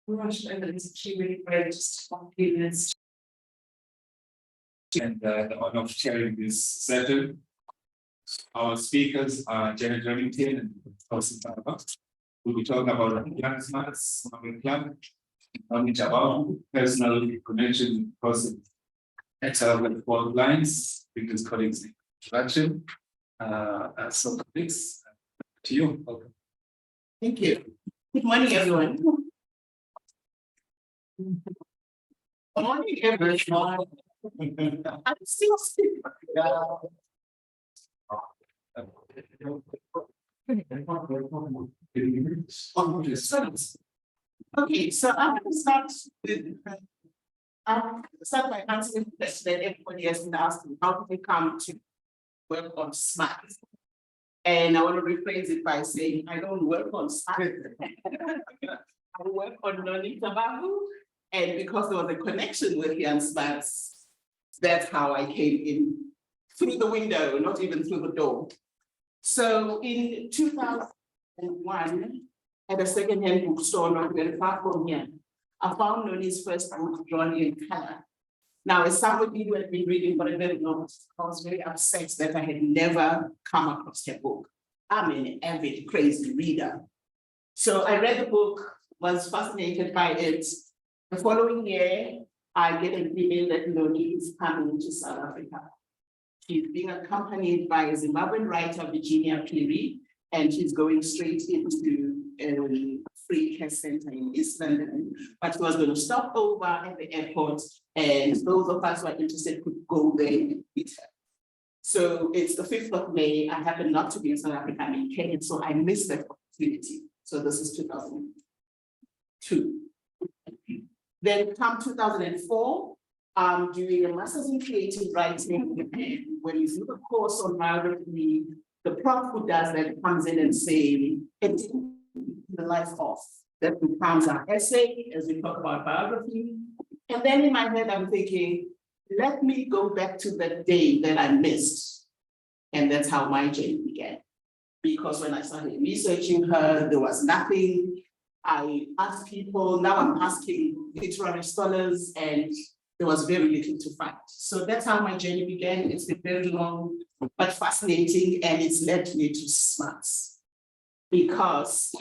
Russian evidence is actually really great, just one few minutes. And the honor of chairing this session. Our speakers are Janet Remington and Joseph Barber. We'll be talking about young smarts, club, knowledge about personal connection process. That's with both lines, because colleagues introduction. So thanks to you. Welcome. Thank you. Good morning, everyone. Good morning, everyone. I'm still sick. Okay, so I'm going to start with by answering the question that everybody has been asking: how did we come to work on Smuts? And I want to rephrase it by saying I don't work on Smuts. I work on Noni Tabahu, and because there was a connection with Christiaan Smuts, that's how I came in through the window, not even through the door. So in 2001, at a second-hand bookstore not very far from here, I found Noni's first book drawn in color. Now, as somebody who had been reading for a very long time, I was very upset that I had never come across her book. I'm an avid, crazy reader. So I read the book, was fascinated by it. The following year, I get an email that Noni is coming to South Africa. She's being accompanied by a Zimbabwean writer, Virginia Piri, and she's going straight into a free care center in East London. But she was going to stop over at the airport, and those of us who are interested could go there and meet her. So it's the 5th of May. I happen not to be in South Africa, I'm in Kenya, so I missed that opportunity. So this is 2002. Then come 2004, I'm doing a master's in creative writing. When you do the course on biography, the prof who does that comes in and say, editing the life of. That becomes our essay as we talk about biography. And then in my head, I'm thinking, let me go back to the day that I missed. And that's how my journey began. Because when I started researching her, there was nothing. I asked people, now I'm asking literary scholars, and there was very little to find. So that's how my journey began. It's been very long, but fascinating, and it's led me to Smuts. Because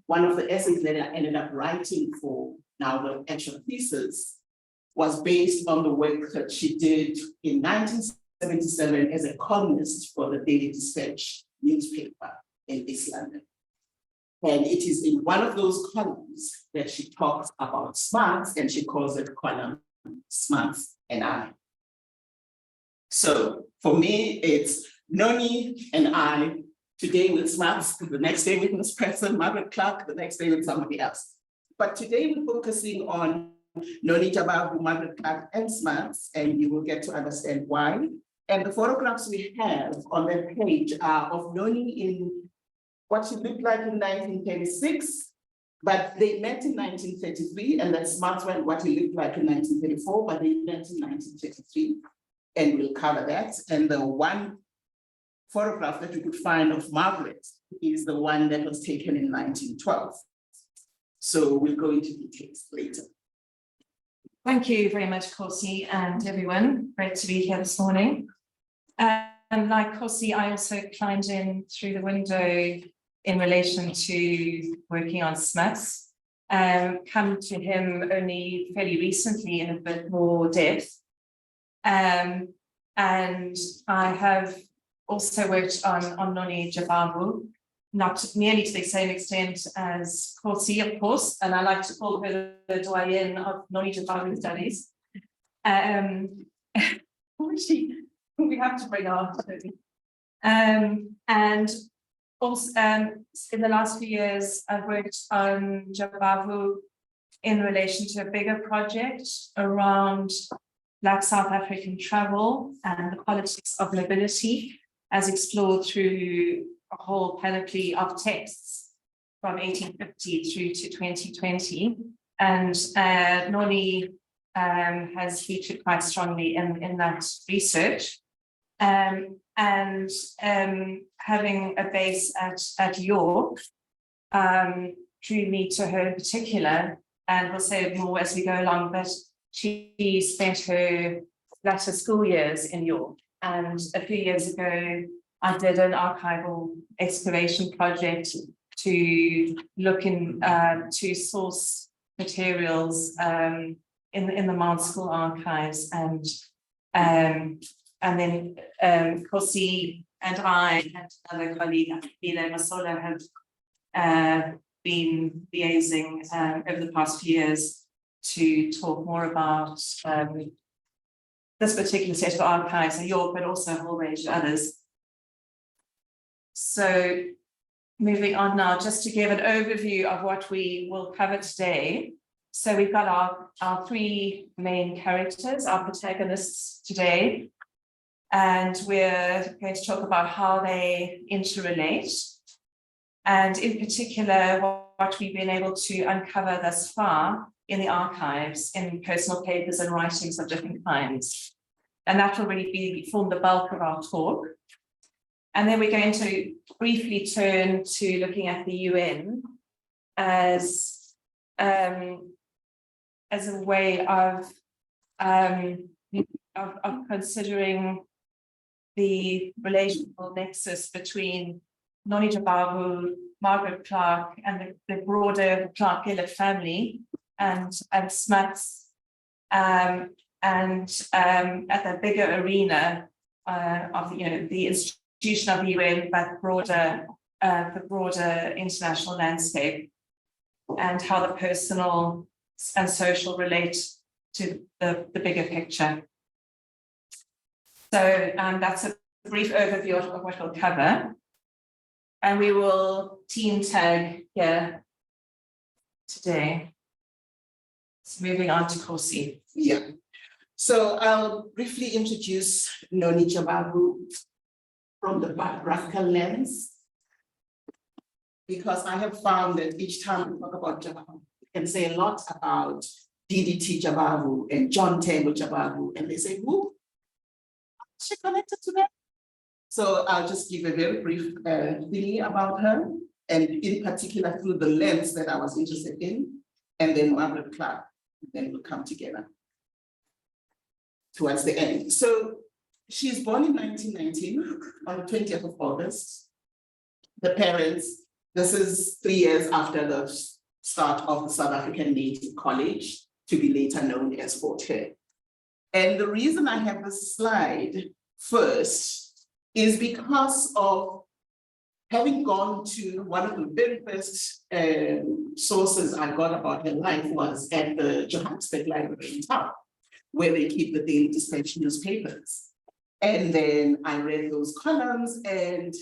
one of the essays that I ended up writing for now the actual thesis was based on the work that she did in 1977 as a columnist for the Daily Dispatch newspaper in East London. And it is in one of those columns that she talks about Smuts, and she calls it column Smuts and I. So for me, it's Noni and I, today with Smuts, the next day with Miss Preston, Margaret Clark, the next day with somebody else. But today we're focusing on Noni Jabavu, Margaret Clark, and Smuts, and you will get to understand why. And the photographs we have on that page are of Noni in what she looked like in 1936, but they met in 1933, and that Smuts went what he looked like in 1934, but they met in 1933, and we'll cover that. And the one photograph that you could find of Margaret is the one that was taken in 1912. So we'll go into details later. Thank you very much, Kosi, and everyone. Great to be here this morning. And like Kosi, I also climbed in through the window in relation to working on Smuts. Come to him only fairly recently in a bit more depth. And I have also worked on Noni Jabavu, not nearly to the same extent as Kosi, of course, and I like to call her the doyen of Noni Jabavu studies. We have to bring our and also in the last few years, I've worked on Jabavu in relation to a bigger project around Black South African travel and the politics of mobility as explored through a whole panoply of texts from 1850 through to 2020. And Noni has featured quite strongly in that research. And having a base at York, drew me to her in particular, and we'll say more as we go along, but she spent her latter school years in York. And a few years ago, I did an archival excavation project to look in to source materials in the Mount School archives, and then Kosi and I and another colleague, Bila Masola, have been liaising over the past few years to talk more about this particular set of archives in York, but also a whole range of others. So moving on now, just to give an overview of what we will cover today. So we've got our three main characters, our protagonists today, and we're going to talk about how they interrelate, and in particular, what we've been able to uncover thus far in the archives, in personal papers and writings of different kinds. And that will really form the bulk of our talk. And then we're going to briefly turn to looking at the UN as a way of considering the relational nexus between Noni Jabavu, Margaret Clark, and the broader Clark-Gillett family, and Smuts, and at the bigger arena of the institution of the UN, but the broader international landscape, and how the personal and social relate to the bigger picture. So that's a brief overview of what we'll cover. And we will team tag here today. So moving on to Kosi. Yeah. So I'll briefly introduce Noni Jabavu from the biographical lens, because I have found that each time we talk about Jabavu, we can say a lot about DDT Jabavu and John Tengo Jabavu, and they say, who? She connected to that? So I'll just give a very brief thingy about her, and in particular through the lens that I was interested in, and then Margaret Clark, then we'll come together towards the end. So she's born in 1919 on the 20th of August. The parents, this is 3 years after the start of the South African Native College, to be later known as Fort Hare. And the reason I have this slide first is because of having gone to one of the very first sources I got about her life was at the Johannesburg Library in town, where they keep the Daily Dispatch newspapers. And then I read those columns, and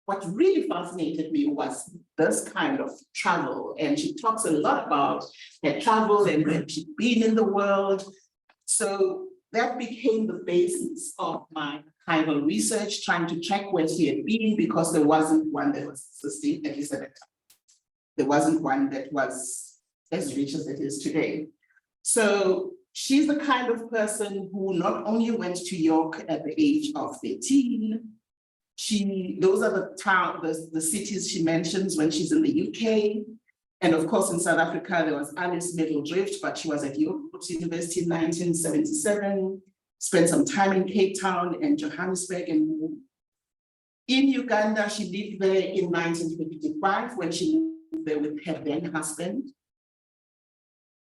what really fascinated me was this kind of travel. And she talks a lot about her travel and where she'd been in the world. So that became the basis of my kind of research, trying to track where she had been, because there wasn't one that was existing, at least at that time. There wasn't one that was as rich as it is today. So she's the kind of person who not only went to York at the age of 13, those are the cities she mentions when she's in the UK. And of course, in South Africa, there was Alice Middledrift, but she was at York University in 1977, spent some time in Cape Town and Johannesburg. And in Uganda, she lived there in 1955 when she moved there with her then husband.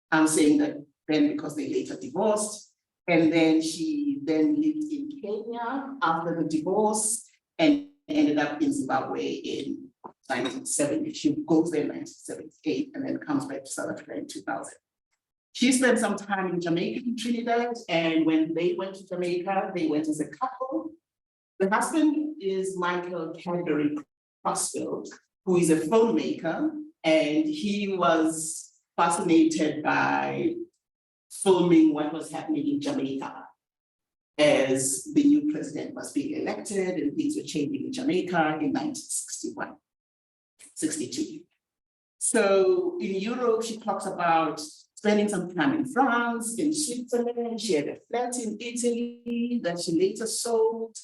I'm saying that then because they later divorced. And then she then lived in Kenya after the divorce and ended up in Zimbabwe in 1970. She goes there in 1978 and then comes back to South Africa in 2000. She spent some time in Jamaica and Trinidad, and when they went to Jamaica, they went as a couple. The husband is Michael Cadbury Crossfield, who is a filmmaker, and he was fascinated by filming what was happening in Jamaica as the new president was being elected and things were changing in Jamaica in 1962. So in Europe, she talks about spending some time in France, in Switzerland. She had a flat in Italy that she later sold.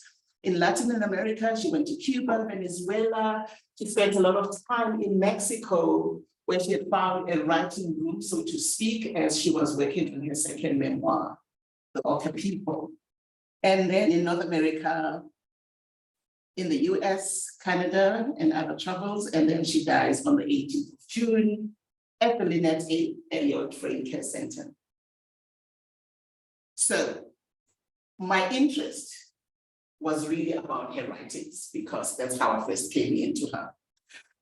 in Latin America. She went to Cuba, Venezuela. She spent a lot of time in Mexico, where she had found a writing room, so to speak, as she was working on her second memoir, The Orca People. And then in North America, in the US, Canada, and other travels. And then she dies on the 18th of June at the Lynette A. Elliott Brain Care Center. So my interest was really about her writings, because that's how I first came into her.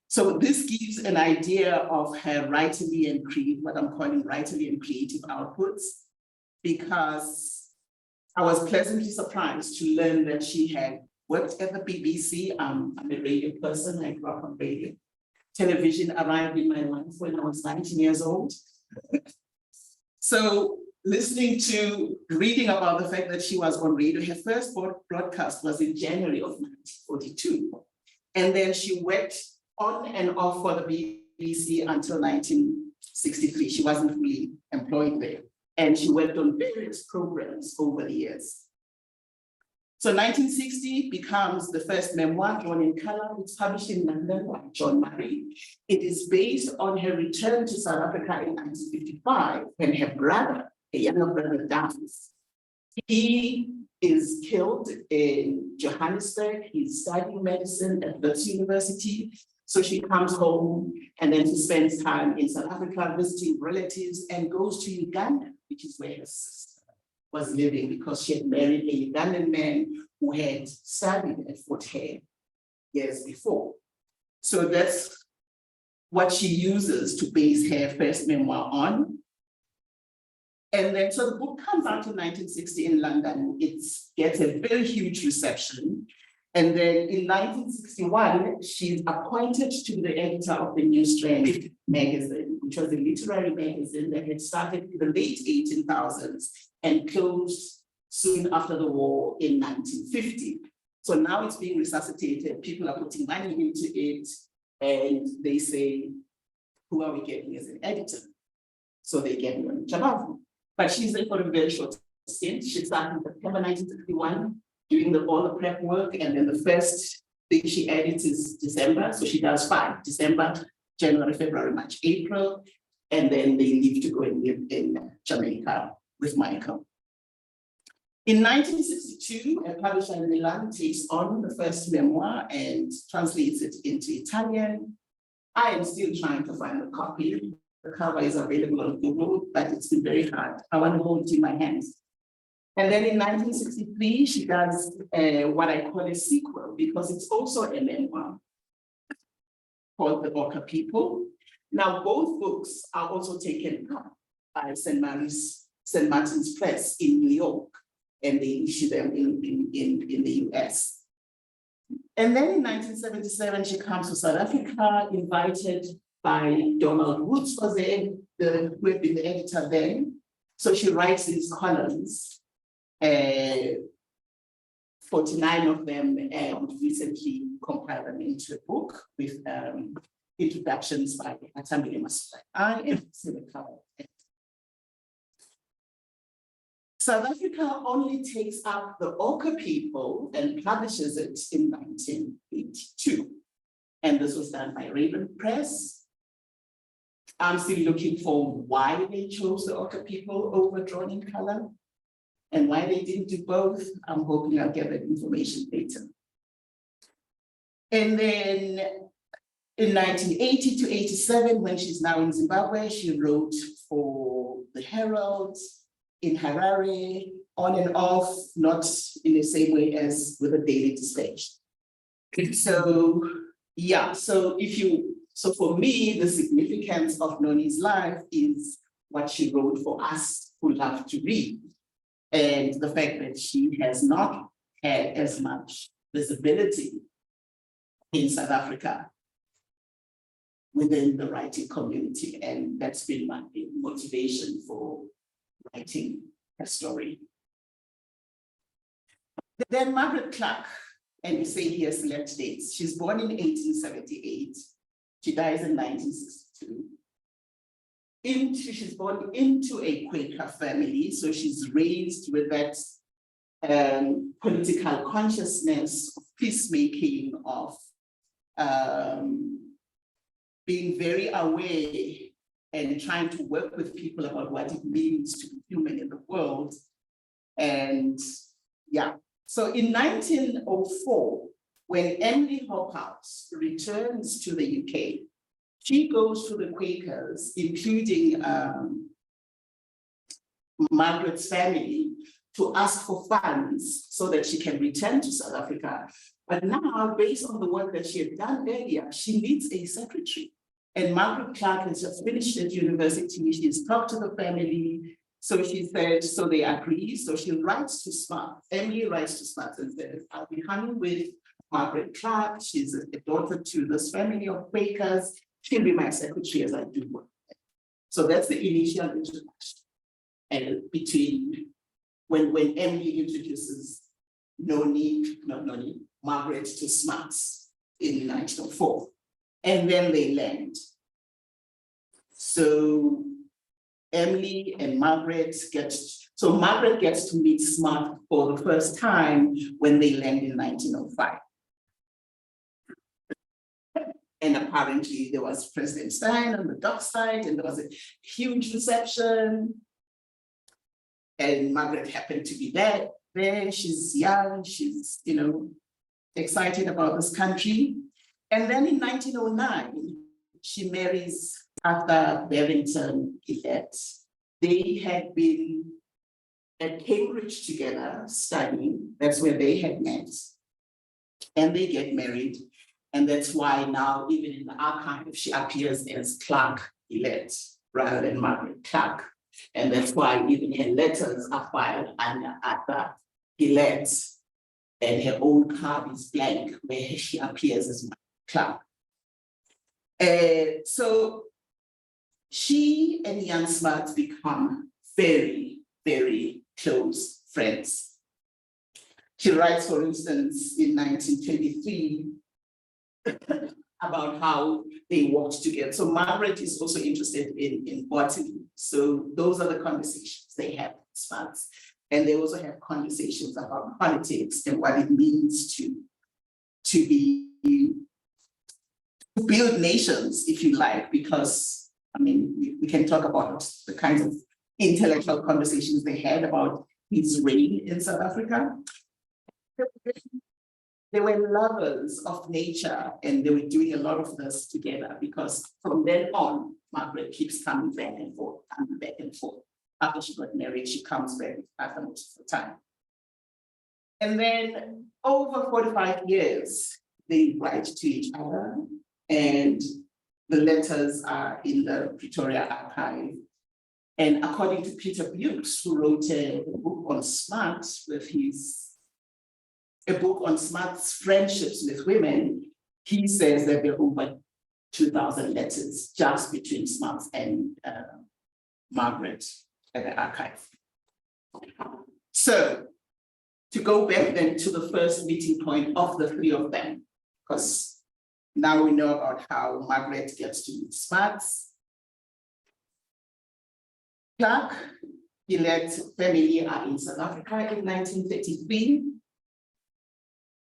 So this gives an idea of her writerly and what I'm calling writerly and creative outputs, because I was pleasantly surprised to learn that she had worked at the BBC. I'm a radio person, I grew up on radio. Television arrived in my life when I was 19 years old. So reading about the fact that she was on radio, her first broadcast was in January of 1942. And then she worked on and off for the BBC until 1963. She wasn't really employed there. And she worked on various programs over the years. So 1960 becomes the first memoir, Drawn in Color. It's published in London by John Murray. It is based on her return to South Africa in 1955, when her brother, a younger brother, dies. He is killed in Johannesburg. He's studying medicine at Wits University. So she comes home, and then she spends time in South Africa visiting relatives, and goes to Uganda, which is where her sister was living, because she had married a Ugandan man who had studied at Fort Hare years before. So that's what she uses to base her first memoir on. And then, so the book comes out in 1960 in London. It gets a very huge reception. And then in 1961, she's appointed to be the editor of the New Strand magazine, which was a literary magazine that had started in the late 1800s and closed soon after the war in 1950. So now it's being resuscitated. People are putting money into it, and they say, who are we getting as an editor? So they get Yoni Chabavu. But she's there for a very short stint. She started in September 1961, doing all the prep work, and then the first thing she edits is December. So she does 5, December, January, February, March, April, and then they leave to go and live in Jamaica with Michael. In 1962, a publisher in Milan takes on the first memoir and translates it into Italian. I am still trying to find a copy. The cover is available on Google, but it's been very hard. I want to hold it in my hands. And then in 1963, she does what I call a sequel, because it's also a memoir called The Orca People. Now, both books are also taken up by St. Martin's Press in New York, and they issue them in the US. And then in 1977, she comes to South Africa, invited by Donald Woods, who had been the editor then. So she writes these columns, 49 of them, and recently compiled them into a book with introductions by Atambile Masukai. I am South Africa only takes up The Orca People and publishes it in 1982. And this was done by Raven Press. I'm still looking for why they chose The Orca People over Drawn in Color, and why they didn't do both. I'm hoping I'll get that information later. And then in 1980 to 87, when she's now in Zimbabwe, she wrote for the Herald, in Harare, on and off, not in the same way as with the Daily Dispatch. So, yeah, so for me, the significance of Noni's life is what she wrote for us who love to read, and the fact that she has not had as much visibility in South Africa within the writing community, and that's been my motivation for writing her story. Then Margaret Clark, and you say here select dates. She's born in 1878. She dies in 1962. She's born into a Quaker family, so she's raised with that political consciousness, of peacemaking, of being very aware and trying to work with people about what it means to be human in the world. And yeah, so in 1904, when Emily Hobhouse returns to the UK, she goes to the Quakers, including Margaret's family, to ask for funds so that she can return to South Africa. But now, based on the work that she had done earlier, she needs a secretary. And Margaret Clark has just finished at university. She's talked to the family. So she said, so they agree. So she writes to Smuts. Emily writes to Smuts and says, I'll be hanging with Margaret Clark. She's a daughter to this family of Quakers. She'll be my secretary as I do work. So that's the initial introduction. And between when Emily introduces Margaret to Smuts in 1904, and then they land. So Emily and Margaret Margaret gets to meet Smuts for the first time when they land in 1905. And apparently there was President Stein on the dockside, and there was a huge reception. And Margaret happened to be there. She's young, she's, excited about this country. And then in 1909, she marries Arthur Barrington Gillette. They had been at Cambridge together studying. That's where they had met. And they get married. And that's why now, even in the archive, she appears as Clark Gillette rather than Margaret Clark. And that's why even her letters are filed under Arthur Gillette, and her old card is blank, where she appears as Clark. So she and Jan Smuts become very, very close friends. She writes, for instance, in 1923, about how they walked together. So Margaret is also interested in botany. So those are the conversations they have with Smuts. And they also have conversations about politics and what it means to build nations, if you like, because, we can talk about the kinds of intellectual conversations they had about his reign in South Africa. They were lovers of nature, and they were doing a lot of this together, because from then on, Margaret keeps coming back and forth. After she got married, she comes back after most of the time. And then over 45 years, they write to each other, and the letters are in the Pretoria archive. And according to Peter Bukes, who wrote a book on Smuts friendships with women, he says that there are over 2,000 letters just between Smuts and Margaret at the archive. So to go back then to the first meeting point of the three of them, because now we know about how Margaret gets to meet Smuts. Clark Gillette family are in South Africa in 1933.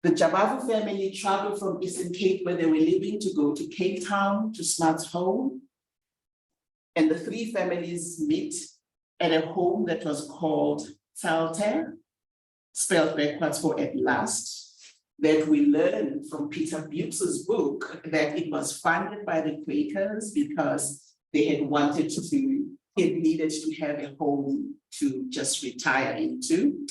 The Jabavu family traveled from Eastern Cape, where they were living, to go to Cape Town, to Smuts' home. And the three families meet at a home that was called Salter, spelled backwards for at last, that we learn from Peter Bukes' book that it was funded by the Quakers because they had needed to have a home to just retire into.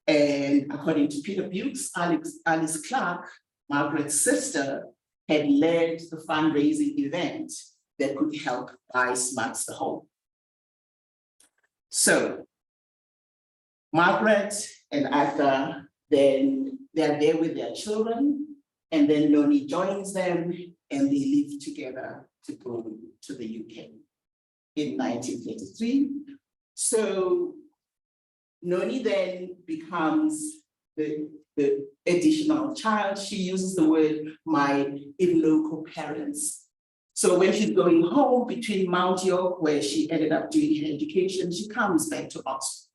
And according to Peter Bukes, Alice Clark, Margaret's sister, had led the fundraising event that could help buy Smuts the home. So Margaret and Arthur, then they're there with their children, and then Noni joins them, and they live together to go to the UK in 1933. So Noni then becomes the additional child. She uses the word my in-local parents. So when she's going home between Mount York, where she ended up doing her education, she comes back to Oxford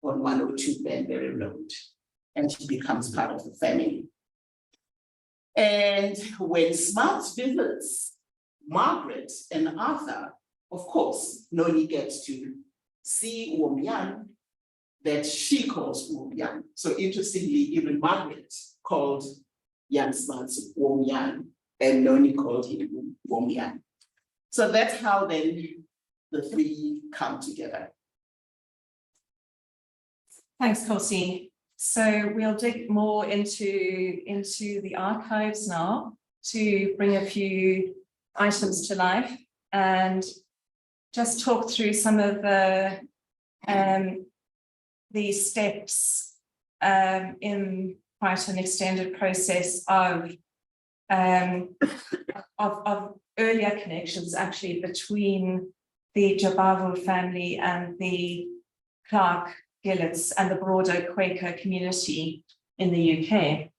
on 102 Banbury Road. and she becomes part of the family. And when Smuts visits Margaret and Arthur, of course, Noni gets to see Womyan that she calls Womyan. So interestingly, even Margaret called Jan Smuts Womyan, and Noni called him Womyan. So that's how then the three come together. Thanks, Kosi. So we'll dig more into the archives now to bring a few items to life and just talk through some of the steps in quite an extended process of earlier connections actually between the Jabavu family and the Clark Gillets and the broader Quaker community in the UK.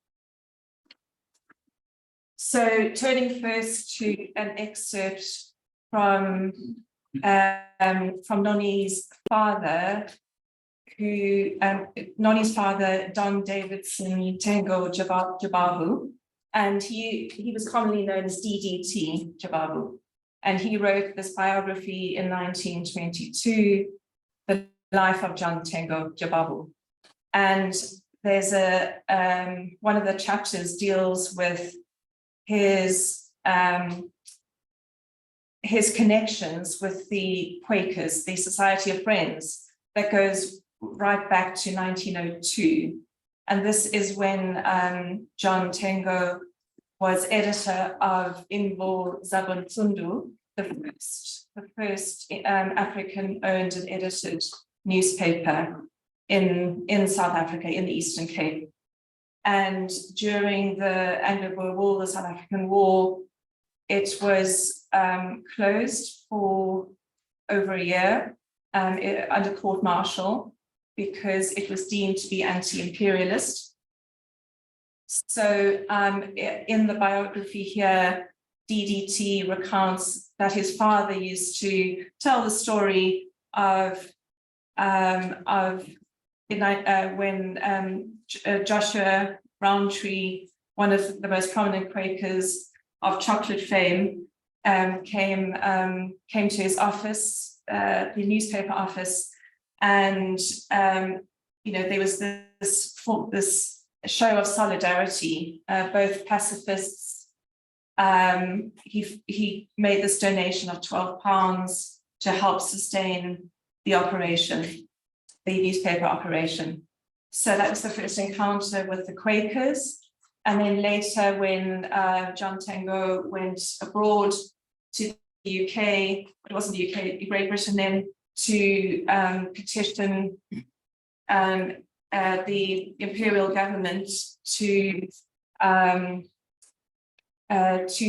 So turning first to an excerpt from Noni's father, Noni's father, Don Davidson Tengo Jabavu, and he was commonly known as DDT Jabavu, and he wrote this biography in 1922, The Life of John Tengo Jabavu. And there's one of the chapters deals with his connections with the Quakers, the Society of Friends, that goes right back to 1902. And this is when John Tengo was editor of Imbo Zabontundu, the first African-owned and edited newspaper in South Africa, in the Eastern Cape. And during the Anglo-Boer War, the South African War, it was closed for over a year under court-martial because it was deemed to be anti-imperialist. So in the biography here, DDT recounts that his father used to tell the story of when Joshua Rowntree, one of the most prominent Quakers of chocolate fame, came to his office, the newspaper office, and there was this show of solidarity, both pacifists. He made this donation of £12 to help sustain the operation, the newspaper operation. So that was the first encounter with the Quakers. And then later when John Tengo went abroad to the UK, it wasn't the UK, Great Britain then, to petition the imperial government to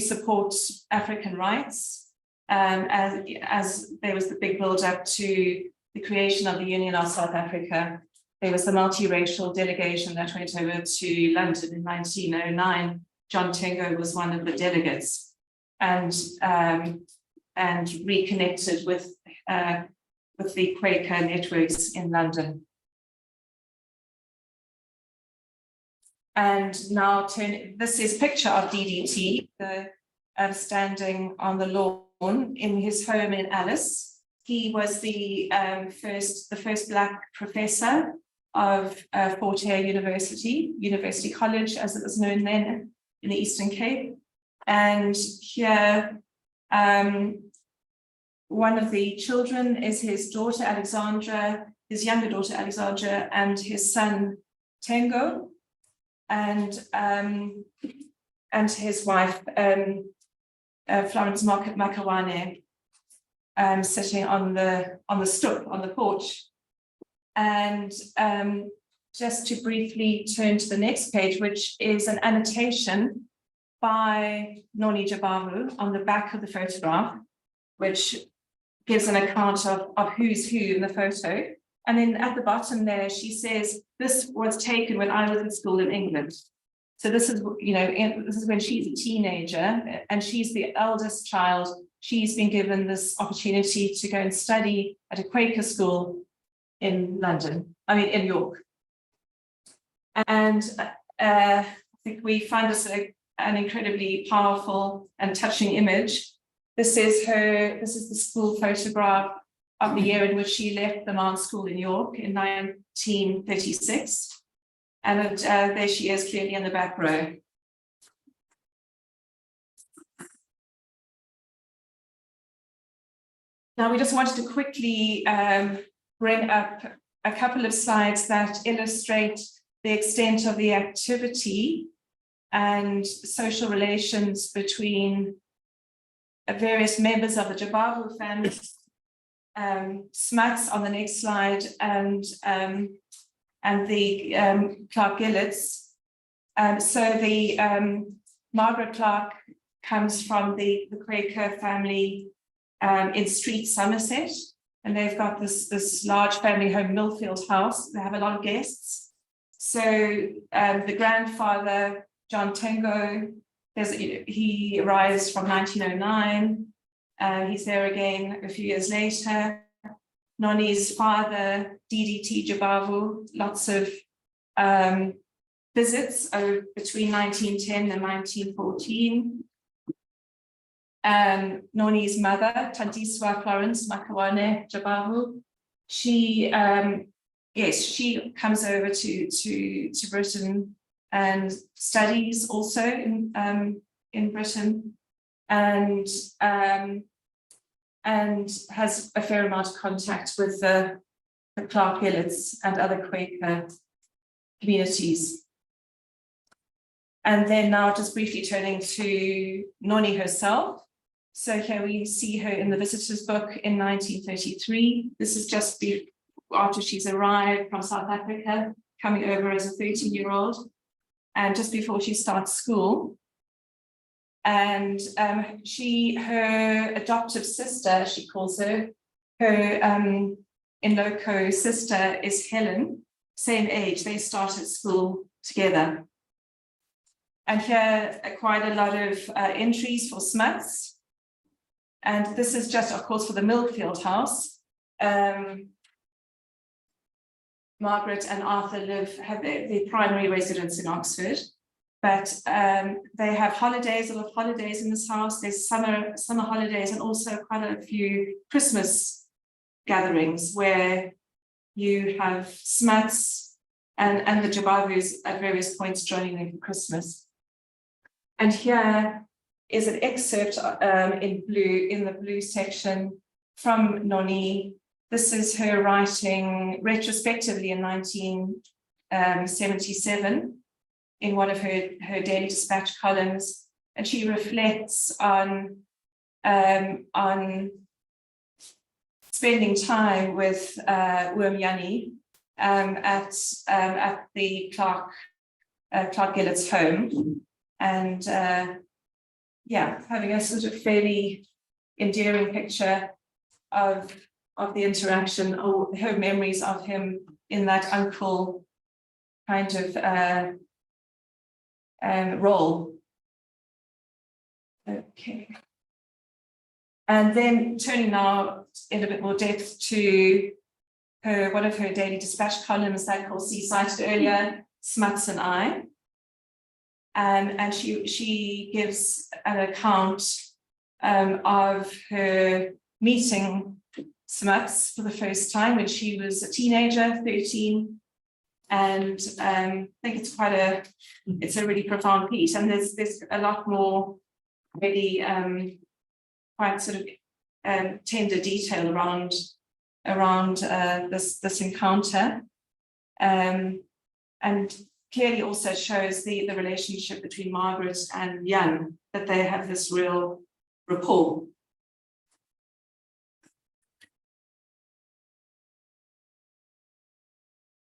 support African rights, as there was the big build-up to the creation of the Union of South Africa. There was the multiracial delegation that went over to London in 1909. John Tengo was one of the delegates, and reconnected with the Quaker networks in London. And now this is a picture of DDT, standing on the lawn in his home in Alice. He was the first Black professor of Fort Hare University College, as it was known then, in the Eastern Cape. And here, one of the children is his daughter Alexandra, his younger daughter Alexandra, and his son Tengo, and his wife Florence Makawane, sitting on the stoep on the porch. And just to briefly turn to the next page, which is an annotation by Noni Jabavu on the back of the photograph, which gives an account of who's who in the photo. And then at the bottom there, she says, this was taken when I was in school in England. So this is, this is when she's a teenager and she's the eldest child. She's been given this opportunity to go and study at a Quaker school in York. And I think we find this an incredibly powerful and touching image. This is the school photograph of the year in which she left the Mount School in York in 1936. And there she is, clearly in the back row. Now, we just wanted to quickly bring up a couple of slides that illustrate the extent of the activity and social relations between various members of the Jabavu family. Smuts on the next slide, and the Clark Gillets. So the Margaret Clark comes from the Quaker family in Street, Somerset, and they've got this large family home, Millfield House. They have a lot of guests. So the grandfather, John Tengo, he arrives from 1909. He's there again a few years later. Noni's father, DDT Jabavu, lots of visits between 1910 and 1914. Noni's mother, Tantiswa Florence Makawane Jabavu, she comes over to Britain and studies also in Britain, and has a fair amount of contact with the Clark Gillets and other Quaker communities. And then now just briefly turning to Noni herself. So here we see her in the visitor's book in 1933. This is just after she's arrived from South Africa, coming over as a 13-year-old, and just before she starts school. And her adoptive sister, she calls her in loco sister is Helen, same age, they started school together. And here quite a lot of entries for Smuts. And this is just, of course, for the Millfield House. Margaret and Arthur have their primary residence in Oxford. But they have holidays, a lot of holidays in this house. There's summer holidays, and also quite a few Christmas gatherings where you have Smuts and the Jabavus at various points joining them for Christmas. And here is an excerpt in the blue section from Noni. This is her writing retrospectively in 1977. In one of her Daily Dispatch columns, and she reflects on spending time with Yanni at the Clark Gillet's home, and having a sort of fairly endearing picture of the interaction, or her memories of him in that uncle kind of role. Okay. And then turning now in a bit more depth to one of her Daily Dispatch columns that Kelsey cited earlier, Smuts and I. And she gives an account of her meeting Smuts for the first time when she was a teenager, 13. And I think it's a really profound piece, and there's a lot more really quite sort of tender detail around this encounter, and clearly also shows the relationship between Margaret and Jan, that they have this real rapport.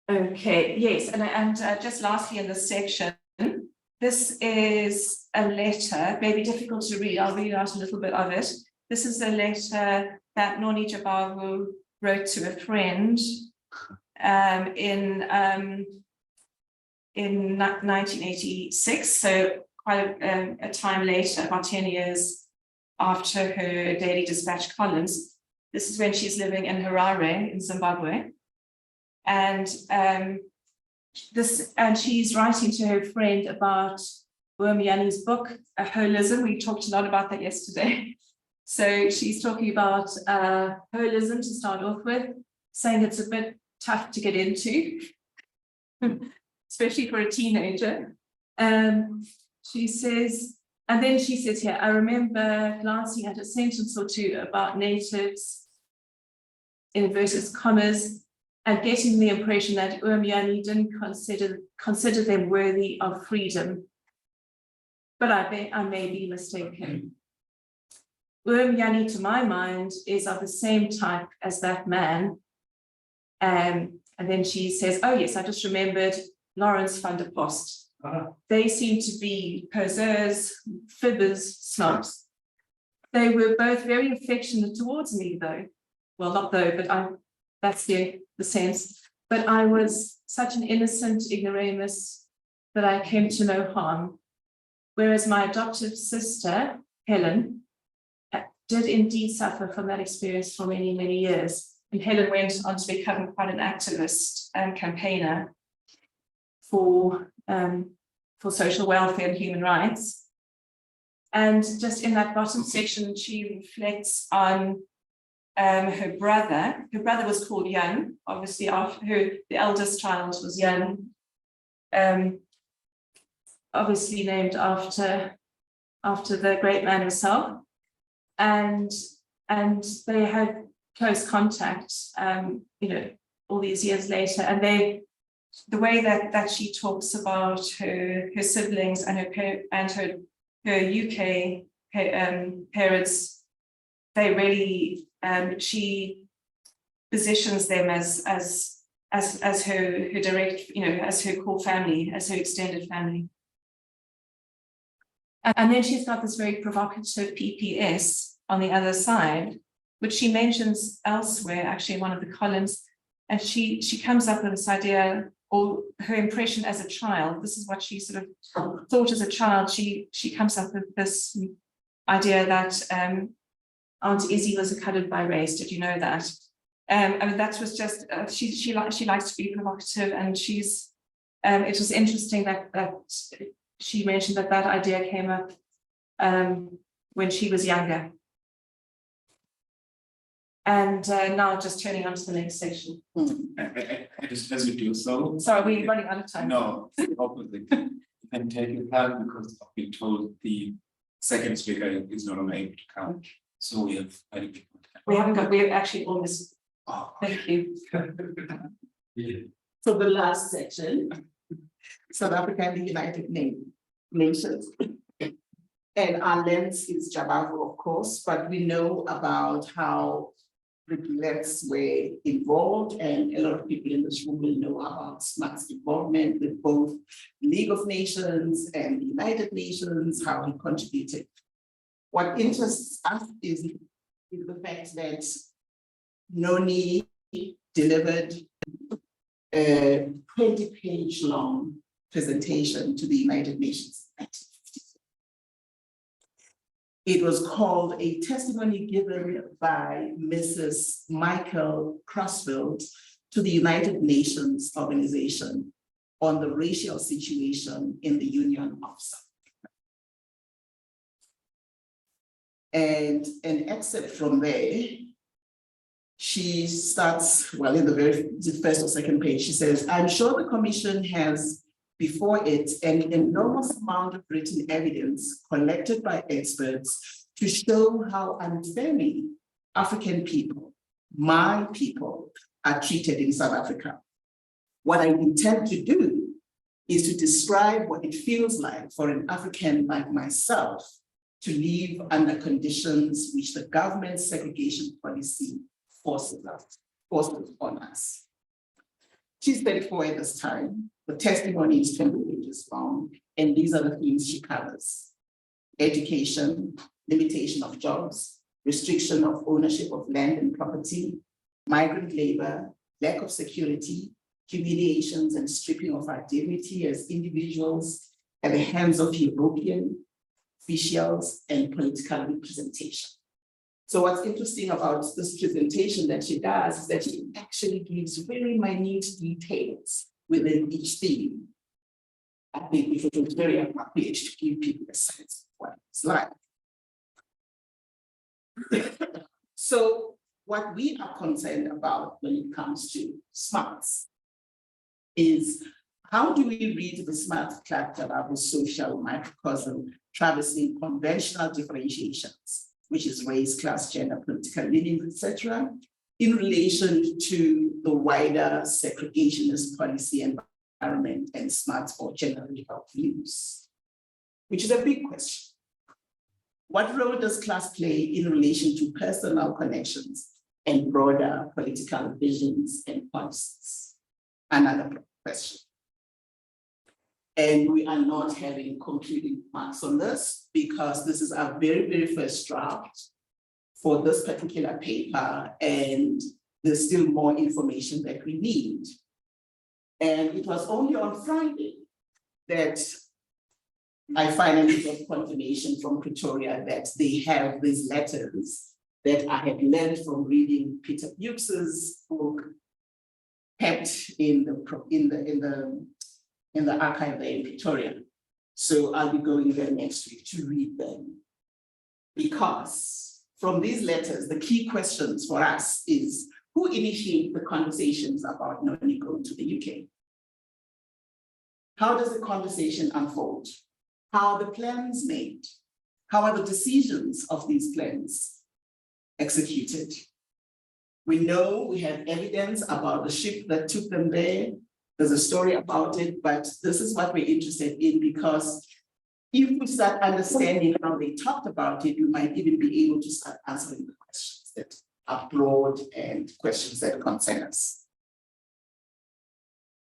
Okay, yes, and just lastly in this section, this is a letter, maybe difficult to read, I'll read out a little bit of it. This is a letter that Noni Jabavu wrote to a friend in 1986, so quite a time later, about 10 years after her Daily Dispatch columns. This is when she's living in Harare in Zimbabwe. And and she's writing to her friend about Urmiani's book, Holism. We talked a lot about that yesterday. So she's talking about holism to start off with, saying it's a bit tough to get into, especially for a teenager. She says, and then she says here, I remember glancing at a sentence or two about natives, in inverted commas, and getting the impression that Urmiani didn't consider them worthy of freedom. But I may be mistaken. Urmiani, to my mind, is of the same type as that man. And then she says, oh yes, I just remembered Lawrence van der Post. They seem to be poseurs, fibbers, snobs. They were both very affectionate towards me though. Well, not though, but that's the sense. But I was such an innocent ignoramus that I came to no harm. Whereas my adoptive sister, Helen, did indeed suffer from that experience for many, many years. And Helen went on to become quite an activist and campaigner for social welfare and human rights. And just in that bottom section, she reflects on her brother. Her brother was called Jan, obviously after the eldest child was Jan, obviously named after the great man himself. And they had close contact, all these years later. And the way that she talks about her siblings and her UK parents, they really she positions them as her direct, as her core family, as her extended family. And then she's got this very provocative PPS on the other side, which she mentions elsewhere, actually in one of the columns. And she comes up with this idea, or her impression as a child. This is what she sort of thought as a child. She comes up with this idea that Aunt Izzy was colored by race. Did you know that? I mean, that was just she likes to be provocative, and she's. It was interesting that she mentioned that idea came up when she was younger. And now just turning on to the next section. I just as you do so. Sorry, we're running out of time. No, it's the opposite. You can take your time because I've been told the second speaker is no longer able to come. So we have we're actually almost. Oh. Thank you. So the last section, South Africa and the United Nations. And our lens is Jabavu, of course, but we know about how the Blacks were involved, and a lot of people in this room will know about Smuts' involvement with both the League of Nations and the United Nations, how he contributed. What interests us is the fact that Noni delivered a 20-page long presentation to the United Nations. It was called a testimony given by Mrs. Michael Crossfield to the United Nations Organization on the racial situation in the Union of South Africa. And an excerpt from there, she starts, well, in the first or second page, she says, I'm sure the Commission has before it an enormous amount of written evidence collected by experts to show how unfairly African people, my people, are treated in South Africa. What I intend to do is to describe what it feels like for an African like myself to live under conditions which the government's segregation policy forces on us. She's 34 at this time. The testimony is 20 pages long, and these are the themes she covers: education, limitation of jobs, restriction of ownership of land and property, migrant labor, lack of security, humiliations and stripping of our dignity as individuals at the hands of European officials and political representation. So what's interesting about this presentation that she does is that she actually gives very minute details within each theme, I think it was very appropriate to give people a sense of what it's like. So what we are concerned about when it comes to Smuts is how do we read the Smuts character social microcosm traversing conventional differentiations, which is race, class, gender, political leanings, etc., in relation to the wider segregationist policy environment and Smuts or generally health views, which is a big question. What role does class play in relation to personal connections and broader political visions and policies? Another question. And we are not having concluding marks on this because this is our very, very first draft for this particular paper, and there's still more information that we need. And it was only on Friday that I finally got confirmation from Pretoria that they have these letters that I had learned from reading Peter Bux's book, kept in the archive there in Pretoria. So I'll be going there next week to read them. Because from these letters, the key questions for us is who initiated the conversations about Noni going to the UK? How does the conversation unfold? How are the plans made? How are the decisions of these plans executed? We know we have evidence about the ship that took them there. There's a story about it, but this is what we're interested in because if we start understanding how they talked about it, we might even be able to start answering the questions that are broad and questions that concern us.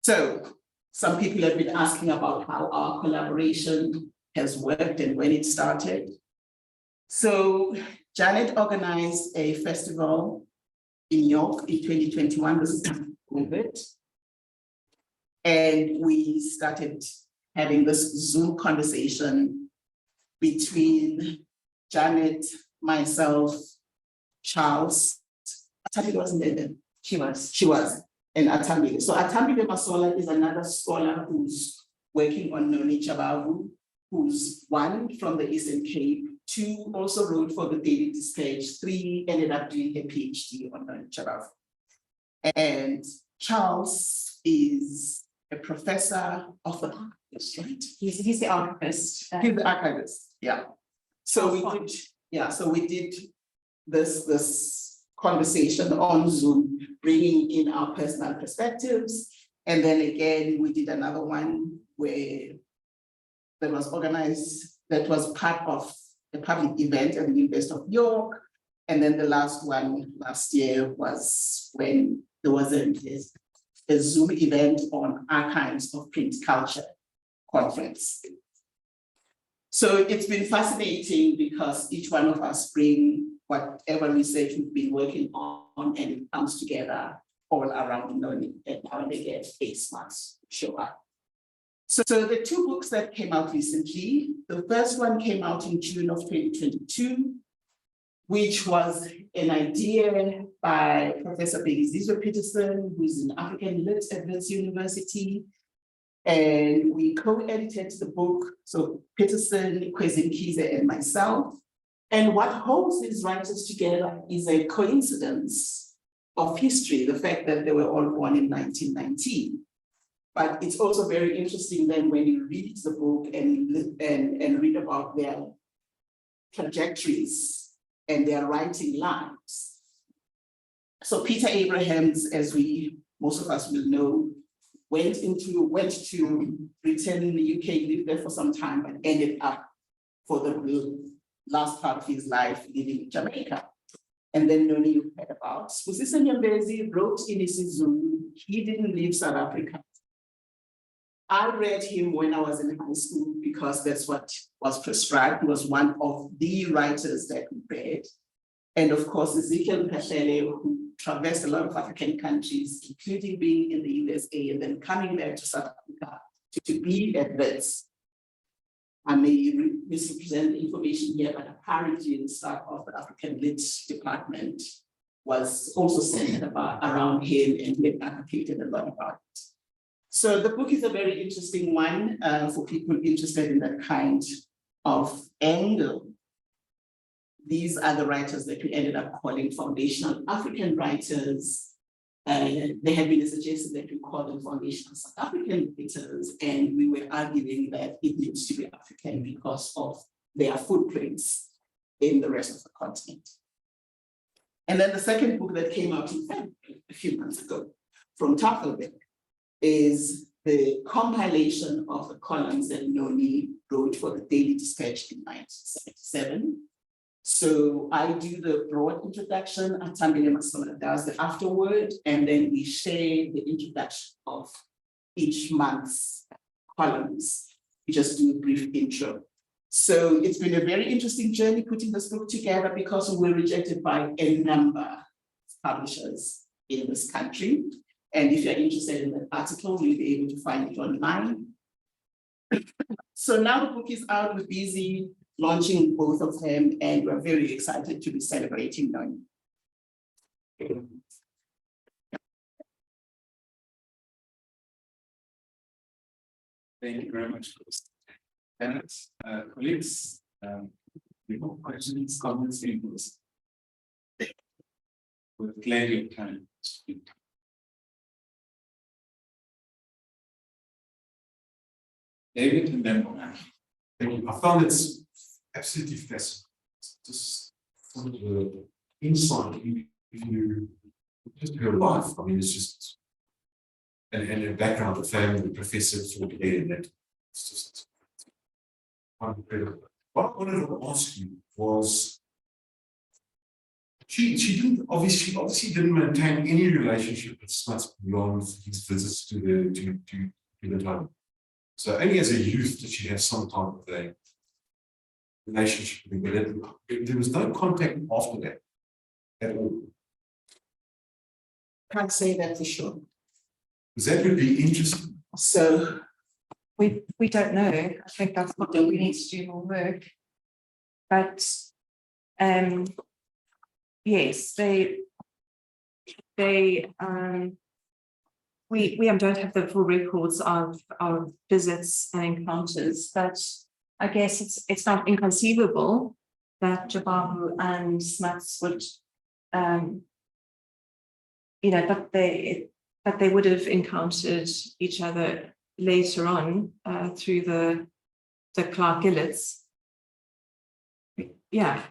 So some people have been asking about how our collaboration has worked and when it started. So Janet organized a festival in York in 2021. This is COVID. And we started having this Zoom conversation between Janet, myself, Charles. Atambile wasn't there then. She was. And Atambile. So Atambile Masola is another scholar who's working on Noni Chabavu, who's one from the Eastern Cape, two also wrote for the Daily Dispatch, three ended up doing a PhD on Noni Chabavu. And Charles is a professor of the archives, right? He's the archivist. He's the archivist, yeah. So we did this conversation on Zoom, bringing in our personal perspectives. And then again, we did another one where that was organized, that was part of a public event at the University of York. And then the last one last year was when there was a Zoom event on archives of print culture conference. So it's been fascinating because each one of us bring whatever research we've been working on and it comes together all around Noni and how they get a Smuts show up. So the two books that came out recently, the first one came out in June of 2022, which was an idea by Professor Bhekizizwe Peterson, who's an African Lit at Wits University. And we co-edited the book, so Peterson, Kwezinkize, and myself. And what holds these writers together is a coincidence of history, the fact that they were all born in 1919. But it's also very interesting then when you read the book and read about their trajectories and their writing lives. So Peter Abrahams, as most of us will know, went to Britain in the UK, lived there for some time, but ended up for the last part of his life living in Jamaica. And then Noni you heard about. Smuts Nyembezi wrote in isiZulu, he didn't leave South Africa. I read him when I was in high school because that's what was prescribed. He was one of the writers that we read. And of course, Ezekiel Mphahlele, who traversed a lot of African countries, including being in the USA and then coming back to South Africa to be at Wits. I may misrepresent the information here, but apparently the start of the African Lit department was also centered around him and he advocated a lot about it. So the book is a very interesting one for people interested in that kind of angle. These are the writers that we ended up calling foundational African writers. There had been a suggestion that we call them foundational South African writers, and we were arguing that it needs to be African because of their footprints in the rest of the continent. And then the second book that came out a few months ago from Tafelberg is the compilation of the columns that Noni wrote for the Daily Dispatch in 1977. So I do the broad introduction, Atambile Masola does the afterword, and then we share the introduction of each month's columns. We just do a brief intro. So it's been a very interesting journey putting this book together because we were rejected by a number of publishers in this country. And if you're interested in that article, you'll be able to find it online. So now the book is out, we're busy launching both of them, and we're very excited to be celebrating them. Thank you very much, Dennis. Colleagues, questions, comments, inputs? With plenty of time to speak. David and then Moran. Thank you. I found it absolutely fascinating. Just some of the insight if you just her life. I mean, it's just and the background of family, the professor for the and that it's just incredible. What I wanted to ask you was she didn't obviously didn't maintain any relationship with Smuts beyond his visits to the town. So only as a youth did she have some type of a relationship with him, but there was no contact after that at all. Can't say that for sure. Because that would be interesting. So We don't know. I think that's what we need to do more work. But yes, we don't have the full records of our visits and encounters, but I guess it's not inconceivable that Jabavu and Smuts would that they would have encountered each other later on through the Clark Gillets. Yeah.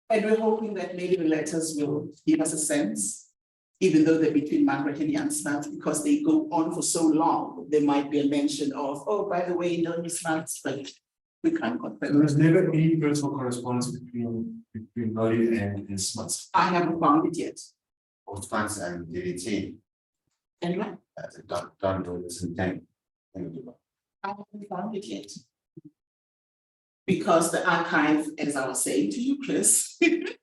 And we're hoping that maybe the letters will give us a sense, even though they're between Margaret and Jan Smuts, because they go on for so long, there might be a mention of, oh, by the way, no Smuts, but we can't confirm. There was never any personal correspondence between Nolly and Smuts. I haven't found it yet. Smuts and DDT. Anyway, Don't do this in time. I haven't found it yet. Because the archive, as I was saying to you, Chris, the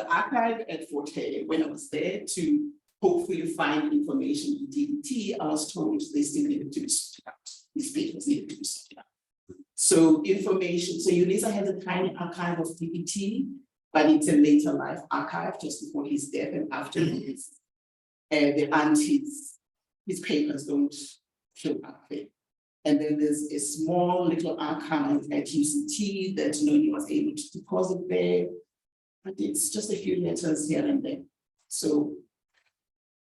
archive at Fort Hare, when I was there to hopefully find information in DDT, I was told they still needed to be sorted out. These papers needed to be sorted out. So information, so Unisa has a tiny archive of DDT, but it's a later life archive just before his death and after his. His papers don't show up there. And then there's a small little archive at UCT that he was able to deposit there. But it's just a few letters here and there. So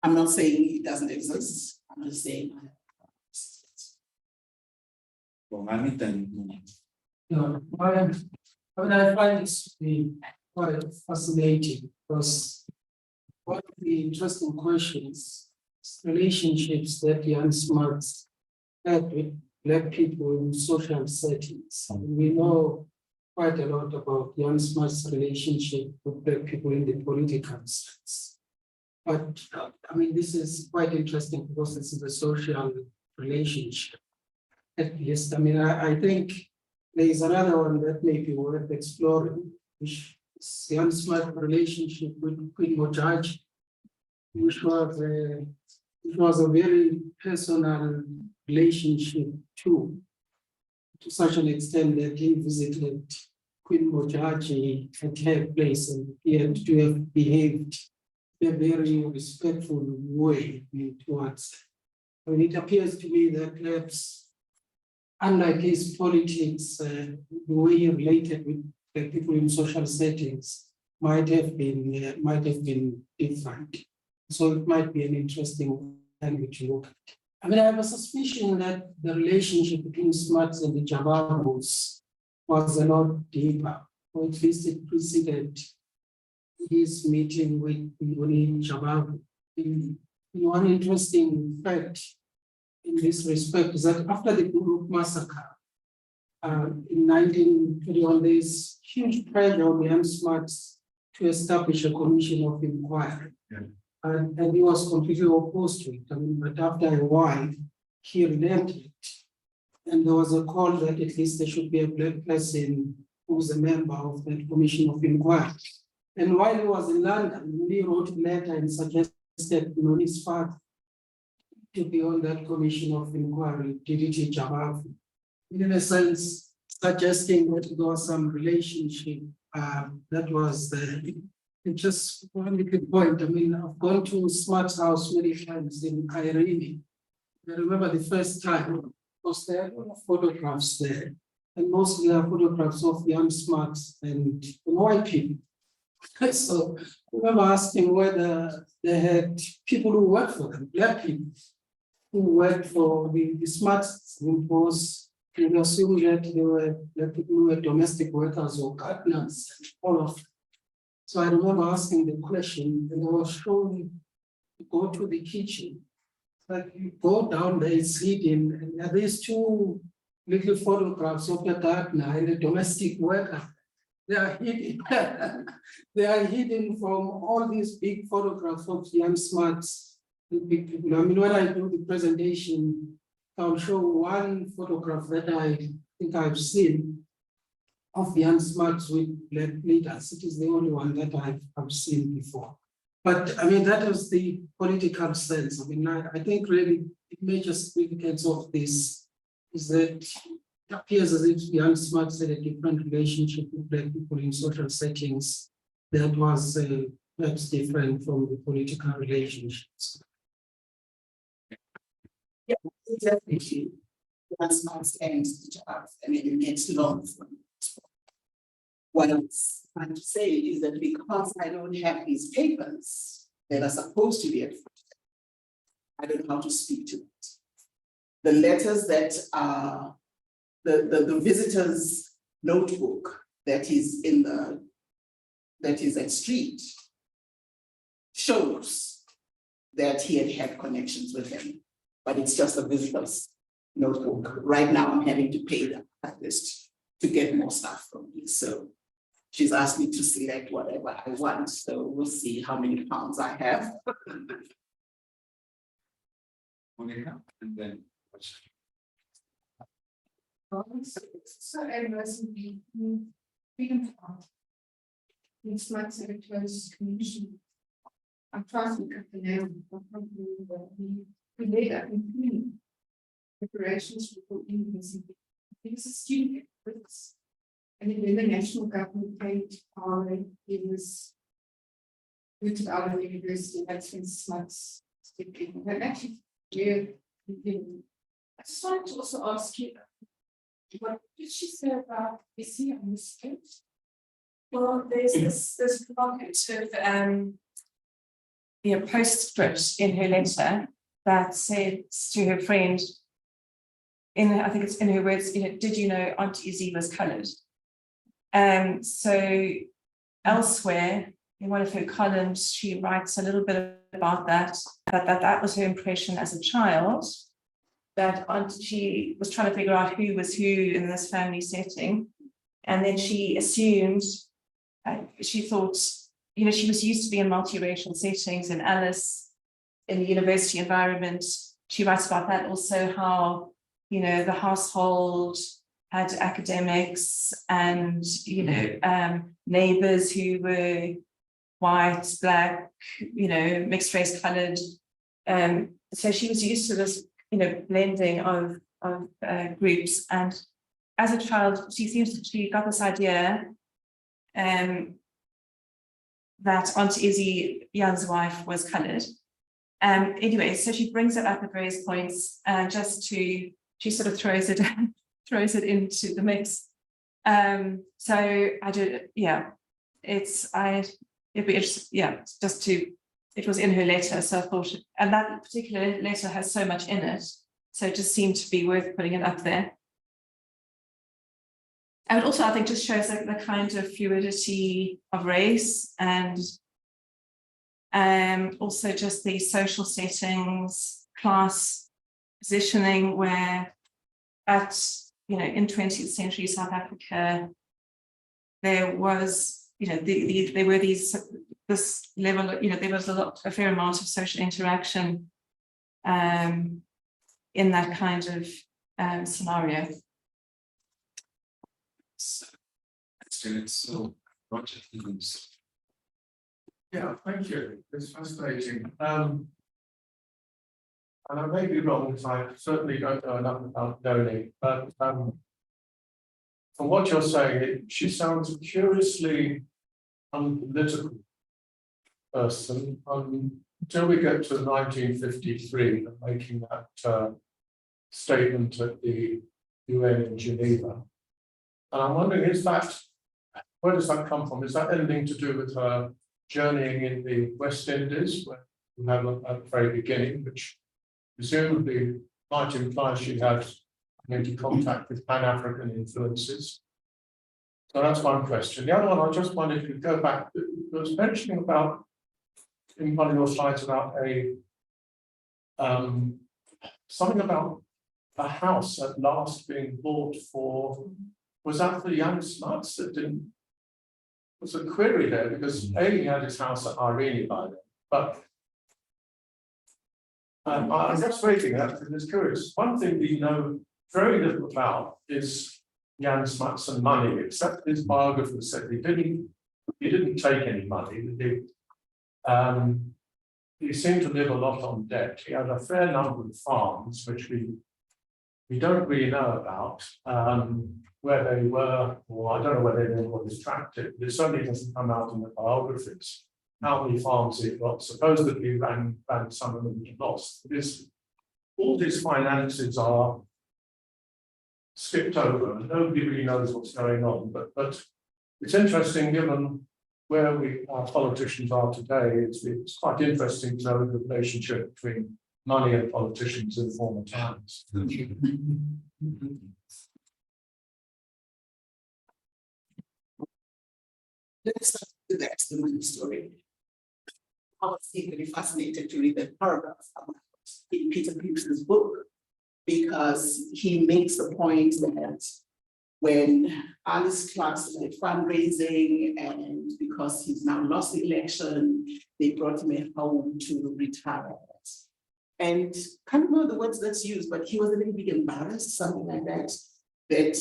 I'm not saying it doesn't exist. I'm just saying I find this to be quite fascinating because one of the interesting questions is relationships that Jan Smuts had with Black people in social settings. And we know quite a lot about Jan Smuts' relationship with Black people in the political sense. But I mean, this is quite interesting because this is a social relationship. At least, I mean, I think there is another one that may be worth exploring, which is Jan Smuts' relationship with Queen Mojaji, which was a very personal relationship too, to such an extent that he visited Queen Mojaji at her place and he had to have behaved in a very respectful way towards her. When it appears to me that perhaps, unlike his politics, the way he related with the people in social settings might have been different. So it might be an interesting angle to look at. I mean, I have a suspicion that the relationship between Smuts and the Jababos was a lot deeper, or at least it preceded his meeting with Jabab. One interesting fact in this respect is that after the Guru massacre in 1921, there is huge pressure on the Smuts to establish a commission of inquiry. Yeah. And he was completely opposed to it. I mean, but after a while, he relented. And there was a call that at least there should be a black person who was a member of that commission of inquiry. And while he was in London, he wrote a letter and suggested, his father to be on that commission of inquiry, DDT Jabab, in a sense, suggesting that there was some relationship that was there. And just one little point, I mean, I've gone to Smuts' house many times in Irene. I remember the first time, because there are photographs there, and mostly are photographs of young Smuts and white people. So I remember asking whether they had people who worked for them, black people, who worked for the Smuts, because you assume that they were black people who were domestic workers or gardeners, and all of them. So I remember asking the question, and I was shown to go to the kitchen. Like you go down there, it's hidden, and there are these two little photographs of the gardener and the domestic worker. They are hidden. They are hidden from all these big photographs of young Smuts and big people. I mean, when I do the presentation, I'll show one photograph that I think I've seen of young Smuts with black leaders. It is the only one that I've seen before. But I mean, that was the political sense. I mean, I think really the major significance of this is that it appears as if young Smuts had a different relationship with black people in social settings that was perhaps different from the political relationships. Yeah, definitely. That's my stance, and it gets long from it. What I was trying to say is that because I don't have these papers that are supposed to be at first, I don't know how to speak to it. The letters that are the visitor's notebook that is at Street shows that he had connections with them, but it's just a visitor's notebook. Right now, I'm having to pay the artist to get more stuff from me. So she's asked me to select whatever I want. So we'll see how many pounds I have. Monica, and then. So I wasn't freedom part. In Smuts and a close connection. I'm trying to look at the name of the company that we laid up in preparations for university. I think it's a student efforts. And then the national government paid our was rooted out of the university. That's when Smuts speaking. And actually, I just wanted to also ask you, what did she say about Issy on the street? Well, there's this provocative postscript in her letter that says to her friend, I think it's in her words, did you know Aunt Izzy was coloured? So elsewhere in one of her columns, she writes a little bit about that was her impression as a child, that she was trying to figure out who was who in this family setting. And then she assumed, she thought, she was used to be in multiracial settings, and Alice in the university environment, she writes about that also, how, the household had academics and, neighbors who were white, black, mixed race colored. So she was used to this, blending of groups. And as a child, she got this idea that Aunt Izzy, Jan's wife, was coloured. Anyway, so she brings it up at various points, she sort of throws it into the mix. So I did, yeah, it'd be interesting, yeah, it was in her letter, so I thought, and that particular letter has so much in it, so it just seemed to be worth putting it up there. And it also, I think, just shows like the kind of fluidity of race, and also just the social settings, class positioning, where in 20th century South Africa, there was, there were this level, there was a fair amount of social interaction in that kind of scenario. So, Roger, please. Yeah, thank you. It's fascinating. And I may be wrong, because I certainly don't know enough about Noni, but from what you're saying, she sounds a curiously unpolitical person until we get to 1953 and making that statement at the UN in Geneva. And I'm wondering, where does that come from? Is that anything to do with her journeying in the West Indies, where we had at the very beginning, which presumably might imply she had into contact with Pan-African influences? So that's one question. The other one, I just wanted to go back. There was mentioning about, in one of your slides, about something about a house at last being bought for, was that for young Smuts that didn't? Was a query there, because he had his house at Irene by then, but I'm just reading that because it's curious. One thing we know very little about is Jan Smuts and money, except his biographer said he didn't take any money. He seemed to live a lot on debt. He had a fair number of farms, which we don't really know about where they were, or I don't know whether they were distracted. It certainly doesn't come out in the biographies how many farms he got. Supposedly ran some of them lost. All these finances are skipped over, and nobody really knows what's going on. But it's interesting, given where our politicians are today. It's quite interesting to know the relationship between money and politicians in former times. Let's start with the testimony story. I was equally fascinated to read the paragraph in Peter Pearson's book, because he makes the point that when Alice Clark started fundraising, and because he's now lost the election, they brought him a home to retire at. And can't remember the words that's used, but he was a little bit embarrassed, something like that, that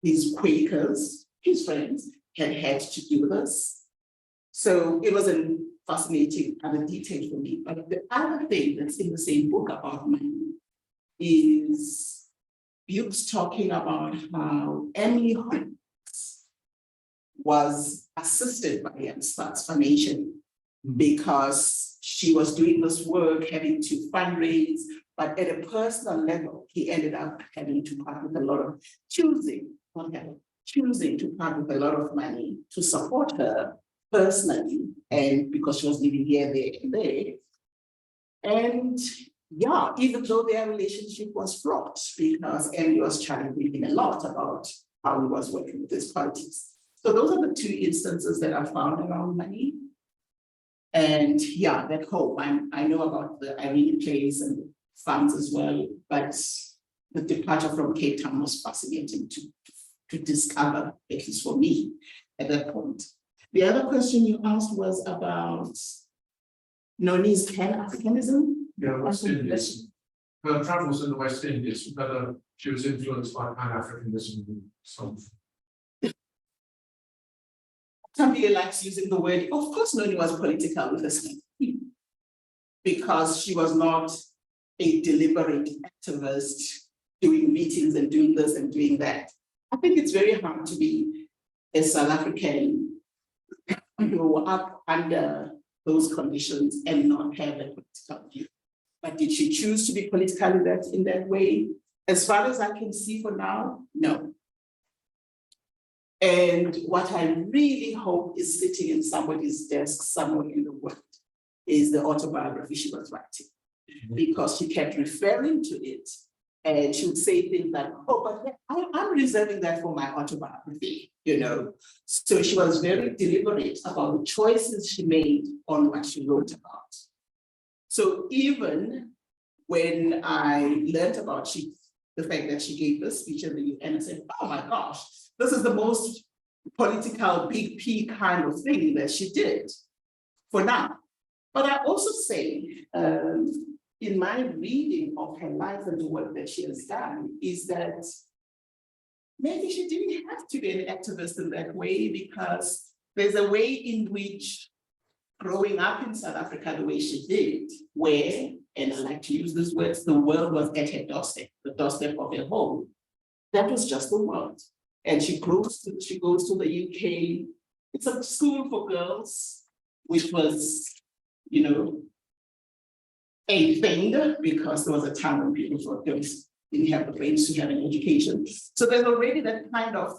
his Quakers, his friends, had to do this. So it was a fascinating other detail for me. But the other thing that's in the same book about money is Hughes talking about how Emily Hodges was assisted by Jan Smuts Foundation because she was doing this work, having to fundraise, but at a personal level, he ended up having to part with a lot of choosing to part with a lot of money to support her personally, and because she was living here, there, and there. And yeah, even though their relationship was fraught, because Emily was challenging him a lot about how he was working with his parties. So those are the two instances that I found around money. And yeah, that hope, I know about the Irene place and funds as well, but the departure from Cape Town was fascinating to discover, at least for me, at that point. The other question you asked was about Noni's Pan-Africanism. Yeah, West Indies. Her travels in the West Indies, whether she was influenced by Pan-Africanism and so on. Somebody likes using the word, of course Noni was political with us, because she was not a deliberate activist doing meetings and doing this and doing that. I think it's very hard to be a South African who grew up under those conditions and not have a political view. But did she choose to be political in that way? As far as I can see for now, no. And what I really hope is sitting in somebody's desk somewhere in the world is the autobiography she was writing, because she kept referring to it. And she would say things like, oh, but I'm reserving that for my autobiography, you know. So she was very deliberate about the choices she made on what she wrote about. So even when I learned about the fact that she gave this speech in the UN, I said, oh my gosh, this is the most political big P kind of thing that she did for now. But I also say, in my reading of her life and the work that she has done, is that maybe she didn't have to be an activist in that way, because there's a way in which growing up in South Africa the way she did, where, and I like to use these words, the world was at her doorstep, the doorstep of her home. That was just the world. And she goes to the UK. It's a school for girls, which was, you know, a thing, because there was a time when people thought girls didn't have the brains to have an education. So there's already that kind of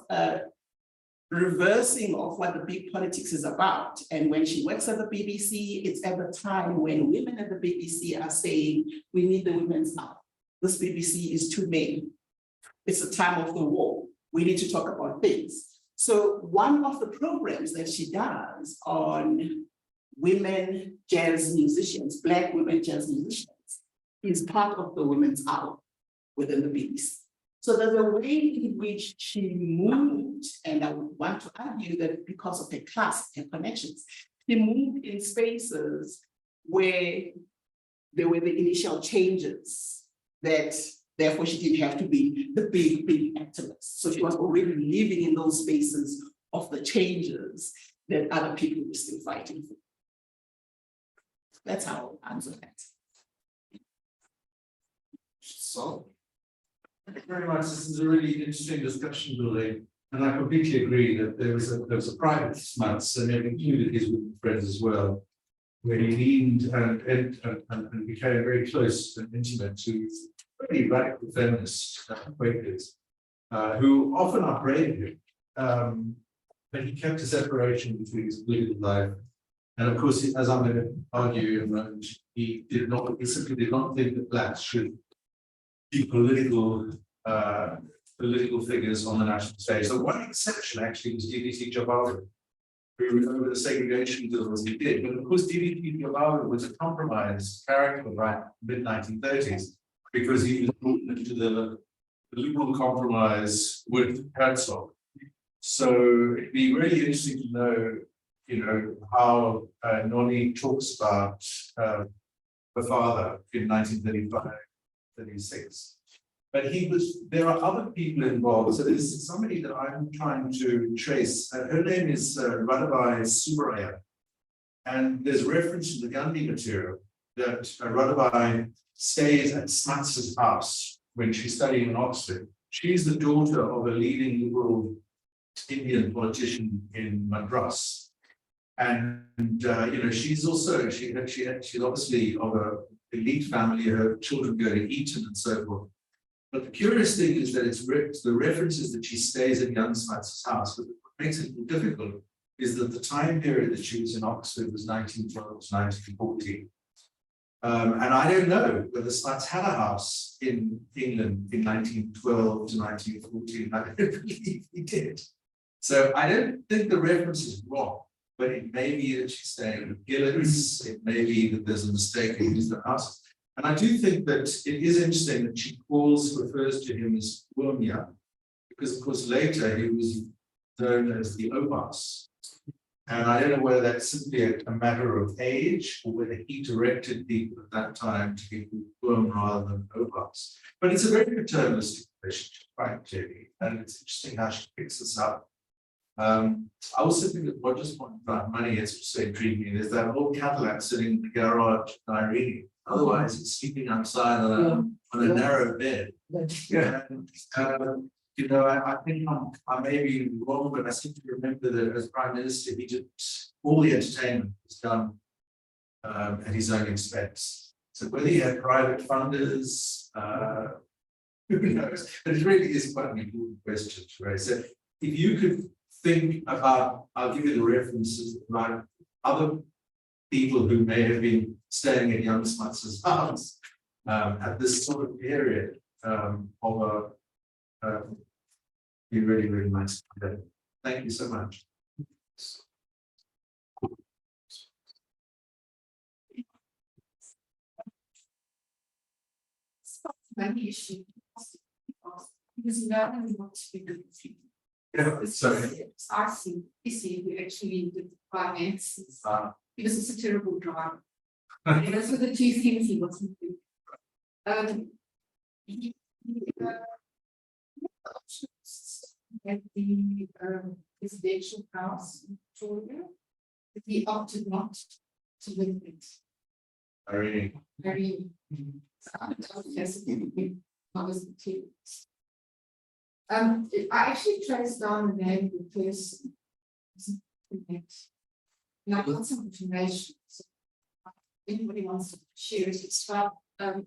reversing of what the big politics is about. And when she works at the BBC, it's at the time when women at the BBC are saying, we need the women's now. This BBC is too many. It's the time of the war. We need to talk about things. So one of the programs that she does on women jazz musicians, Black women jazz musicians, is part of the Women's Hour within the BBC. So there's a way in which she moved, and I would want to argue that because of her class, her connections, she moved in spaces where there were the initial changes that therefore she didn't have to be the big activist. So she was already living in those spaces of the changes that other people were still fighting for. That's how I answer that. So, Thank you very much. This is a really interesting discussion building, and I completely agree that there was a private Smuts, and it included his friends as well, where he leaned and became very close and intimate to really radical feminist Quakers, who often upbraided him, but he kept a separation between his political life. And of course, as I'm going to argue in a moment, he simply did not think that blacks should be political figures on the national stage. The one exception actually was DDT Jabaru, who over the segregation bills he did. But of course, DDT Jabaru was a compromised character by mid-1930s, because he was brought into the liberal compromise with Herzog. So it'd be really interesting to know, you know, how Noni talks about her father in 1935, 36. But there are other people involved. So there's somebody that I'm trying to trace. Her name is Radhabai Subraya. And there's reference to the Gandhi material that Radhabai stays at Smuts' house when she's studying in Oxford. She's the daughter of a leading liberal Indian politician in Madras. And you know, she's also, she's obviously of an elite family. Her children go to Eton and so forth. But the curious thing is that it's the references that she stays at young Smuts' house. But what makes it difficult is that the time period that she was in Oxford was 1912 to 1914. And I don't know whether Smuts had a house in England in 1912 to 1914. I don't believe he did. So I don't think the reference is wrong, but it may be that she's staying with Gillis. It may be that there's a mistake in his house. And I do think that it is interesting that she refers to him as Wurmia, because of course later he was known as the Obas. And I don't know whether that's simply a matter of age, or whether he directed people at that time to be called Wurm rather than Obas. But it's a very paternalistic relationship, right, Jenny? And it's interesting how she picks this up. I also think that Roger's point about money is also intriguing. There's that old Cadillac sitting in the garage in Irene. Otherwise, it's sleeping outside on a narrow bed. Yeah. And, you know, I think I may be wrong, but I seem to remember that as Prime Minister, he did all the entertainment was done at his own expense. So whether he had private funders, who knows? But it really is quite an important question to raise. So if you could think about, I'll give you the references, like other people who may have been staying at young Smuts' house at this sort of period of a be really, really nice. Thank you so much. Maybe issue. Because no one wants to be good. Yeah, so I see, we actually did the finances, because it's a terrible drive. Those were the two things he wasn't doing. He, at the residential house in Victoria, but he opted not to live it. Very. I was the two. I actually traced down the name of the person. And I got some information. So if anybody wants to share it, it's about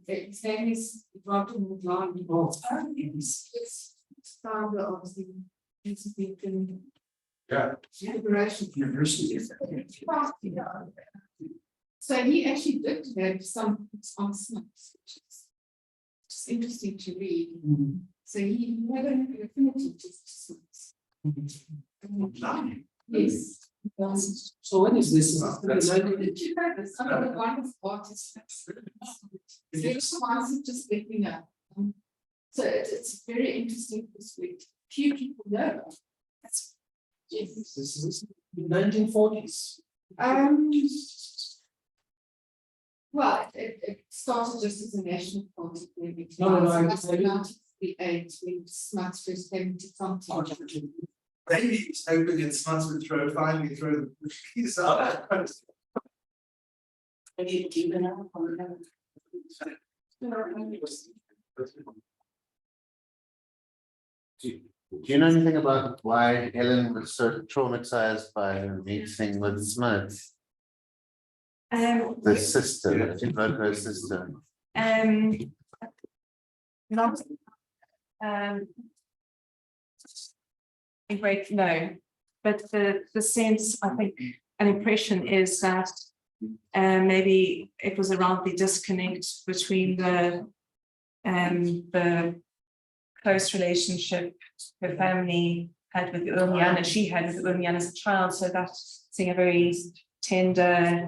his name is Rodney McLeod. Oh, it's founder of the Institute Liberation University. So he actually did have some on Smuts, which is just interesting to read. So he had an affinity to Smuts. Yes. So when is this? Did you know that some of the wonderful artists? Just let me know. So it's very interesting perspective. Few people know. Yes. This is 1940s. Well, it started just as a national party. No, I 1938 when Smuts first came to Frontier. maybe he's hoping that Smuts would finally throw the keys out. Do you know anything about why Ellen was so traumatized by her meeting with Smuts? The sister, she wrote her sister. Not a great no, but the sense, I think, an impression is that maybe it was around the disconnect between the close relationship her family had with Ulmian and she had with Ulmian as a child, so that seeing a very tender,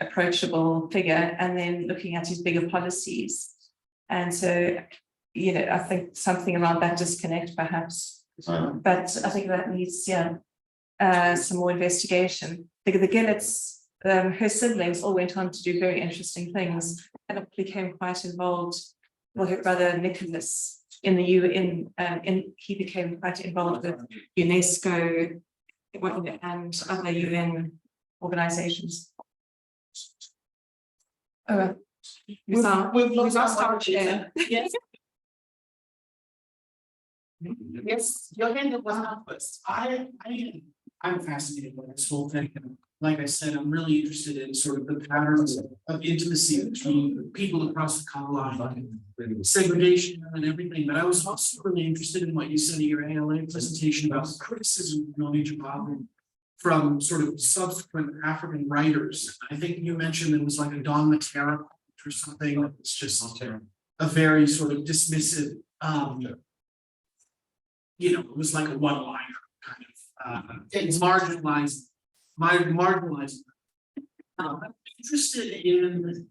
approachable figure, and then looking at his bigger policies. And so, you know, I think something around that disconnect perhaps, but I think that needs, some more investigation. The Gillets, her siblings all went on to do very interesting things and became quite involved. Well, her brother Nicholas in the UN, he became quite involved with UNESCO and other UN organizations. We've lost our chair. Yes. Yes, your hand was up first. I'm fascinated by this whole thing. Like I said, I'm really interested in sort of the patterns of intimacy between people across the color line, segregation and everything. But I was also really interested in what you said in your ALA presentation about criticism of Noni Jabavu from sort of subsequent African writers. I think you mentioned it was like a Don Matera or something that was just a very sort of dismissive, you know, it was like a one-liner kind of it's marginalized. Marginalized. I'm interested in,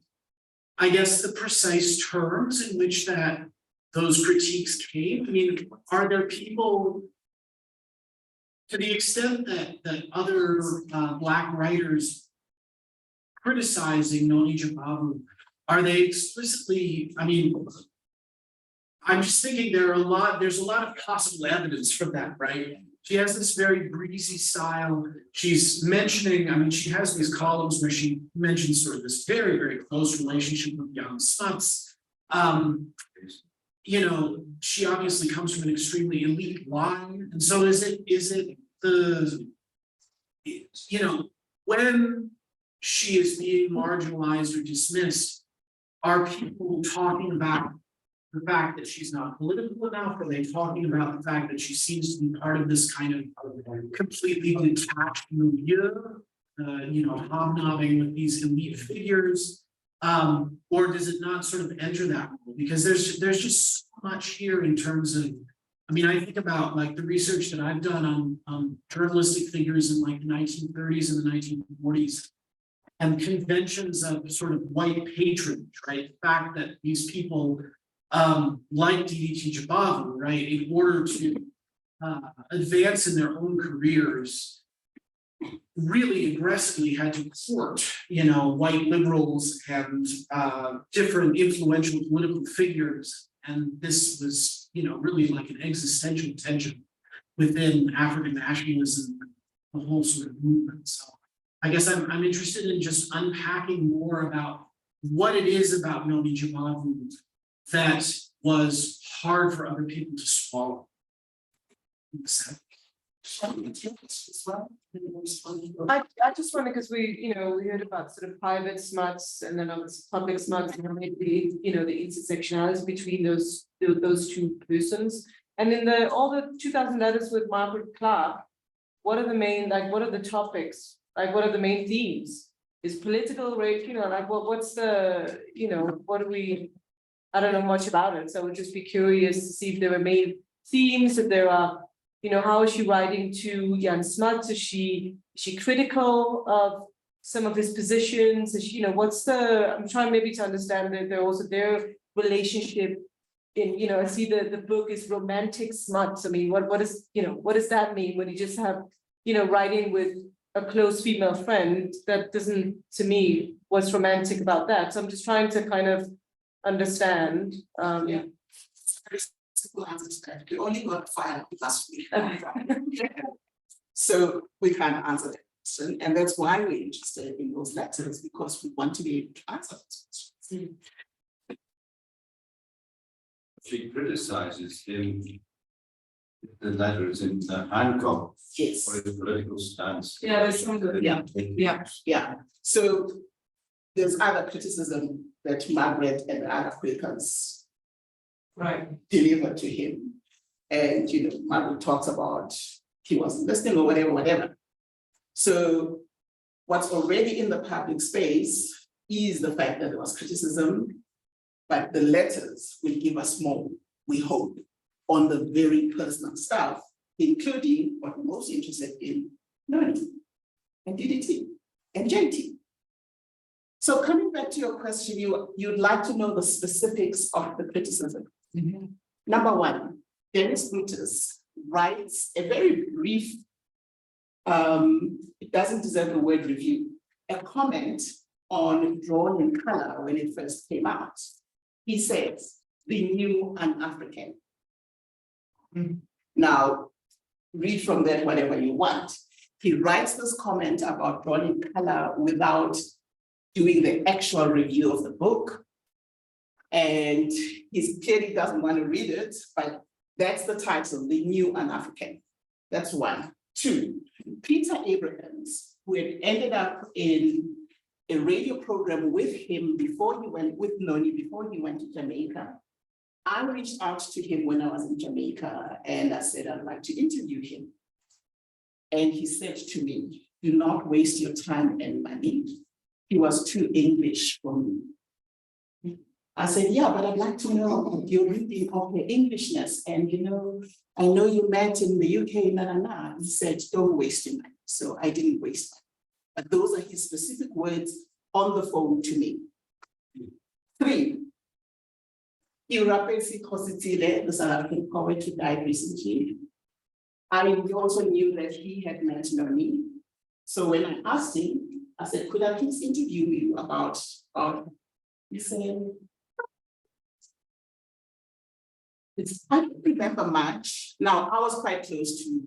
I guess, the precise terms in which those critiques came. I mean, are there people, to the extent that other Black writers criticizing Noni Jabavu, are they explicitly? I mean, I'm just thinking there's a lot of possible evidence for that, right? She has this very breezy style. She's mentioning, I mean, she has these columns where she mentions sort of this very, very close relationship with young Smuts. You know, she obviously comes from an extremely elite line. And so is it the, you know, when she is being marginalized or dismissed, are people talking about the fact that she's not political enough? Are they talking about the fact that she seems to be part of this kind of completely detached milieu, hobnobbing with these elite figures? Or does it not sort of enter that role? Because there's just so much here in terms of, I mean, I think about like the research that I've done on journalistic figures in like the 1930s and the 1940s. And conventions of sort of white patronage, right? The fact that these people like DDT Jabavu, right, in order to advance in their own careers, really aggressively had to court, white liberals and different influential political figures. And this was, really like an existential tension within African nationalism, the whole sort of movement. So I guess I'm interested in just unpacking more about what it is about Noni Jabavu that was hard for other people to swallow. I just wonder, because we heard about sort of private smuts and then public smuts, and maybe, the intersectionality between those two persons. And in all the 2000 letters with Margaret Clark, what are the main, what are the topics? What are the main themes? Is political rate, what's the, what do we, I don't know much about it. So I would just be curious to see if there were main themes, if there are, how is she writing to Jan Smuts? Is she critical of some of his positions? Is she, I'm trying maybe to understand that they're also their relationship in, I see the book is romantic smuts. I mean, what does that mean when you just have, writing with a close female friend? That doesn't, to me, what's romantic about that? So I'm just trying to kind of understand. Yeah. We only got filed last week. So we can't answer that question. And that's why we're interested in those letters, because we want to be able to answer those questions. She criticizes him, the letters in Hancock. Yes. For his political stance. Yeah, there's some good, Yeah. So there's other criticism that Margaret and the other Quakers delivered to him. And Margaret talks about he wasn't listening or whatever. So what's already in the public space is the fact that there was criticism, but the letters will give us more, we hope, on the very personal stuff, including what we're most interested in, Noni and DDT and JT. So coming back to your question, you'd like to know the specifics of the criticism. Mm-hmm. Number one, Dennis Brutus writes a very brief, it doesn't deserve the word review, a comment on Drawn in Color when it first came out. He says, the new un-African. Now, read from that whatever you want. He writes this comment about Drawn in Color without doing the actual review of the book. And he clearly doesn't want to read it, but that's the title, The New Un-African. That's one. Two, Peter Abrahams, who had ended up in a radio program with him before he went, with Noni, before he went to Jamaica. I reached out to him when I was in Jamaica and I said, I'd like to interview him. And he said to me, do not waste your time and money. He was too English for me. I said, yeah, but I'd like to know your reading of the Englishness. And I know you met in the UK, He said, don't waste your money. So I didn't waste money. But those are his specific words on the phone to me. Three, Irapesi Kositile, the South African poet who died recently. I also knew that he had met Noni. So when I asked him, I said, could I please interview you about he said, I don't remember much. Now, I was quite close to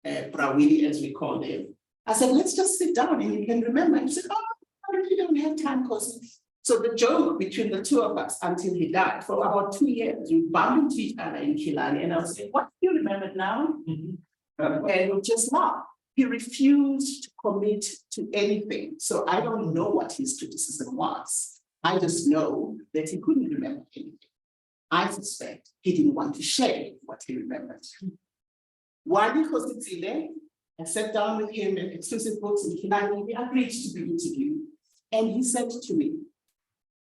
Brawili, as we call him. I said, let's just sit down and you can remember. And he said, oh, I really don't have time, because. So the joke between the two of us until he died, for about 2 years, we bumped into each other in Kilani, and I was saying, what do you remember now? And we just laughed. he refused to commit to anything. So I don't know what his criticism was. I just know that he couldn't remember anything. I suspect he didn't want to share what he remembered. While he was in Chile, I sat down with him at Exclusive Books in Kinani. We agreed to be interviewed. And he said to me,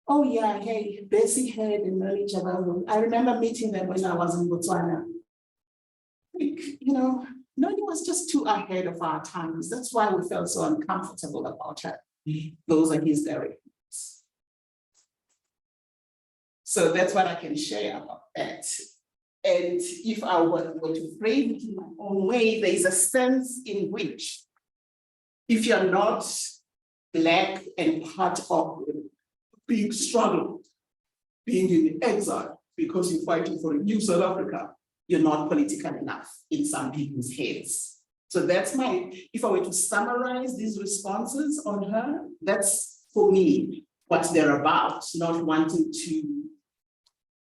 oh yeah, hey, Bessie Head and Melanie Jabal, I remember meeting them when I was in Botswana. You know, Noni was just too ahead of our times. That's why we felt so uncomfortable about her. Those are his directives. So that's what I can share about that. And if I were to frame it in my own way, there is a sense in which if you're not Black and part of being struggled, being in exile because you're fighting for a new South Africa, you're not political enough in some people's heads. So that's if I were to summarize these responses on her, that's for me what they're about, not wanting to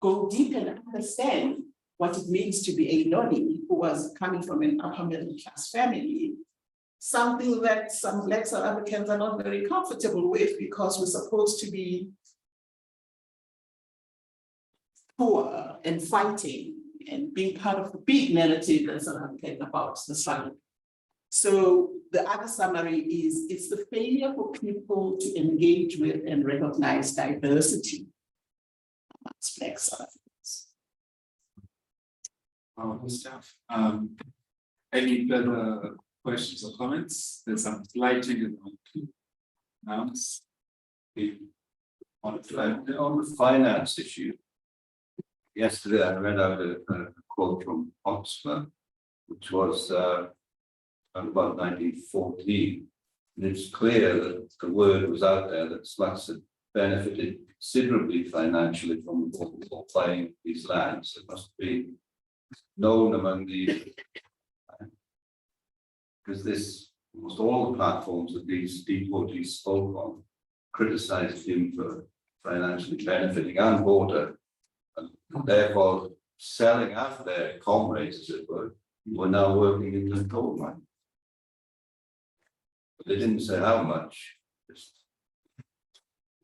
go deep and understand what it means to be a Noni who was coming from an upper middle class family, something that some Black South Africans are not very comfortable with because we're supposed to be poor and fighting and being part of the big narrative that's about the struggle. So the other summary is it's the failure for people to engage with and recognize diversity amongst Black South Africans. Good stuff. Any further questions or comments? There's some slight changes on nouns. On the finance issue, yesterday I read out a quote from Oxford, which was about 1914. And it's clear that the word was out there that Smuts had benefited considerably financially from buying these lands. It must be known among the, because this, almost all the platforms that these deportees spoke on criticized him for financially benefiting and border, and therefore selling out their comrades, as it were, who were now working in the gold mine. But they didn't say how much.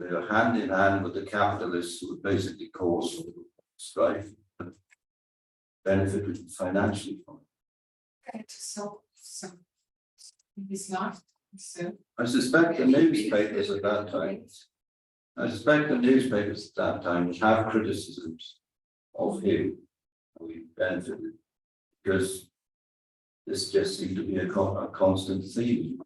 They were hand in hand with the capitalists who would basically cause strife, and benefited financially from it. So he's not. So I suspect the newspapers at that time, would have criticisms of him, how he benefited, because this just seemed to be a constant theme.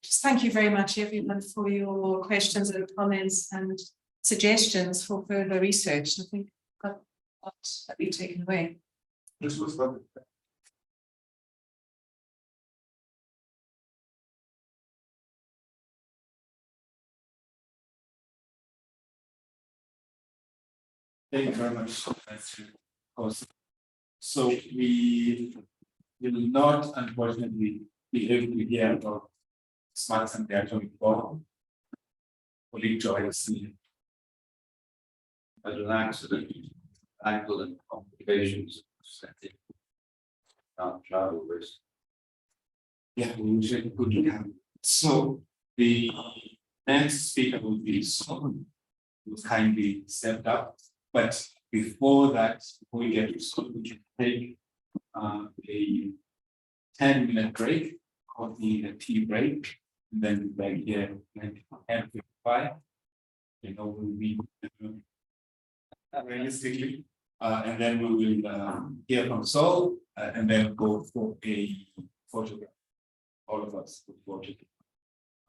Just thank you very much, everyone, for your questions and comments and suggestions for further research. I think got a lot that we've taken away. This was lovely. Thank you very much. So we will not, unfortunately, be able to hear about Smuts and the atomic bomb. Colleague joins me. As an accident, ankle and complications set in. Can't travel risk. Yeah, we usually good to have. So the next speaker will be Sol, who's kindly stepped up. But before that, before we get to Sol, we can take a 10-minute break, coffee and a tea break, and then back here at 10:55. You know, we'll be realistically, and then we will hear from Sol, and then go for a photograph. All of us with photograph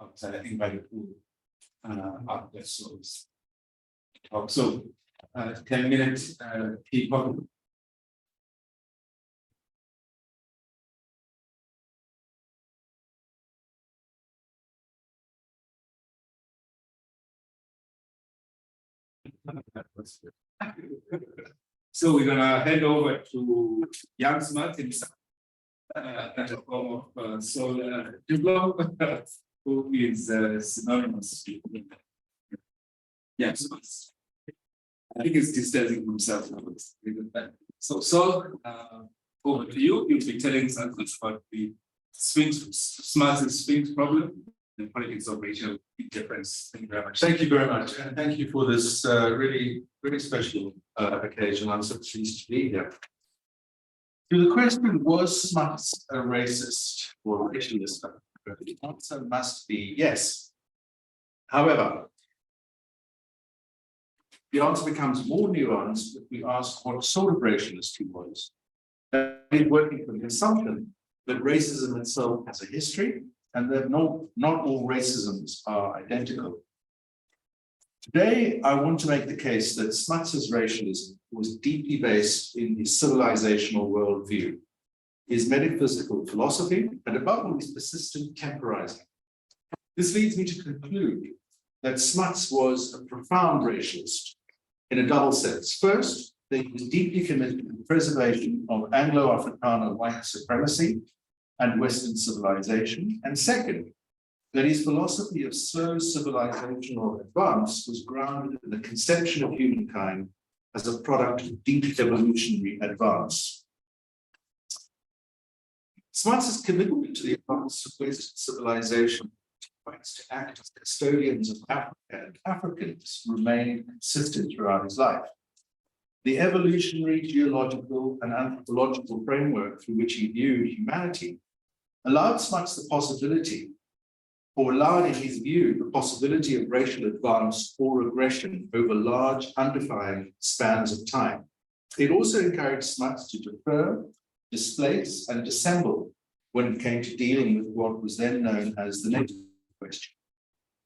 outside, I think by the pool, after Sol's talk. So 10 minutes tea coffee. So we're gonna head over to young Smuts himself, at the form of Sol Dublo, who is synonymous with young Smuts. I think it's distancing himself. So Sol, over to you. You'll be telling us about the Smuts' Sphinx problem, the politics of racial indifference. Thank you very much. Thank you very much, and thank you for this really special occasion. I'm so pleased to be here. To the question, was Smuts a racist or racialist? The answer must be yes. However, the answer becomes more nuanced if we ask what sort of racialist he was. He's working from the assumption that racism itself has a history and that not all racisms are identical. Today, I want to make the case that Smuts' racialism was deeply based in his civilizational worldview, his metaphysical philosophy, and above all, his persistent temporizing. This leads me to conclude that Smuts was a profound racialist in a double sense. First, that he was deeply committed to the preservation of Anglo-Afrikaner white supremacy and Western civilization. And second, that his philosophy of slow civilizational advance was grounded in the conception of humankind as a product of deep evolutionary advance. Smuts' commitment to the advance of Western civilization to act as custodians of Africa and Africans remained consistent throughout his life. The evolutionary, geological, and anthropological framework through which he viewed humanity allowed Smuts the possibility, or allowed in his view, the possibility of racial advance or aggression over large, undefined spans of time. It also encouraged Smuts to defer, displace, and dissemble when it came to dealing with what was then known as the native question.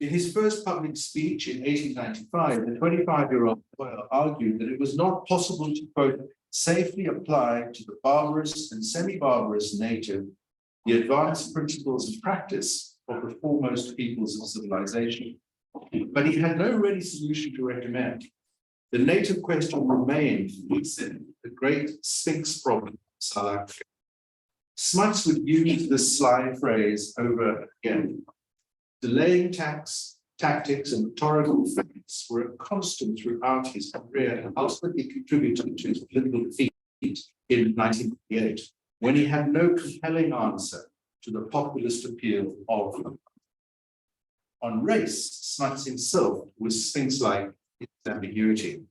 In his first public speech in 1895, the 25-year-old lawyer argued that it was not possible to, quote, safely apply to the barbarous and semi-barbarous native the advanced principles and practice of the foremost peoples of civilization. But he had no ready solution to recommend. The native question remained, he said, the great Sphinx problem of South Africa. Smuts would use this sly phrase over again. Delaying tactics and rhetorical facts were a constant throughout his career and ultimately contributed to his political defeat in 1948, when he had no compelling answer to the populist appeal of them. On race, Smuts himself was Sphinx-like in its ambiguity.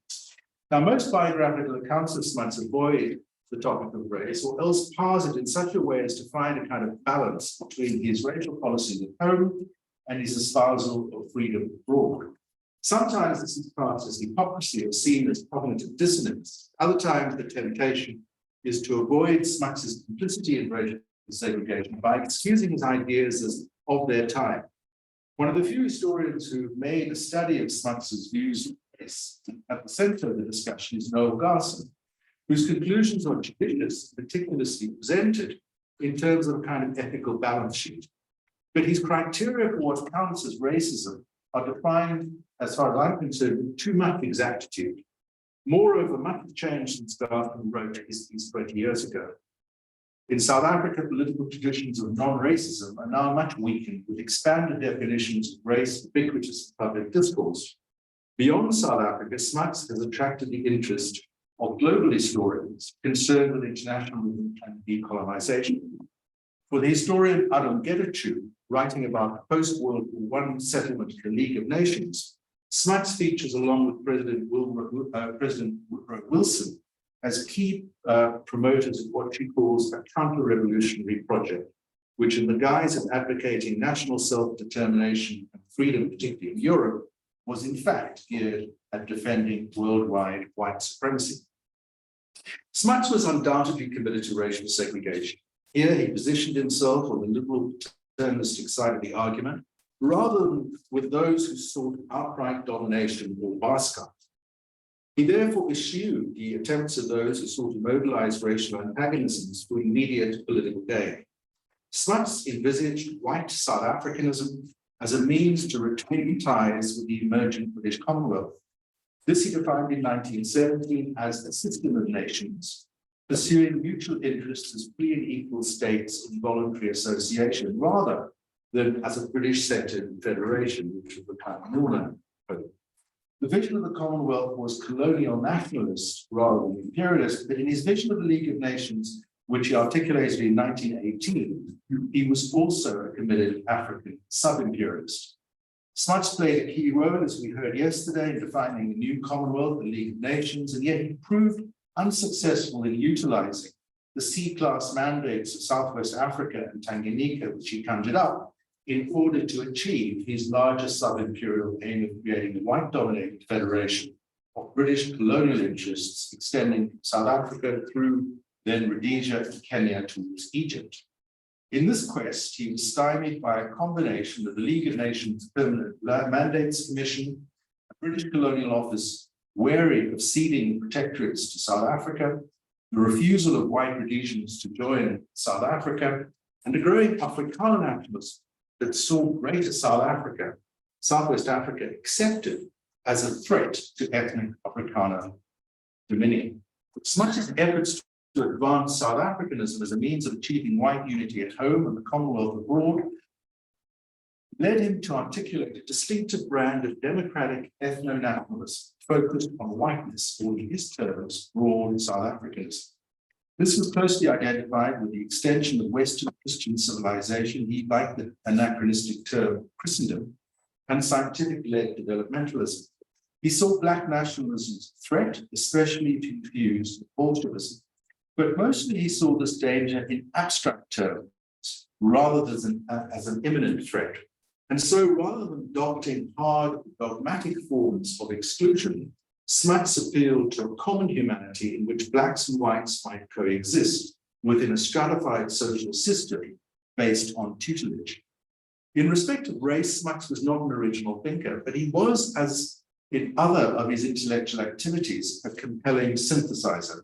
Now, most biographical accounts of Smuts avoid the topic of race, or else parse it in such a way as to find a kind of balance between his racial policies at home and his espousal of freedom abroad. Sometimes this is classed as hypocrisy or seen as cognitive dissonance. Other times the temptation is to avoid Smuts' complicity in racial segregation by excusing his ideas as of their time. One of the few historians who made a study of Smuts' views on race at the center of the discussion is Noel Garson, whose conclusions are judicious, meticulously presented in terms of a kind of ethical balance sheet. But his criteria for what counts as racism are defined, as far as I'm concerned, with too much exactitude. Moreover, much has changed since Garson wrote his piece 20 years ago. In South Africa, political traditions of non-racism are now much weakened, with expanded definitions of race ubiquitous in public discourse. Beyond South Africa, Smuts has attracted the interest of global historians concerned with internationalism and decolonization. For the historian Adam Getachew, writing about post-World War I settlement of the League of Nations, Smuts features along with President Woodrow Wilson as key promoters of what she calls a counter-revolutionary project, which in the guise of advocating national self-determination and freedom, particularly in Europe, was in fact geared at defending worldwide white supremacy. Smuts was undoubtedly committed to racial segregation. Here he positioned himself on the liberal paternalistic side of the argument, rather than with those who sought outright domination or Basquiat. He therefore eschewed the attempts of those who sought to mobilize racial antagonisms for immediate political gain. Smuts envisaged white South Africanism as a means to retain ties with the emerging British Commonwealth. This he defined in 1917 as a system of nations, pursuing mutual interests as free and equal states in voluntary association, rather than as a British-centered federation, which would become Northern. The vision of the Commonwealth was colonial nationalist rather than imperialist, but in his vision of the League of Nations, which he articulated in 1918, he was also a committed African sub-imperialist. Smuts played a key role, as we heard yesterday, in defining the new Commonwealth, the League of Nations, and yet he proved unsuccessful in utilizing the C-class mandates of Southwest Africa and Tanganyika, which he conjured up, in order to achieve his larger sub-imperial aim of creating a white-dominated federation of British colonial interests extending from South Africa through then Rhodesia and Kenya towards Egypt. In this quest, he was stymied by a combination of the League of Nations Permanent Mandates Commission, a British colonial office wary of ceding protectorates to South Africa, the refusal of white Rhodesians to join South Africa, and a growing Afrikaner nationalism that saw Greater Southwest Africa accepted as a threat to ethnic Afrikaner dominion. Smuts' efforts to advance South Africanism as a means of achieving white unity at home and the Commonwealth abroad led him to articulate a distinctive brand of democratic ethno-nationalism focused on whiteness, or in his terms, broad South Africanism. This was closely identified with the extension of Western Christian civilization, he liked the anachronistic term Christendom, and scientific-led developmentalism. He saw Black nationalism as a threat, especially if infused with Bolshevism. But mostly he saw this danger in abstract terms rather than as an imminent threat. And so rather than adopting hard dogmatic forms of exclusion, Smuts appealed to a common humanity in which Blacks and whites might coexist within a stratified social system based on tutelage. In respect of race, Smuts was not an original thinker, but he was, as in other of his intellectual activities, a compelling synthesizer.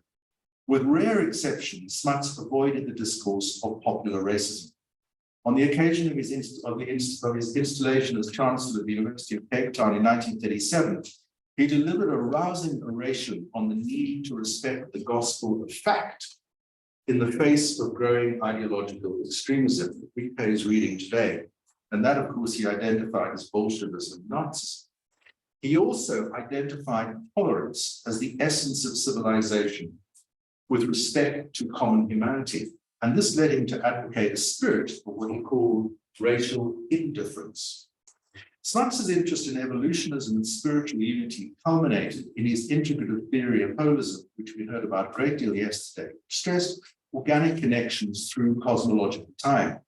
With rare exceptions, Smuts avoided the discourse of popular racism. On the occasion of his installation as Chancellor of the University of Cape Town in 1937, he delivered a rousing oration on the need to respect the gospel of fact in the face of growing ideological extremism that repays reading today. And that, of course, he identified as Bolshevism and Nazism. He also identified tolerance as the essence of civilization with respect to common humanity. And this led him to advocate a spirit of what he called racial indifference. Smuts' interest in evolutionism and spiritual unity culminated in his integrative theory of holism, which we heard about a great deal yesterday, which stressed organic connections through cosmological time.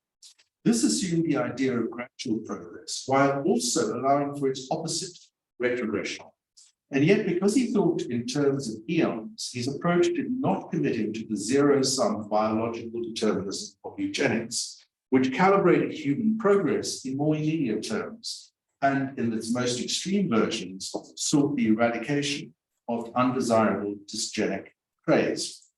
This assumed the idea of gradual progress, while also allowing for its opposite, retrogression. And yet, because he thought in terms of eons, his approach did not commit him to the zero-sum biological determinism of eugenics, which calibrated human progress in more immediate terms, and in its most extreme versions, sought the eradication of undesirable dysgenic traits.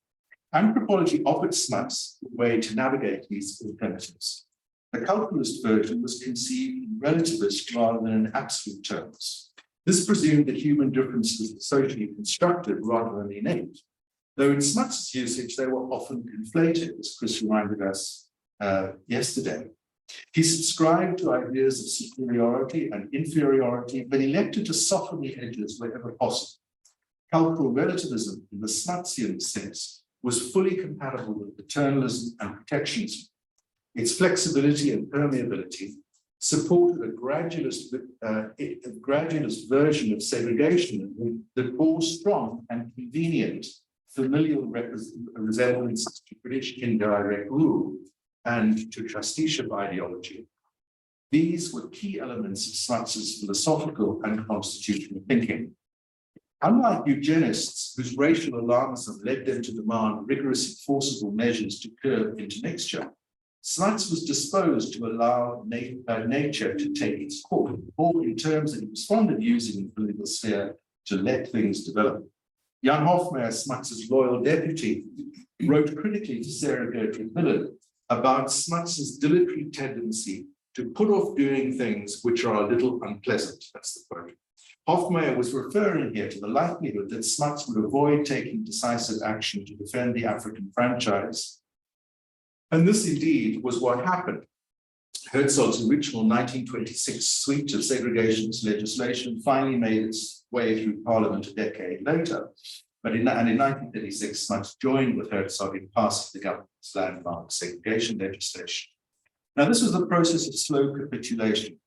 Anthropology offered Smuts a way to navigate these alternatives. The culturalist version was conceived in relativist rather than in absolute terms. This presumed that human differences were socially constructed rather than innate, though in Smuts' usage they were often conflated, as Chris reminded us yesterday. He subscribed to ideas of superiority and inferiority, but elected to soften the edges wherever possible. Cultural relativism, in the Smutzian sense, was fully compatible with paternalism and protectionism. Its flexibility and permeability supported a gradualist version of segregation that bore strong and convenient familial resemblances to British indirect rule and to trusteeship ideology. These were key elements of Smuts' philosophical and constitutional thinking. Unlike eugenists, whose racial alarmism led them to demand rigorous enforceable measures to curb intermixture, Smuts was disposed to allow nature to take its course, or in terms that he was fond of using in the political sphere, to let things develop. Jan Hofmeyr, Smuts' loyal deputy, wrote critically to Sarah Gertrude Millard about Smuts' dilatory tendency to put off doing things which are a little unpleasant. That's the quote. Hofmeyr was referring here to the likelihood that Smuts would avoid taking decisive action to defend the African franchise. And this indeed was what happened. Herzog's original 1926 suite of segregationist legislation finally made its way through Parliament a decade later. But in 1936, Smuts joined with Herzog in passing the government's landmark segregation legislation. Now, this was a process of slow capitulation.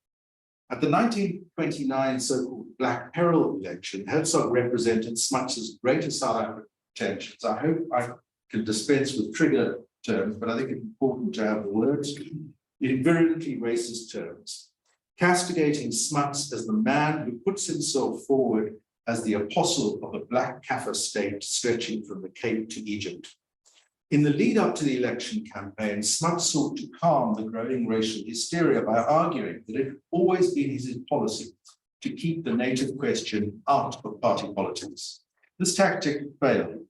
At the 1929 so-called Black Peril election, Herzog represented Smuts's greater South African intentions. I hope I can dispense with trigger terms, but I think it's important to have the words in virulently racist terms, castigating Smuts as the man who puts himself forward as the apostle of a black Kaffir state stretching from the Cape to Egypt. In the lead up to the election campaign, Smuts sought to calm the growing racial hysteria by arguing that it had always been his policy to keep the native question out of party politics. This tactic failed,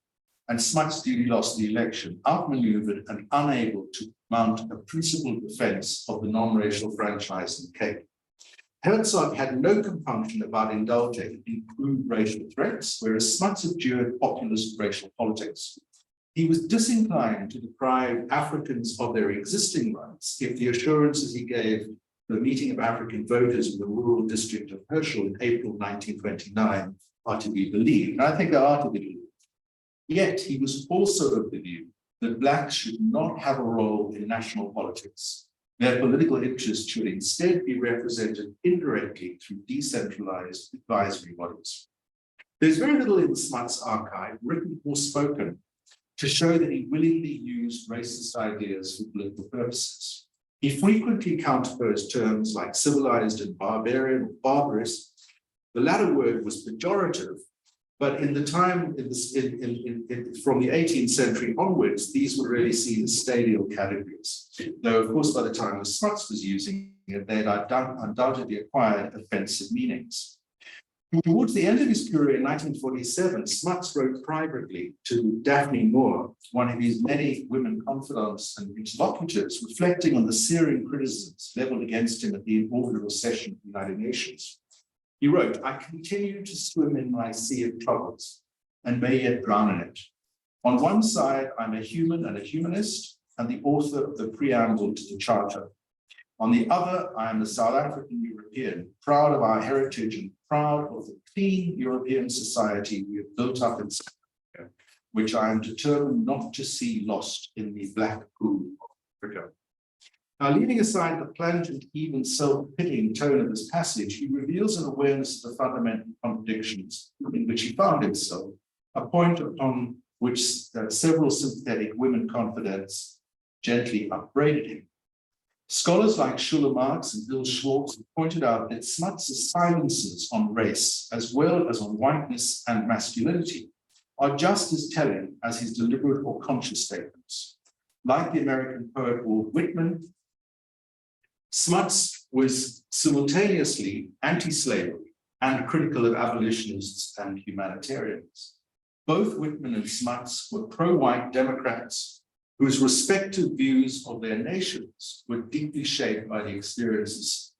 and Smuts duly lost the election, outmaneuvered and unable to mount a principled defense of the non-racial franchise in the Cape. Herzog had no compunction about indulging in crude racial threats, whereas Smuts abjured populist racial politics. He was disinclined to deprive Africans of their existing rights if the assurances he gave the meeting of African voters in the rural district of Herschel in April 1929 are to be believed. And I think they are to be believed. Yet he was also of the view that blacks should not have a role in national politics. Their political interests should instead be represented indirectly through decentralized advisory bodies. There's very little in Smuts' archive, written or spoken, to show that he willingly used racist ideas for political purposes. He frequently counterposed terms like civilized and barbarian or barbarous. The latter word was pejorative, but in the time, from the 18th century onwards, these were really seen as stadial categories. Though, of course, by the time Smuts was using it, they had undoubtedly acquired offensive meanings. Towards the end of his career in 1947, Smuts wrote privately to Daphne Moore, one of his many women confidants and interlocutors, reflecting on the searing criticisms leveled against him at the inaugural session of the United Nations. He wrote, "I continue to swim in my sea of troubles and may yet drown in it. On one side, I'm a human and a humanist and the author of the preamble to the Charter. On the other, I am a South African European, proud of our heritage and proud of the clean European society we have built up in South Africa, which I am determined not to see lost in the black pool of Africa." Now, leaving aside the plangent, even self-pitying tone of this passage, he reveals an awareness of the fundamental contradictions in which he found himself, a point upon which several sympathetic women confidants gently upbraided him. Scholars like Schuller Marx and Bill Schwartz have pointed out that Smuts' silences on race, as well as on whiteness and masculinity, are just as telling as his deliberate or conscious statements. Like the American poet Walt Whitman, Smuts was simultaneously anti-slavery and critical of abolitionists and humanitarians. Both Whitman and Smuts were pro-white Democrats whose respective views of their nations were deeply shaped by the experiences.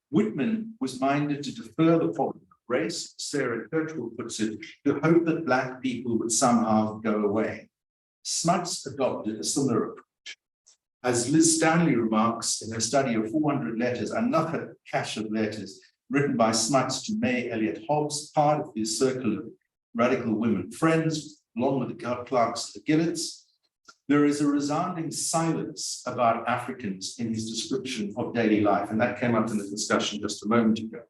Whitman was minded to defer the problem of race, Sarah Kirchwell puts it, to hope that black people would somehow go away. Smuts adopted a similar approach. As Liz Stanley remarks in her study of 400 letters, another cache of letters written by Smuts to May Elliott Hobbs, part of his circle of radical women friends, along with the Clarks and the Gillets, there is a resounding silence about Africans in his description of daily life, and that came up in the discussion just a moment ago.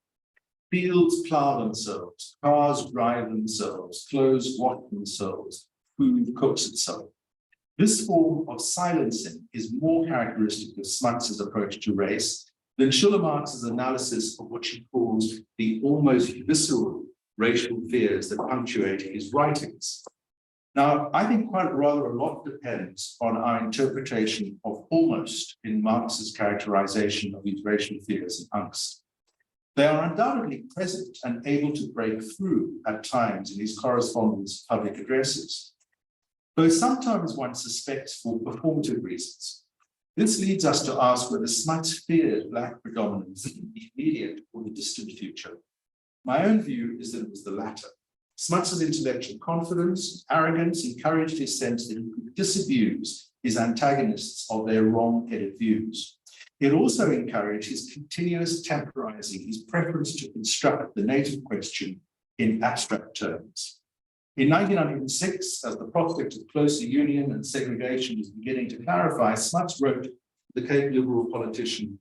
Fields plow themselves, cars drive themselves, clothes wash themselves, food cooks itself. This form of silencing is more characteristic of Smuts' approach to race than Schuller Marx's analysis of what she calls the almost visceral racial fears that punctuate his writings. Now, I think quite rather a lot depends on our interpretation of almost in Marx's characterization of these racial fears and angst. They are undoubtedly present and able to break through at times in his correspondence public addresses, though sometimes one suspects for performative reasons. This leads us to ask whether Smuts feared black predominance in the immediate or the distant future. My own view is that it was the latter. Smuts' intellectual confidence, arrogance encouraged his sense that he could disabuse his antagonists of their wrong-headed views. It also encouraged his continuous temporizing, his preference to construct the native question in abstract terms. In 1906, as the prospect of closer union and segregation was beginning to clarify, Smuts wrote to the Cape Liberal politician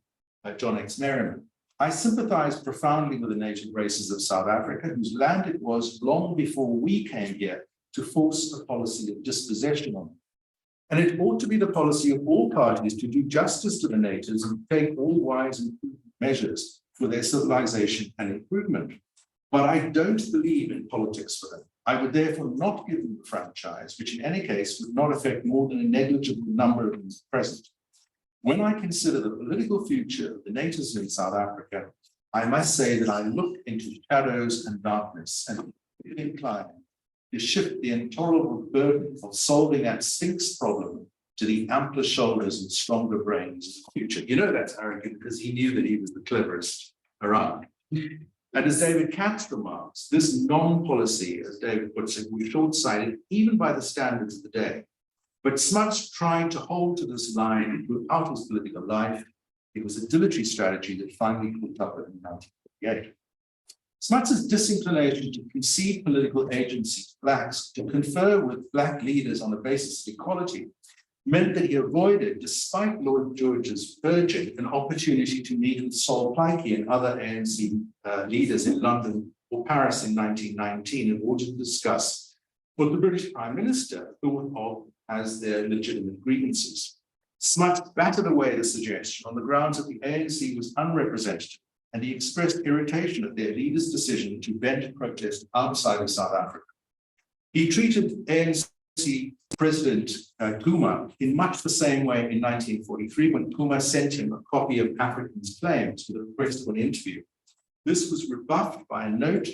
John X. Merriman, I sympathize profoundly with the native races of South Africa, whose land it was long before we came here to force a policy of dispossession on them. And it ought to be the policy of all parties to do justice to the natives and take all wise and prudent measures for their civilization and improvement. But I don't believe in politics for them. I would therefore not give them the franchise, which in any case would not affect more than a negligible number of them present. When I consider the political future of the natives in South Africa, I must say that I look into shadows and darkness and am inclined to shift the intolerable burden of solving that Sphinx problem to the ampler shoulders and stronger brains of the future. You know that's arrogant because he knew that he was the cleverest around. And as David Katz remarks, this non-policy, as David puts it, was short-sighted even by the standards of the day. But Smuts tried to hold to this line throughout his political life. It was a dilatory strategy that finally caught up with him in 1948. Smuts's disinclination to concede political agency to blacks, to confer with black leaders on the basis of equality, meant that he avoided, despite Lloyd George's urging, an opportunity to meet with Sol Plaatje and other ANC leaders in London or Paris in 1919 in order to discuss what the British Prime Minister thought of as their legitimate grievances. Smuts battered away the suggestion on the grounds that the ANC was unrepresentative, and he expressed irritation at their leader's decision to vent protest outside of South Africa. He treated ANC President Kuma in much the same way in 1943 when Kuma sent him a copy of African's Claims with a request for an interview. This was rebuffed by a note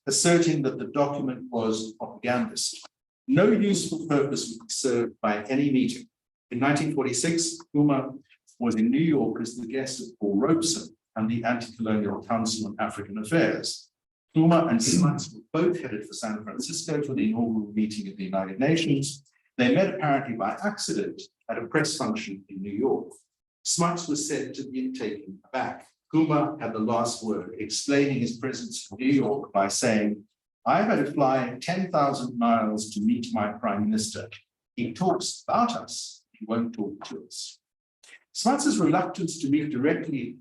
asserting that the document was propagandist. No useful purpose would be served by any meeting. In 1946, Kuma was in New York as the guest of Paul Robeson and the Anti-Colonial Council on African Affairs. Kuma and Smuts were both headed for San Francisco for the inaugural meeting of the United Nations. They met apparently by accident at a press function in New York. Smuts was said to be taken aback. Kuma had the last word, explaining his presence in New York by saying, I've had to fly 10,000 miles to meet my prime minister. He talks about us, he won't talk to us. Smuts's reluctance to meet directly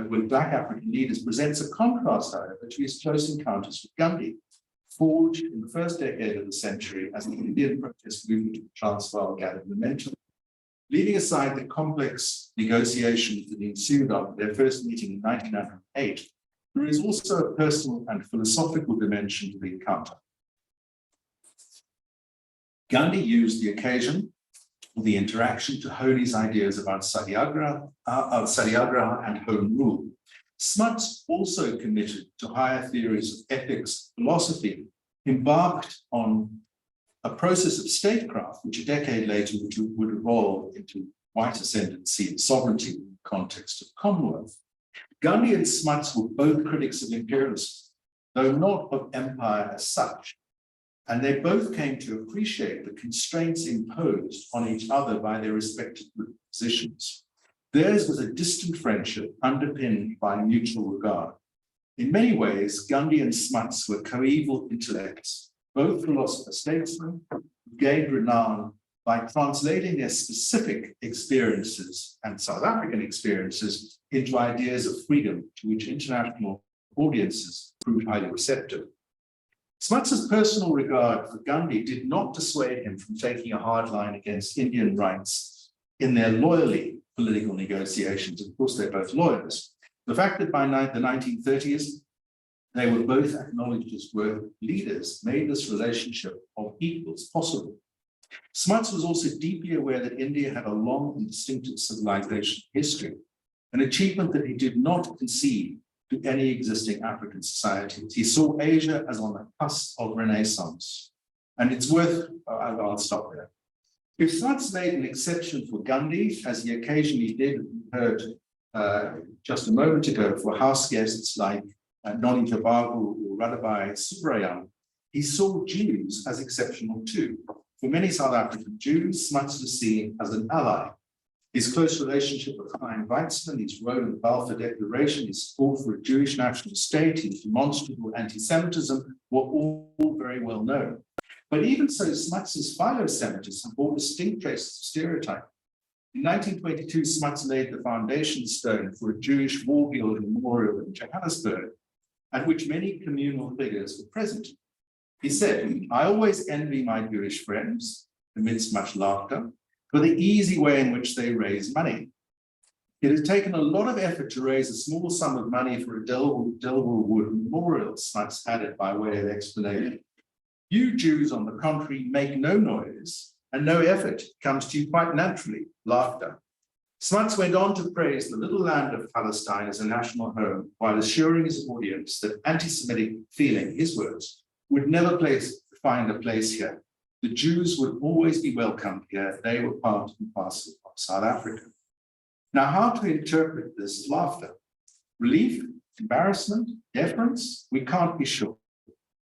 with black African leaders presents a contrast, however, to his close encounters with Gandhi, forged in the first decade of the century as the Indian protest movement of Transvaal gathered momentum. Leaving aside the complex negotiations that ensued after their first meeting in 1908, there is also a personal and philosophical dimension to the encounter. Gandhi used the occasion of the interaction to hone his ideas about satyagraha and home rule. Smuts also committed to higher theories of ethics, philosophy, embarked on a process of statecraft, which a decade later would evolve into white ascendancy and sovereignty in the context of Commonwealth. Gandhi and Smuts were both critics of imperialism, though not of empire as such. And they both came to appreciate the constraints imposed on each other by their respective positions. Theirs was a distant friendship underpinned by mutual regard. In many ways, Gandhi and Smuts were coeval intellects, both philosopher-statesmen who gained renown by translating their specific experiences and South African experiences into ideas of freedom to which international audiences proved highly receptive. Smuts's personal regard for Gandhi did not dissuade him from taking a hard line against Indian rights in their loyally political negotiations. Of course, they're both lawyers. The fact that by the 1930s, they were both acknowledged as world leaders made this relationship of equals possible. Smuts was also deeply aware that India had a long and distinctive civilization history, an achievement that he did not concede to any existing African societies. He saw Asia as on the cusp of Renaissance. And it's worth, I'll stop there. If Smuts made an exception for Gandhi, as he occasionally did, we heard just a moment ago, for house guests like Noni Jabavu or Radhabai Subrayam, he saw Jews as exceptional too. For many South African Jews, Smuts was seen as an ally. His close relationship with Chaim Weizmann, his role in the Balfour Declaration, his support for a Jewish national state, his demonstrable anti-Semitism were all very well known. But even so, Smuts's philo-Semitism bore distinct traces of stereotype. In 1922, Smuts laid the foundation stone for a Jewish war guild memorial in Johannesburg, at which many communal figures were present. He said, "I always envy my Jewish friends, amidst much laughter, for the easy way in which they raise money. It has taken a lot of effort to raise a small sum of money for a Delaware Wood memorial," Smuts added by way of explanation. "You Jews, on the contrary, make no noise, and no effort comes to you quite naturally," laughter. Smuts went on to praise the little land of Palestine as a national home, while assuring his audience that anti-Semitic feeling, his words, would never find a place here. The Jews would always be welcomed here. They were part and parcel of South Africa. Now, how to interpret this laughter? Relief, embarrassment, deference? We can't be sure.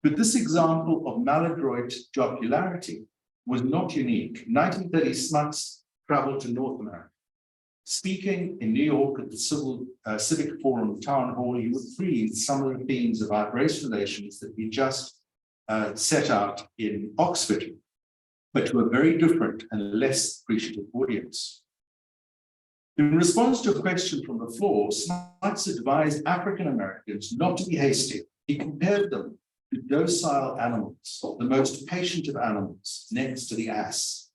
But this example of maladroit jocularity was not unique. In 1930, Smuts traveled to North America. Speaking in New York at the Civic Forum Town Hall, he would breathe some of the themes about race relations that he just set out in Oxford, but to a very different and less appreciative audience. In response to a question from the floor, Smuts advised African Americans not to be hasty. He compared them to docile animals, the most patient of animals, next to the ass.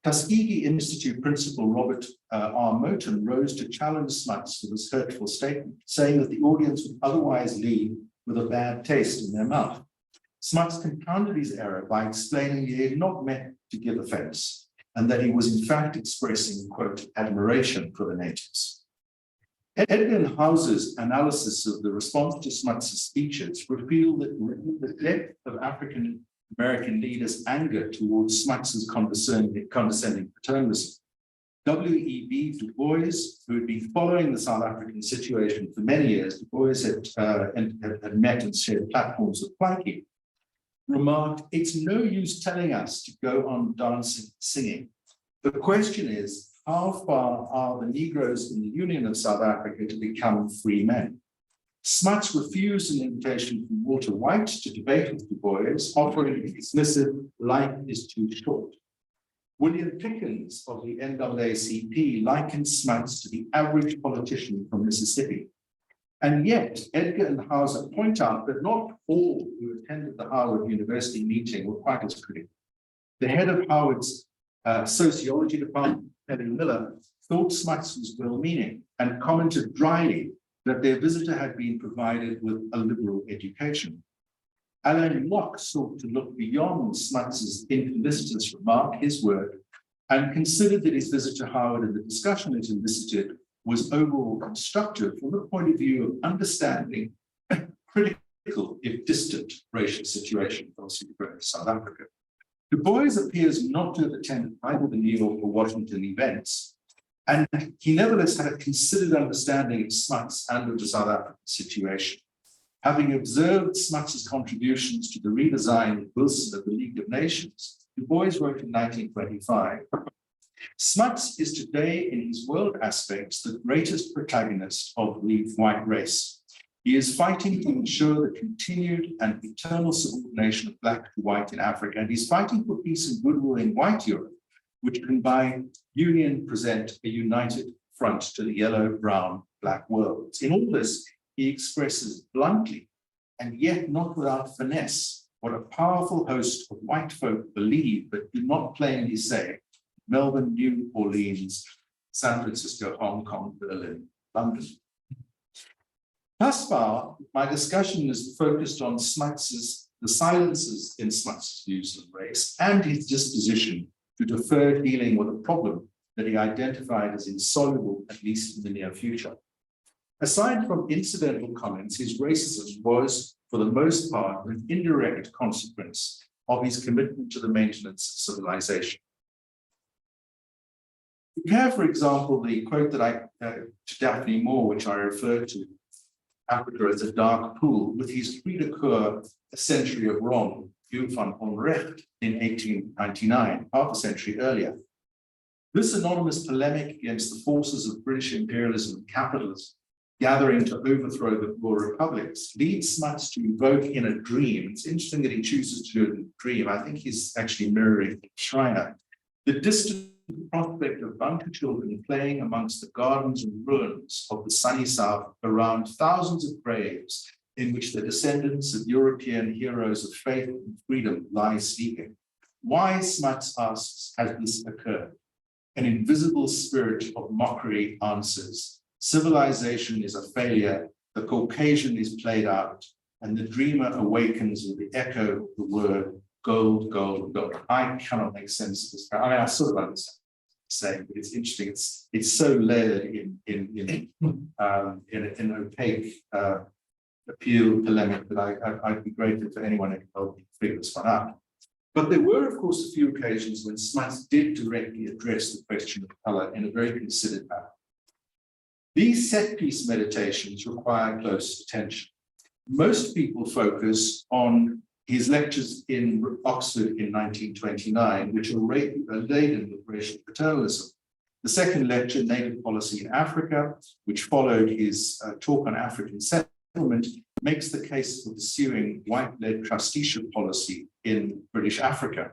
Tuskegee Institute principal Robert R. Moton rose to challenge Smuts for this hurtful statement, saying that the audience would otherwise leave with a bad taste in their mouth. Smuts compounded his error by explaining he had not meant to give offense, and that he was in fact expressing, quote, admiration for the natives. Edgar Hauser's analysis of the response to Smuts' speeches revealed that the depth of African American leaders' anger towards Smuts' condescending paternalism. W.E.B. Du Bois, who had been following the South African situation for many years, Du Bois had met and shared platforms with Plaatje, remarked, "It's no use telling us to go on dancing, singing. The question is, how far are the Negroes in the Union of South Africa to become free men?" Smuts refused an invitation from Walter White to debate with Du Bois, offering a dismissive, "Life is too short." William Pickens of the NAACP likened Smuts to the average politician from Mississippi. And yet, Edgar and Hauser point out that not all who attended the Harvard University meeting were quite as critical. The head of Howard's sociology department, Helen Miller, thought Smuts was well-meaning and commented dryly that their visitor had been provided with a liberal education. Alain Locke sought to look beyond Smuts' infelicitous remark, his word, and considered that his visit to Howard and the discussion it elicited was overall constructive from the point of view of understanding critical, if distant, racial situation in South Africa. Du Bois appears not to have attended either the New York or Washington events, and he nevertheless had a considered understanding of Smuts and of the South African situation. Having observed Smuts' contributions to the redesign of Wilson of the League of Nations, Du Bois wrote in 1925, "Smuts is today in his world aspects the greatest protagonist of the white race. He is fighting to ensure the continued and eternal subordination of black to white in Africa, and he's fighting for peace and goodwill in white Europe, which can by union present a united front to the yellow, brown, black worlds. In all this, he expresses bluntly, and yet not without finesse, what a powerful host of white folk believe but do not plainly say. Melbourne, New Orleans, San Francisco, Hong Kong, Berlin, London." Thus far, my discussion is focused on the silences in Smuts' views of race and his disposition to defer dealing with a problem that he identified as insoluble, at least in the near future. Aside from incidental comments, his racism was, for the most part, an indirect consequence of his commitment to the maintenance of civilization. Compare, for example, the quote that to Daphne Moore, which I referred to, Africa as a dark pool, with his cri de coeur, A Century of Wrong, View van Onrecht, in 1899, half a century earlier. This anonymous polemic against the forces of British imperialism and capitalism gathering to overthrow the Boer republics, leads Smuts to invoke in a dream. It's interesting that he chooses to do it in a dream. I think he's actually mirroring Schreiner. The distant prospect of bunker children playing amongst the gardens and ruins of the sunny south around thousands of graves in which the descendants of European heroes of faith and freedom lie sleeping. Why, Smuts asks, has this occurred? An invisible spirit of mockery answers. Civilization is a failure, the Caucasian is played out, and the dreamer awakens with the echo of the word gold, gold, gold. I cannot make sense of this. I mean, I sort of understand saying, but it's interesting. It's so layered in an opaque appeal polemic that I'd be grateful for anyone who can help me figure this one out. But there were, of course, a few occasions when Smuts did directly address the question of color in a very considered manner. These set-piece meditations require close attention. Most people focus on his lectures in Oxford in 1929, which are laden with racial paternalism. The second lecture, Native Policy in Africa, which followed his talk on African settlement, makes the case for pursuing white-led trusteeship policy in British Africa.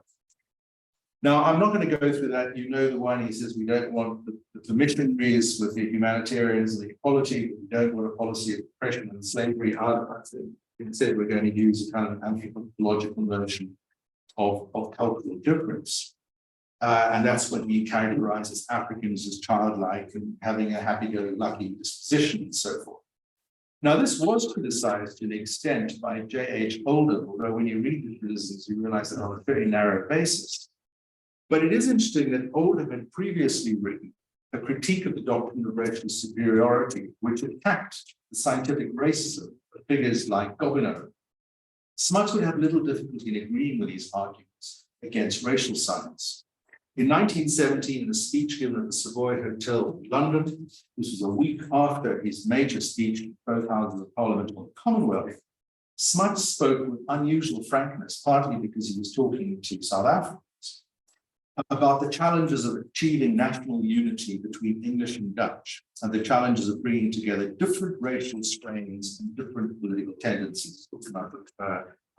Now, I'm not going to go through that. You know the one, he says we don't want the missionaries with the humanitarians and the equality, we don't want a policy of oppression and slavery. Instead, we're going to use a kind of anthropological notion of cultural difference. And that's when he characterizes Africans as childlike and having a happy-go-lucky disposition and so forth. Now, this was criticized to an extent by J.H. Oldham, although when you read the criticisms, you realize that on a very narrow basis. But it is interesting that Oldham had previously written a critique of the doctrine of racial superiority, which attacked the scientific racism of figures like Gobineau. Smuts would have little difficulty in agreeing with these arguments against racial science. In 1917, in a speech given at the Savoy Hotel in London, this was a week after his major speech in both houses of Parliament on the Commonwealth, Smuts spoke with unusual frankness, partly because he was talking to South Africans, about the challenges of achieving national unity between English and Dutch, and the challenges of bringing together different racial strains and different political tendencies,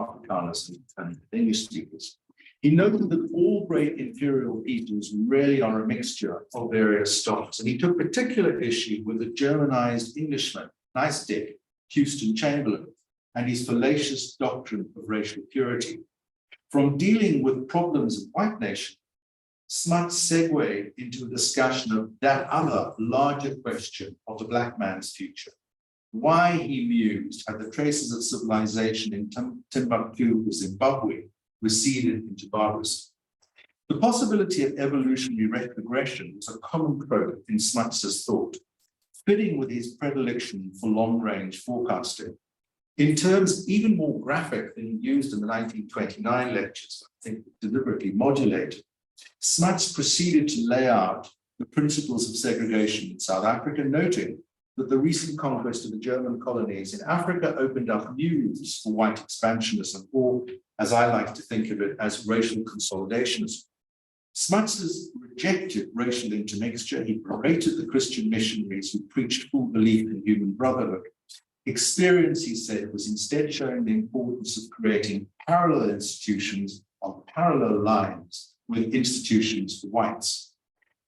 Afrikaners and English speakers. He noted that all great imperial peoples really are a mixture of various stocks, and he took particular issue with the Germanized Englishman, nice Dick, Houston Chamberlain, and his fallacious doctrine of racial purity. From dealing with problems of white nation, Smuts segued into a discussion of that other larger question of the black man's future. Why, he mused, had the traces of civilization in Timbuktu, Zimbabwe, receded into barbarism. The possibility of evolutionary retrogression was a common trope in Smuts's thought, fitting with his predilection for long-range forecasting. In terms even more graphic than he used in the 1929 lectures, I think deliberately modulated, Smuts proceeded to lay out the principles of segregation in South Africa, noting that the recent conquest of the German colonies in Africa opened up new routes for white expansionism, or, as I like to think of it, as racial consolidationism. Smuts rejected racial intermixture. He berated the Christian missionaries who preached full belief in human brotherhood. Experience, he said, was instead showing the importance of creating parallel institutions on parallel lines with institutions for whites.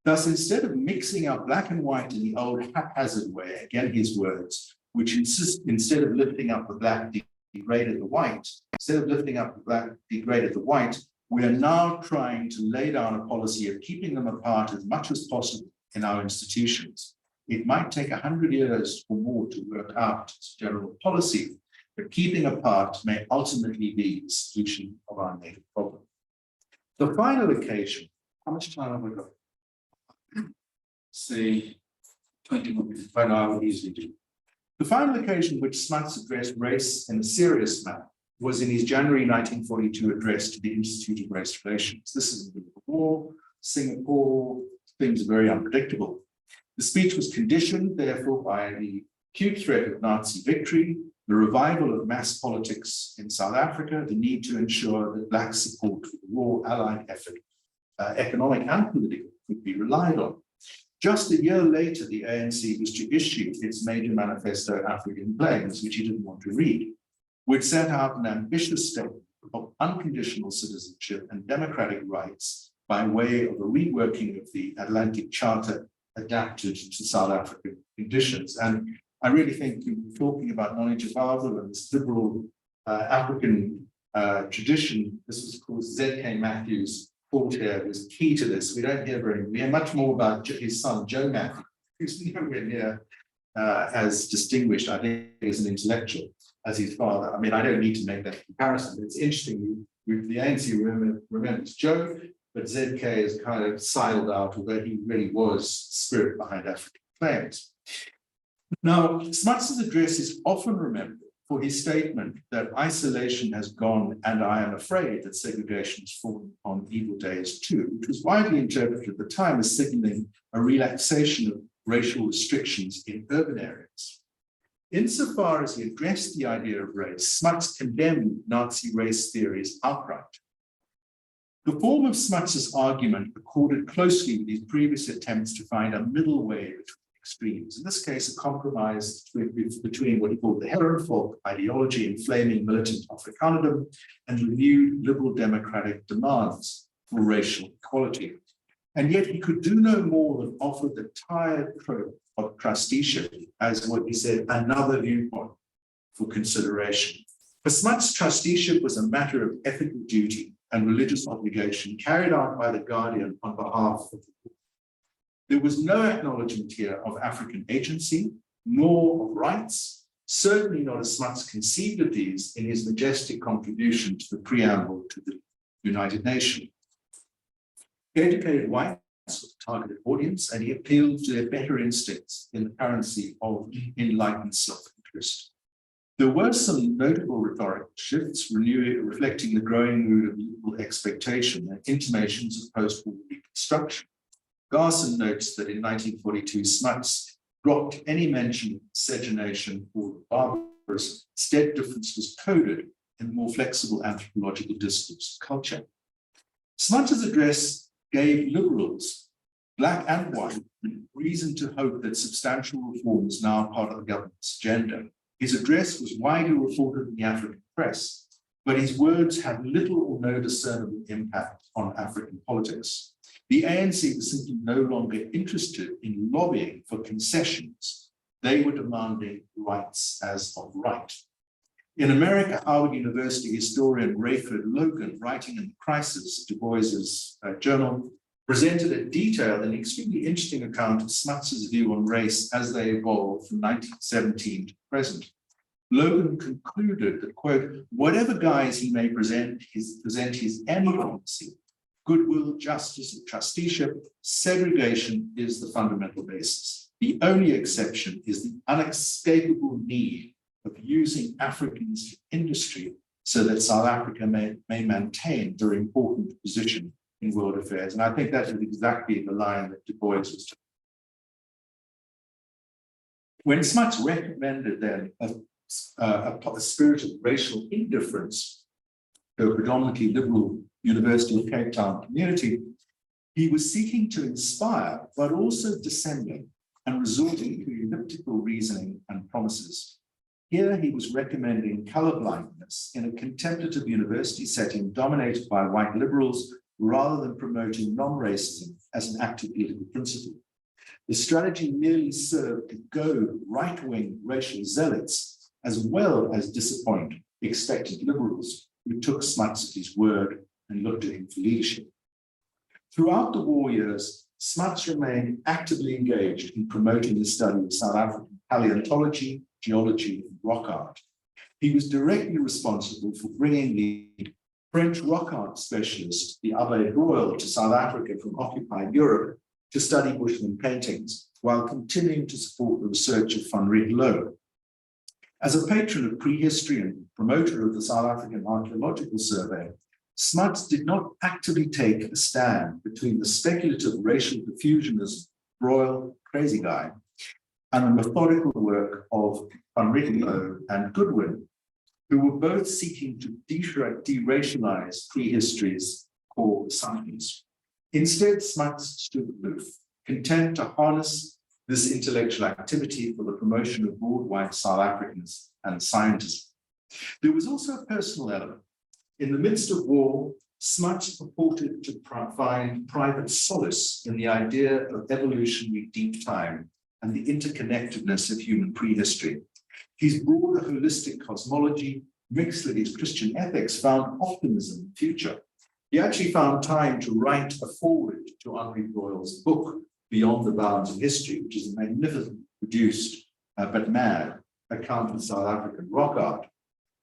Thus, instead of mixing up black and white in the old haphazard way, again his words, which instead of lifting up the black, degraded the white, instead of lifting up the black, degraded the white, we are now trying to lay down a policy of keeping them apart as much as possible in our institutions. It might take 100 years or more to work out its general policy, but keeping apart may ultimately be the solution of our native problem. The final occasion, how much time have we got? Say 20 minutes, by now I would easily do. The final occasion which Smuts addressed race in a serious manner was in his January 1942 address to the Institute of Race Relations. This is the war, Singapore, things are very unpredictable. The speech was conditioned, therefore, by the acute threat of Nazi victory, the revival of mass politics in South Africa, the need to ensure that black support for the war allied effort, economic and political, could be relied on. Just a year later, the ANC was to issue its major manifesto, African Claims, which he didn't want to read, which set out an ambitious statement of unconditional citizenship and democratic rights by way of a reworking of the Atlantic Charter adapted to South African conditions. And I really think talking about Noni Jabavu and this liberal African tradition, this was called Z.K. Matthews' thought here was key to this. We don't hear we hear much more about his son, Joe Matthews, who's nowhere near as distinguished, I think, as an intellectual as his father. I mean, I don't need to make that comparison, but it's interesting. The ANC remembers Joe, but ZK has kind of siled out, although he really was spirit behind African Claims. Now, Smuts' address is often remembered for his statement that isolation has gone, and I am afraid that segregation has fallen on evil days too, which was widely interpreted at the time as signaling a relaxation of racial restrictions in urban areas. Insofar as he addressed the idea of race, Smuts condemned Nazi race theories outright. The form of Smuts' argument accorded closely with his previous attempts to find a middle way between extremes. In this case, a compromise between what he called the Heterofolk ideology inflaming militant Afrikanerdom and renewed liberal democratic demands for racial equality. And yet he could do no more than offer the tired trope of trusteeship as what he said, another viewpoint for consideration. For Smuts, trusteeship was a matter of ethical duty and religious obligation carried out by the Guardian on behalf of the poor. There was no acknowledgement here of African agency, nor of rights, certainly not as Smuts conceived of these in his majestic contribution to the preamble to the United Nations. He educated whites with a targeted audience, and he appealed to their better instincts in the currency of enlightened self-interest. There were some notable rhetorical shifts, reflecting the growing mood of liberal expectation and intimations of post-war reconstruction. Garson notes that in 1942, Smuts dropped any mention of miscegenation or barbarism. Instead, difference was coded in more flexible anthropological discourse of culture. Smuts' address gave liberals, black and white, reason to hope that substantial reform is now part of the government's agenda. His address was widely reported in the African press, but his words had little or no discernible impact on African politics. The ANC was simply no longer interested in lobbying for concessions. They were demanding rights as of right. In America, Howard University historian Rayford Logan, writing in The Crisis, Du Bois's journal, presented a detailed and extremely interesting account of Smuts' view on race as they evolved from 1917 to present. Logan concluded that, quote, whatever guise he may present his end policy, goodwill, justice, and trusteeship, segregation is the fundamental basis. The only exception is the unescapable need of using Africans for industry so that South Africa may maintain their important position in world affairs. And I think that is exactly the line that Du Bois was talking. When Smuts recommended then a spirit of racial indifference to a predominantly liberal University of Cape Town community, he was seeking to inspire, but also dissemble and resorting to elliptical reasoning and promises. Here he was recommending colorblindness in a contemplative university setting dominated by white liberals rather than promoting non-racism as an active political principle. The strategy merely served to goad right-wing racial zealots as well as disappoint expectant liberals who took Smuts at his word and looked to him for leadership. Throughout the war years, Smuts remained actively engaged in promoting the study of South African paleontology, geology, and rock art. He was directly responsible for bringing the French rock art specialist, the Abbé Royal, to South Africa from occupied Europe to study Bushman paintings, while continuing to support the research of Van Rietveld. As a patron of prehistory and promoter of the South African Archaeological Survey, Smuts did not actively take a stand between the speculative racial diffusionism, Royal, crazy guy, and the methodical work of Van Rietveld and Goodwin, who were both seeking to deracialize prehistory's core science. Instead, Smuts stood aloof, content to harness this intellectual activity for the promotion of worldwide South Africans and scientism. There was also a personal element. In the midst of war, Smuts purported to find private solace in the idea of evolutionary deep time and the interconnectedness of human prehistory. His broader holistic cosmology, mixed with his Christian ethics, found optimism in the future. He actually found time to write a foreword to Henri Royal's book, Beyond the Bounds of History, which is a magnificently produced but mad account of South African rock art.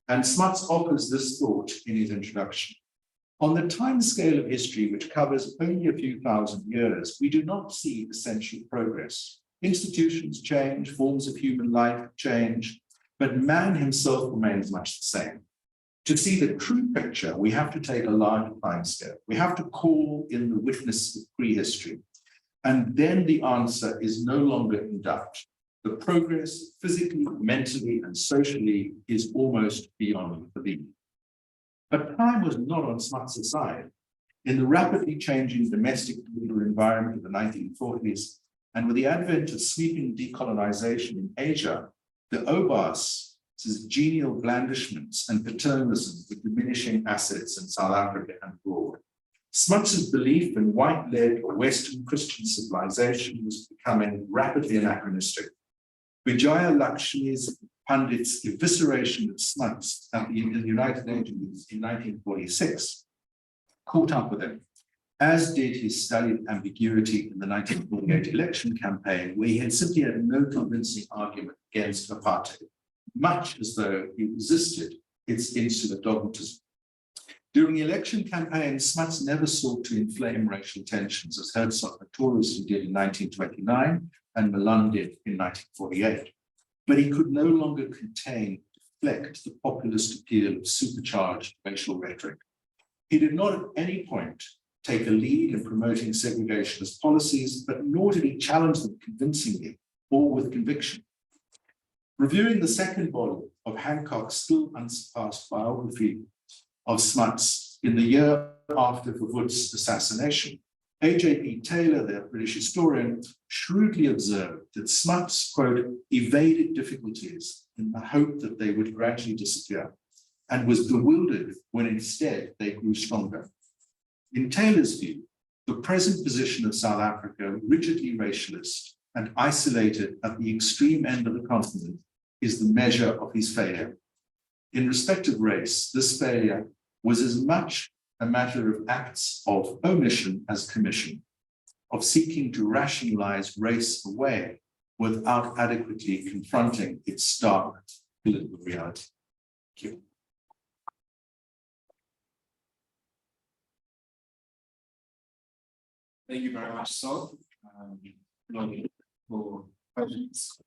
And Smuts offers this thought in his introduction. On the time scale of history, which covers only a few thousand years, we do not see essential progress. Institutions change, forms of human life change, but man himself remains much the same. To see the true picture, we have to take a larger time scale. We have to call in the witness of prehistory. And then the answer is no longer in doubt. The progress, physically, mentally, and socially, is almost beyond belief. But time was not on Smuts' side. In the rapidly changing domestic political environment of the 1940s, and with the advent of sweeping decolonization in Asia, the Obas' genial blandishments and paternalism with diminishing assets in South Africa and abroad. Smuts' belief in white-led Western Christian civilization was becoming rapidly anachronistic. Vijaya Lakshmi's pundits' evisceration of Smuts in the United Nations in 1946 caught up with him, as did his studied ambiguity in the 1948 election campaign, where he had simply had no convincing argument against apartheid, much as though he resisted its insular dogmatism. During the election campaign, Smuts never sought to inflame racial tensions, as Herzog notoriously did in 1929 and Milan did in 1948. But he could no longer deflect the populist appeal of supercharged racial rhetoric. He did not at any point take a lead in promoting segregationist policies, but nor did he challenge them convincingly or with conviction. Reviewing the second volume of Hancock's still unsurpassed biography of Smuts in the year after Verwoerd's assassination, A.J.P. Taylor, the British historian, shrewdly observed that Smuts, quote, evaded difficulties in the hope that they would gradually disappear, and was bewildered when instead they grew stronger. In Taylor's view, the present position of South Africa, rigidly racialist and isolated at the extreme end of the continent, is the measure of his failure. In respect of race, this failure was as much a matter of acts of omission as commission, of seeking to rationalize race away without adequately confronting its stark political reality. Thank you. Thank you very much, Sol. For questions.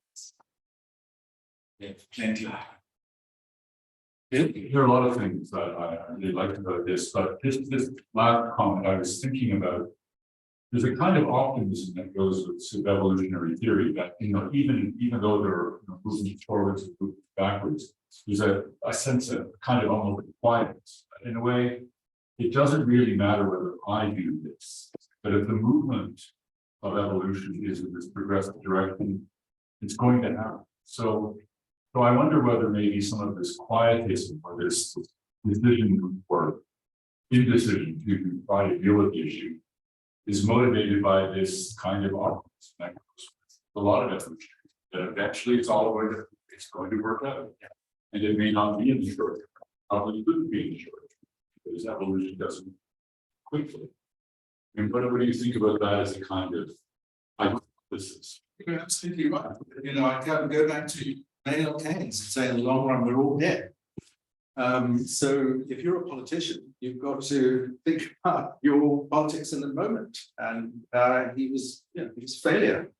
Yeah, plenty of. There are a lot of things that I really liked about this, but just this last comment I was thinking about, there's a kind of optimism that goes with evolutionary theory that, even though there are moving forwards and moving backwards, there's a sense of kind of almost quietness. In a way, it doesn't really matter whether I do this, but if the movement of evolution is in this progressive direction, it's going to happen. So I wonder whether maybe some of this quietism or this decision or indecision to try to deal with the issue is motivated by this kind of optimism that goes with a lot of evolution, that eventually it's going to work out. And it may not be in the short term, probably couldn't be in the short term, because evolution doesn't quickly. And what do you think about that as a kind of hypothesis? You're absolutely right. I can go back to Maynard Keynes and say in the long run, we're all dead. So if you're a politician, you've got to think about your politics in the moment. And he was a failure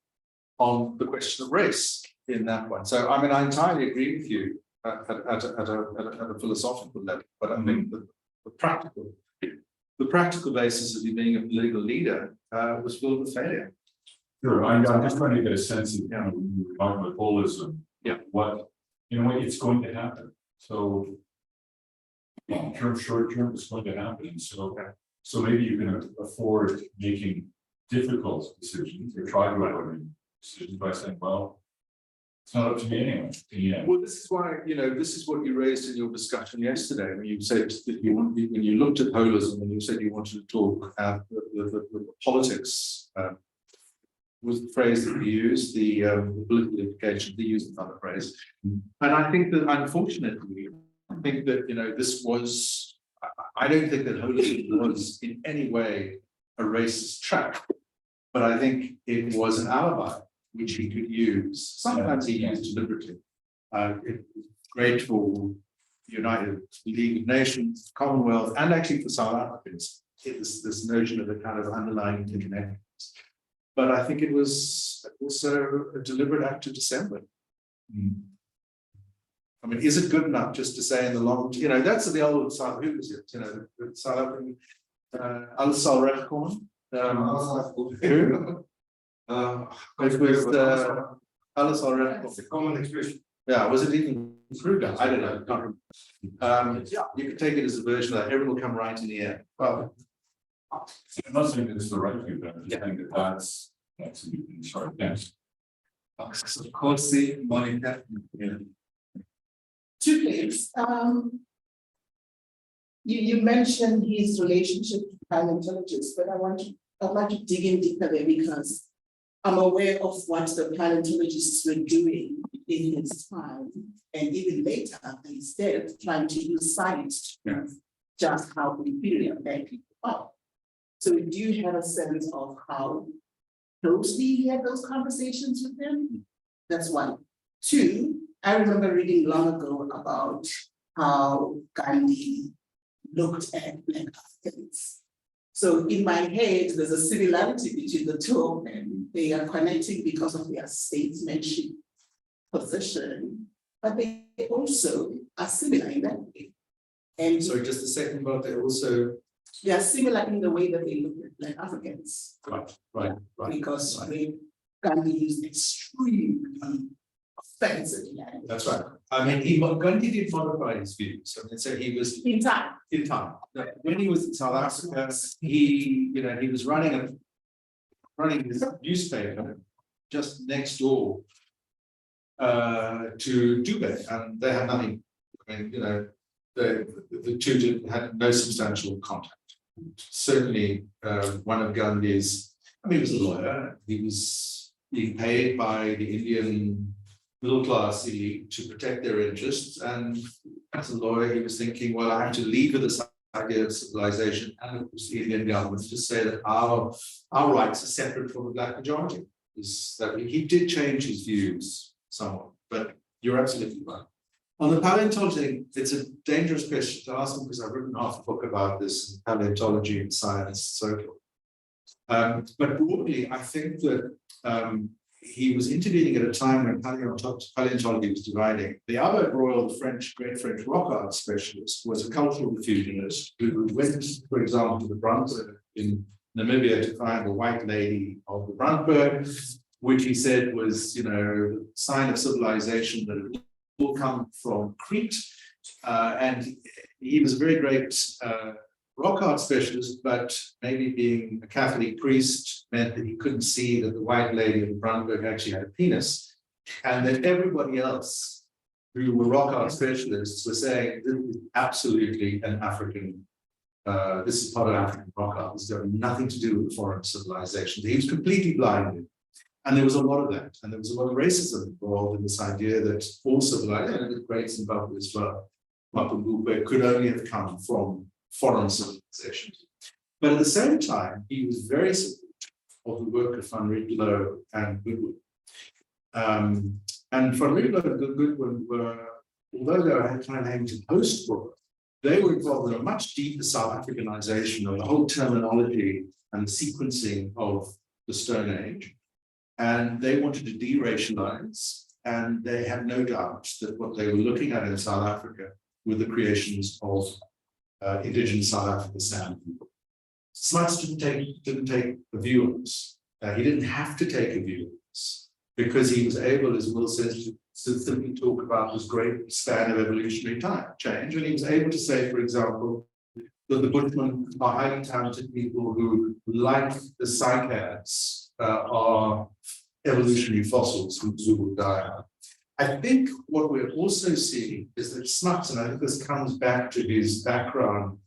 on the question of race in that one. So I mean, I entirely agree with you at a philosophical level, but I think the practical basis of you being a political leader was filled with failure. Sure, I'm just trying to get a sense of, when you were talking about holism, what, it's going to happen. So long term, short term, it's going to happen. So maybe you can afford making difficult decisions or try to avoid decisions by saying, well, it's not up to me anyway. Yeah. Well, this is why, this is what you raised in your discussion yesterday, when you said that when you looked at holism and you said you wanted to talk the politics, was the phrase that we used, the political implications, they used another phrase. And I think that unfortunately, this was, I don't think that holism was in any way a racist track, but I think it was an alibi which he could use. Sometimes he used deliberately. It was great for the United League of Nations, Commonwealth, and actually for South Africans. This notion of a kind of underlying interconnectedness. But I think it was also a deliberate act of dissembling. I mean, is it good enough just to say in the long, that's the old South, who was it? The South African, Alles sal regkom. Who? It was Alles sal regkom. It's a common expression. Yeah, was it even Kruger? I don't know. Can't remember. Yeah, you can take it as a version of that. Everyone will come right in the end. Well, I'm not saying that it's the right view, but I'm just saying that that's absolutely sorry. Thanks. Of course, see, Monica. Two things. You mentioned his relationship to paleontologists, but I'd like to dig in deeper there because I'm aware of what the paleontologists were doing in his time, and even later, instead of trying to use science to prove just how inferior their people are. So do you have a sense of how closely he had those conversations with them? That's one. Two, I remember reading long ago about how Gandhi looked at Black Africans. So in my head, there's a similarity between the two of them. They are connecting because of their statesmanship position, but they also are similar in that way. And sorry, just the second part, they are similar in the way that they look at Black Africans. Right. Because they can be used extremely offensive language. That's right. I mean, Gandhi did modify his views. I mean, so he was In time. When he was in South Africa, he was running his newspaper just next door to Dubai, and they had nothing. I mean, the two had no substantial contact. Certainly, one of Gandhi's, he was a lawyer. He was being paid by the Indian middle class elite to protect their interests. And as a lawyer, he was thinking, well, I have to lead with this idea of civilization and of course the Indian government to say that our rights are separate from the Black majority. He did change his views somewhat, but you're absolutely right. On the paleontology, it's a dangerous question to ask because I've written half a book about this, paleontology and science and so forth. But broadly, I think that he was intervening at a time when paleontology was dividing. The Albert Royal, the great French rock art specialist, was a cultural diffusionist who went, for example, to the Brandberg in Namibia to find the white lady of the Brandberg, which he said was, the sign of civilization that it will come from Crete. And he was a very great rock art specialist, but maybe being a Catholic priest meant that he couldn't see that the white lady of Brandberg actually had a penis. And that everybody else who were rock art specialists were saying, this is absolutely an African, this is part of African rock art. This has got nothing to do with the foreign civilizations. He was completely blinded. And there was a lot of that. And there was a lot of racism involved in this idea that all civilization, and the great Zimbabwe as well, could only have come from foreign civilizations. But at the same time, he was very supportive of the work of Van Rietveld and Goodwin. And Van Rietveld and Goodwin were, although they were kind of aimed to post-war, they were involved in a much deeper South Africanization of the whole terminology and the sequencing of the Stone Age. And they wanted to de-racialize, and they had no doubt that what they were looking at in South Africa were the creations of indigenous South African Sand people. Smuts didn't take a view on this. He didn't have to take a view on this because he was able, as Will says, to simply talk about this great span of evolutionary time change. And he was able to say, for example, that the Bushmen are highly talented people who, like the cycads, are evolutionary fossils who will die out. I think what we're also seeing is that Smuts, and I think this comes back to his background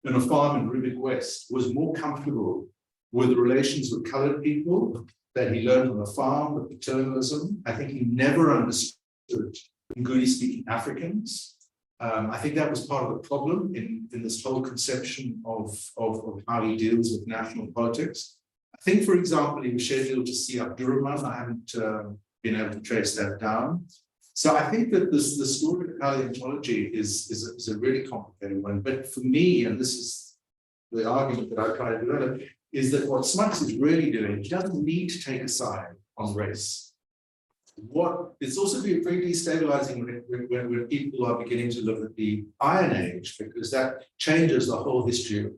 in a farm in Rubik West, was more comfortable with the relations with colored people that he learned on the farm, the paternalism. I think he never understood Nguni-speaking Africans. I think that was part of the problem in this whole conception of how he deals with national politics. I think, for example, he was scheduled to see Abdurrahman. I haven't been able to trace that down. So I think that the story of paleontology is a really complicated one. But for me, and this is the argument that I try to develop, is that what Smuts is really doing, he doesn't need to take a side on race. It's also very destabilizing when people are beginning to look at the Iron Age, because that changes the whole history of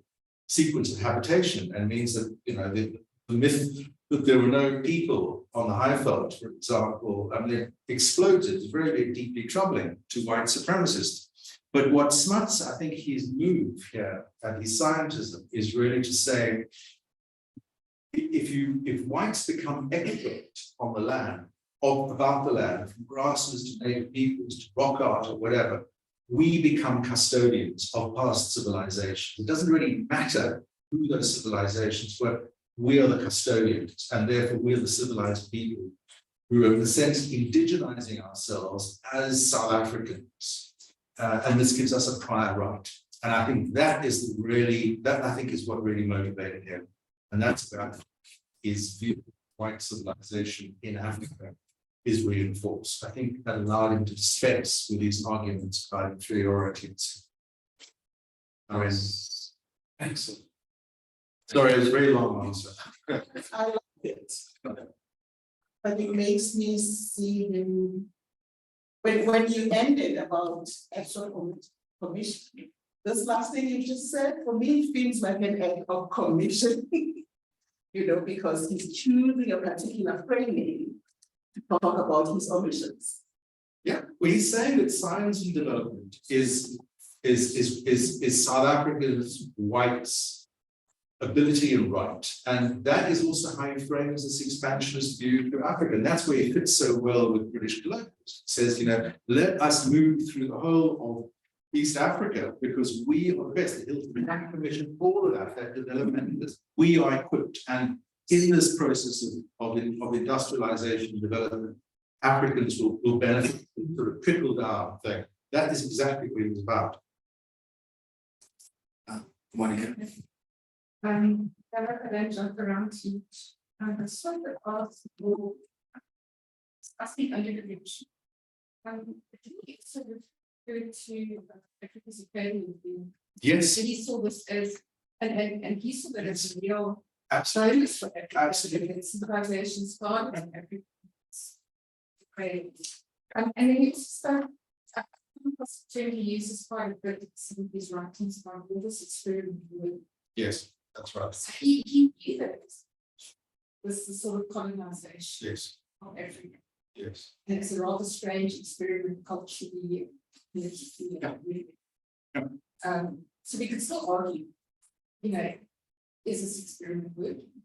sequence of habitation and means that, you know, the myth that there were no people on the Highveld, for example, and it exploded, is very, very deeply troubling to white supremacists. But what Smuts, I think his move here and his scientism is really to say, if whites become expert on the land, about the land, from grasses to native peoples to rock art or whatever, we become custodians of past civilizations. It doesn't really matter who those civilizations were. We are the custodians, and therefore we're the civilized people who are, in a sense, indigenizing ourselves as South Africans. And this gives us a prior right. And I think that is I think is what really motivated him. And that's about his view of white civilization in Africa is reinforced. I think that allowed him to dispense with these arguments about inferiority. Excellent. Sorry, it was a very long answer. I like it. But it makes me see him, when you ended about actual commission, this last thing you just said, for me, it feels like an act of commission, you know, because he's choosing a particular framing to talk about his omissions. Yeah, well, he's saying that science and development is South Africa's whites' ability and right. And that is also how he frames this expansionist view to Africa. And that's where he fits so well with British colonialism. It says, you know, let us move through the whole of East Africa because we are the best. The Hilton Black Commission, all of that development, we are equipped. And in this process of industrialization and development, Africans will benefit from sort of trickle down thing. That is exactly what it was about. Monica. I jump around to I sort of ask you, asking under the bridge. I think it's sort of good to Africa's opinion. Yes. So he saw this as and he saw that as a real Absolutely. focus for Africa. Absolutely. Civilization's gone and Africa's great. And then he also started he uses quite a bit of some of his writings about all this experiment with. Yes, that's right. So he knew that was the sort of colonization Yes. of Africa. Yes. And it's a rather strange experiment culturally, politically, really. Yeah. So we could still argue, you know, is this experiment working?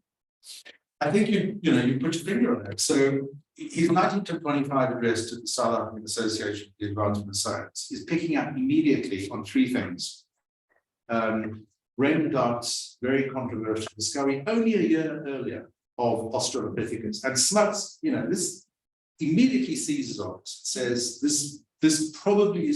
I think you put your finger on it. So his 1925 address to the South African Association for the Advancement of Science is picking up immediately on three things. Raymond Dart's very controversial discovery only a year earlier of Australopithecus. And Smuts, you know, this immediately seizes on it, says this probably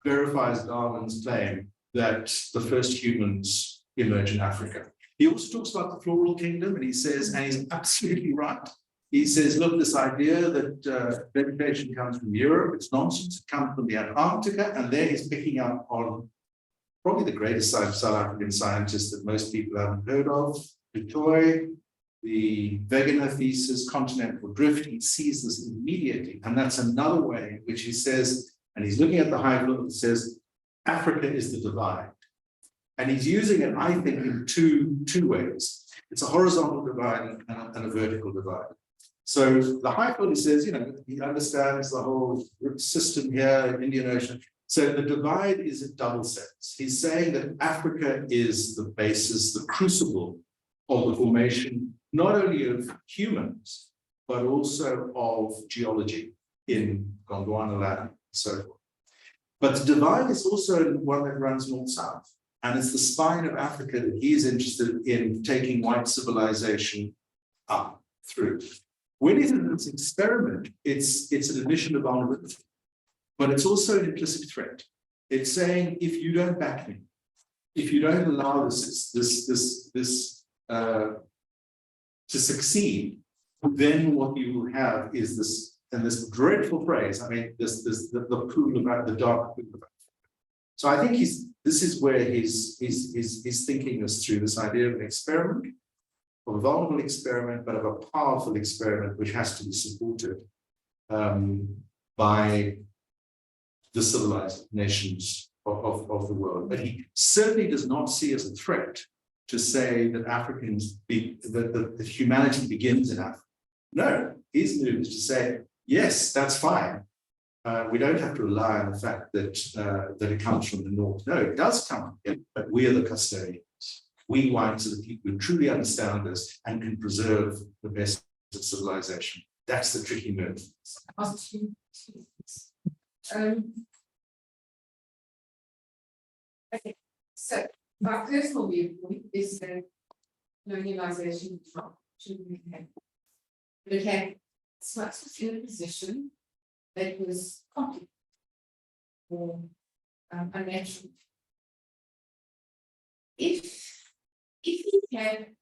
verifies Darwin's claim that the first humans emerge in Africa. He also talks about the floral kingdom, and he says, and he's absolutely right. He says, look, this idea that vegetation comes from Europe, it's nonsense. It comes from the Antarctica, and there he's picking up on probably the greatest South African scientist that most people haven't heard of, Du Toit, the Wegener thesis, continental drift. He sees this immediately, and that's another way in which he says, and he's looking at the Highveld and says, Africa is the divide. And he's using it, I think, in two ways. It's a horizontal divide and a vertical divide. So the Highveld, he says, you know, he understands the whole system here in the Indian Ocean. So the divide is a double sense. He's saying that Africa is the basis, the crucible of the formation, not only of humans, but also of geology in Gondwana and so forth. But the divide is also one that runs north-south. And it's the spine of Africa that he is interested in taking white civilization up through. When it is this experiment, it's an admission of vulnerability, but it's also an implicit threat. It's saying, if you don't back me, if you don't allow this to succeed, then what you will have is this, and this dreadful phrase, I mean, the pool about the dark pool about. So I think this is where his thinking us through this idea of an experiment, of a vulnerable experiment, but of a powerful experiment which has to be supported by the civilized nations of the world. But he certainly does not see as a threat to say that that humanity begins in Africa. No, his move is to say, yes, that's fine. We don't have to rely on the fact that it comes from the north. No, it does come, but we are the custodians. We whites are the people who truly understand this and can preserve the best of civilization. That's the tricky move. Okay, so my personal viewpoint is that colonialization shouldn't be had. But it had Smuts was in a position that was complicated or unnatural. If he had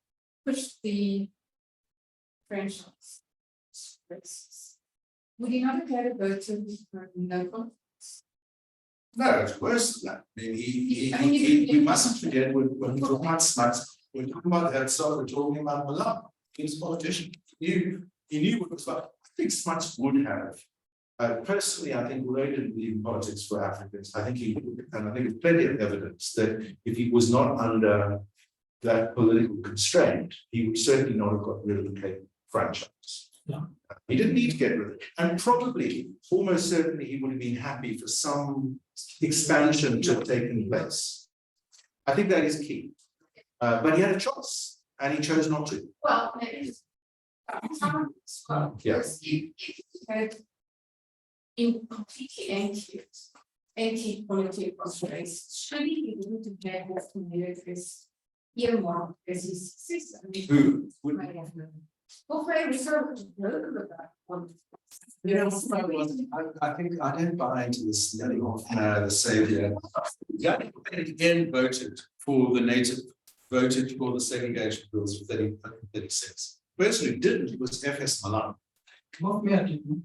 pushed the franchise, would he not have had a voted no confidence? No, it's worse than that. I mean, we mustn't forget when we talk about Smuts, we're talking about Herzog, we're talking about Milan. He was a politician. He knew what it was like. I think Smuts would have. Personally, I think Ray didn't believe in politics for Africans. I think he would, and I think there's plenty of evidence that if he was not under that political constraint, he would certainly not have got rid of the Cape franchise. Yeah. He didn't need to get rid of it. And probably, almost certainly, he would have been happy for some expansion to have taken place. I think that is key. But he had a choice, and he chose not to. Well, maybe yes, if he had in completely anti-political constraints, surely he wouldn't have had what he needed as earmarked as his successor. Who would? Hofmeyr was sort of vocal about politics. I think I don't buy into this letting off the savior. Yeah, again voted for the segregation bills for 36. The person who didn't was F.S. Milan. Hofmeyr didn't.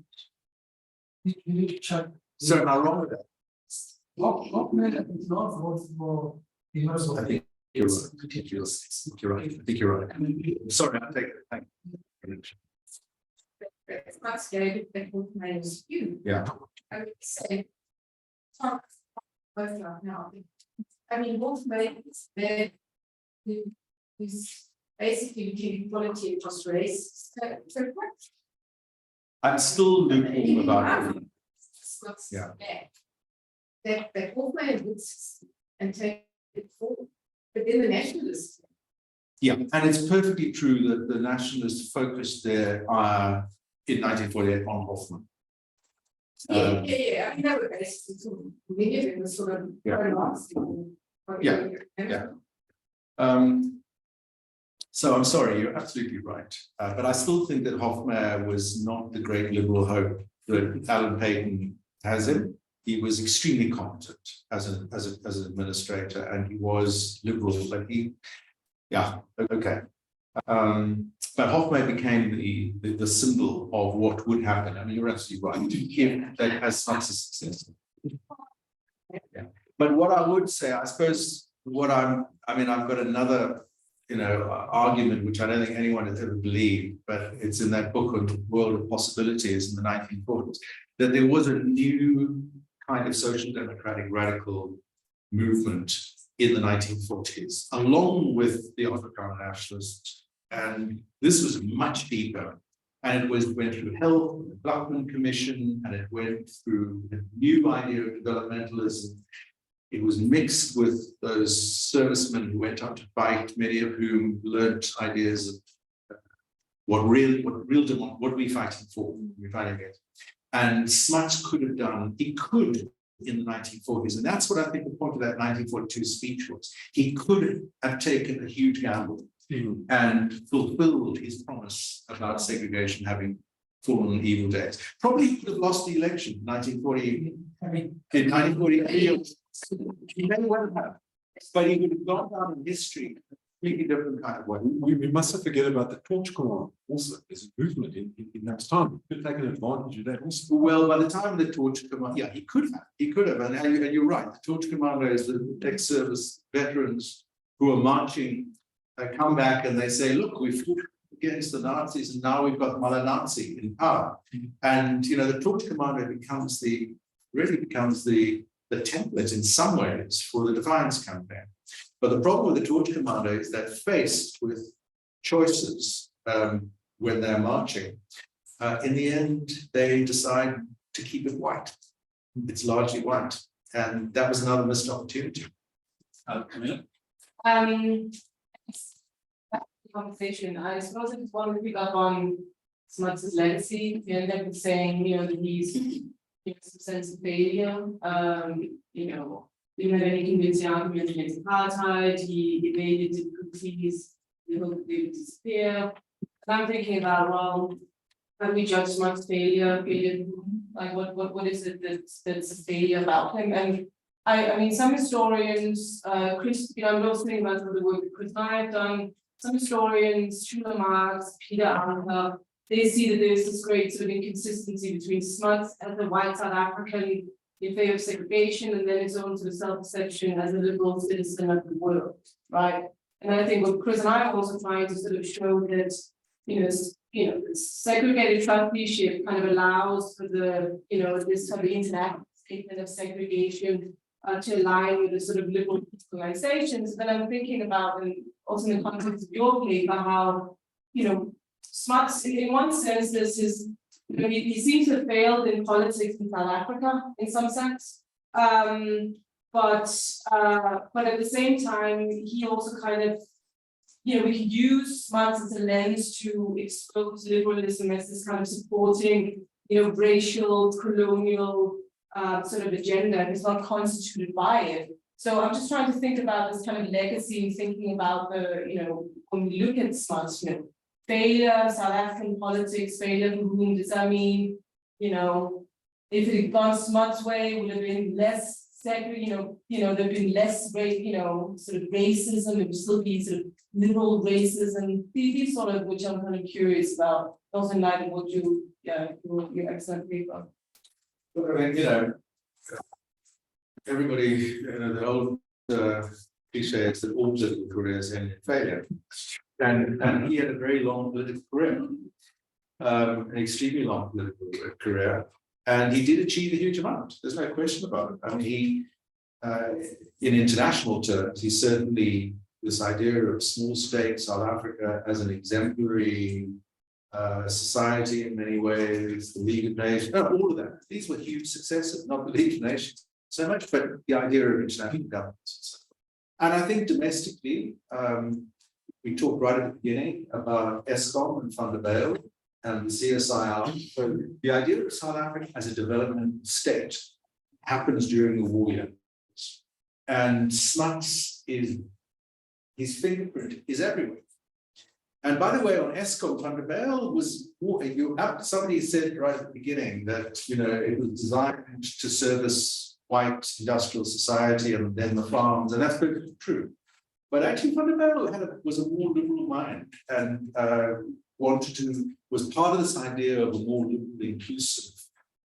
You need to check. So am I wrong with that? Hofmeyr is not vote for the House. I think you're right. I think you're right. Sorry, I'll take it. Thank you. It's not scary that Hofmeyr's view. Yeah. I would say, talk both right now. I mean, Hofmeyr is there, who's basically giving quality across race. So what? I'm still lukewarm about it. Yeah. That Hofmeyr would and take it forward, but then the nationalists. Yeah, and it's perfectly true that the nationalists focused their in 1948 on Hoffman. Yeah. I mean, that was basically many of them were sort of. Yeah. So I'm sorry, you're absolutely right. But I still think that Hofmeyr was not the great liberal hope that Alan Paton has him. He was extremely competent as an administrator, and he was liberal, but okay. But Hofmeyr became the symbol of what would happen. I mean, you're absolutely right. If that has such a success. Yeah. But what I would say, I suppose, I've got another, argument which I don't think anyone has ever believed, but it's in that book on the world of possibilities in the 1940s, that there was a new kind of social democratic radical movement in the 1940s, along with the Afrikaner nationalists. And this was much deeper And it went through health, the Blackman Commission, and it went through a new idea of developmentalism. It was mixed with those servicemen who went out to fight, many of whom learned ideas of what we're fighting for, we're fighting against. And Smuts could have done, he could in the 1940s, and that's what I think the point of that 1942 speech was. He could have taken a huge gamble and fulfilled his promise about segregation having fallen on evil days. Probably he could have lost the election in 1940. In 1943, he may well have, but he would have gone down in history in a completely different kind of way. We mustn't forget about the torch command also. There's a movement in that time. He could take an advantage of that also. Well, by the time of the torch command, yeah, he could have, and you're right. The torch commandos, the ex-service veterans who are marching, come back and they say, look, we've fought against the Nazis and now we've got Mala-Nazi in power. And, you know, the torch commando becomes the template in some ways for the Defiance campaign. But the problem with the torch commando is that faced with choices when they're marching, in the end, they decide to keep it white. It's largely white. And that was another missed opportunity. Conversation. I suppose I just want to pick up on Smuts' legacy. You ended up saying, you know, that he's some sense of failure. You know, didn't have any convincing argument against apartheid. He evaded difficulties. He hoped they would disappear. And I'm thinking about, well, how do we judge Smuts' failure? Like, what is it that's a failure about him? And I mean, some historians, Chris, you know, I'm also thinking about the work that Chris and I have done. Some historians, Schuler Marx, Peter Anker, they see that there's this great sort of inconsistency between Smuts as a white South African in favor of segregation and then his own sort of self-perception as a liberal citizen of the world, right? And I think what Chris and I are also trying to sort of show that, segregated trusteeship kind of allows for the, this sort of international statement of segregation to align with the sort of liberal organizations. But I'm thinking about, and also in the context of your paper, how, Smuts, in one sense, this is, he seems to have failed in politics in South Africa in some sense. But at the same time, he also kind of, we could use Smuts as a lens to expose liberalism as this kind of supporting, racial, colonial sort of agenda. It's not constituted by it. So I'm just trying to think about this kind of legacy and thinking about the, when we look at Smuts, failure, South African politics, failure for whom does that mean, if it had gone Smuts' way, would have been less segregated, there'd been less, sort of racism, it would still be sort of liberal racism, these sort of, which I'm kind of curious about, also in light of what your excellent paper. Look, I mean, everybody, the old cliche is that all political careers end in failure. And he had a very long political career, an extremely long political career, and he did achieve a huge amount. There's no question about it. I mean, he, in international terms, he certainly, this idea of small state South Africa as an exemplary society in many ways, the League of Nations, all of that. These were huge successes, not the League of Nations so much, but the idea of international governance. And I think domestically, we talked right at the beginning about Eskom and Van der Bijl and the CSIR. So the idea of South Africa as a development state happens during the war years. And Smuts is, his fingerprint is everywhere. And by the way, on Eskom, Van der Bijl was, somebody said right at the beginning that, it was designed to service white industrial society and then the farms, and that's perfectly true. But actually, Van der Bijl was a more liberal mind and was part of this idea of a more liberally inclusive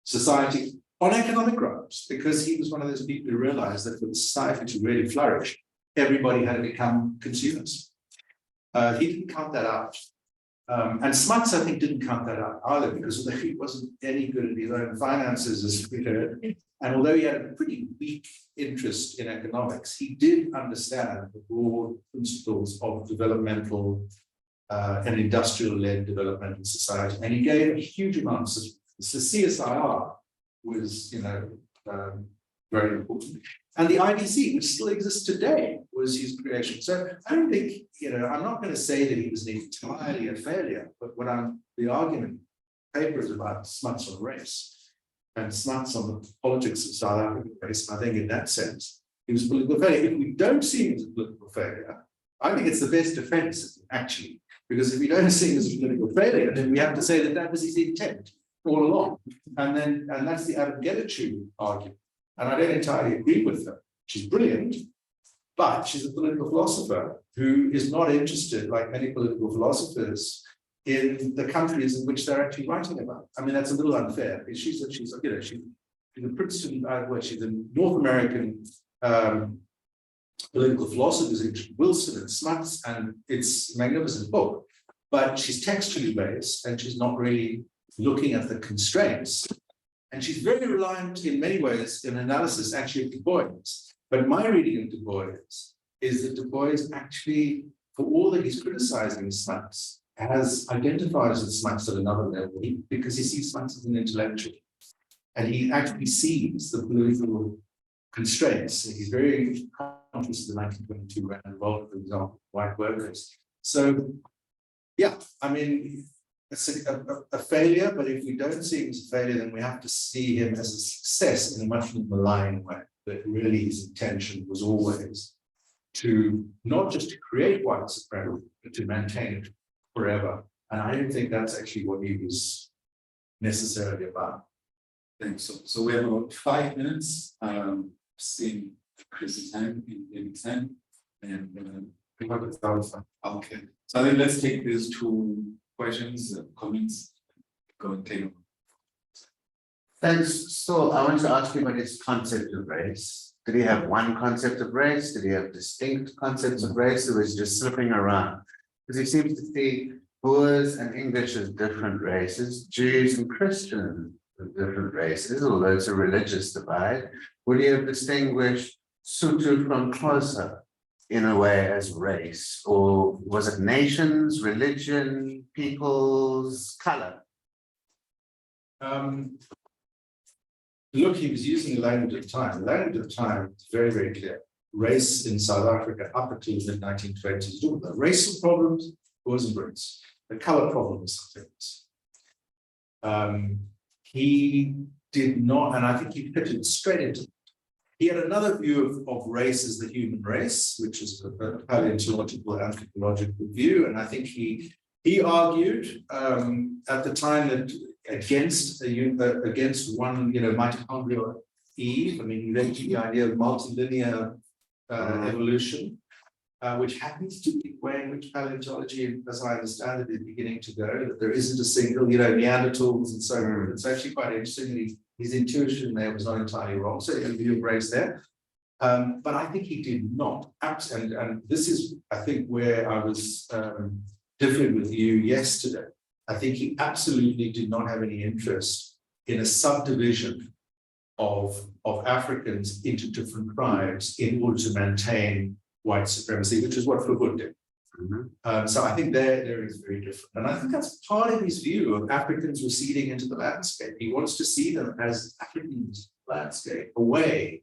society on economic grounds, because he was one of those people who realized that for the society to really flourish, everybody had to become consumers. He didn't count that out. And Smuts, I think, didn't count that out either, because he wasn't any good at his own finances, as we heard. And although he had a pretty weak interest in economics, he did understand the broad principles of developmental an industrial-led developmental society, and he gave huge amounts of the CSIR was, very important. And the IDC, which still exists today, was his creation. So I don't think, I'm not going to say that he was entirely a failure, but the argument paper is about Smuts on race and Smuts on the politics of South African race. I think in that sense, he was a political failure. If we don't see him as a political failure, I think it's the best defense, actually, because if we don't see him as a political failure, then we have to say that was his intent all along. And that's the Adam Gettitude argument. And I don't entirely agree with her. She's brilliant, but she's a political philosopher who is not interested, like many political philosophers, in the countries in which they're actually writing about. I mean, that's a little unfair. She's a Princeton, she's a North American political philosopher, Wilson and Smuts, and it's a magnificent book. But she's textually based, and she's not really looking at the constraints. And she's very reliant in many ways in analysis actually of Du Bois. But my reading of Du Bois is that Du Bois actually, for all that he's criticizing Smuts, has identified Smuts at another level because he sees Smuts as an intellectual. And he actually sees the political constraints. He's very conscious of the 1922 revolt, for example, white workers. So, yeah, I mean, it's a failure, but if we don't see him as a failure, then we have to see him as a success in a much more malign way. That really his intention was always to not just to create white supremacy, but to maintain it forever. And I don't think that's actually what he was necessarily about. Thanks. So we have about 5 minutes. Seeing Christiaan in 10, and okay. So I think let's take these 2 questions, comments. Go and take them. Thanks. So I want to ask you about his concept of race. Did he have one concept of race? Did he have distinct concepts of race, or was he just slipping around? Because he seems to see Boers and English as different races, Jews and Christians as different races, although it's a religious divide. Would he have distinguished Sotho from Xhosa in a way as race, or was it nations, religion, peoples, color? Look, he was using the language of the time. The language of the time is very, very clear. Race in South Africa up until the mid-1920s, talking about racial problems, wasn't race. The color problem was something else. He did not, and I think he fitted straight into. He had another view of race as the human race, which is a paleontological, anthropological view, and I think he argued at the time that against one, mitochondrial Eve. I mean, he mentioned the idea of multilinear evolution, which happens to be the way in which paleontology, as I understand it, is beginning to go. That there isn't a single, Neanderthals and so on. It's actually quite interesting. His intuition there was not entirely wrong. So he had a view of race there. But I think he did not. And this is, I think, where I was different with you yesterday. I think he absolutely did not have any interest in a subdivision of Africans into different tribes in order to maintain white supremacy, which is what Verwoerd did. So I think there is very different. And I think that's part of his view of Africans receding into the landscape. He wants to see them as Africans landscape, a way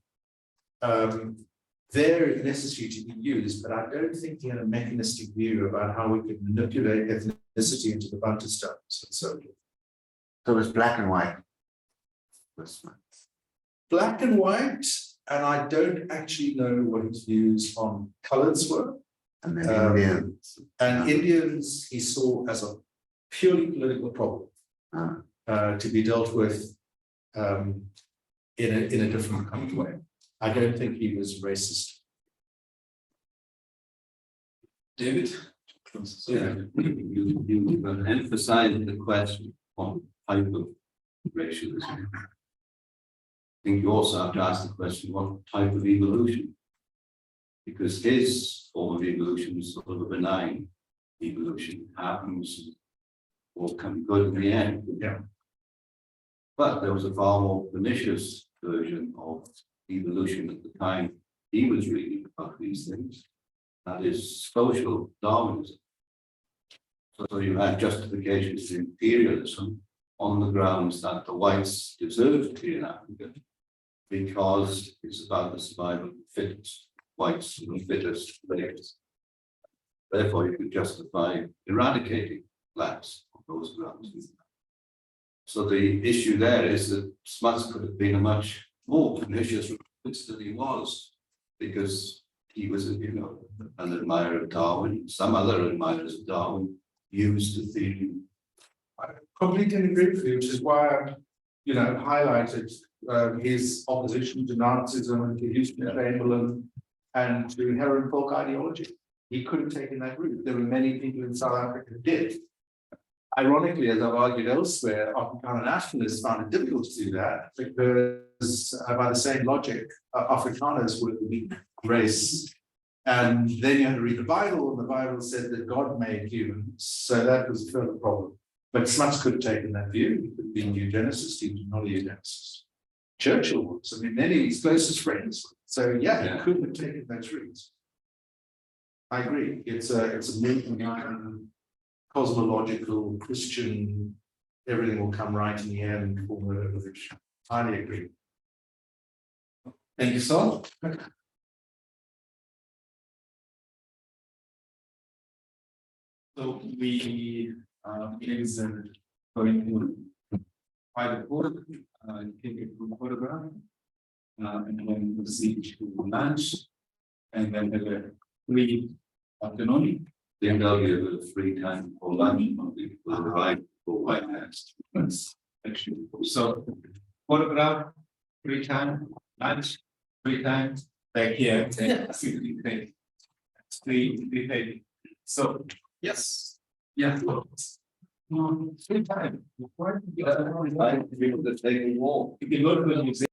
they're necessary to be used, but I don't think he had a mechanistic view about how we could manipulate ethnicity into the Bantustans and so forth. So it was black and white. Black and white, and I don't actually know what his views on colours were. And then Indians. And Indians he saw as a purely political problem to be dealt with in a different kind of way. I don't think he was racist. David? Yeah, you emphasized the question on type of racialism. I think you also have to ask the question, what type of evolution? Because his form of evolution is sort of a benign evolution, happens, or can be good in the end. Yeah. But there was a far more pernicious version of evolution at the time he was reading about these things. That is social Darwinism. So you had justifications for imperialism on the grounds that the whites deserved to be in Africa because it's about the survival of the fittest, whites and the fittest race. Therefore, you could justify eradicating blacks on those grounds. So the issue there is that Smuts could have been a much more pernicious racist than he was, because he was, you know, an admirer of Darwin. Some other admirers of Darwin used the theory. I completely agree with you, which is why I, you know, highlighted his opposition to Nazism and to Houston Chamberlain and to Heron folk ideology. He could have taken that route. There were many people in South Africa who did. Ironically, as I've argued elsewhere, Afrikaner nationalists found it difficult to do that because by the same logic, Afrikaners were the weak race. And then you had to read the Bible, and the Bible said that God made humans. So that was a further problem. But Smuts could have taken that view. He could have been eugenicist, he was not a eugenicist. Churchill was, I mean, many of his closest friends. So yeah, he could have taken those routes. I agree. It's a movement, cosmological, Christian, everything will come right in the end for the revolution. Highly agree. Thank you, sir. So we is going to find a book, take a group photograph, and then proceed to lunch, and then have a free afternoon. Then there'll be a bit of free time for lunch, will arrive for white hats. That's actually so. Photograph, free time, lunch, free time, back here. Free pay. So yes, yeah. Free time. Time to be able to take a walk. You can go to the museum.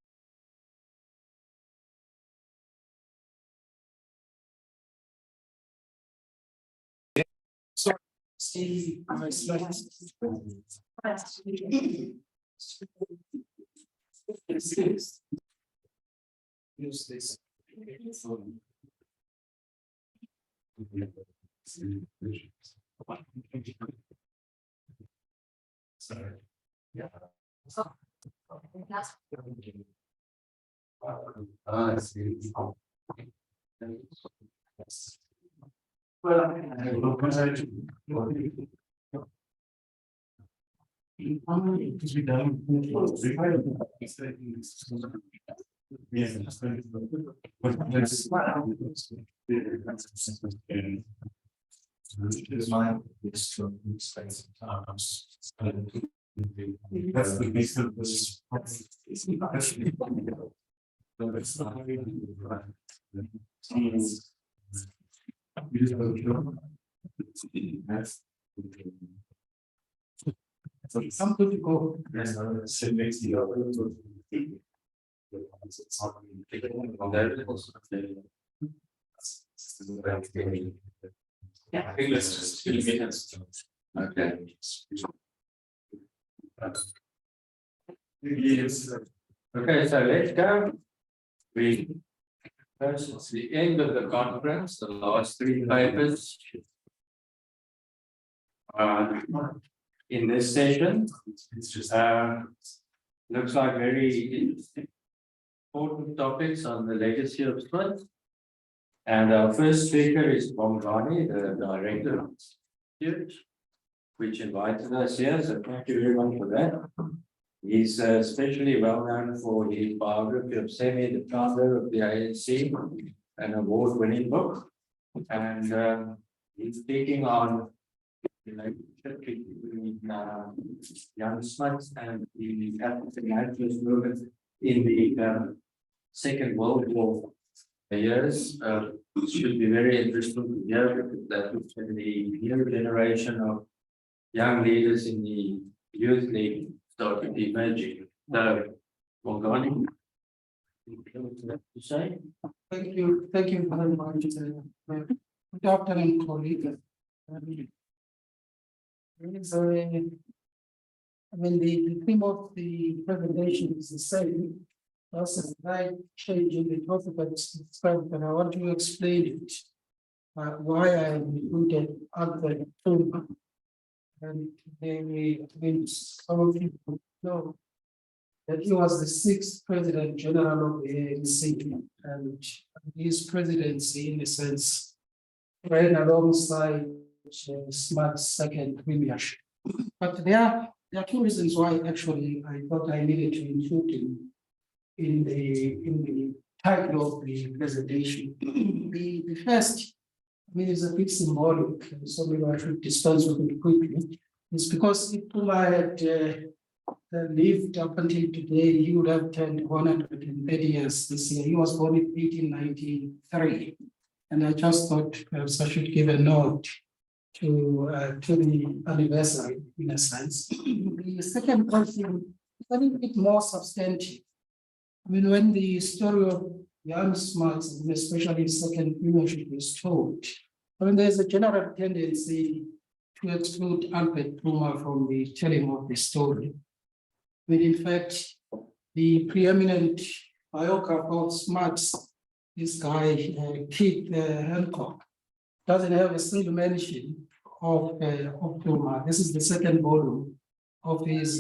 See, my slides. Use this. Sorry. Yeah. I see. Well, because we don't. Yeah. That's the base of this. So some people sit next to the other. Yeah, I think let's just give it. Okay. Okay, so let's go. First, it's the end of the conference, the last three papers. In this session, It's just. looks like very important topics on the legacy of Smuts. And our first speaker is Bongani, the director of the Institute, which invited us here, so thank you very much for that. He's especially well known for his biography of Semi, the founder of the ANC, an award-winning book. And he's speaking on the relationship between young Smuts and the African nationalist movement in the Second World War years. Should be very interesting to hear, because that was when the new generation of young leaders in the youth league started emerging. So, Bongani, to say? Thank you very much. Good afternoon, colleagues. The theme of the presentation is the same. That's a slight change in the topic itself, and I want to explain it. Why I included other two And some of you know that he was the 6th President General of the ANC, and his presidency, in a sense, ran alongside Smuts' second premiership. But there are two reasons why actually I thought I needed to include him in the title of the presentation. The first, I mean, is a bit symbolic, so maybe I should dispense with it quickly. It's because if Puma had lived up until today, he would have turned 130 years this year. He was born in 1893. And I just thought perhaps I should give a note to the anniversary, in a sense. The second question is a little bit more substantive. I mean, when the story of Jan Smuts, and especially his second premiership, is told, I mean, there's a general tendency to exclude Albert Puma from the telling of the story. I mean, in fact, the preeminent biographer of Smuts, this guy, Keith Hancock, doesn't have a single mention of Puma. This is the second volume of his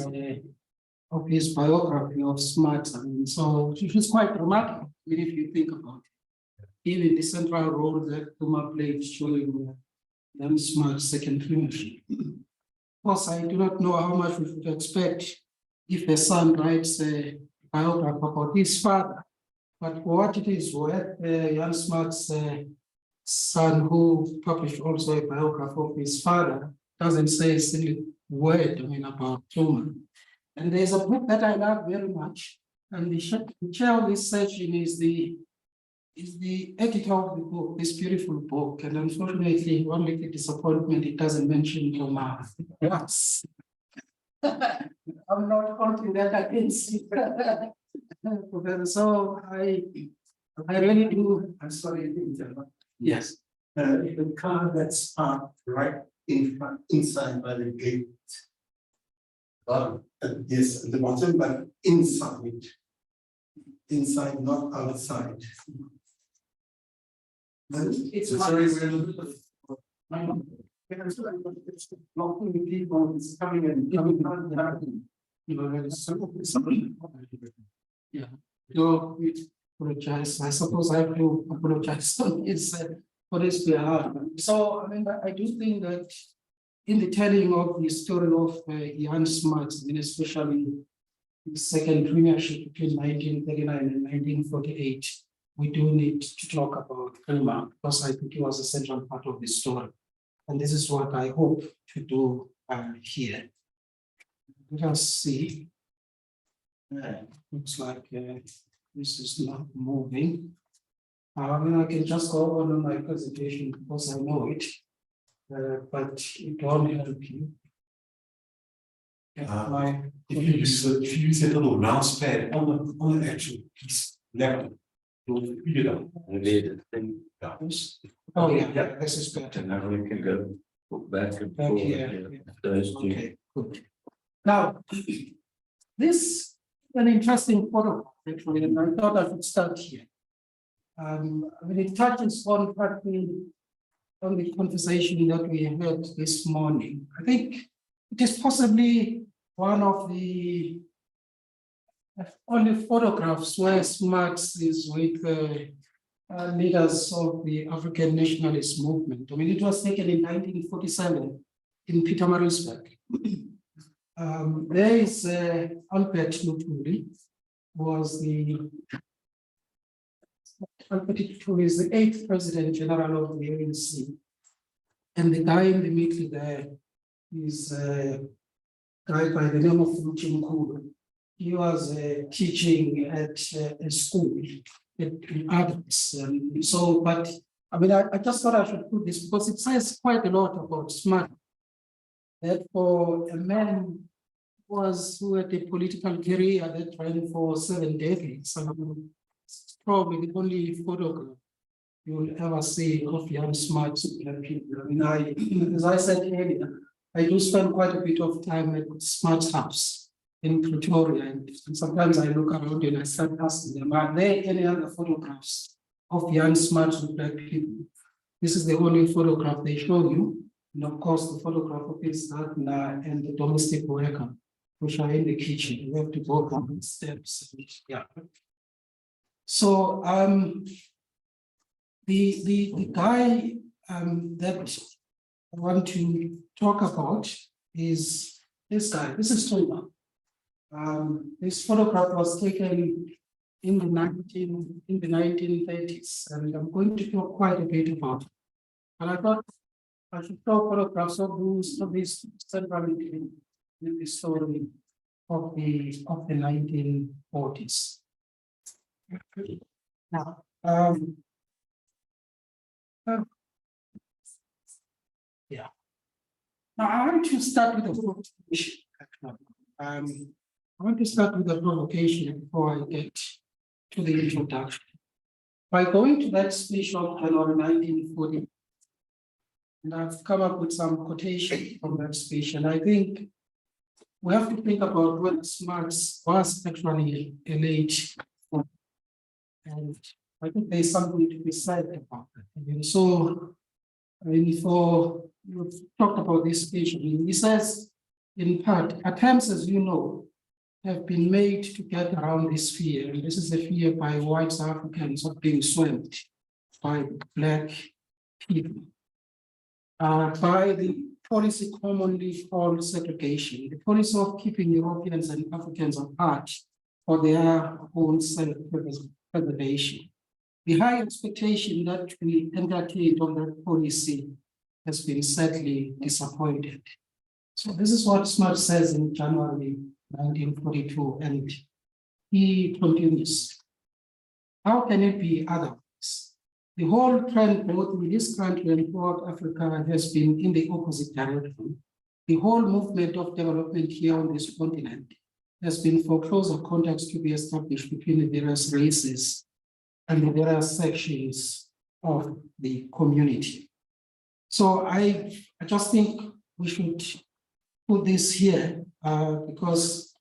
biography of Smuts. I mean, so it is quite remarkable, I mean, if you think about it. Even the central role that Puma played during Jan Smuts' second premiership. Of course, I do not know how much we should expect if a son writes a biography about his father. But for what it is worth, Jan Smuts' son, who published also a biography of his father, doesn't say a single word, I mean, about Puma. And there's a book that I love very much, and the chair of this session is the editor of the book, this beautiful book. And unfortunately, one little disappointment, it doesn't mention Puma once. I'm not counting that against it. So I really do. I'm sorry. Yes. The car that's parked right in front, inside by the gate. Yes, at the bottom, but inside. Inside, not outside. It's blocking the people, it's coming and coming. You know, there is something. Yeah. So we apologize. I suppose I have to apologize on this for this behalf. So I mean, I do think that in the telling of the story of Jan Smuts, I mean, especially the second premiership between 1939 and 1948, we do need to talk about Puma, because I think it was a central part of the story. And this is what I hope to do here. Let us see. Looks like this is not moving. I mean, I can just go on my presentation because I know it, but it won't help you. If you use a little mouse pad on the actual piece left, you'll figure it out. Oh, yeah, this is better. And now we can go back and Back forward. here. Those two. Okay, good. Now, this is an interesting photo, actually, and I thought I should start here. I mean, it touches on the conversation that we had this morning. I think it is possibly one of the only photographs where Smuts is with leaders of the African nationalist movement. I mean, it was taken in 1947 in Pietermaritzburg. There is Albert Lutuli, was Albert Lutuli is the 8th President General of the ANC. And the guy in the middle there is a guy by the name of Mchimkulu. He was teaching at a school in adults. So, but I mean, I just thought I should put this because it says quite a lot about Smuts. That for a man who had a political career that ran for 7 decades, it's probably the only photograph you will ever see of Jan Smuts. I mean, as I said earlier, I do spend quite a bit of time at Smuts' house in Pretoria, and sometimes I look around and I start asking them, are there any other photographs of Jan Smuts with black people? This is the only photograph they show you. And of course, the photograph of his partner and the domestic worker, which are in the kitchen. We have to go down the steps. Yeah. So the guy that I want to talk about is this guy. This is Toma. This photograph was taken in the 1930s, and I'm going to talk quite a bit about it. And I thought I should show photographs of these central in the story of the 1940s. Now, yeah. Now I want to start with a provocation. I want to start with a provocation before I get to the introduction. By going to that speech of January 1940, and I've come up with some quotation from that speech, and I think we have to think about whether Smuts was actually a late, and I think there's something to be said about that. And so, before we've talked about this speech, he says, in part, attempts, as you know, have been made to get around this fear, and this is the fear by white South Africans of being swept by black people. By the policy commonly called segregation, the policy of keeping Europeans and Africans apart for their own self-preservation. The high expectation that we entertained on that policy has been sadly disappointed. So this is what Smuts says in January 1942, and he continues. How can it be otherwise? The whole trend both in this country and throughout Africa has been in the opposite direction. The whole movement of development here on this continent has been for closer contacts to be established between the various races and the various sections of the community. So I just think we should put this here because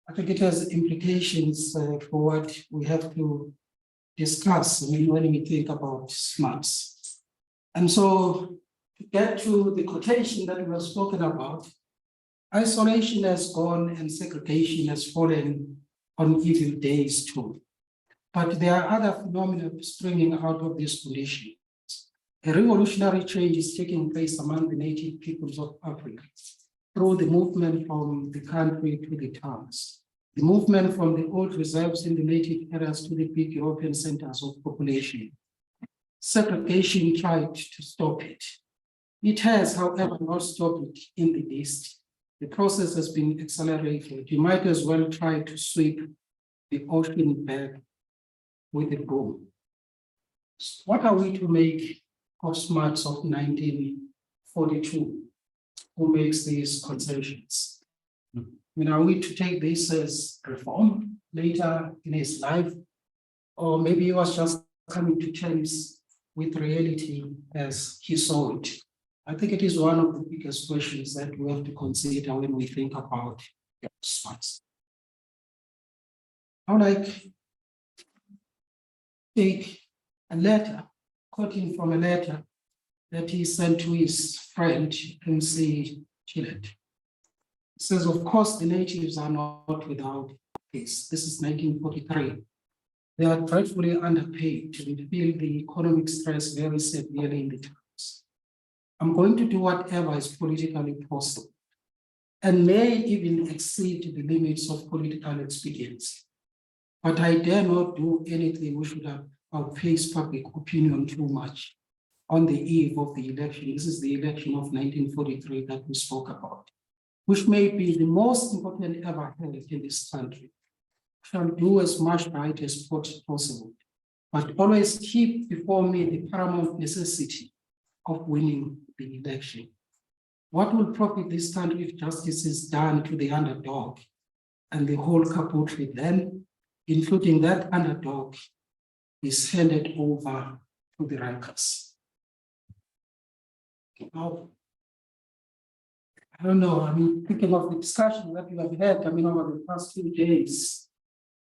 I think it has implications for what we have to discuss when we think about Smuts. And so to get to the quotation that we have spoken about, isolation has gone and segregation has fallen on evil days too. But there are other phenomena springing out of this condition. A revolutionary change is taking place among the native peoples of Africa through the movement from the country to the towns, the movement from the old reserves in the native areas to the big European centers of population. Segregation tried to stop it. It has, however, not stopped it in the least. The process has been accelerated. You might as well try to sweep the ocean back with a broom. What are we to make of Smuts of 1942, who makes these concessions? I mean, are we to take this as reform later in his life? Or maybe he was just coming to terms with reality as he saw it? I think it is one of the biggest questions that we have to consider when we think about Smuts. I would like take a letter, quoting from a letter that he sent to his friend, MC Gillett. It says, of course, the natives are not without this. This is 1943. They are dreadfully underpaid and feel the economic stress very severely in the towns. I'm going to do whatever is politically possible and may even exceed the limits of political expediency. But I dare not do anything which would outpace public opinion too much on the eve of the election. This is the election of 1943 that we spoke about, which may be the most important ever held in this country. Shall do as much right as possible, but always keep before me the paramount necessity of winning the election. What will profit this country if justice is done to the underdog and the whole country then, including that underdog, is handed over to the rankers? Now, I don't know, I mean, thinking of the discussion that we have had, I mean, over the past few days,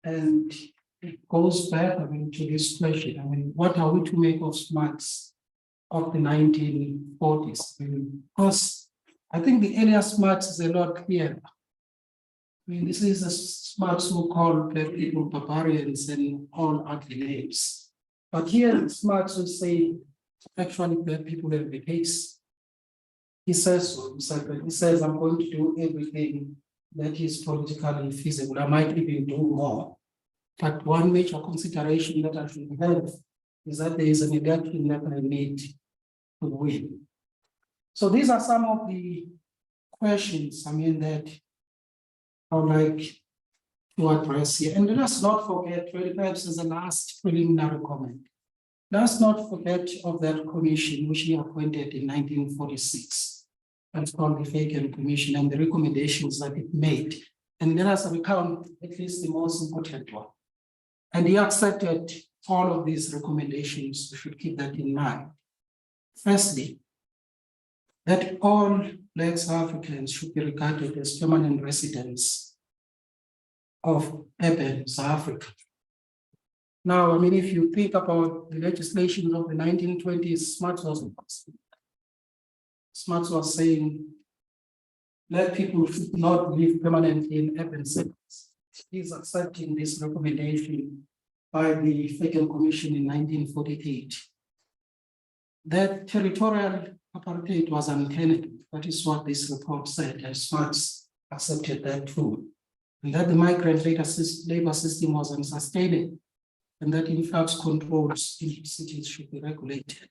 and it goes back, I mean, to this question. I mean, what are we to make of Smuts of the 1940s. Because I think the earlier Smuts is a lot clearer. I mean, this is a Smuts who call black people barbarians and all ugly names. But here, Smuts will say, actually, black people have the case. He says so himself, but he says, I'm going to do everything that is politically feasible. I might even do more. But one major consideration that I should have is that there is an election that I need to win. So these are some of the questions, that I would like to address here. And let's not forget, really, perhaps as a last preliminary comment, let's not forget of that commission which he appointed in 1946. That's called the Fagan Commission, and the recommendations that it made. And let us recount at least the most important one. And he accepted all of these recommendations. We should keep that in mind. Firstly, that all Black South Africans should be regarded as permanent residents of urban South Africa. Now, if you think about the legislation of the 1920s, Smuts was saying Black people should not live permanently in urban centers. He's accepting this recommendation by the Fagan Commission in 1948. That territorial apartheid was untenable. That is what this report said, and Smuts accepted that too. And that the migrant labor system was unsustainable, and that influx controls in cities should be regulated.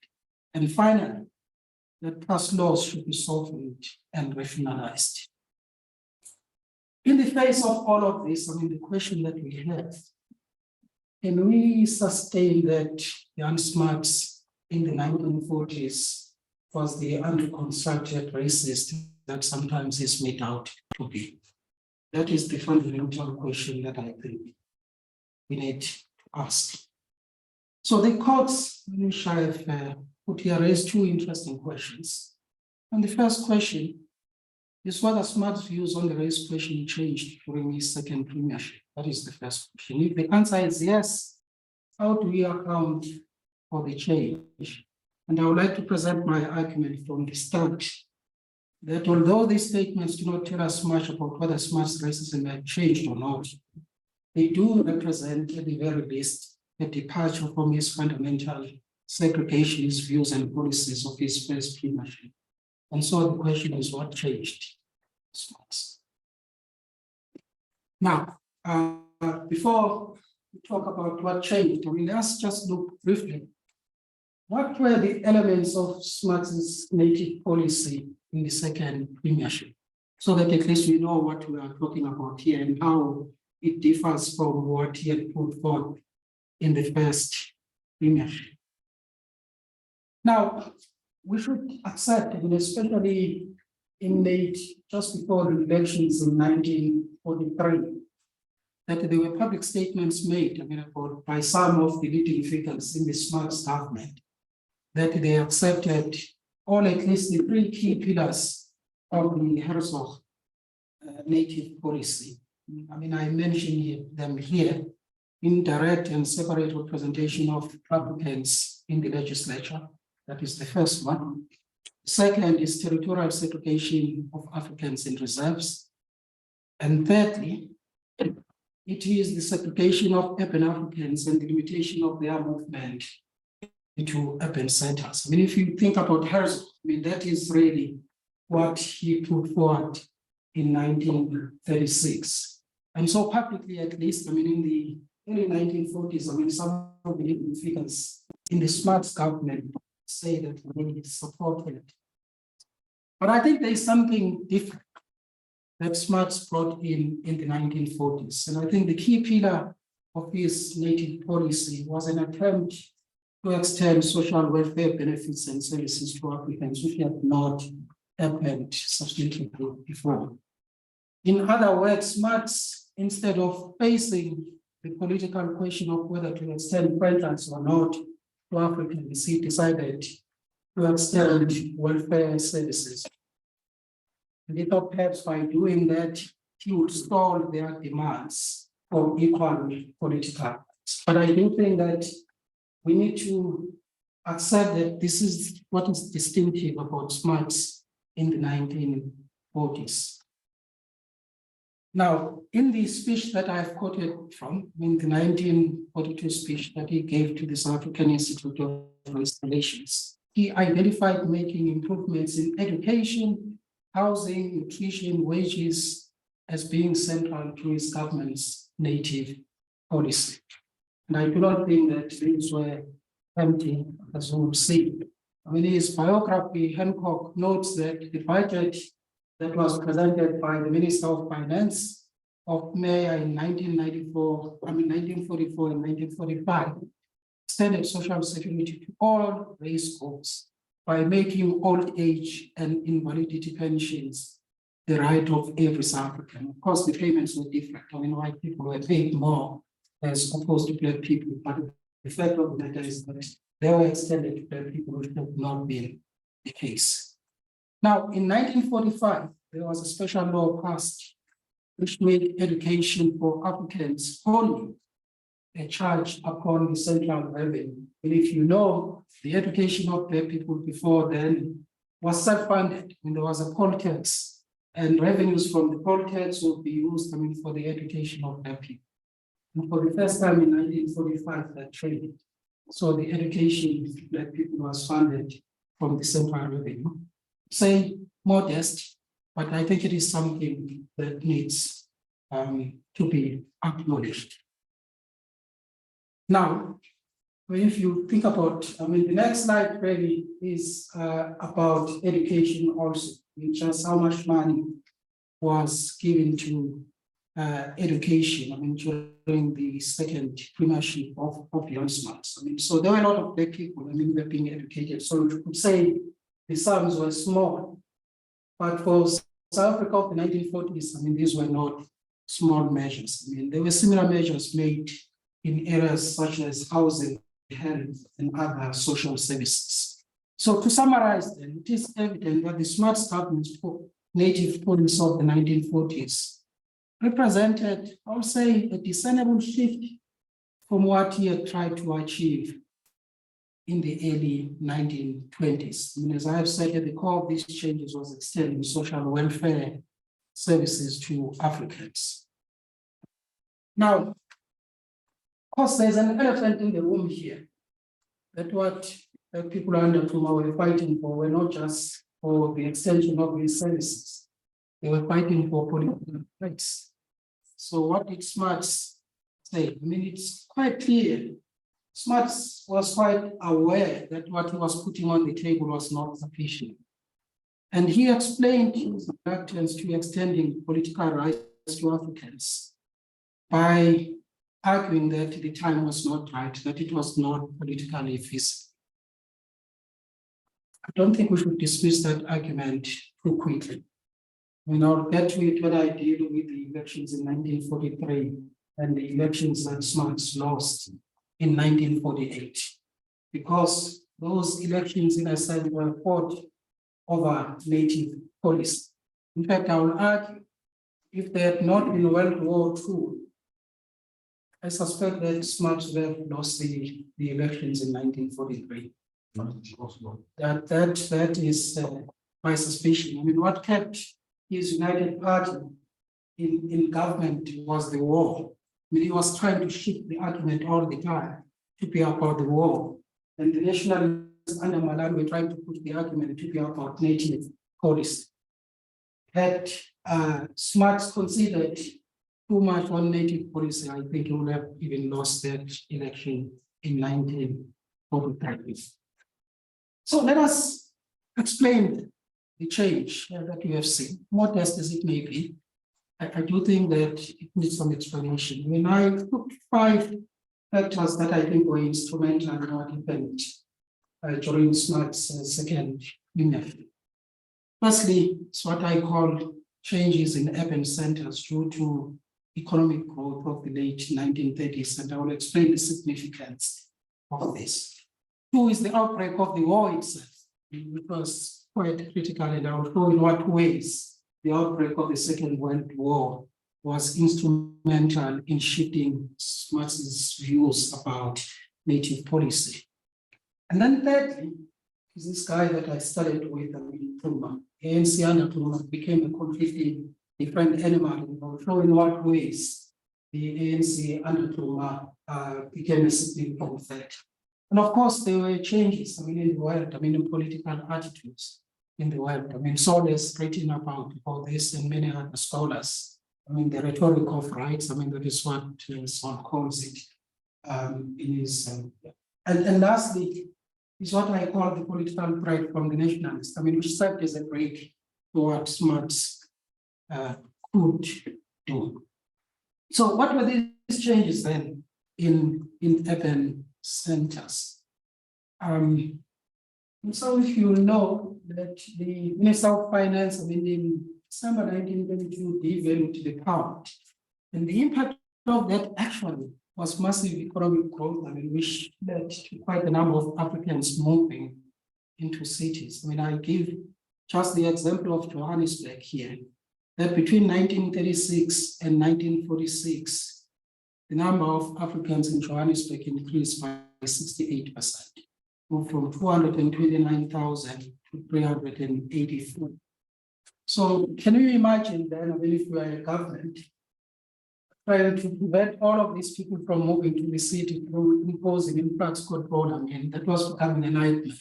And finally, that past laws should be softened and rationalized. In the face of all of this, the question that we have, can we sustain that young Smuts in the 1940s was the under-constructed racist that sometimes is made out to be? That is the fundamental question that I think we need to ask. So the courts, which I've put here, raise two interesting questions. And the first question is whether Smuts' views on the race question changed during his second premiership. That is the first question. If the answer is yes, how do we account for the change? And I would like to present my argument from the start that although these statements do not tell us much about whether Smuts' racism had changed or not, they do represent, at the very least, a departure from his fundamental segregationist views and policies of his first premiership. And so the question is, what changed? Smuts. Now, before we talk about what changed, let's just look briefly. What were the elements of Smuts' native policy in the second premiership? So that at least we know what we are talking about here and how it differs from what he had put forth in the first premiership. Now, we should accept, especially in late, just before the elections in 1943, that there were public statements made by some of the leading figures in the Smuts government, that they accepted all at least the three key pillars of the Herzog native policy. I mention them here: indirect and separate representation of Africans in the legislature. That is the first one. Second is territorial segregation of Africans in reserves. And thirdly, it is the segregation of urban Africans and the limitation of their movement into urban centers. If you think about Herzog, that is really what he put forward in 1936. And so publicly, at least, in the early 1940s, some of the leading figures in the Smuts government say that they supported it. But I think there is something different that Smuts brought in the 1940s. And I think the key pillar of his native policy was an attempt to extend social welfare benefits and services to Africans, which had not happened substantially before. In other words, Smuts, instead of facing the political question of whether to extend franchise or not to Africans, he decided to extend welfare services. And he thought perhaps by doing that, he would stall their demands for equal political rights. But I do think that we need to I said that this is what is distinctive about Smuts in the 1940s. Now, in the speech that I've quoted from, in the 1942 speech that he gave to the South African Institute of Relations, he identified making improvements in education, housing, nutrition, wages as being central to his government's native policy. And I do not think that these were empty, as we would see. I mean, his biography, Hancock notes that the budget that was presented by the Minister of Finance of Mayor in 1944 and 1945 extended social security to all race groups by making old age and invalidity pensions the right of every South African. Of course, the payments were different. I mean, white people were paid more as opposed to black people, but the fact of the matter is that they were extended to black people, which had not been the case. Now, in 1945, there was a special law passed which made education for Africans only a charge upon the central revenue. And if you know, the education of black people before then was self-funded, and there was a poll tax, and revenues from the poll tax would be used, I mean, for the education of black people. And for the first time in 1945, that changed. So the education of black people was funded from the central revenue. Say modest, but I think it is something that needs to be acknowledged. Now, if you think about, I mean, the next slide really is about education also, just how much money was given to education, I mean, during the second premiership of Jan Smuts. I mean, so there were a lot of black people, I mean, were being educated. So you could say the sums were small, but for South Africa of the 1940s, I mean, these were not small measures. I mean, there were similar measures made in areas such as housing, health, and other social services. So to summarize then, it is evident that the Smuts government's native policy of the 1940s represented, I would say, a discernible shift from what he had tried to achieve in the early 1920s. I mean, as I have said, at the core of these changes was extending social welfare services to Africans. Now, of course, there's an elephant in the room here, that what people under Puma were fighting for were not just for the extension of these services, they were fighting for political rights. So what did Smuts say? I mean, it's quite clear. Smuts was quite aware that what he was putting on the table was not sufficient. And he explained his reluctance to extending political rights to Africans by arguing that the time was not right, that it was not politically feasible. I don't think we should dismiss that argument too quickly. I mean, I'll get to it when I deal with the elections in 1943 and the elections that Smuts lost in 1948, because those elections, in a sense, were fought over native policy. In fact, I will argue, if they had not been World War II, I suspect that Smuts would have lost the elections in 1943. That is my suspicion. I mean, what kept his United Party in government was the war. I mean, he was trying to shift the argument all the time to be about the war. And the nationalists under Malan were trying to put the argument to be about native policy. Had Smuts considered too much on native policy, I think he would have even lost that election in 1943. So let us explain the change that we have seen, modest as it may be. I do think that it needs some explanation. I mean, I took 5 factors that I think were instrumental in what happened during Smuts' second premiership. Firstly, it's what I call changes in urban centers due to economic growth of the late 1930s, and I will explain the significance of this. 2 is the outbreak of the war itself. It was quite critical, and I will show in what ways the outbreak of the Second World War was instrumental in shifting Smuts' views about native policy. And then thirdly, is this guy that I started with, Nkrumah. ANC under Nkrumah became a completely different animal. So in what ways the ANC under Nkrumah became a significant threat. And of course, there were changes, in the world, in political attitudes in the world. Saul has written about this and many other scholars. The rhetoric of rights, that is what Saul calls it. In his, and lastly, is what I call the political pride from the nationalists, which served as a break to what Smuts could do. So what were these changes then in urban centers? And so if you know that the Minister of Finance, in December 1922, devalued the pound, and the impact of that actually was massive economic growth, which led to quite a number of Africans moving into cities. I give just the example of Johannesburg here, that between 1936 and 1946, the number of Africans in Johannesburg increased by 68%, moved from 229,000 to 384. So can you imagine then, if we are a government, trying to prevent all of these people from moving to the city through imposing influx control, that was becoming a nightmare.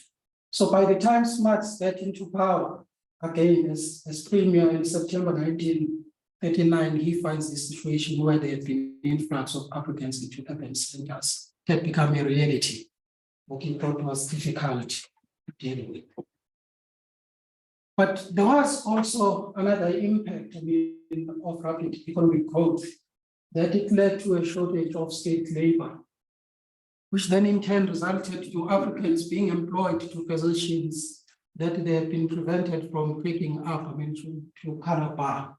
So by the time Smuts got into power, again, as premier in September 1939, he finds the situation where there had been influx of Africans into urban centers had become a reality, what he thought was difficult to deal with. But there was also another impact of rapid economic growth, that it led to a shortage of state labor, which then in turn resulted to Africans being employed to positions that they have been prevented from picking up, to Calabar,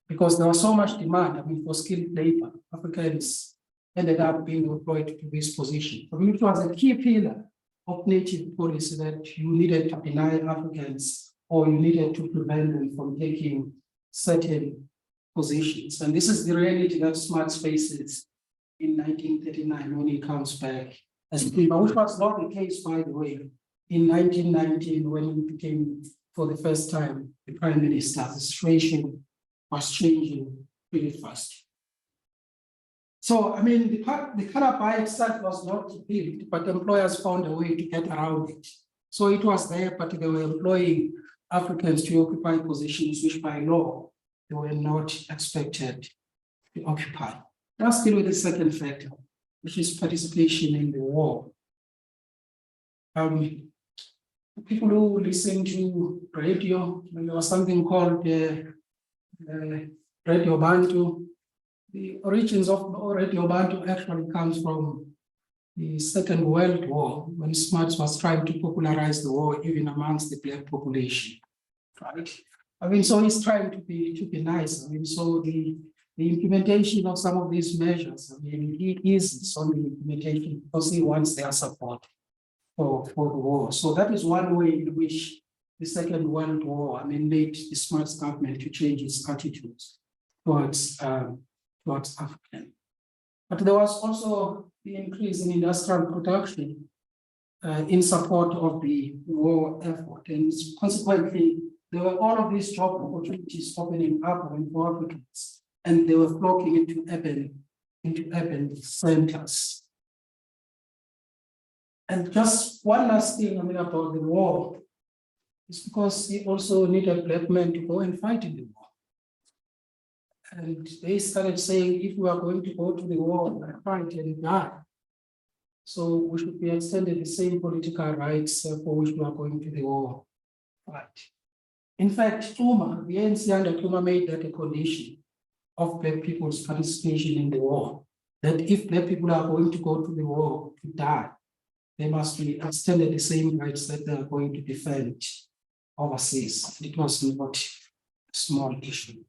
because there was so much demand, for skilled labor. Africans ended up being employed to this position. It was a key pillar of native policy that you needed to deny Africans, or you needed to prevent them from taking certain positions. And this is the reality that Smuts faces in 1939 when he comes back as premier, which was not the case, by the way, in 1919 when he became, for the first time, the prime minister. The situation was changing pretty fast. So, the Calabar itself was not built, but employers found a way to get around it. So it was there, but they were employing Africans to occupy positions which by law they were not expected to occupy. Let's deal with the second factor, which is participation in the war. People who listen to radio, there was something called Radio Bantu. The origins of Radio Bantu actually comes from the Second World War, when Smuts was trying to popularize the war even amongst the black population, right? So he's trying to be nice. So the implementation of some of these measures, he is on the implementation because he wants their support for the war. So that is one way in which the Second World War, made the Smuts government to change its attitudes towards African. But there was also the increase in industrial production in support of the war effort, and consequently, there were all of these job opportunities opening up for Africans, and they were flocking into urban centers. And just one last thing about the war is because he also needed black men to go and fight in the war. And they started saying, if we are going to go to the war and fight and die, so we should be extended the same political rights for which we are going to the war. Right. In fact, the ANC under Nkrumah made that a condition of black people's participation in the war, that if black people are going to go to the war to die, they must be extended the same rights that they are going to defend overseas. It was not a small issue.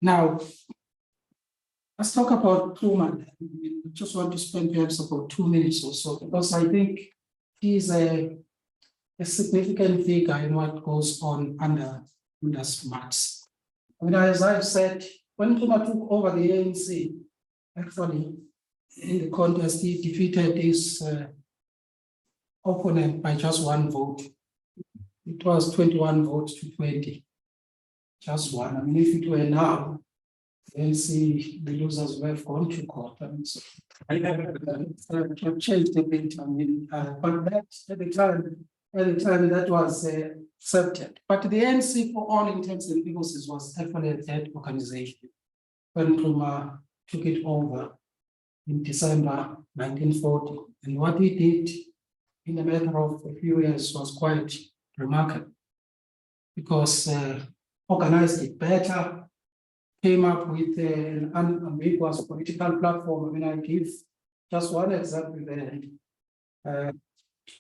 Now, let's talk about Nkrumah. I just want to spend perhaps about 2 minutes or so, because I think he's a significant figure in what goes on under Smuts. As I've said, when Nkrumah took over the ANC, actually, in the contest, he defeated his opponent by just one vote. It was 21 votes to 20. Just one. I mean, if it were now, then see the losers would have gone to court. I mean, so changed a bit. I mean, but that at the time that was accepted. But the ANC, for all intents and purposes, was actually a dead organization when Nkrumah took it over in December 1940. And what he did in a matter of a few years was quite remarkable, because organized it better, came up with an unambiguous political platform. I mean, I give just one example there.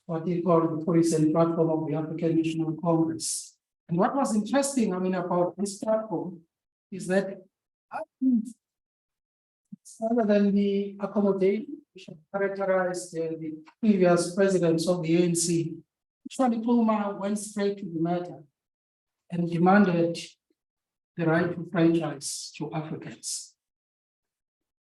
What he called the policy and platform of the African National Congress. And what was interesting, I mean, about this platform is that other than the accommodation which characterized the previous presidents of the ANC, Nkrumah went straight to the matter and demanded the right to franchise to Africans.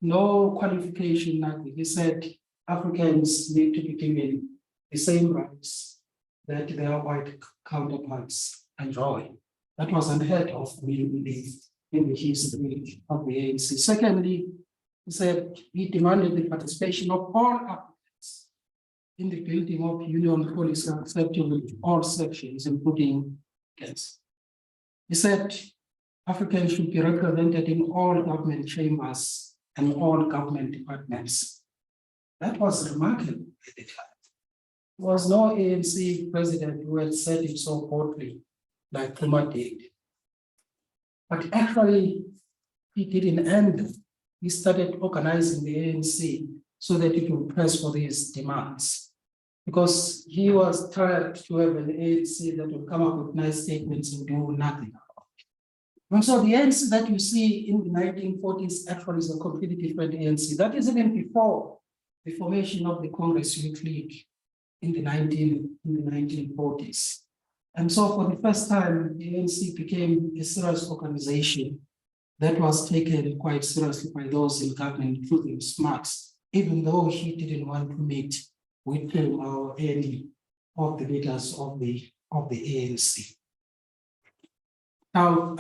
No qualification, nothing. He said Africans need to be given the same rights that their white counterparts enjoy. That was unheard of in the history of the ANC. Secondly, he said he demanded the participation of all Africans in the building of union policy acceptable to all sections, including Africans. He said Africans should be represented in all government chambers and all government departments. That was remarkable at the time. There was no ANC president who had said it so boldly like Nkrumah did. But actually, he didn't end. He started organizing the ANC so that it would press for these demands. Because he was tired to have an ANC that would come up with nice statements and do nothing. And so the ANC that you see in the 1940s actually is a completely different ANC. That is even before the formation of the Congress Youth League in the 1940s. And so for the first time, the ANC became a serious organization that was taken quite seriously by those in government, including Smuts, even though he didn't want to meet with him or any of the leaders of the ANC. Now,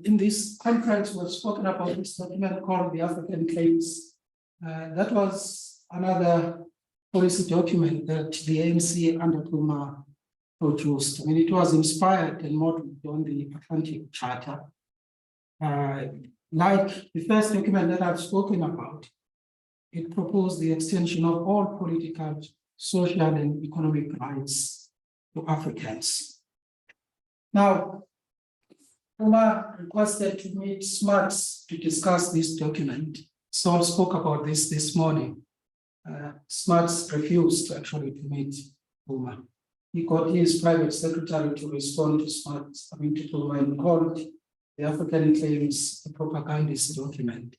in this conference, we've spoken about this document called the African Claims. That was another policy document that the ANC under Nkrumah produced. I mean, it was inspired and modeled on the Atlantic Charter. Like the first document that I've spoken about, it proposed the extension of all political, social, and economic rights to Africans. Now, Nkrumah requested to meet Smuts to discuss this document. Saul spoke about this morning. Smuts refused actually to meet Nkrumah. He got his private secretary to respond to Smuts, to Nkrumah, and called the African Claims a propagandist document.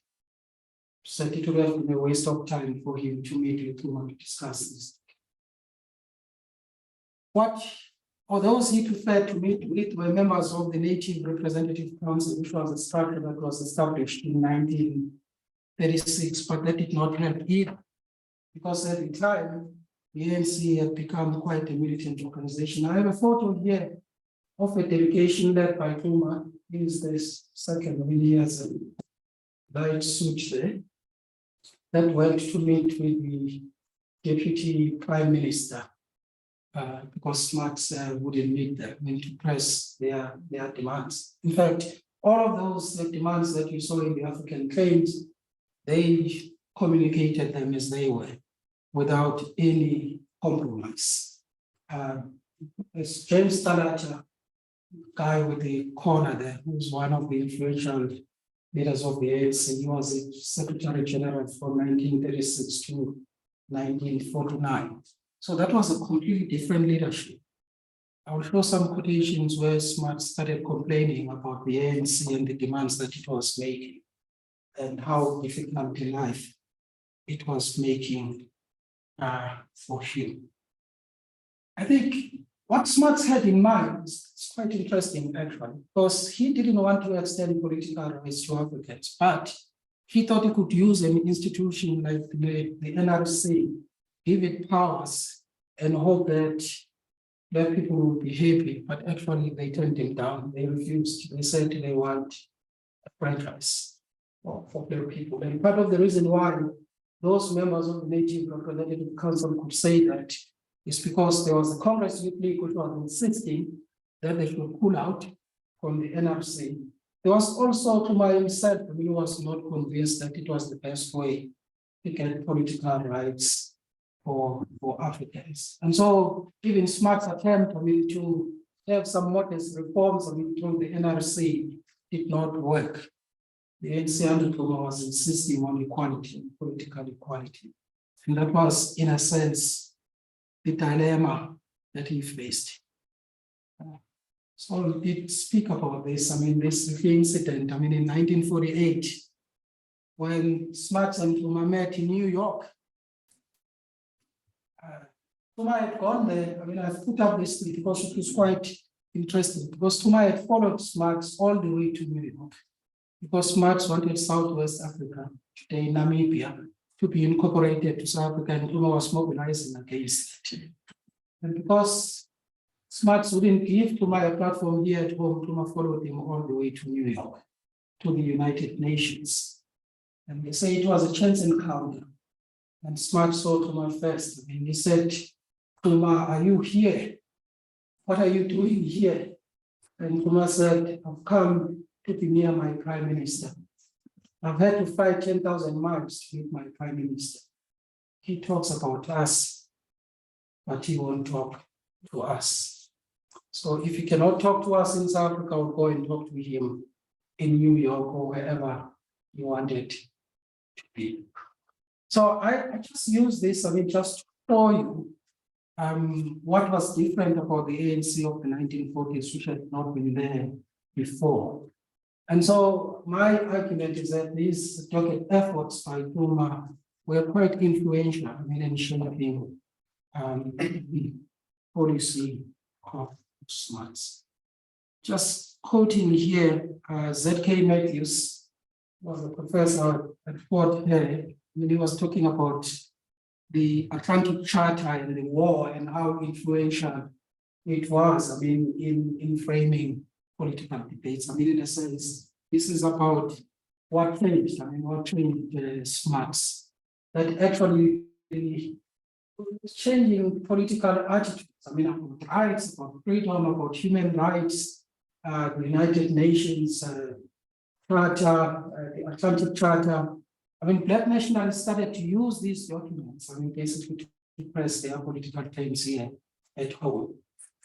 Said it would have been a waste of time for him to meet with Nkrumah to discuss this. Or those he preferred to meet with were members of the Native Representative Council, which was a structure that was established in 1936, but that did not help either, because at the time, the ANC had become quite a militant organization. I have a photo here of a delegation led by Nkrumah. Here's this second, he has a light suit there, that went to meet with the Deputy Prime Minister. Because Smuts wouldn't meet them, to press their demands. In fact, all of those demands that you saw in the African Claims, they communicated them as they were, without any compromise. As James Talata, guy with the corner there, who's one of the influential leaders of the ANC, he was the Secretary General from 1936 to 1949. So that was a completely different leadership. I will show some quotations where Smuts started complaining about the ANC and the demands that it was making and how difficult a life it was making for him. I think what Smuts had in mind is quite interesting, actually, because he didn't want to extend political rights to Africans, but he thought he could use an institution like the NRC, give it powers and hope that black people will be happy, but actually they turned him down. They refused. They said they want a franchise for black people. And part of the reason why those members of the Native Representative Council could say that is because there was a Congress Youth League which was insisting that they should pull out from the NRC. There was also Kuma himself who was not convinced that it was the best way to get political rights for Africans. And so even Smuts' attempt, to have some modest reforms, through the NRC did not work. The ANC under Kuma was insisting on equality, political equality. And that was, in a sense, the dilemma that he faced. So we did speak about this. This incident, in 1948, when Smuts and Kuma met in New York. Kuma had gone there. I've put up this because it was quite interesting. Because Kuma had followed Smuts all the way to New York. Because Smuts wanted Southwest Africa, today Namibia, to be incorporated to South Africa, and Kuma was mobilizing against it. And because Smuts wouldn't give Kuma a platform here at home, Kuma followed him all the way to New York, to the United Nations. And they say it was a chance encounter. And Smuts saw Kuma first. He said, Kuma, are you here? What are you doing here? And Kuma said, I've come to be near my prime minister. I've had to fight 10,000 miles to meet my prime minister. He talks about us, but he won't talk to us. So if he cannot talk to us in South Africa, we'll go and talk to him in New York or wherever he wanted to be. So I just use this, just to show you what was different about the ANC of the 1940s, which had not been there before. And so my argument is that these dogged efforts by Kuma were quite influential in shaping the policy of Smuts. Just quoting here, Z.K. Matthews was a professor at Fort Hare, when he was talking about the Atlantic Charter and the war and how influential it was, in framing political debates. In a sense, this is about what changed, what changed Smuts. That actually changing political attitudes, about rights, about freedom, about human rights, the United Nations Charter, the Atlantic Charter. Black nationalists started to use these documents, basically to press their political claims here at home.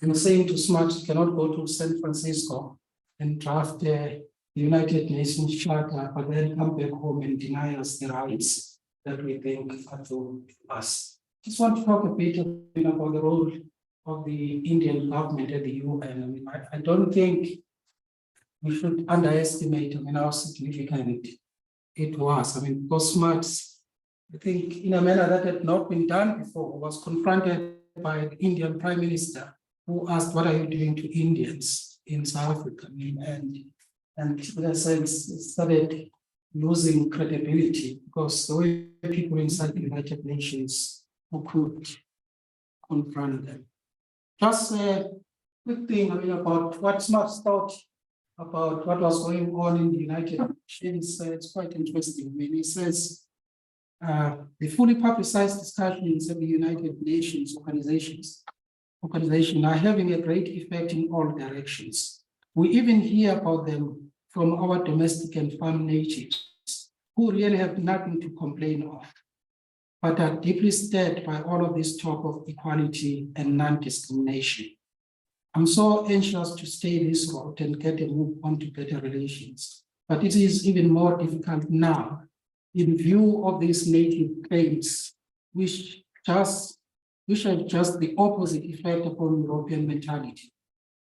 And saying to Smuts, you cannot go to San Francisco and draft the United Nations Charter, but then come back home and deny us the rights that we think are due to us. Just want to talk a bit about the role of the Indian government at the UN. I don't think we should underestimate how significant it was. Because Smuts, I think in a manner that had not been done before, was confronted by the Indian Prime Minister, who asked, what are you doing to Indians in South Africa? And in a sense, it started losing credibility because the way people inside the United Nations who could confront them. Just a quick thing about what Smuts thought about what was going on in the United Nations. It's quite interesting. He says, the fully publicized discussions of the United Nations organization are having a great effect in all directions. We even hear about them from our domestic and farm natives who really have nothing to complain of, but are deeply stirred by all of this talk of equality and non-discrimination. I'm so anxious to stay this route and get a move on to better relations, but it is even more difficult now in view of these native claims, which have just the opposite effect upon European mentality.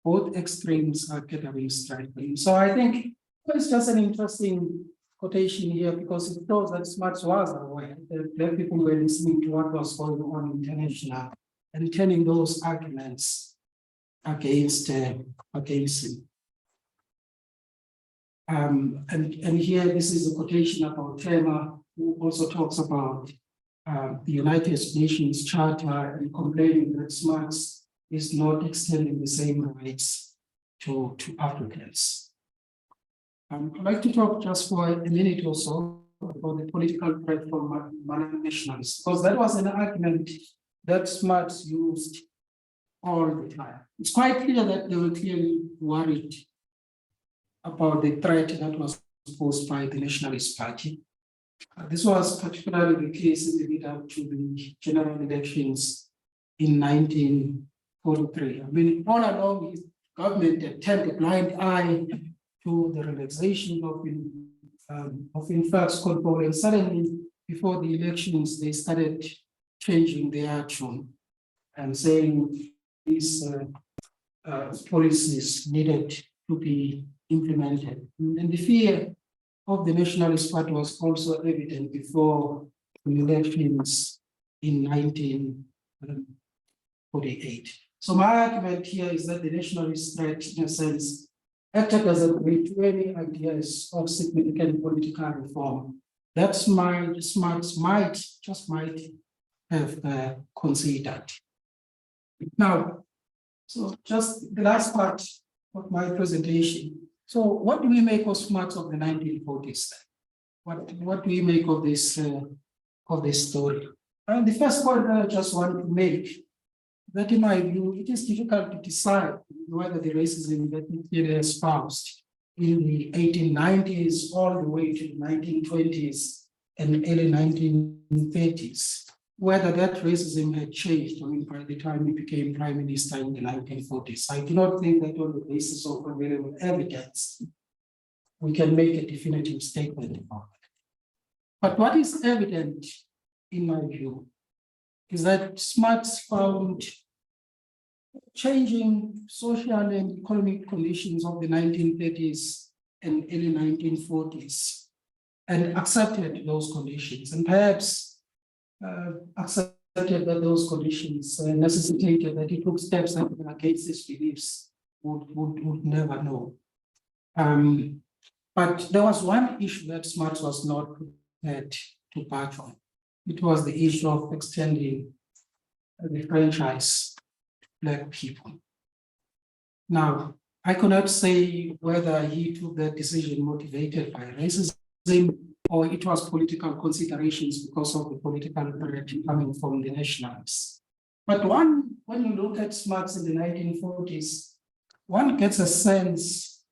Both extremes are gathering strength. So I think it's just an interesting quotation here because it shows that Smuts was aware that black people were listening to what was going on internationally and turning those arguments against him. And here, this is a quotation about Tema, who also talks about the United Nations Charter and complaining that Smuts is not extending the same rights to Africans. I'd like to talk just for a minute or so about the political threat from Malawi nationalists, because that was an argument that Smuts used all the time. It's quite clear that they were clearly worried about the threat that was posed by the Nationalist Party. This was particularly the case in the lead up to the general elections in 1943. I mean, all along, his government had turned a blind eye to the relaxation of influx control, and suddenly, before the elections, they started changing their tune and saying these policies needed to be implemented. And the fear of the Nationalist Party was also evident before the elections in 1948. So my argument here is that the nationalist threat, in a sense, acted as a bridge to any ideas of significant political reform that Smuts might have considered. Now, so just the last part of my presentation. So what do we make of Smuts of the 1940s then? What do we make of this story? And the first point that I just want to make, that in my view, it is difficult to decide whether the racism that he espoused in the 1890s all the way to the 1920s and early 1930s, whether that racism had changed, I mean, by the time he became prime minister in the 1940s. I do not think that on the basis of available evidence, we can make a definitive statement about it. But what is evident, in my view, is that Smuts found changing social and economic conditions of the 1930s and early 1940s and accepted those conditions, and perhaps accepted that those conditions necessitated that he took steps that against his beliefs would never know. But there was one issue that Smuts was not prepared to patch on. It was the issue of extending the franchise to Black people. Now, I cannot say whether he took that decision motivated by racism or it was political considerations because of the political threat coming from the nationalists. But when you look at Smuts in the 1940s, one gets a sense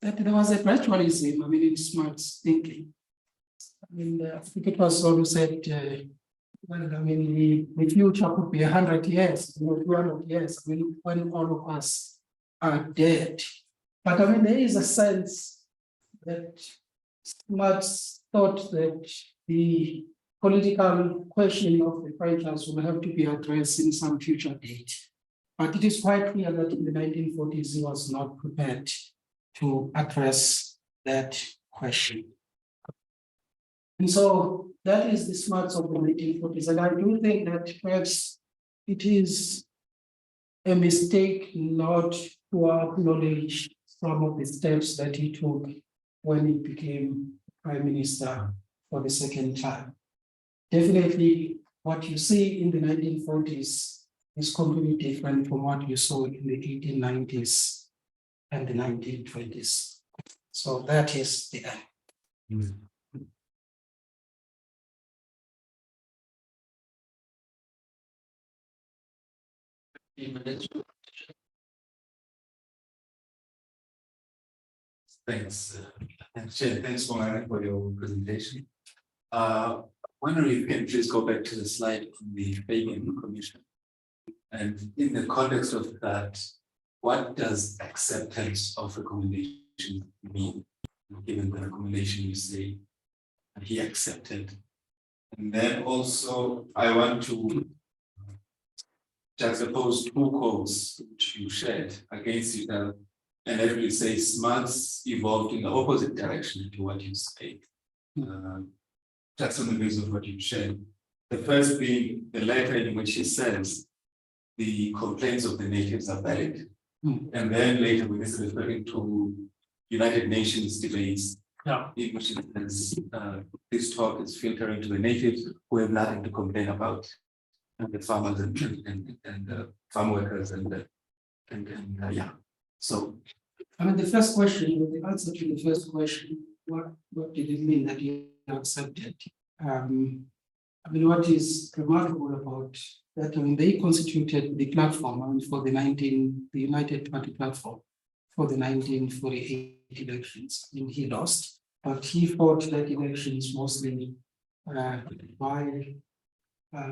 that there was a gradualism, I mean, in Smuts thinking. I mean, I think it was always said, well, I mean, the future could be 100 years, 200 years, I mean, when all of us are dead. But I mean, there is a sense that Smuts thought that the political question of the franchise will have to be addressed in some future date. But it is quite clear that in the 1940s, he was not prepared to address that question. And so that is the Smuts of the 1940s. And I do think that perhaps it is a mistake not to acknowledge some of the steps that he took when he became prime minister for the second time. Definitely what you see in the 1940s is completely different from what you saw in the 1890s and the 1920s. So that is the end. Thanks, Chair. Thanks for your presentation. Wondering if you can just go back to the slide on the Fagan Commission. And in the context of that, what does acceptance of recommendation mean? Given the recommendation you say he accepted. And then also I want to juxtapose two quotes which you shared against each other. And actually say Smuts evolved in the opposite direction to what you say. Just on the basis of what you shared. The first being the letter in which he says the complaints of the natives are valid. And then later when this is referring to United Nations debates, Yeah. This talk is filtering to the natives who have nothing to complain about, and the farmers and farm workers and yeah. So I mean, the first question, the answer to the first question, what did it mean that you accepted? I mean, what is remarkable about that, I mean, they constituted the platform, I mean, for the United Party platform for the 1948 elections. I mean, he lost, but he fought that elections mostly by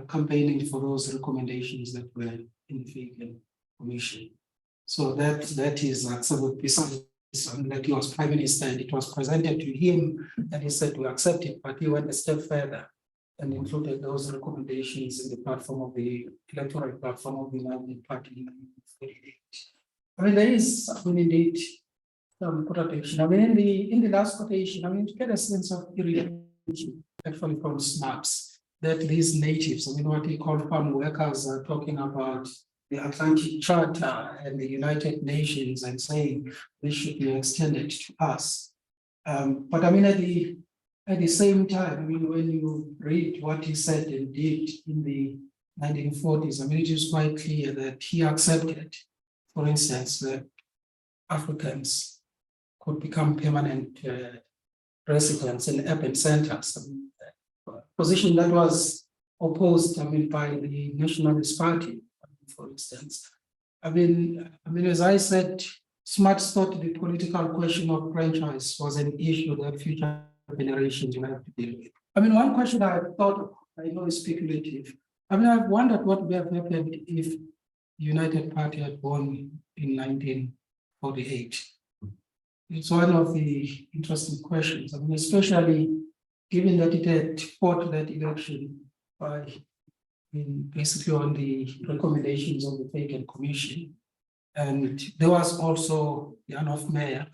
campaigning for those recommendations that were in the Fagan Commission. So that is acceptable. Besides, that he was prime minister and it was presented to him and he said to accept it, but he went a step further and included those recommendations in the platform of the electoral platform of the United Party in 1948. I mean, there is, I mean, indeed, some quotation. I mean, in the last quotation, I mean, to get a sense of irrelation actually from Smuts, that these natives, I mean, what he called farm workers are talking about the Atlantic Charter and the United Nations and saying this should be extended to us. But I mean, at the same time, I mean, when you read what he said and did in the 1940s, I mean, it is quite clear that he accepted, for instance, that Africans could become permanent residents in urban centers. I mean, a position that was opposed, I mean, by the Nationalist Party, for instance. I mean, as I said, Smuts thought the political question of franchise was an issue that future generations will have to deal with. I mean, one question I thought of, I know is speculative. I mean, I've wondered what would have happened if the United Party had won in 1948. It's one of the interesting questions. I mean, especially given that it had fought that election by basically on the recommendations of the Fagan Commission. And there was also Jan of Mayor.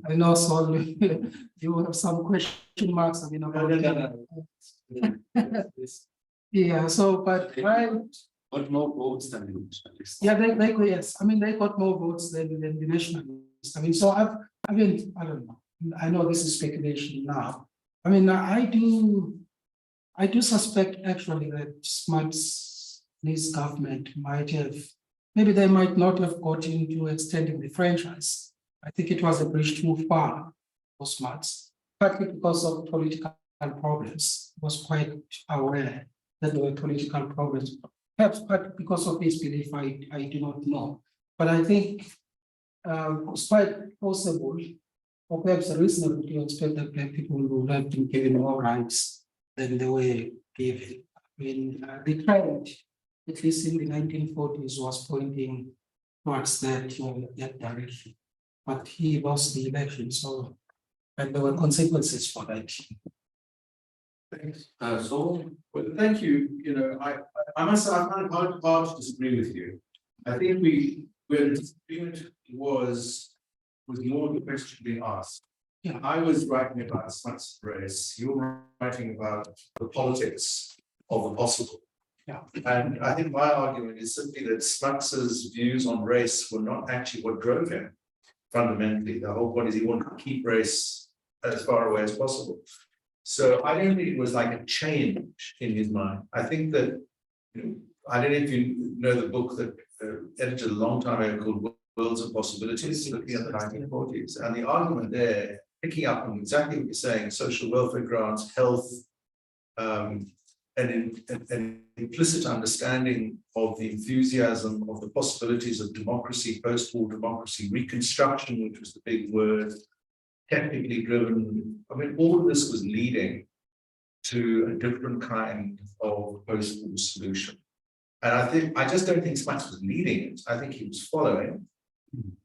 I know so you have some question marks, I mean, about yeah, so but got more votes than the nationalists. Yeah, they yes. I mean, they got more votes than the nationalists. I mean, so I don't know. I know this is speculation now. I mean, I do suspect actually that Smuts, this government might have, maybe they might not have got into extending the franchise. I think it was a bridge too far for Smuts, partly because of political problems. Was quite aware that there were political problems. Perhaps partly because of his belief, I do not know. But I think it's quite possible, or perhaps reasonable to expect that black people would have been given more rights than they were given. I mean, the trend, at least in the 1940s, was pointing towards that direction. But he lost the election, so, and there were consequences for that. Thanks. So, well, thank you. You know, I must say, I find it hard to disagree with you. I think where the disagreement was more the question being asked. Yeah. I was writing about Smuts race. You were writing about the politics of the possible. Yeah. And I think my argument is simply that Smuts's views on race were not actually what drove him. Fundamentally, the whole point is he wanted to keep race as far away as possible. So I don't think it was like a change in his mind. I think that, you know, I don't know if you know the book that edited a long time ago called Worlds of Possibilities, looking at the 1940s. And the argument there, picking up on exactly what you're saying, social welfare grants, health, an implicit understanding of the enthusiasm of the possibilities of democracy, post-war democracy, reconstruction, which was the big word, technically driven. I mean, all of this was leading to a different kind of post-war solution. And I just don't think Smuts was leading it. I think he was following.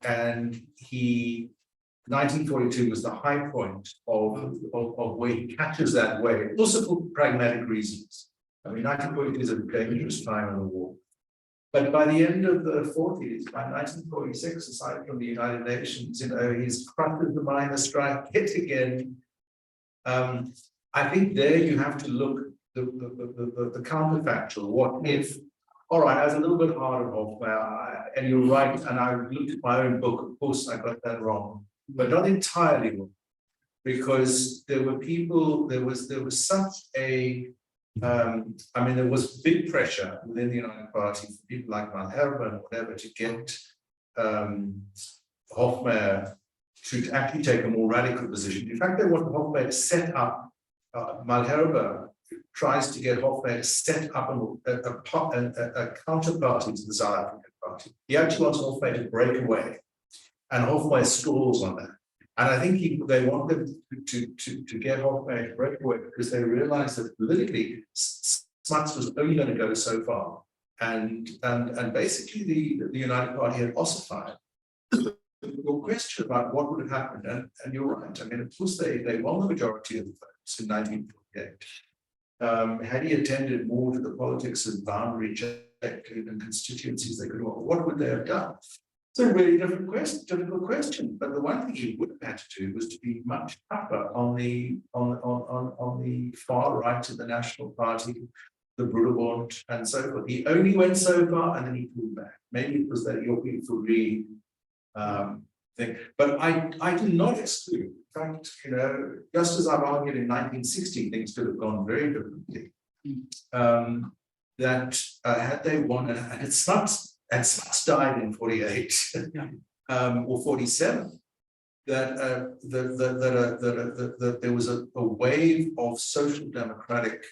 And 1942 was the high point of where he catches that wave, also for pragmatic reasons. I mean, 1942 is a dangerous time in the war. But by the end of the 40s, by 1946, aside from the United Nations, you know, he's crushed the miners' strike hit again. I think there you have to look the counterfactual. What if? All right, I was a little bit hard off there, and you're right. And I looked at my own book. Of course, I got that wrong, but not entirely wrong. because there were people, there was such a, I mean, there was big pressure within the United Party for people like Malherbe and whatever to get Hofmeyr to actually take a more radical position. In fact, they want Hofmeyr to set up, Malherbe tries to get Hofmeyr to set up a counterparty to the South African Party. He actually wants Hofmeyr to break away, and Hofmeyr stalls on that. And I think they want them to get Hofmeyr to break away because they realize that politically Smuts was only going to go so far, and basically the United Party had ossified. Your question about what would have happened, and you're right. I mean, of course, they won the majority of the votes in 1948. Had he attended more to the politics of boundary checking and constituencies, they could. What would they have done? It's a really difficult question. But the one thing he would have had to do was to be much tougher on the far right of the National Party, the Broederbond, and so forth. He only went so far, and then he pulled back. Maybe it was that your people really. Thing. But I do not exclude, in fact, you know, just as I've argued in 1960, things could have gone very differently. That had they won, and Smuts died in 48 or 47, that there was a wave of social democratic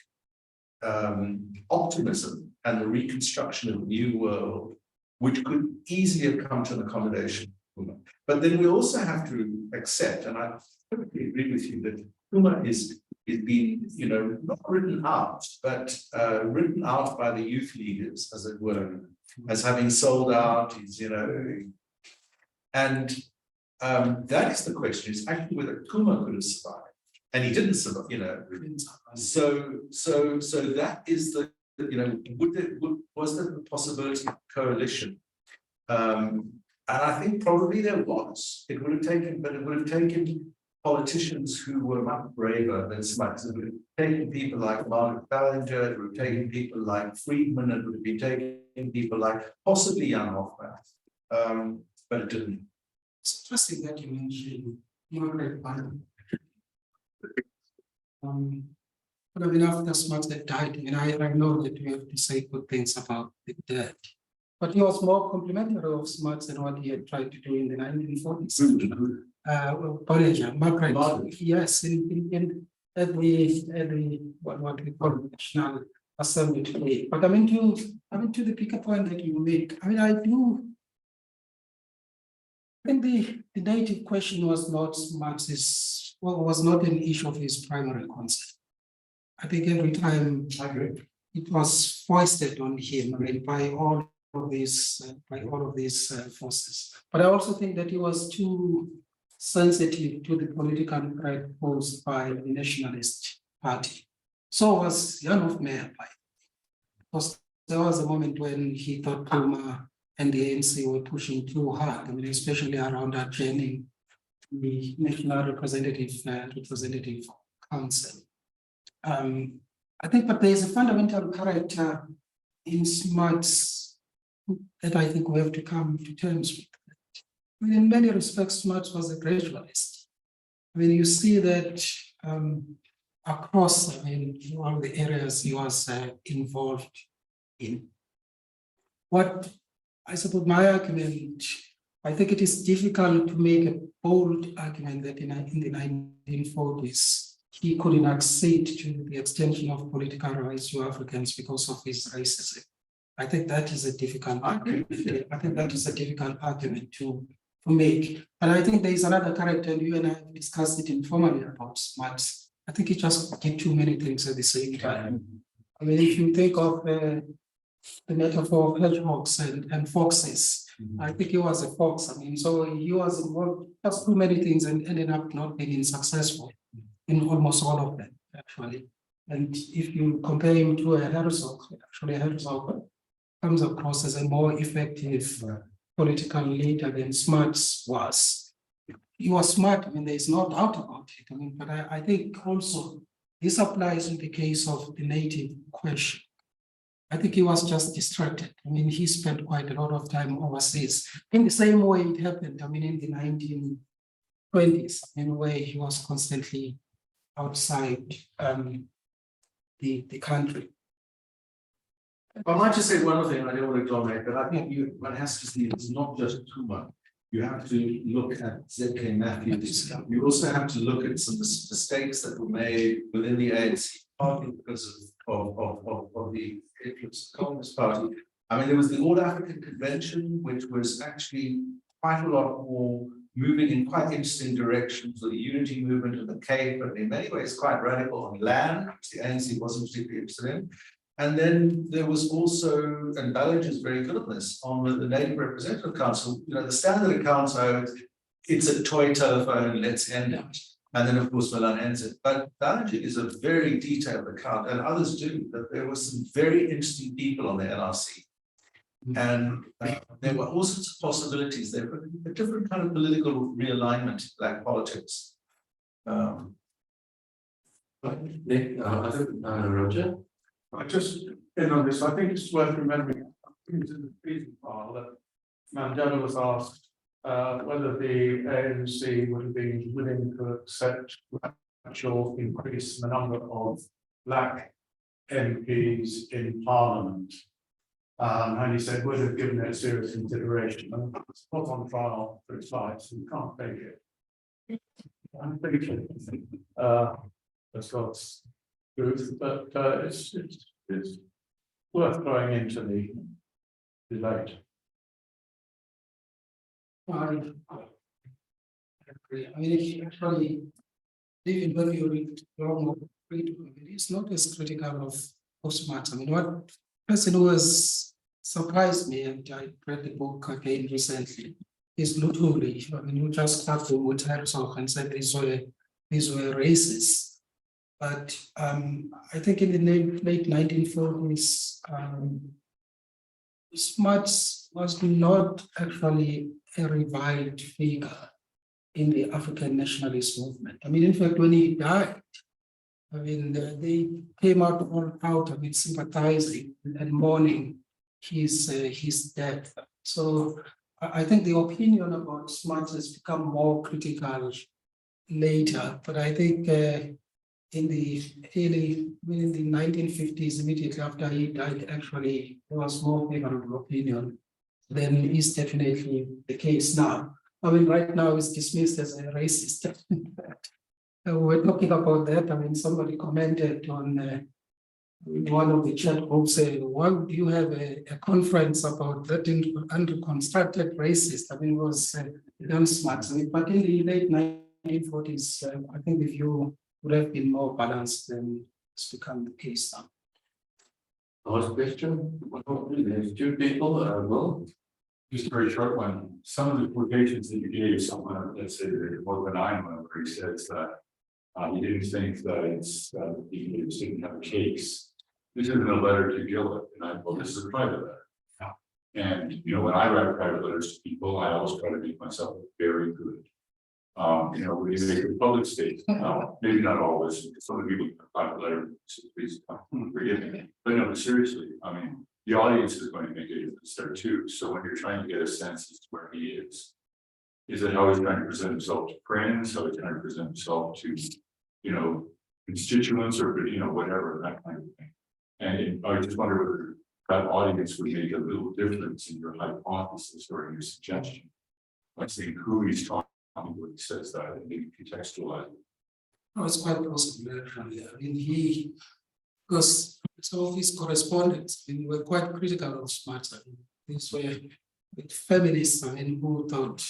optimism and the reconstruction of the new world, which could easily have come to an accommodation. But then we also have to accept, and I perfectly agree with you, that Puma is being, you know, not written out, but written out by the youth leaders, as it were, as having sold out. He's, you know, and that is the question: is actually whether Puma could have survived, and he didn't survive. You know, so that is the, you know, was there the possibility of coalition? And I think probably there was. It would have taken, but it would have taken politicians who were much braver than Smuts. It would have taken people like Margaret Ballinger, it would have taken people like Friedman, it would have been taking people like possibly Jan Hofmeyr, but it didn't. It's interesting that you mentioned Margaret Ballinger. But I mean, after Smuts had died, and I know that we have to say good things about the dead. But he was more complimentary of Smuts than what he had tried to do in the 1940s. Ballinger, Margaret, yes, at the what we call National Assembly today. But I mean to the bigger point that you make. I mean, I think the native question was not Smuts's, was not an issue of his primary concern. I think every time it was foisted on him, I mean, by all of these forces. But I also think that he was too sensitive to the political threat posed by the Nationalist Party. So was Jan Hofmeyr. Because there was a moment when he thought Puma and the ANC were pushing too hard. I mean, especially around adjourning the National Representative Council. I think, but there is a fundamental character in Smuts that I think we have to come to terms with. I mean, in many respects, Smuts was a gradualist. I mean, you see that across, I mean, all the areas he was involved in. What I suppose my argument, I think it is difficult to make a bold argument that in the 1940s, he couldn't accede to the extension of political rights to Africans because of his racism. I think that is a difficult argument. I think that is a difficult argument to make. And I think there is another character, and you and I have discussed it informally about Smuts. I think he just did too many things at the same time. I mean, if you think of the metaphor of hedgehogs and foxes, I think he was a fox. I mean, so he was involved just too many things and ended up not being successful in almost all of them, actually. And if you compare him to a Herzog, actually Herzog comes across as a more effective political leader than Smuts was. He was smart, I mean, there's no doubt about it. I mean, but I think also this applies in the case of the native question. I think he was just distracted. I mean, he spent quite a lot of time overseas. In the same way it happened, I mean, in the 20s, in where he was constantly outside the country. I might just say one other thing, I don't want to dominate, but I think one has to see it's not just Tuma. You have to look at ZK Matthews. You also have to look at some mistakes that were made within the ANC, partly because of the influence of the Communist Party. I mean, there was the All African Convention, which was actually quite a lot more moving in quite interesting directions with the unity movement of the Cape, but in many ways quite radical on land, which the ANC wasn't particularly interested in. And then there was also, and Ballinger is very good at this, on the Native Representative Council, the standard account, it's a toy telephone, let's end it. And then of course Milan ends it. But Ballinger is a very detailed account, and others do, that there were some very interesting people on the NRC. And there were all sorts of possibilities. There were a different kind of political realignment in black politics. Roger? I just, on this, I think it's worth remembering, into the briefing file, that Mandela was asked whether the ANC would have been willing to accept a gradual increase in the number of black MPs in Parliament. And he said, would have given it serious consideration. And it's not on trial for its life, so you can't take it. I'm thinking that's God's truth, but it's worth going into the debate. I agree. I mean, if you actually, even when you read long, it's not as critical of Smuts. I mean, what person who has surprised me, and I read the book again recently, is Lutuli. I mean, you just start to Mutarso and said these were racist. But I think in the late 1940s, Smuts was not actually a revived figure in the African nationalist movement. I mean, in fact, when he died, I mean, they came out all out, I mean, sympathizing and mourning his death. So I think the opinion about Smuts has become more critical later, but I think in the 1950s, immediately after he died, actually, there was more favorable opinion than is definitely the case now. I mean, right now it's dismissed as a racist. We're talking about that. I mean, somebody commented on one of the chat groups saying, why would you have a conference about that unreconstructed racist? I mean, it was done smart. I mean, but in the late 1940s, I think the view would have been more balanced than it's become the case now. Last question. There's two people, Will. Just a very short one. Some of the quotations that you gave, someone, let's say the more benign one, where he says that he didn't think that it's he didn't have a case. This isn't a letter to Gillett, and well, this is a private letter. And when I write private letters to people, I always try to make myself very good. When you make a public statement, maybe not always, some of the people private letter, please forgive me. But no, but seriously, I mean, the audience is going to make a difference there too. So when you're trying to get a sense as to where he is it how he's trying to present himself to friends, how he's trying to present himself to, constituents or, whatever, that kind of thing. And I just wonder whether that audience would make a little difference in your hypothesis or in your suggestion. Like saying who he's talking when he says that and maybe contextualize it. No, it's quite possible. Actually. I mean, because some of his correspondents, I mean, were quite critical of Smuts. I mean, these were with feminists, I mean, who thought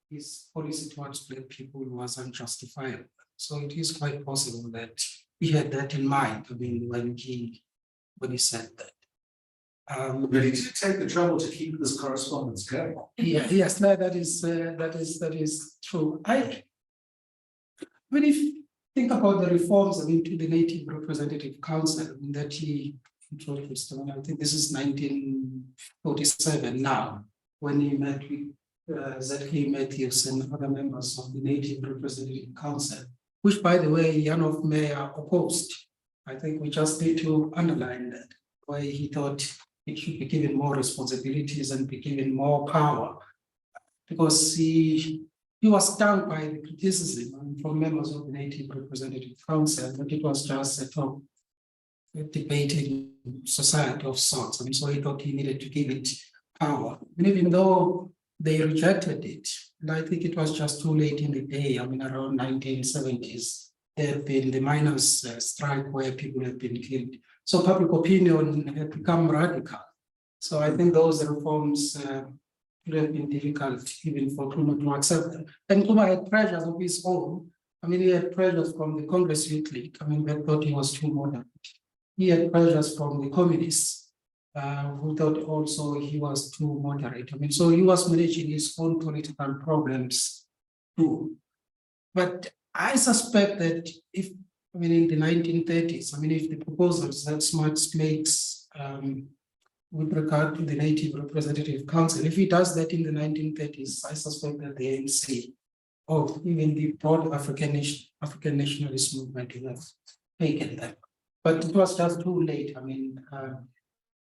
his policy towards black people was unjustifiable. So it is quite possible that he had that in mind. I mean, when he said that. But he did take the trouble to keep this correspondence going. Yeah, yes, no, that is true. I mean, if you think about the reforms, I mean, to the Native Representative Council, I mean, that he introduced. I mean, I think this is 1947 now, when he met with ZK Matthews and other members of the Native Representative Council, which, by the way, Janov Meyer opposed. I think we just need to underline that, why he thought it should be given more responsibilities and be given more power, because he he was stung by the criticism from members of the Native Representative Council that it was just a talk, a debating society of sorts. I mean, so he thought he needed to give it power. And even though they rejected it, and I think it was just too late in the day. I mean, around 1970s, there had been the miners' strike where people had been killed. So public opinion had become radical. So I think those reforms would have been difficult even for Nkrumah to accept them. And Nkrumah had pressures of his own. I mean, he had pressures from the Congress Youth League. I mean, they thought he was too moderate. He had pressures from the communists, who thought also he was too moderate. I mean, so he was managing his own political problems too. But I suspect that if, I mean, in the 1930s, I mean, if the proposals that Smuts makes with regard to the Native Representative Council, if he does that in the 1930s, I suspect that the ANC or even the broad African nationalist movement would have taken that. But it was just too late. I mean,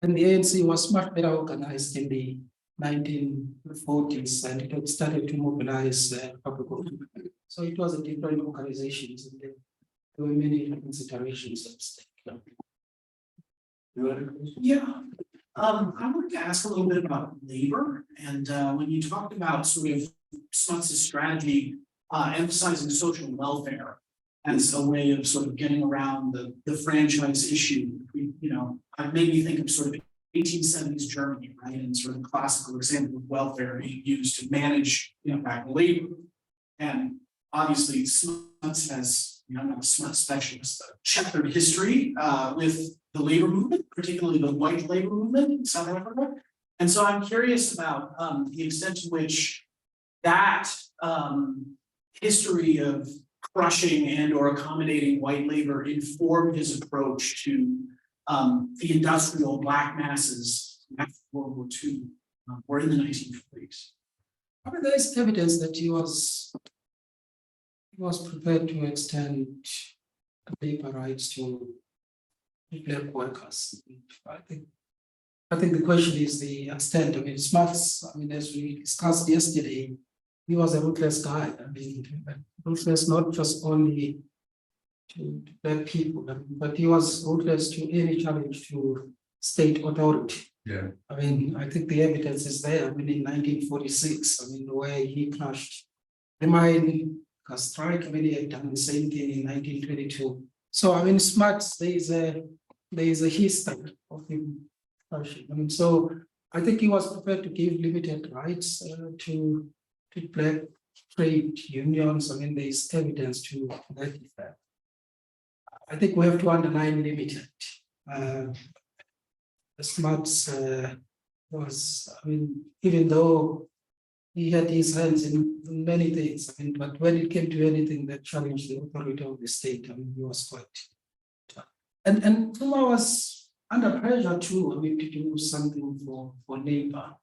and the ANC was much better organized in the 1940s, and it had started to mobilize public opinion. So it was a different organization, and there were many considerations at stake. Yeah, I wanted to ask a little bit about labor, and when you talked about sort of Smuts' strategy, emphasizing social welfare as a way of sort of getting around the franchise issue. It made me think of sort of 1870s Germany, right? And sort of a classical example of welfare being used to manage, back labor. And obviously Smuts has, I'm not a Smuts specialist, a checkered history with the labor movement, particularly the white labor movement in South Africa. And so I'm curious about the extent to which that history of crushing and or accommodating white labor informed his approach to the industrial black masses after World War II or in the 1940s. I mean, there is evidence that he was prepared to extend labor rights to black workers. I think the question is the extent. I mean, Smuts, I mean, as we discussed yesterday, he was a ruthless guy. I mean, ruthless not just only to black people, but he was ruthless to any challenge to state authority. Yeah. I mean, I think the evidence is there. I mean, in 1946, I mean, the way he crushed the mine strike, I mean, he had done the same thing in 1922. So, I mean, Smuts, there is a history of him crushing. I mean, so I think he was prepared to give limited rights to black trade unions. I mean, there is evidence to that effect. I think we have to underline limited. Smuts was, I mean, even though he had his hands in many things, I mean, but when it came to anything that challenged the authority of the state, I mean, he was quite tough. And Nkrumah was under pressure too, I mean, to do something for labor.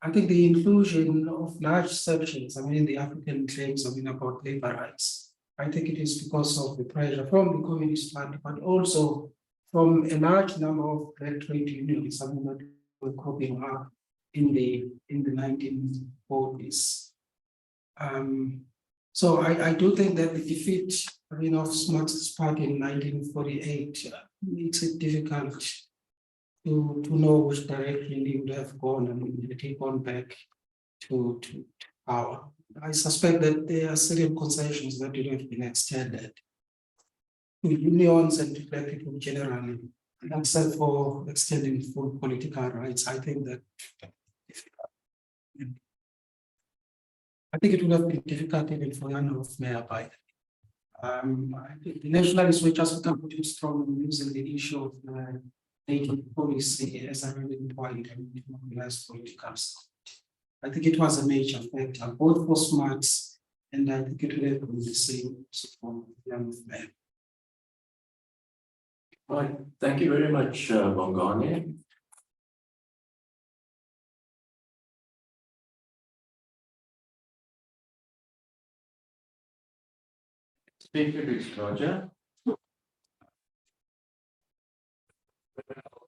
I think the inclusion of large sections, I mean, in the African claims, I mean, about labor rights, I think it is because of the pressure from the Communist Party, but also from a large number of black trade unions, I mean, that were cropping up in the 1940s. So I do think that the defeat, I mean, of Smuts' party in 1948 makes it difficult to know which direction he would have gone and would take on back to power. I suspect that there are certain concessions that would have been extended to unions and to black people generally, except for extending full political rights. I think that it would have been difficult even for Jan of Meyer by then. I think the nationalists were just become too strong in using the issue of native policy as a really point and mobilize political support. I think it was a major factor, both for Smuts, and I think it would have been the same for Jan of Meyer. Right, thank you very much, Bongani. Speaker is Roger.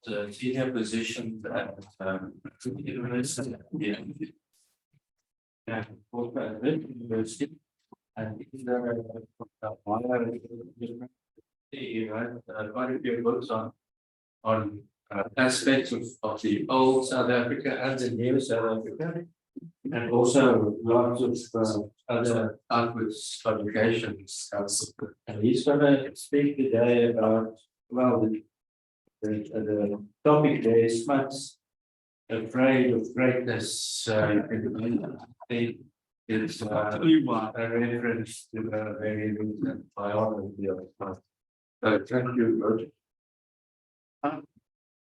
The senior position at university. and also at the university. And in the quite a few books on aspects of the old South Africa and the new South Africa, and also lots of other outwards publications. And he's going to speak today about, well, the topic there is Smuts, afraid of greatness. It's a reference to the very recent biography of Smuts. So thank you, Roger.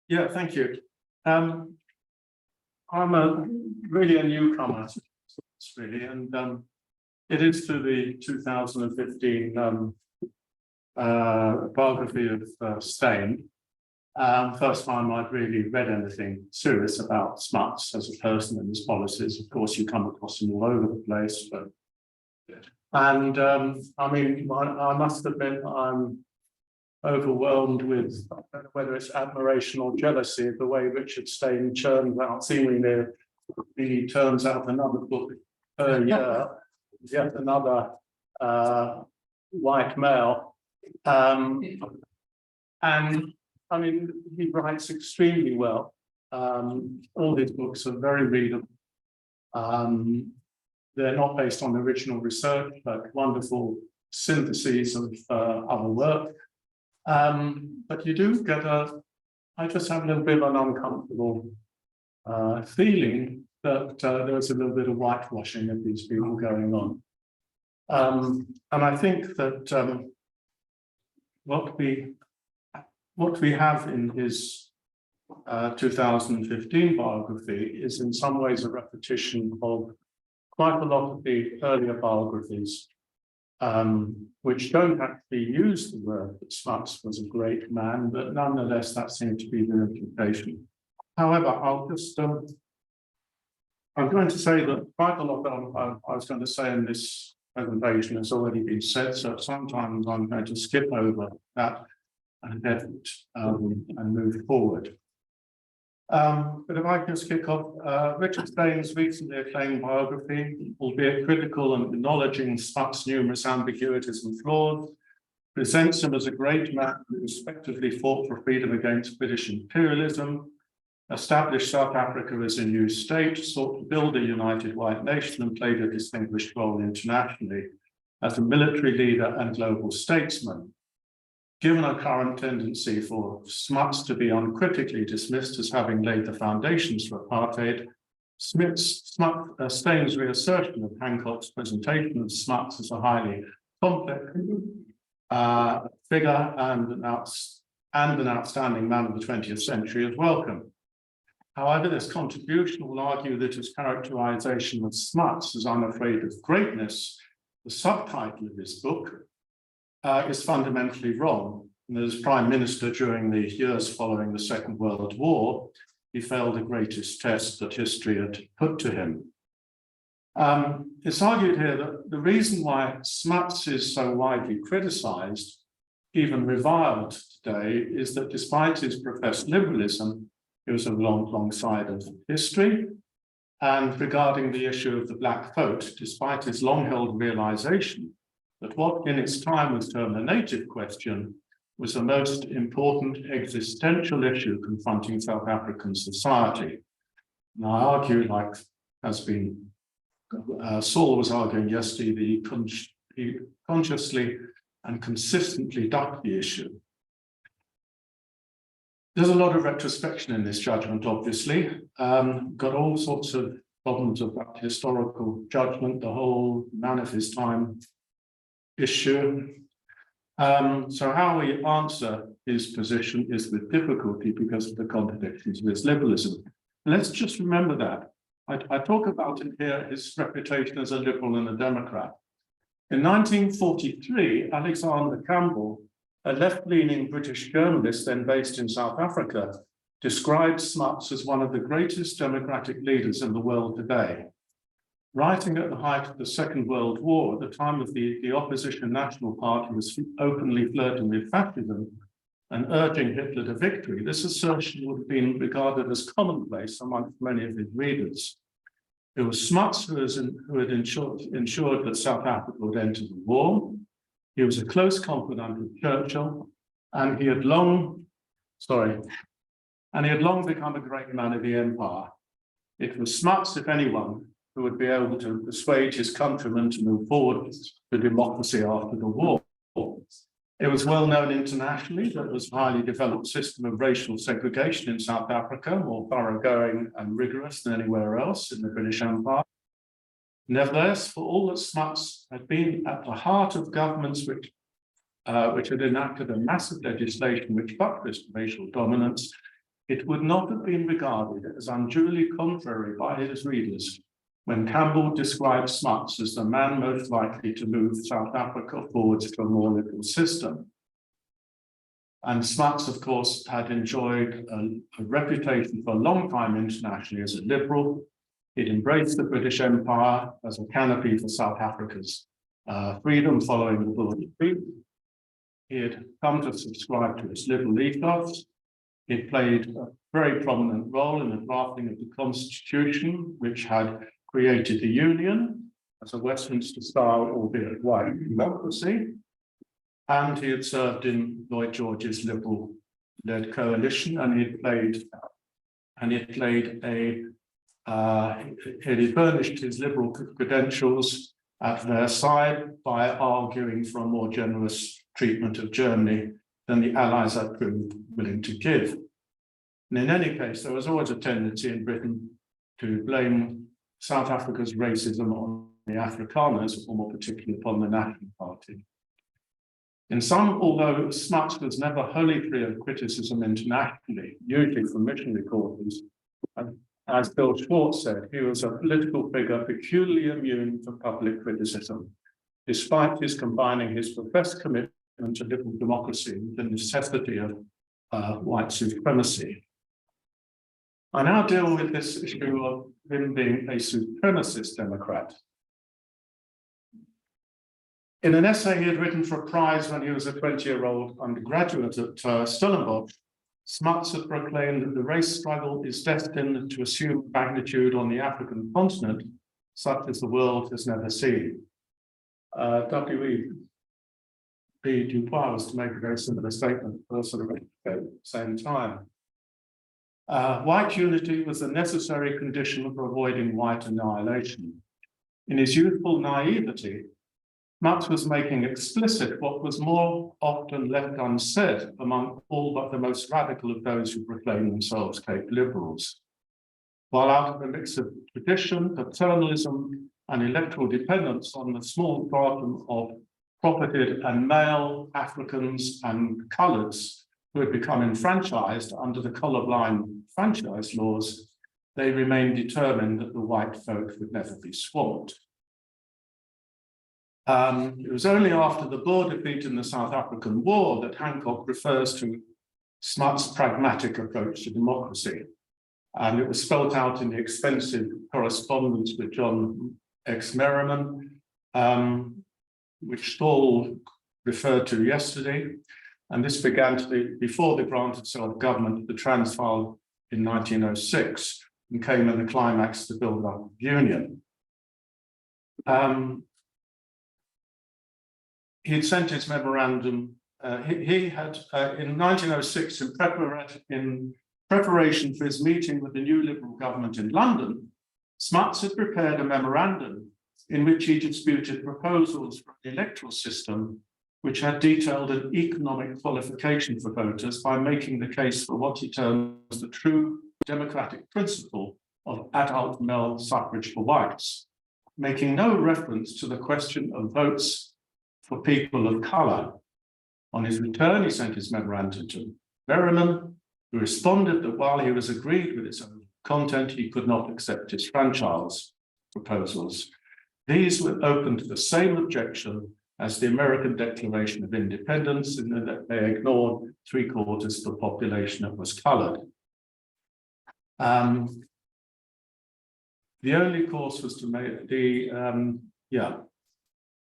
Yeah, thank you. I'm really a newcomer, really, and it is to the 2015 biography of Steyn. First time I'd really read anything serious about Smuts as a person and his policies. Of course, you come across him all over the place, but and I mean, I must admit, I'm overwhelmed with, I don't know whether it's admiration or jealousy of the way Richard Steyn churns out, seemingly he turns out another book per year, yet another white male. And I mean, he writes extremely well. All his books are very readable. They're not based on original research, but wonderful syntheses of other work. But you do get I just have a little bit of an uncomfortable feeling that there's a little bit of whitewashing of these people going on. And I think that what we have in his 2015 biography is in some ways a repetition of quite a lot of the earlier biographies, which don't actually use the word that Smuts was a great man, but nonetheless that seemed to be the implication. However, I'm going to say that quite a lot of I was going to say in this presentation has already been said, so sometimes I'm going to skip over that and move forward. But if I can just kick off, Richard Steyn's recently acclaimed biography, albeit critical and acknowledging Smuts' numerous ambiguities and flaws, presents him as a great man who respectively fought for freedom against British imperialism, established South Africa as a new state, sought to build a united white nation, and played a distinguished role internationally as a military leader and global statesman. Given a current tendency for Smuts to be uncritically dismissed as having laid the foundations for apartheid, Steyn's reassertion of Hancock's presentation of Smuts as a highly complex figure and an outstanding man of the 20th century is welcome. However, this contribution will argue that his characterization of Smuts as unafraid of greatness, the subtitle of his book, is fundamentally wrong. And as Prime Minister during the years following the Second World War, he failed the greatest test that history had put to him. It's argued here that the reason why Smuts is so widely criticized, even reviled today, is that despite his professed liberalism, he was alongside of history. And regarding the issue of the black vote, despite his long-held realization that what in its time was termed the native question was the most important existential issue confronting South African society. And I argue, like has been, Saul was arguing yesterday, that he consciously and consistently ducked the issue. There's a lot of retrospection in this judgment, obviously. Got all sorts of problems about historical judgment, the whole man of his time issue. So how we answer his position is with difficulty because of the contradictions of his liberalism. Let's just remember that. I talk about it here, his reputation as a liberal and a Democrat. In 1943, Alexander Campbell, a left-leaning British journalist then based in South Africa, described Smuts as one of the greatest democratic leaders in the world today. Writing at the height of the Second World War, at the time of the opposition National Party was openly flirting with fascism and urging Hitler to victory, this assertion would have been regarded as commonplace amongst many of his readers. It was Smuts who had ensured that South Africa would enter the war. He was a close confidant of Churchill, and he had long become a great man of the empire. It was Smuts, if anyone, who would be able to persuade his countrymen to move forward to democracy after the war. It was well known internationally that there was a highly developed system of racial segregation in South Africa, more thoroughgoing and rigorous than anywhere else in the British Empire. Nevertheless, for all that Smuts had been at the heart of governments which had enacted a massive legislation which buttressed racial dominance, it would not have been regarded as unduly contrary by his readers when Campbell described Smuts as the man most likely to move South Africa forwards to a more liberal system. And Smuts, of course, had enjoyed a reputation for a long time internationally as a liberal. He'd embraced the British Empire as a canopy for South Africa's freedom following the Boer Defeat. He had come to subscribe to its liberal ethos. He played a very prominent role in the drafting of the Constitution, which had created the Union as a Westminster-style, albeit white, democracy. And he had served in Lloyd George's Liberal-led coalition, and he had furnished his liberal credentials at Versailles by arguing for a more generous treatment of Germany than the Allies had proved willing to give. And in any case, there was always a tendency in Britain to blame South Africa's racism on the Afrikaners, or more particularly upon the National Party. In some, although Smuts was never wholly free of criticism internationally, usually from missionary quarters, as Bill Schwartz said, he was a political figure peculiarly immune to public criticism, despite his combining his professed commitment to liberal democracy with the necessity of white supremacy. I now deal with this issue of him being a supremacist Democrat. In an essay he had written for a prize when he was a 20-year-old undergraduate at Stellenbosch, Smuts had proclaimed that the race struggle is destined to assume magnitude on the African continent, such as the world has never seen. W.E. Du Bois was to make a very similar statement, also at the same time. White unity was a necessary condition for avoiding white annihilation. In his youthful naivety, Smuts was making explicit what was more often left unsaid among all but the most radical of those who proclaim themselves Cape liberals. While out of a mix of tradition, paternalism, and electoral dependence on the small bottom of propertied and male Africans and coloureds who had become enfranchised under the colourblind franchise laws, they remained determined that the white folk would never be swamped. It was only after the Boer defeat in the South African War that Hancock refers to Smuts' pragmatic approach to democracy. And it was spelled out in the extensive correspondence with John X. Merriman, which Stoll referred to yesterday. And this began to be before the grant of self-government of the Transvaal in 1906 and came in the climax to build up the Union. He had sent his memorandum. He had, in 1906, in preparation for his meeting with the new Liberal government in London, Smuts had prepared a memorandum in which he disputed proposals for an electoral system which had detailed an economic qualification for voters by making the case for what he terms the true democratic principle of adult male suffrage for whites, making no reference to the question of votes for people of colour. On his return, he sent his memorandum to Merriman, who responded that while he was agreed with its own content, he could not accept his franchise proposals. These were open to the same objection as the American Declaration of Independence, in that they ignored 3/4 of the population that was coloured. The only course was to make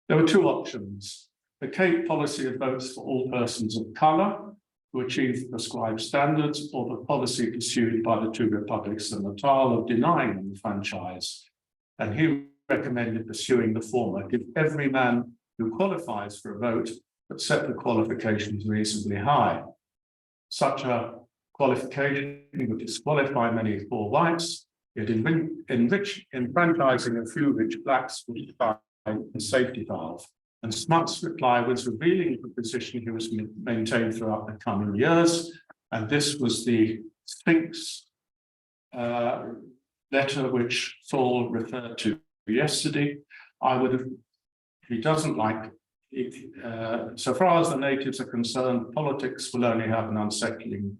there were two options: the Cape policy of votes for all persons of colour who achieved prescribed standards, or the policy pursued by the two republics of Natal of denying them the franchise. And he recommended pursuing the former, give every man who qualifies for a vote, but set the qualifications reasonably high. Such a qualification would disqualify many poor whites, yet enrich enfranchising a few rich blacks would provide a safety valve. And Smuts' reply was revealing the position he was maintained throughout the coming years. And this was the Sphinx letter which Saul referred to yesterday. He doesn't like it. So far as the natives are concerned, politics will only have an unsettling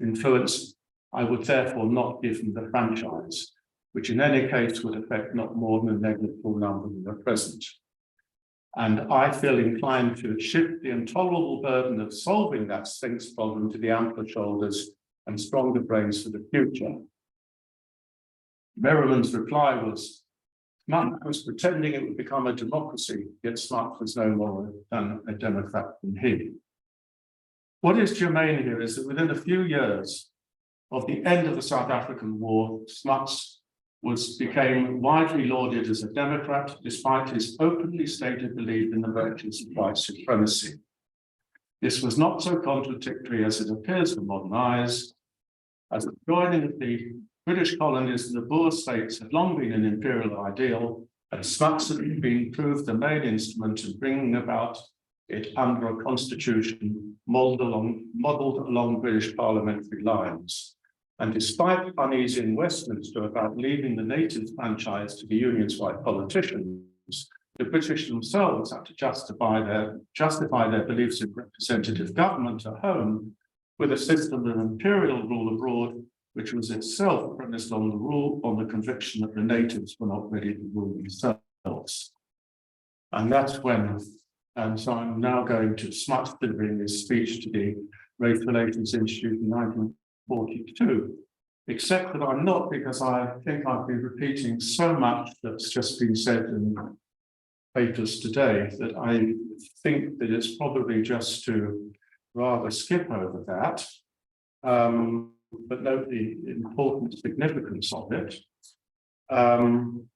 influence. I would therefore not give them the franchise, which in any case would affect not more than a negligible number than the present. And I feel inclined to shift the intolerable burden of solving that Sphinx problem to the ampler shoulders and stronger brains for the future. Merriman's reply was, Smuts was pretending it would become a democracy, yet Smuts was no more than a Democrat than he. What is germane here is that within a few years of the end of the South African War, Smuts became widely lauded as a Democrat, despite his openly stated belief in the virtues of white supremacy. This was not so contradictory as it appears to modern eyes, as the joining of the British colonies and the Boer states had long been an imperial ideal, and Smuts had been proved the main instrument in bringing about it under a constitution modelled along British parliamentary lines. And despite unease in Westminster about leaving the natives franchise to the Union's white politicians, the British themselves had to justify their beliefs in representative government at home with a system of imperial rule abroad, which was itself premised on the conviction that the natives were not ready to rule themselves. And that's when, and so I'm now going to Smuts delivering his speech to the Race Relations Institute in 1942, except that I'm not, because I think I've been repeating so much that's just been said in papers today that I think that it's probably just to rather skip over that, but note the important significance of it. And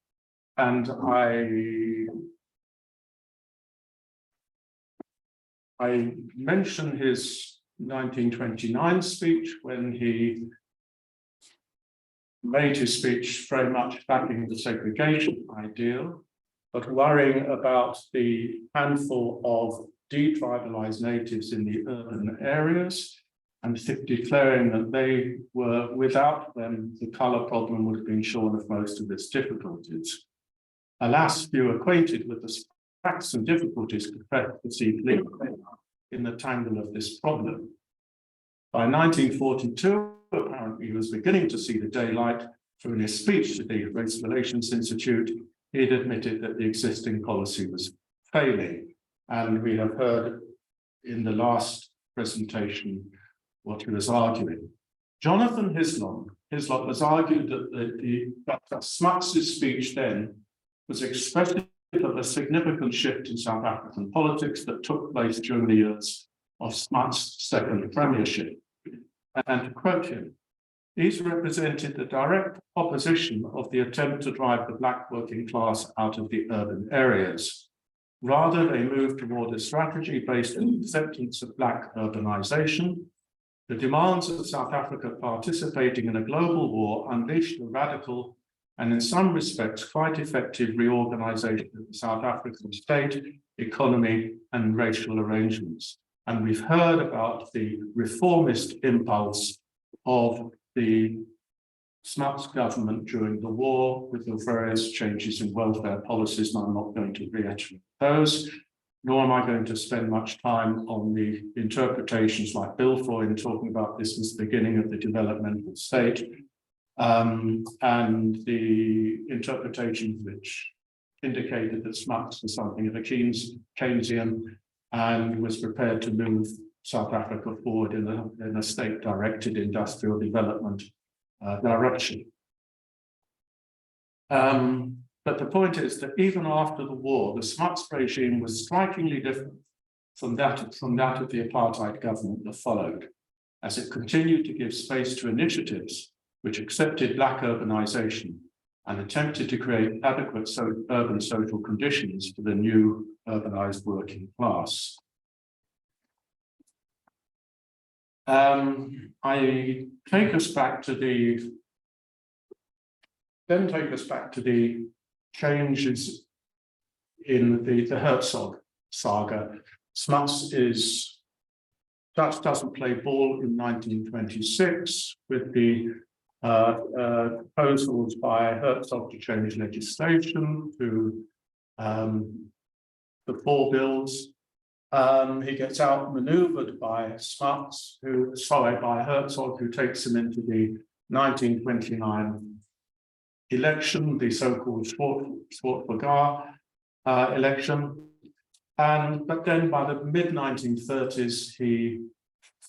I mention his 1929 speech when he made his speech very much backing the segregation ideal, but worrying about the handful of detribalized natives in the urban areas and declaring that they were, without them, the color problem would have been shorn of most of its difficulties. Alas, few acquainted with the facts and difficulties could perceive clearly in the tangle of this problem. By 1942, apparently, he was beginning to see the daylight, for in his speech to the Race Relations Institute, he had admitted that the existing policy was failing. And we have heard in the last presentation what he was arguing. Jonathan Hislop has argued that Smuts' speech then was expressive of a significant shift in South African politics that took place during the years of Smuts' second premiership. And to quote him, these represented the direct opposition of the attempt to drive the black working class out of the urban areas. Rather, they moved toward a strategy based on acceptance of black urbanization. The demands of South Africa participating in a global war unleashed a radical and in some respects quite effective reorganization of the South African state, economy, and racial arrangements. And we've heard about the reformist impulse of the Smuts government during the war with the various changes in welfare policies, and I'm not going to reiterate those, nor am I going to spend much time on the interpretations like Bilfoy talking about this as the beginning of the developmental state, and the interpretations which indicated that Smuts was something of a Keynesian and was prepared to move South Africa forward in a state-directed industrial development direction. But the point is that even after the war, the Smuts regime was strikingly different from that of the apartheid government that followed, as it continued to give space to initiatives which accepted black urbanization and attempted to create adequate urban social conditions for the new urbanized working class. I take us back to the changes in the Herzog saga. Smuts doesn't play ball in 1926 with the proposals by Herzog to change legislation to the four bills. He gets outmaneuvered by Smuts, by Herzog, who takes him into the 1929 election, the so-called Schwarzenegger election. But then by the mid-1930s, he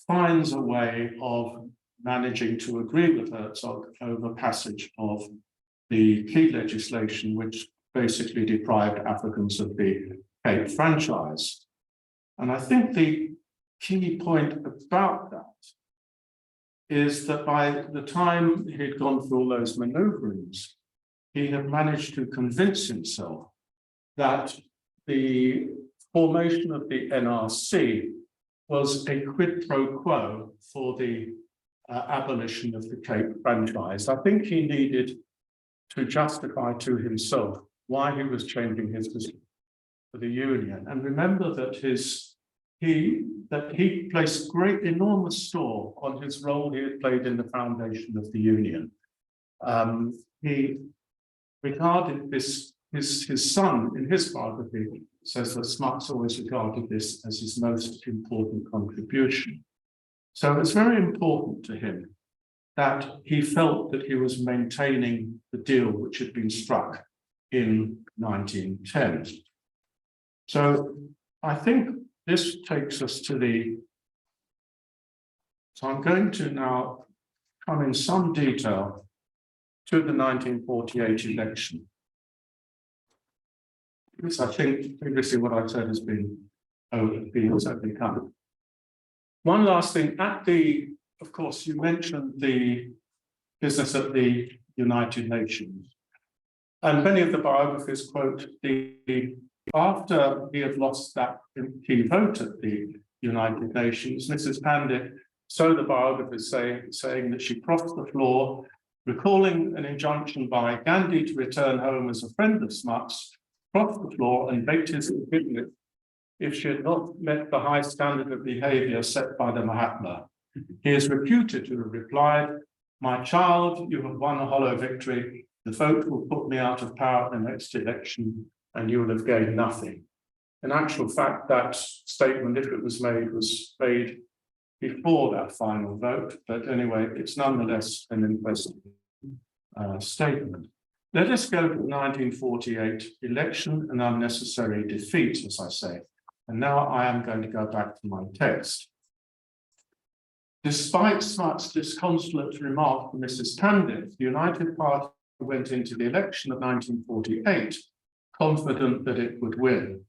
finds a way of managing to agree with Herzog over passage of the key legislation, which basically deprived Africans of the Cape franchise. And I think the key point about that is that by the time he'd gone through all those maneuverings, he had managed to convince himself that the formation of the NRC was a quid pro quo for the abolition of the Cape franchise. I think he needed to justify to himself why he was changing his position for the Union. And remember that he placed enormous store on his role he had played in the foundation of the Union. He regarded this, his son in his biography says that Smuts always regarded this as his most important contribution. So it's very important to him that he felt that he was maintaining the deal which had been struck in 1910. So I think this takes us to so I'm going to now come in some detail to the 1948 election. Because I think previously what I've said has been covered. One last thing, of course, you mentioned the business at the United Nations. And many of the biographies quote after he had lost that key vote at the United Nations, Mrs. Pandit, so the biographers saying that she crossed the floor, recalling an injunction by Gandhi to return home as a friend of Smuts, crossed the floor and begged his forgiveness if she had not met the high standard of behavior set by the Mahatma. He is reputed to have replied, "My child, you have won a hollow victory. The vote will put me out of power at the next election, and you will have gained nothing." In actual fact, that statement, if it was made before that final vote. But anyway, it's nonetheless an impressive statement. Let us go to the 1948 election, an unnecessary defeat, as I say. And now I am going to go back to my text. Despite Smuts' disconsolate remark to Mrs. Pandit, the United Party went into the election of 1948 confident that it would win.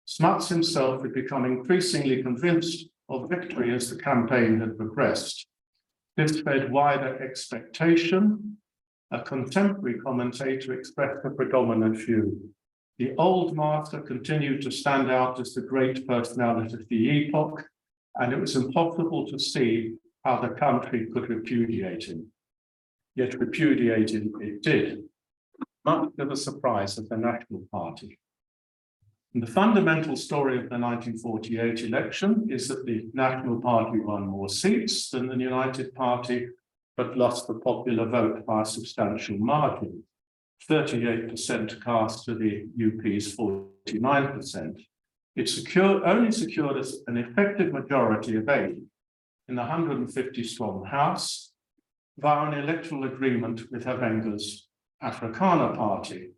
Smuts himself had become increasingly convinced of victory as the campaign had progressed. This fed wider expectation. A contemporary commentator expressed the predominant view. The old master continued to stand out as the great personality of the epoch, and it was impossible to see how the country could repudiate him. Yet repudiate him it did, much to the surprise of the National Party. And the fundamental story of the 1948 election is that the National Party won more seats than the United Party, but lost the popular vote by a substantial margin. 38% cast to the UP's 49%. It only secured us an effective majority of 8 in the 150-strong House via an electoral agreement with Havenga's Afrikaner Party,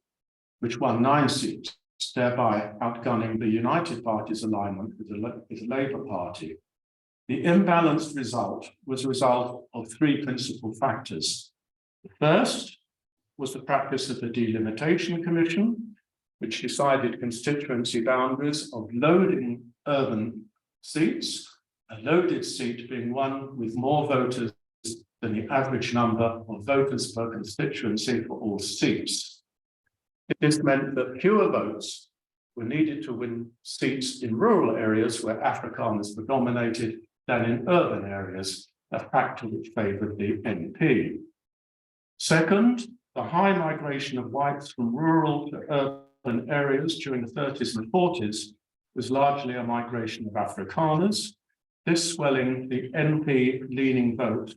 which won 9 seats, thereby outgunning the United Party's alignment with the Labour Party. The imbalanced result was a result of 3 principal factors. The first was the practice of the Delimitation Commission, which decided constituency boundaries of loading urban seats, a loaded seat being one with more voters than the average number of voters per constituency for all seats. This meant that fewer votes were needed to win seats in rural areas where Afrikaners predominated than in urban areas, a factor which favoured the NP. Second, the high migration of whites from rural to urban areas during the 30s and 40s was largely a migration of Afrikaners, this swelling the NP-leaning vote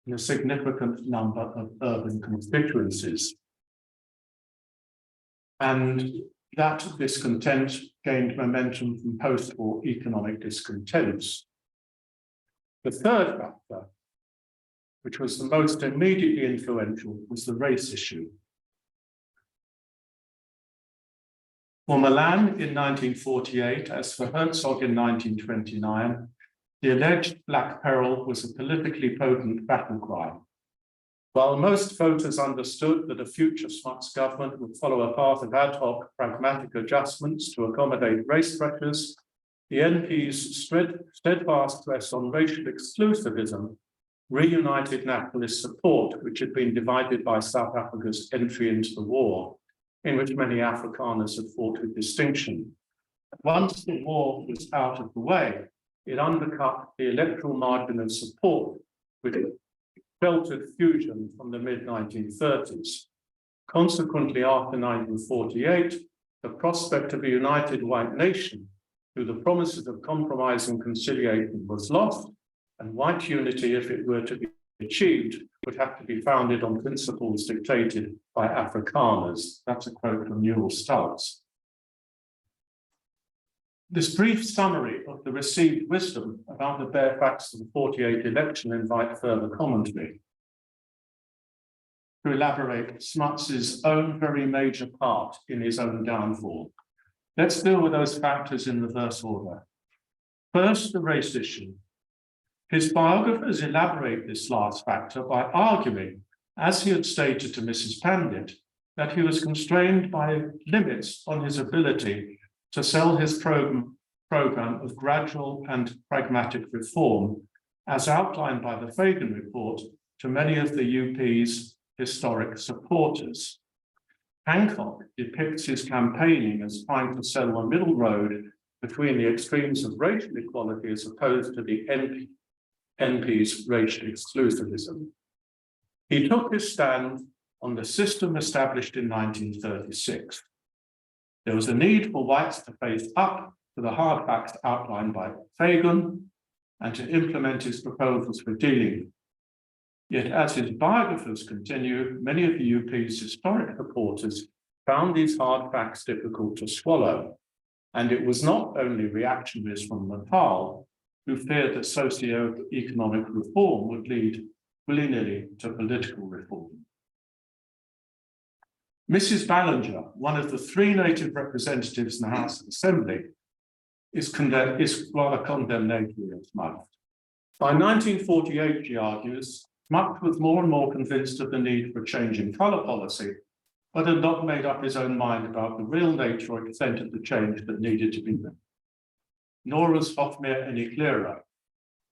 in a significant number of urban constituencies. And that discontent gained momentum from post-war economic discontents. The third factor, which was the most immediately influential, was the race issue. For Milan in 1948, as for Herzog in 1929, the alleged Black Peril was a politically potent battle cry. While most voters understood that a future Smuts government would follow a path of ad hoc pragmatic adjustments to accommodate race pressures, the NP's steadfast stress on racial exclusivism reunited nationalist support, which had been divided by South Africa's entry into the war, in which many Afrikaners had fought with distinction. Once the war was out of the way, it undercut the electoral margin of support, which sheltered fusion from the mid-1930s. Consequently, after 1948, the prospect of a united white nation through the promises of compromise and conciliation was lost, and white unity, if it were to be achieved, would have to be founded on principles dictated by Afrikaners. That's a quote from Newell Stubbs. This brief summary of the received wisdom about the bare facts of the 48 election invite further commentary. To elaborate Smuts's own very major part in his own downfall. Let's deal with those factors in reverse order. First, the race issue. His biographers elaborate this last factor by arguing, as he had stated to Mrs. Pandit, that he was constrained by limits on his ability to sell his program of gradual and pragmatic reform, as outlined by the Fagan report, to many of the UP's historic supporters. Hancock depicts his campaigning as trying to sell a middle road between the extremes of racial equality as opposed to the NP's racial exclusivism. He took his stand on the system established in 1936. There was a need for whites to face up to the hard facts outlined by Fagan and to implement his proposals for dealing. Yet, as his biographers continue, many of the UP's historic supporters found these hard facts difficult to swallow. And it was not only reactionaries from Nepal who feared that socio-economic reform would lead willy-nilly to political reform. Mrs. Ballinger, one of the three native representatives in the House of Assembly, is rather condemnatory of Smuts. By 1948, she argues, Smuts was more and more convinced of the need for a change in colour policy, but had not made up his own mind about the real nature or extent of the change that needed to be made. Nor was Hofmeyr any clearer,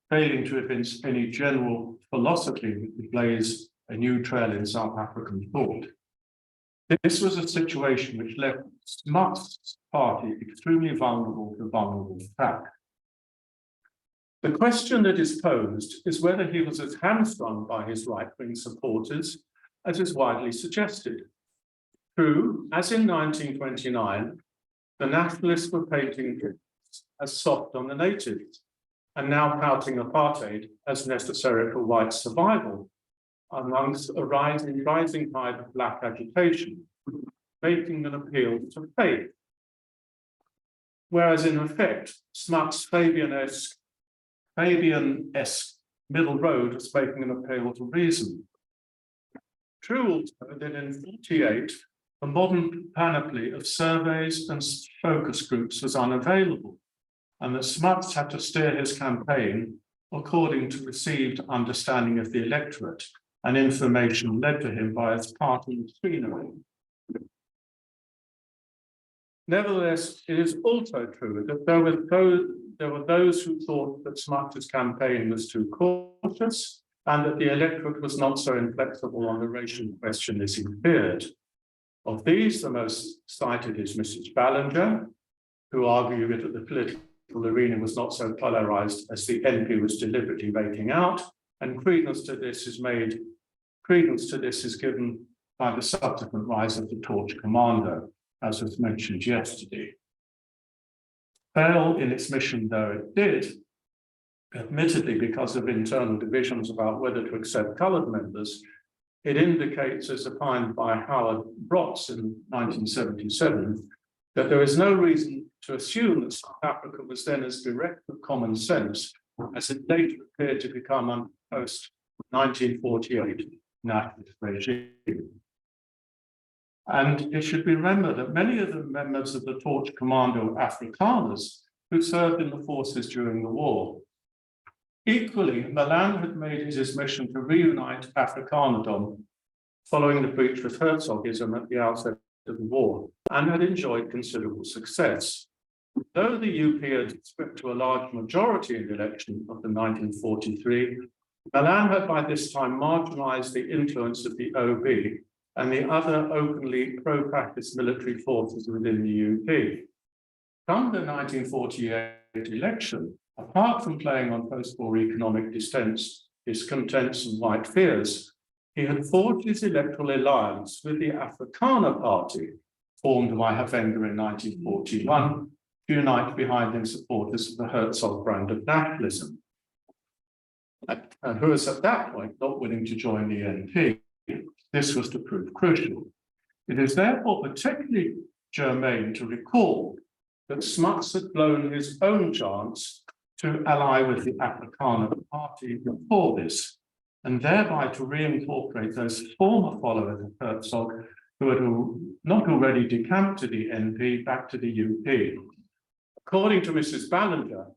failing to evince any general philosophy that would blaze a new trail in South African thought. This was a situation which left Smuts' party extremely vulnerable to vulnerable attack. The question that is posed is whether he was as hamstrung by his right-wing supporters as is widely suggested. True, as in 1929, the nationalists were painting as soft on the natives, and now touting apartheid as necessary for white survival, amongst a rising tide of black agitation, making an appeal to faith. Whereas in effect, Smuts' Fabian-esque middle road was making an appeal to reason. True also that in 48, the modern panoply of surveys and focus groups was unavailable, and that Smuts had to steer his campaign according to received understanding of the electorate and information led to him by his party machinery. Nevertheless, it is also true that there were those who thought that Smuts' campaign was too cautious and that the electorate was not so inflexible on the racial question as he feared. Of these, the most cited is Mrs. Ballinger, who argued that the political arena was not so polarized as the NP was deliberately making out, and credence to this is given by the subsequent rise of the Torch Commando, as was mentioned yesterday. Failed in its mission though it did, admittedly because of internal divisions about whether to accept coloured members, it indicates, as opined by Howard Brotts in 1977, that there is no reason to assume that South Africa was then as direct with common sense as it later appeared to become under post-1948 nationalist regime. And it should be remembered that many of the members of the Torch Commando were Afrikaners who served in the forces during the war. Equally, Milan had made it his mission to reunite Afrikanerdom following the breach with Herzogism at the outset of the war, and had enjoyed considerable success. Though the UP had swept to a large majority in the election of the 1943, Milan had by this time marginalized the influence of the OB and the other openly pro-practice military forces within the UP. Come the 1948 election, apart from playing on post-war economic discontents and white fears, he had forged his electoral alliance with the Afrikaner Party, formed by Havenga in 1941, to unite behind him supporters of the Herzog brand of nationalism, and who was at that point not willing to join the NP. This was to prove crucial. It is therefore particularly germane to recall that Smuts had blown his own chance to ally with the Afrikaner Party before this, and thereby to reincorporate those former followers of Herzog who had not already decamped to the NP back to the UP. According to Mrs. Ballinger,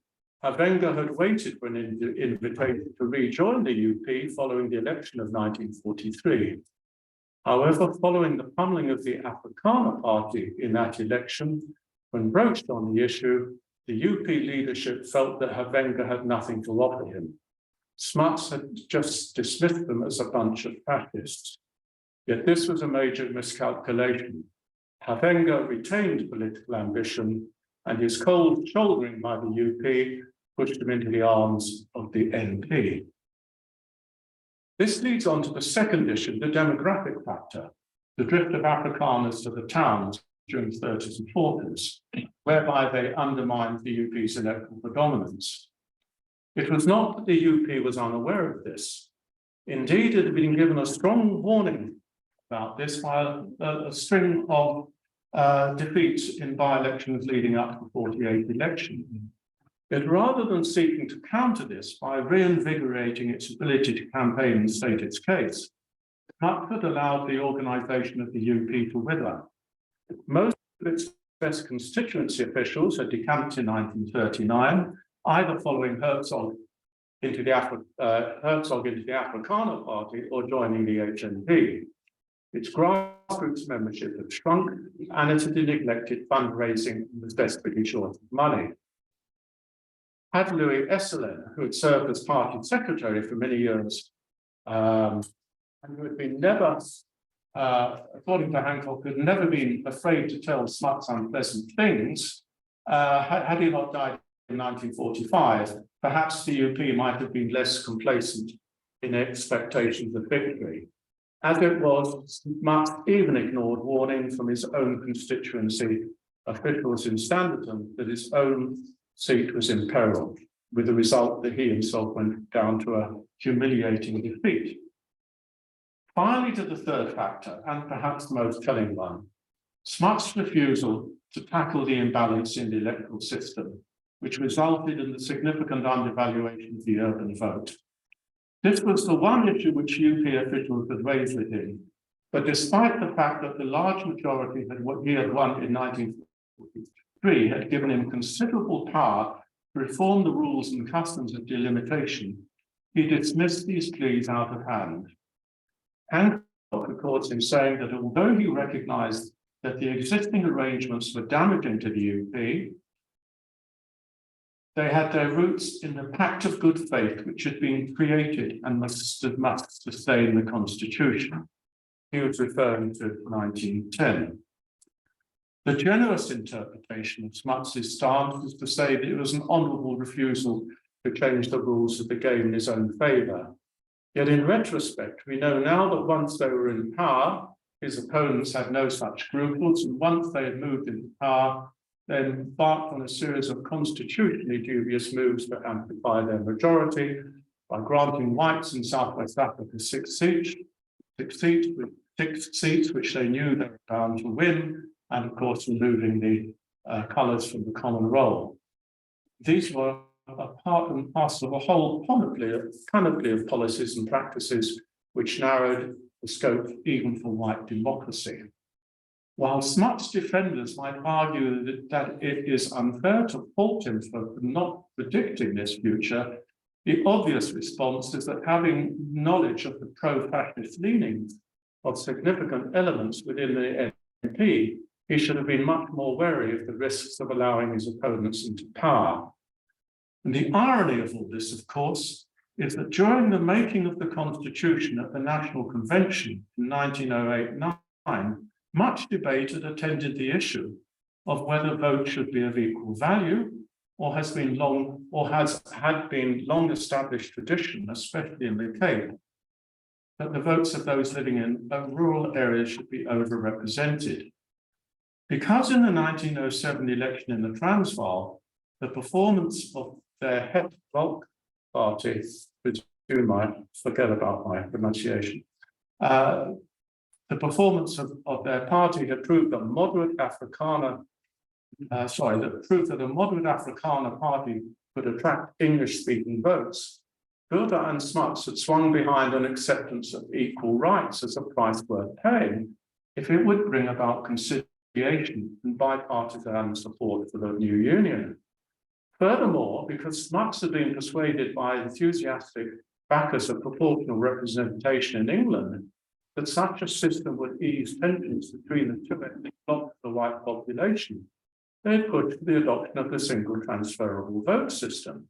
Havenga had waited for an invitation to rejoin the UP following the election of 1943. However, following the pummeling of the Afrikaner Party in that election, when broached on the issue, the UP leadership felt that Havenga had nothing to offer him. Smuts had just dismissed them as a bunch of fascists. Yet this was a major miscalculation. Havenga retained political ambition, and his cold shouldering by the UP pushed him into the arms of the NP. This leads on to the second issue, the demographic factor, the drift of Afrikaners to the towns during the 30s and 40s, whereby they undermined the UP's electoral predominance. It was not that the UP was unaware of this. Indeed, it had been given a strong warning about this by a string of defeats in by-elections leading up to the 48 election. Yet rather than seeking to counter this by reinvigorating its ability to campaign and state its case, Smuts had allowed the organisation of the UP to wither. Most of its best constituency officials had decamped in 1939, either following Herzog into the Afrikaner Party or joining the HNP. Its grassroots membership had shrunk, and it had neglected fundraising and was desperately short of money. Had Louis Esselen, who had served as party secretary for many years, and who had been never, according to Hancock, had never been afraid to tell Smuts unpleasant things, had he not died in 1945, perhaps the UP might have been less complacent in expectations of victory. As it was, Smuts even ignored warning from his own constituency officials in Standerton that his own seat was in peril, with the result that he himself went down to a humiliating defeat. Finally, to the third factor, and perhaps the most telling one, Smuts' refusal to tackle the imbalance in the electoral system, which resulted in the significant undervaluation of the urban vote. This was the one issue which UP officials had raised with him, but despite the fact that the large majority he had won in 1943 had given him considerable power to reform the rules and customs of delimitation, he dismissed these pleas out of hand. Hancock records him saying that although he recognized that the existing arrangements were damaging to the UP, They had their roots in the pact of good faith which had been created and must sustain the constitution. He was referring to 1910. The generous interpretation of Smuts's stance is to say that it was an honourable refusal to change the rules of the game in his own favour. Yet in retrospect, we know now that once they were in power, his opponents had no such scruples, and once they had moved into power, they embarked on a series of constitutionally dubious moves to amplify their majority by granting whites in Southwest Africa six seats, which they knew they were bound to win, and of course removing the colours from the common roll. These were a part and parcel of a whole panoply of policies and practices which narrowed the scope even for white democracy. While Smuts defenders might argue that it is unfair to fault him for not predicting this future, the obvious response is that having knowledge of the pro-fascist leanings of significant elements within the NP, he should have been much more wary of the risks of allowing his opponents into power. And the irony of all this, of course, is that during the making of the Constitution at the National Convention in 1908-9, much debate had attended the issue of whether votes should be of equal value, or had been long established tradition, especially in the Cape, that the votes of those living in rural areas should be overrepresented. Because in the 1907 election in the Transvaal, the performance of their Het Volk party, which you might forget about my pronunciation, the performance of their party had proved that a moderate Afrikaner party could attract English-speaking votes. Bilder and Smuts had swung behind an acceptance of equal rights as a price worth paying if it would bring about conciliation and bipartisan support for the new union. Furthermore, because Smuts had been persuaded by enthusiastic backers of proportional representation in England that such a system would ease tensions between the two ethnic blocks of the white population, they had pushed for the adoption of the single transferable vote system.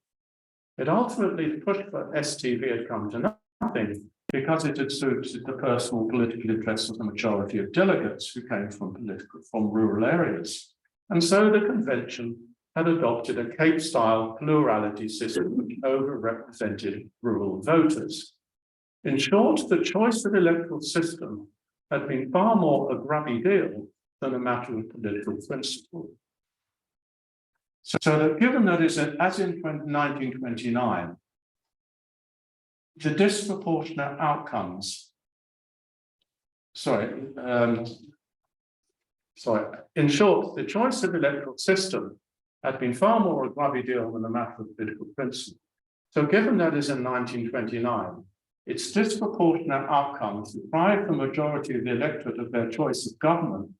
It ultimately pushed for STV had come to nothing because it had suited the personal political interests of the majority of delegates who came from rural areas. And so the convention had adopted a Cape-style plurality system which overrepresented rural voters. In short, the choice of electoral system had been far more a grubby deal than a matter of political principle. So that given that as in 1929, the disproportionate outcomes, in short, the choice of electoral system had been far more a grubby deal than a matter of political principle. So given that as in 1929, its disproportionate outcomes deprived the majority of the electorate of their choice of government,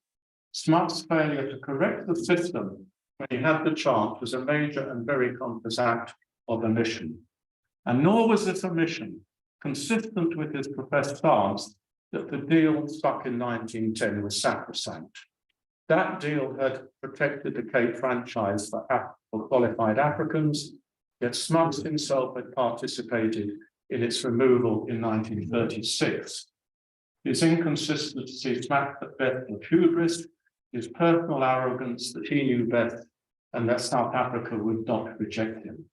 Smuts' failure to correct the system when he had the chance was a major and very conscious act of omission. And nor was this omission consistent with his professed stance that the deal struck in 1910 was sacrosanct. That deal had protected the Cape franchise for qualified Africans, yet Smuts himself had participated in its removal in 1936. His inconsistency smacked at best of hubris, his personal arrogance that he knew best and that South Africa would not reject him.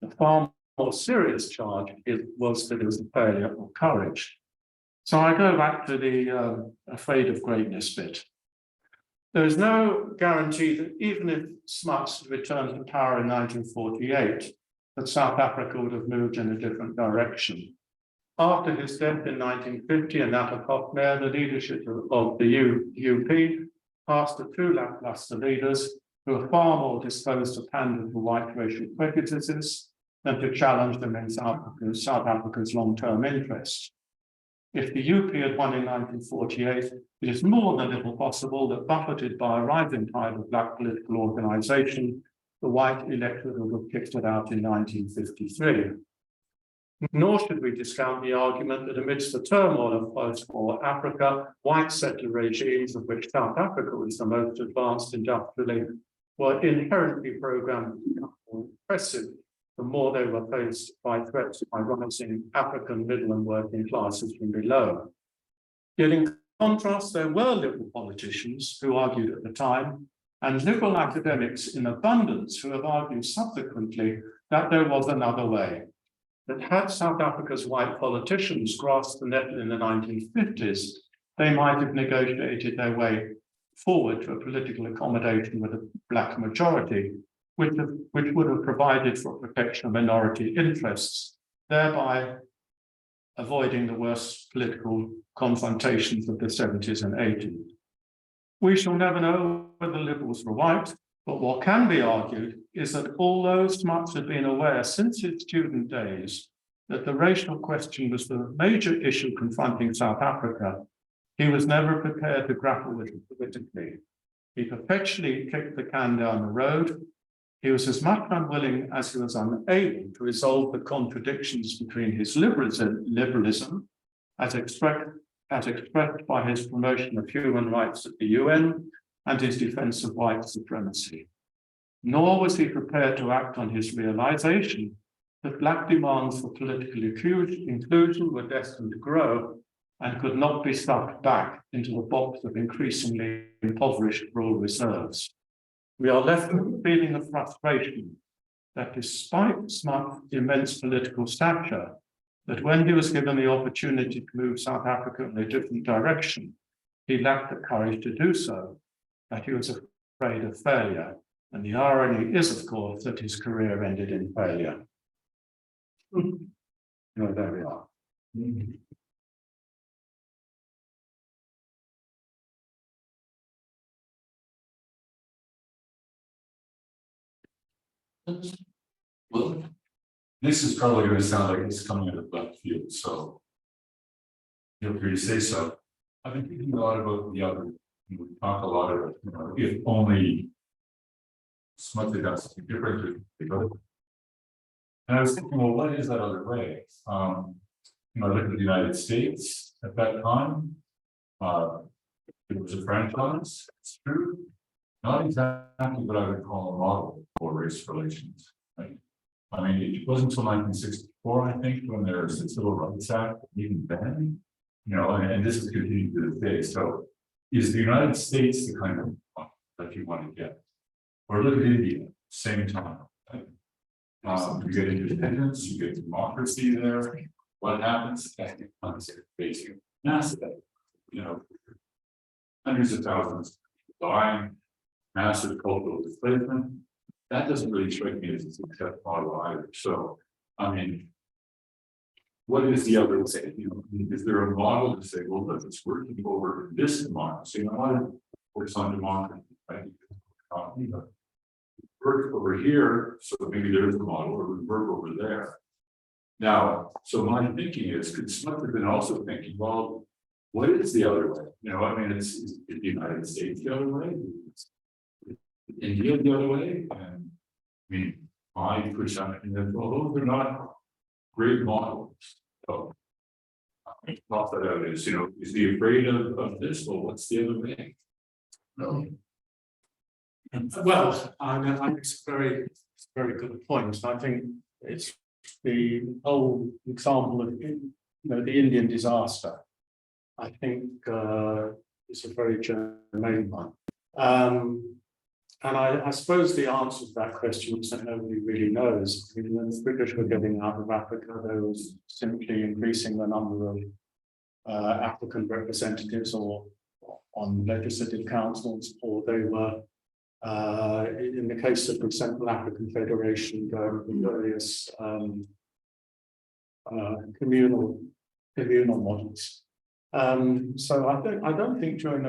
The far more serious charge was that it was a failure of courage. So I go back to the afraid of greatness bit. There is no guarantee that even if Smuts returned to power in 1948, that South Africa would have moved in a different direction. After his death in 1950 and that of Hofmeyr, the leadership of the UP passed to two lackluster leaders who are far more disposed to pander to white racial prejudices than to challenge them in South Africa's long-term interest. If the UP had won in 1948, it is more than little possible that, buffeted by a rising tide of black political organisation, the white electorate would have kicked it out in 1953. Nor should we discount the argument that amidst the turmoil of post-war Africa, white settler regimes, of which South Africa was the most advanced industrially, were inherently programmed oppressive, the more they were faced by threats by rising African middle and working classes from below. Yet in contrast, there were liberal politicians who argued at the time, and liberal academics in abundance who have argued subsequently that there was another way. That had South Africa's white politicians grasped the nettle in the 1950s, they might have negotiated their way forward to a political accommodation with a black majority, which would have provided for protection of minority interests, thereby avoiding the worst political confrontations of the 70s and 80s. We shall never know whether the Liberals were white, but what can be argued is that although Smuts had been aware since his student days that the racial question was the major issue confronting South Africa, he was never prepared to grapple with it politically. He perpetually kicked the can down the road. He was as much unwilling as he was unable to resolve the contradictions between his liberalism as expressed by his promotion of human rights at the UN and his defense of white supremacy. Nor was he prepared to act on his realization that black demands for political inclusion were destined to grow and could not be stuffed back into the box of increasingly impoverished rural reserves. We are left with a feeling of frustration that despite Smuts' immense political stature, that when he was given the opportunity to move South Africa in a different direction, he lacked the courage to do so, that he was afraid of failure. And the irony is, of course, that his career ended in failure. There we are. Well, this is probably going to sound like it's coming out of left field, so feel free to say so. I've been thinking a lot about the other. We talk a lot about, if only Smuts had done something different. And I was thinking, well, what is that other way? I look at the United States at that time. It was a franchise, it's true. Not exactly what I would call a model for race relations. Right? I mean, it wasn't until 1964, I think, when there was the Civil Rights Act, even then, and this is continuing to this day. So, is the United States the kind of one that you want to get? Or look at India, same time. Right? You get independence, you get democracy there. What happens? Ethnic conflict, facing massive, hundreds of thousands dying, massive cultural displacement. That doesn't really strike me as a success model either. So, I mean, what is the other way? Is there a model to say, well, look, it's working over this democracy? I want to focus on democracy, right? Work over here, so maybe there's a model, or we work over there. Now, so my thinking is, could Smuts have been also thinking, well, what is the other way? Is the United States the other way? Is India the other way? And my perception is, well, those are not great models. So, not that out is, is he afraid of this? Well, what's the other way? No. Well, I think it's a very good point. I think it's the whole example of the Indian disaster. I think it's a very germane one. And I suppose the answer to that question is that nobody really knows. When the British were getting out of Africa, there was simply increasing the number of African representatives or on legislative councils, or they were, in the case of the Central African Federation, going with various communal models. So I don't think during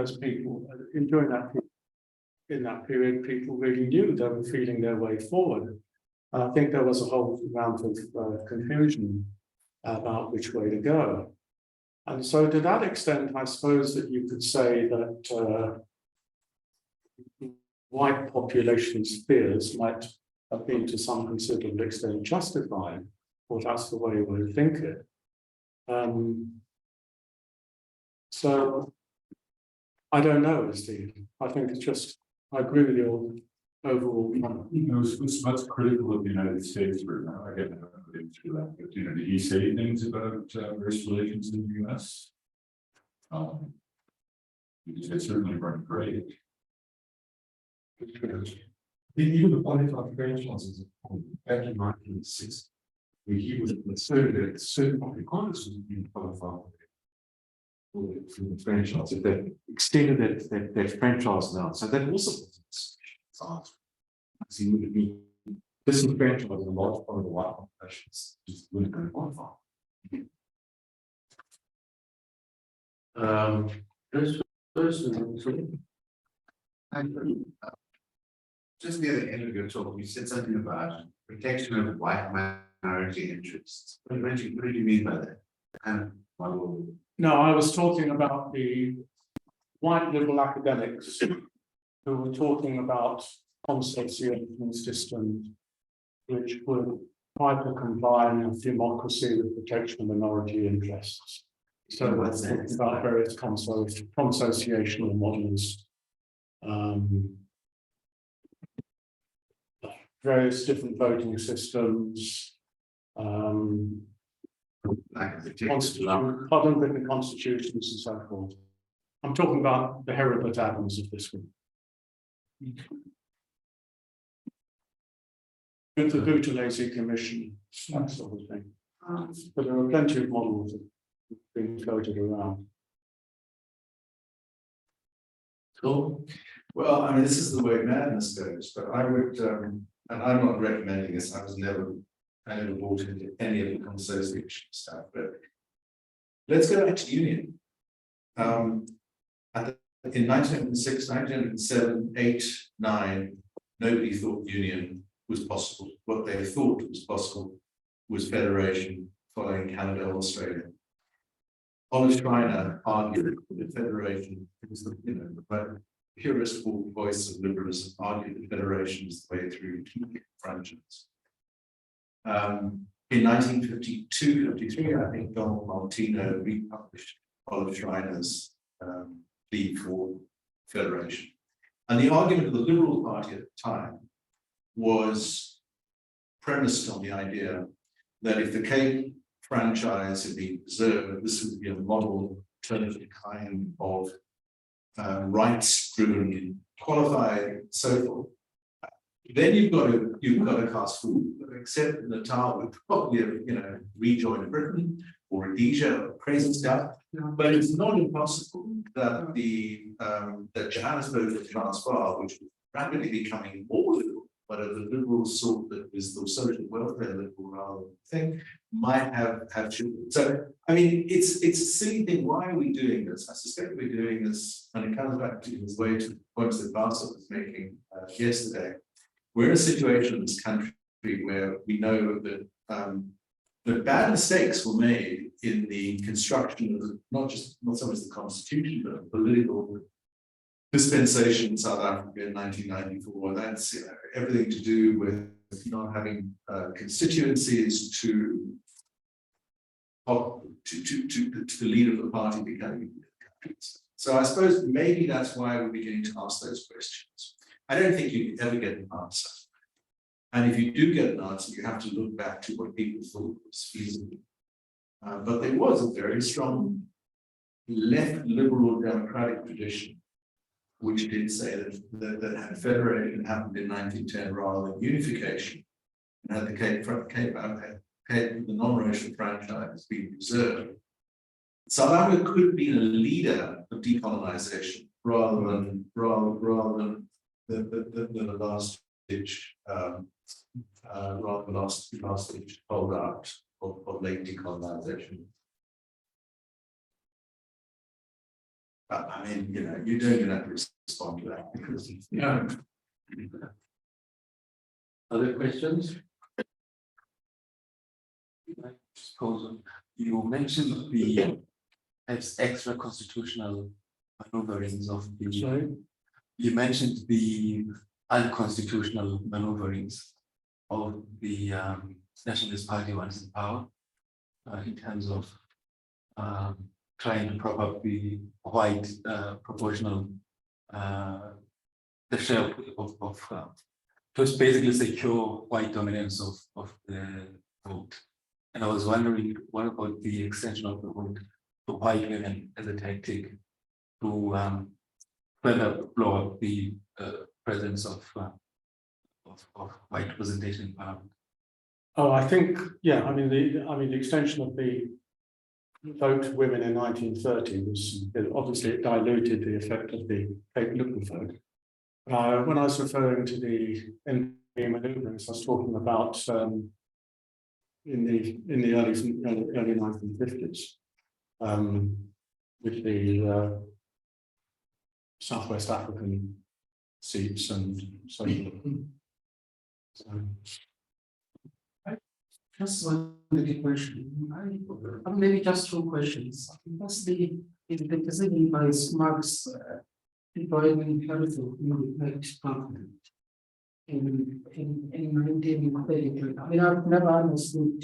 that period, people really knew they were feeling their way forward. I think there was a whole amount of confusion about which way to go. And so to that extent, I suppose that you could say that white population's fears might have been to some considerable extent justified, or that's the way we think it. So I don't know, Steve. I think it's just, I agree with your overall. It's much critical of the United States for now. I get into that, but did he say things about race relations in the US? They certainly weren't great. Even the qualified franchises back in 1960, where he was asserted that certain Afrikaners was being qualified for the franchise, if they extended that franchise now. So that also was because he would have been disenfranchised in a large part of the white populations, just wouldn't go to qualify. Just the other end of your talk, you said something about protection of white minority interests. What did you mean by that? No, I was talking about the white liberal academics who were talking about consociational systems which would try to combine democracy with protection of minority interests. So what's that? talking about various consociational models. Various different voting systems. Like the Written constitutions and so forth. I'm talking about the Heribert Adams of this one. With the Boutelese Commission, that sort of thing. But there are plenty of models that have been floated around. Cool. Well, I mean, this is the way madness goes, but I would, and I'm not recommending this, I never bought into any of the consociation stuff, but let's go back to union. In 1906, 1907, 8, 9, nobody thought union was possible. What they thought was possible was federation following Canada and Australia. Oliver Schreiner argued that federation was the purest voice of liberalism, argued that federation is the way through to franchise. In 1952-53, I think Donald Martino republished Oliver Schreiner's plea for federation. And the argument of the Liberal Party at the time was premised on the idea that if the Cape franchise had been preserved, this would be a model alternative kind of rights-driven, qualified, so forth. Then you've got to cast forward, except Natal would probably have, rejoined Britain or Rhodesia or crazy stuff. But it's not impossible that that Johannesburg and Transvaal, which was rapidly becoming more liberal, but of the liberals sort that was the social welfare liberal rather than thing, might have children. So I mean, it's a silly thing. Why are we doing this? I suspect we're doing this, and it comes back to this way to the points that Basil was making yesterday. We're in a situation in this country where we know that that bad mistakes were made in the construction of not so much the constitution, but a political dispensation in South Africa in 1994. That's everything to do with not having constituencies to the leader of the party becoming. So I suppose maybe that's why we're beginning to ask those questions. I don't think you ever get an answer. And if you do get an answer, you have to look back to what people thought was feasible. But there was a very strong left liberal democratic tradition, which did say that federation happened in 1910 rather than unification, and had the non-racial franchise being preserved. South Africa could have been a leader of decolonization rather than the last ditch, rather than last ditch holdout of late decolonization. But I mean, you don't even have to respond to that because Other questions? You mentioned the extra constitutional maneuverings of the. Sorry? You mentioned the unconstitutional maneuverings of the Nationalist Party once in power, in terms of trying to prop up the white proportional the share of was basically secure white dominance of the vote. And I was wondering, what about the extension of the vote to white women as a tactic to further blow up the presence of white representation in parliament? Oh, I think, yeah, I mean, the extension of the vote to women in 1930 was, obviously it diluted the effect of the Cape Lippen vote. When I was referring to the NP manoeuvrings, I was talking about in the early 1950s, with the Southwest African seats and so forth. Just one little question. Maybe just two questions. Firstly, is the decision by Smuts deployment capital in the next government in 1933? I mean, I've never understood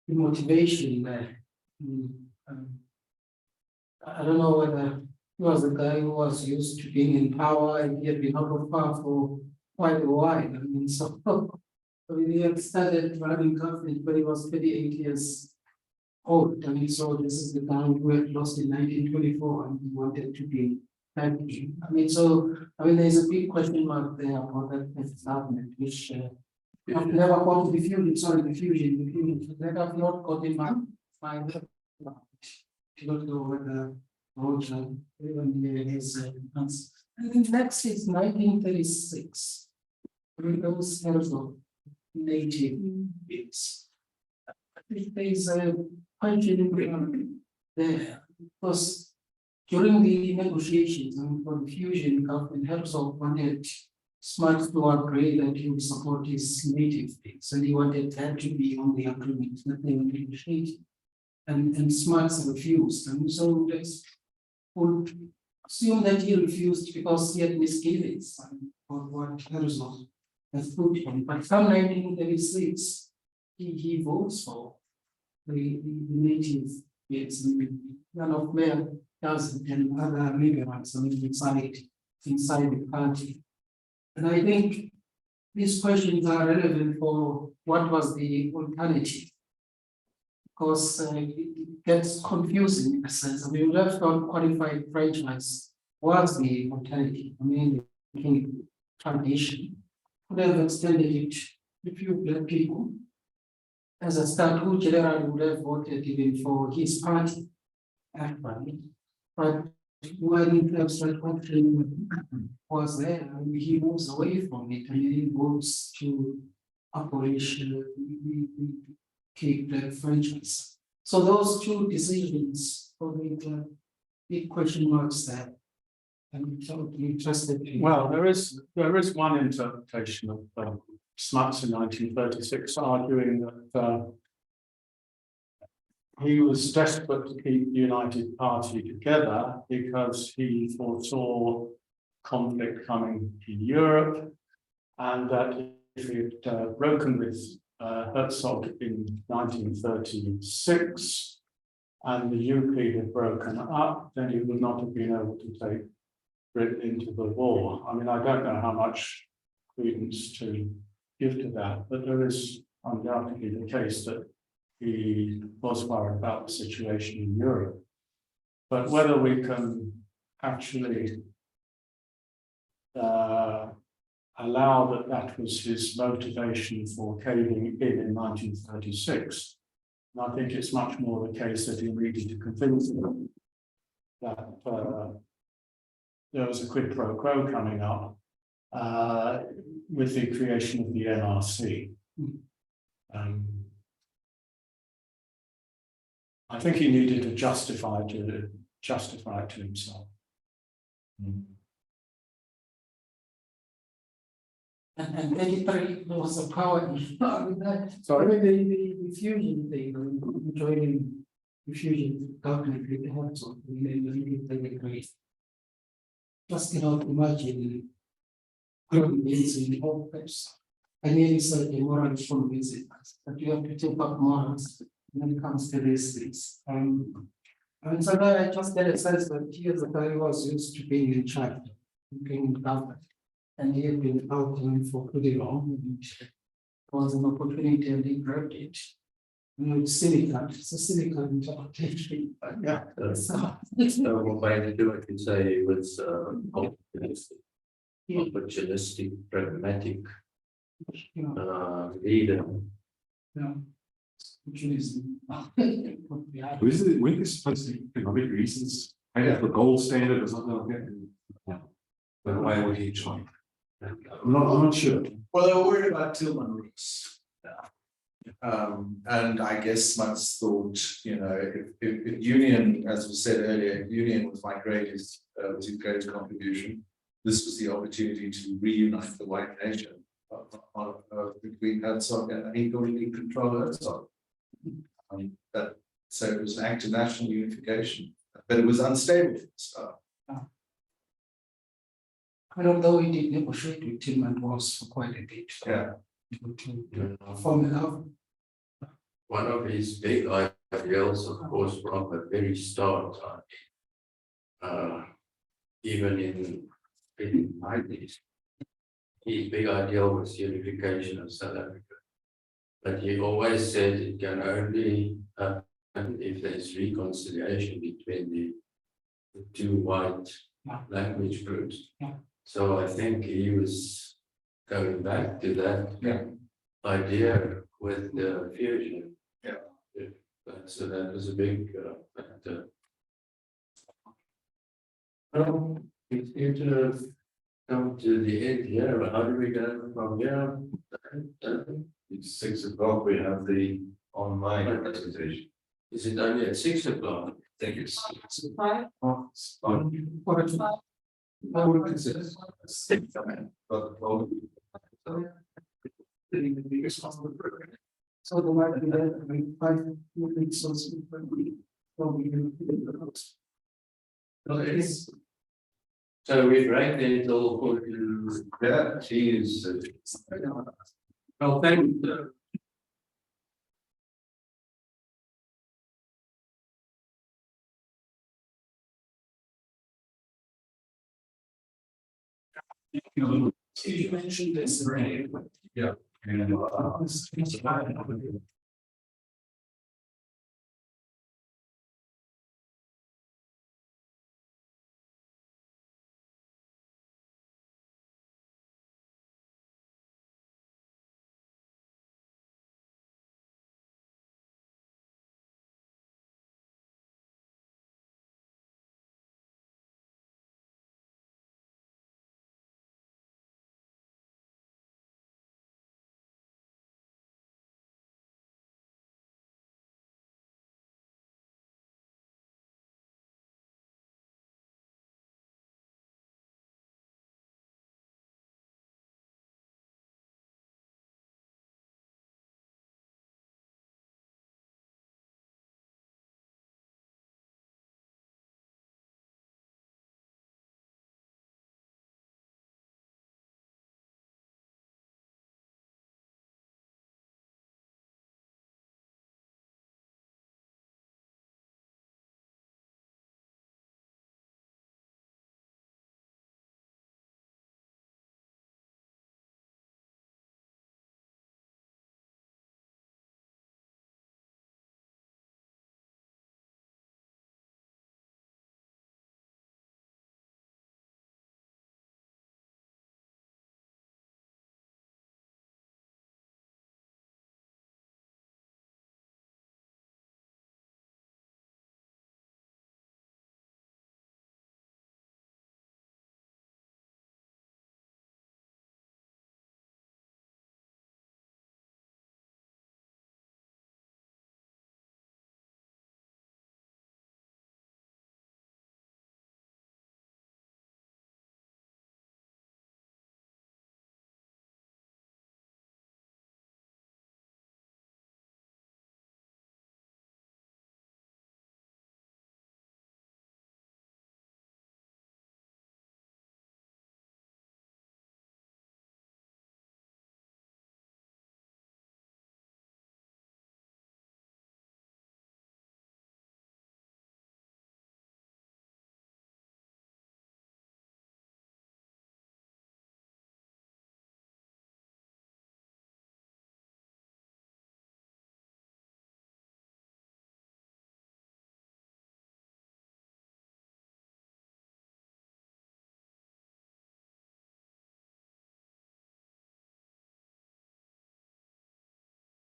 the motivation there. I don't know whether he was a guy who was used to being in power and he had been out of power for quite a while. I mean, so he had started running government when he was 38 years old. I mean, so this is the guy who had lost in 1924 and he wanted to be back. I mean, so, there's a big question mark there about that government, which I've never got the fusion, that I've not got in my to not know whether Roger even his answer. And then next is 1936. Those heads of native bits. I think there's a question there because during the negotiations and for the fusion, government Herzog wanted Smuts to agree that he would support his native bits, and he wanted that to be on the agreement that they were negotiating. And Smuts refused, and so let's assume that he refused because he had misgivings about what Herzog has put on. But come 1936, he votes for the native bits, and none of Mayor doesn't, and other liberals inside the party. And I think these questions are relevant for what was the alternative. Because it gets confusing in a sense. I mean, left on qualified franchise was the alternative. I mean, the foundation could have extended it to few black people as a start, who generally would have voted even for his party. But when the abstract option was there, I mean, he moves away from it and he moves to operation Cape Black franchise. So those two decisions probably big question marks there. I'm interested. Well, there is one interpretation of Smuts in 1936 arguing that he was desperate to keep the United Party together because he foresaw conflict coming in Europe, and that if he had broken with Herzog in 1936 and the UK had broken up, then he would not have been able to take Britain into the war. I mean, I don't know how much credence to give to that, but there is undoubtedly the case that he was worried about the situation in Europe. But whether we can actually allow that was his motivation for caving in 1936, and I think it's much more the case that he needed to convince them that there was a quid pro quo coming up with the creation of the NRC. I think he needed to justify it to himself. And 83 was a power. Sorry? The fusion thing, joining the fusion government with the Herzog, we just cannot imagine convincing all place. I nearly said the moral is convincing us, but you have to take up morals when it comes to these things. And so now I just get a sense that he as a guy was used to being in charge, being government. And he had been outgoing for pretty long, and it was an opportunity and he grabbed it. You know, it's cynical, it's a cynical interpretation, but yeah, so. So one way to do it, you say it was opportunistic, pragmatic You know, leader. yeah. Which is. When is supposed to be economic reasons, kind of the gold standard or something like that? Yeah. But why would he try? I'm not sure. Well, they were worried about Tillman routes. And I guess Smuts thought, you know, if Union, as was said earlier, if Union was my greatest, was his greatest contribution, this was the opportunity to reunite the white nation between Herzog and he thought he could control Herzog. So it was an act of national unification, but it was unstable for the start. But although he did negotiate with Tillman was for quite a bit. Yeah. To form enough. One of his big ideals, of course, from the very start, even in the 90s, his big ideal was unification of South Africa. But he always said it can only happen if there's reconciliation between the two white language groups. Yeah. So I think he was going back to that idea with the fusion. So that was a big factor. Well, it's going to come to the end here, but how do we go from here? It's 6 o'clock, we have the online presentation. Is it only at 6 o'clock? I think it's. Five. I would consider. So the might be there, I mean, 5 minutes or so. So we break the until quarter to. Yeah, she is. Well, thank you. You mentioned this. Yeah.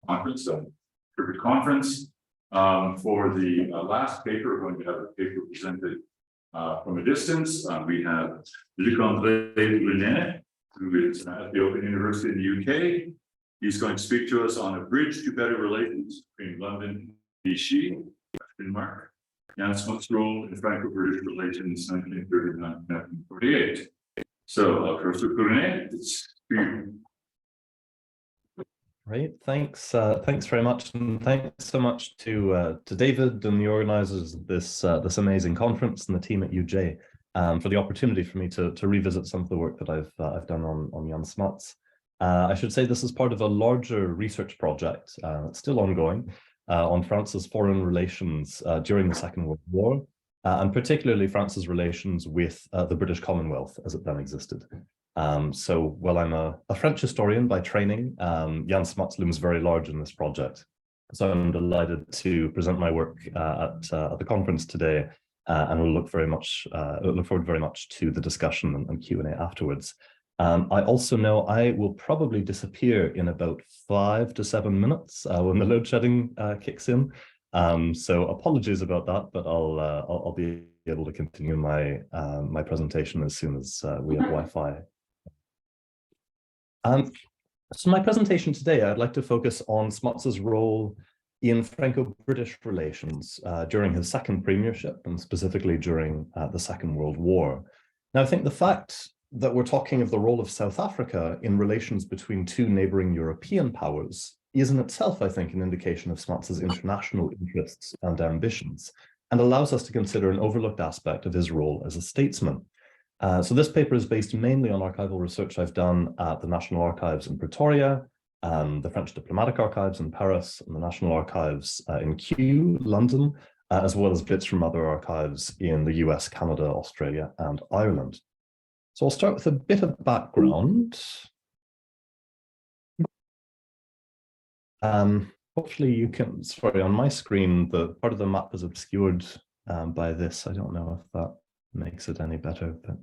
conference, so perfect conference. For the last paper, we're going to have a paper presented from a distance. We have Luc-André Brunet, who is at the Open University in the UK. He's going to speak to us on a bridge to better relations between London and Vichy, Denmark, and Smuts' role in Franco-British relations 1939-1948. So, Professor Brunet, it's for you. Great, thanks. Thanks very much, and thanks so much to David and the organizers of this amazing conference and the team at UJ for the opportunity for me to revisit some of the work that I've done on Jan Smuts. I should say this is part of a larger research project. It's still ongoing on France's foreign relations during the Second World War, and particularly France's relations with the British Commonwealth as it then existed. So while I'm a French historian by training, Jan Smuts looms very large in this project. So I'm delighted to present my work at the conference today, and we'll look forward very much to the discussion and Q&A afterwards. I also know I will probably disappear in about 5 to 7 minutes when the load shedding kicks in. So apologies about that, but I'll be able to continue my presentation as soon as we have Wi-Fi. So my presentation today, I'd like to focus on Smuts' role in Franco-British relations during his second premiership, and specifically during the Second World War. Now, I think the fact that we're talking of the role of South Africa in relations between two neighboring European powers is in itself, I think, an indication of Smuts' international interests and ambitions, and allows us to consider an overlooked aspect of his role as a statesman. So this paper is based mainly on archival research I've done at the National Archives in Pretoria, the French Diplomatic Archives in Paris, and the National Archives in Kew, London, as well as bits from other archives in the US, Canada, Australia, and Ireland. So I'll start with a bit of background. Hopefully you can, sorry, on my screen, the part of the map is obscured by this. I don't know if that makes it any better. But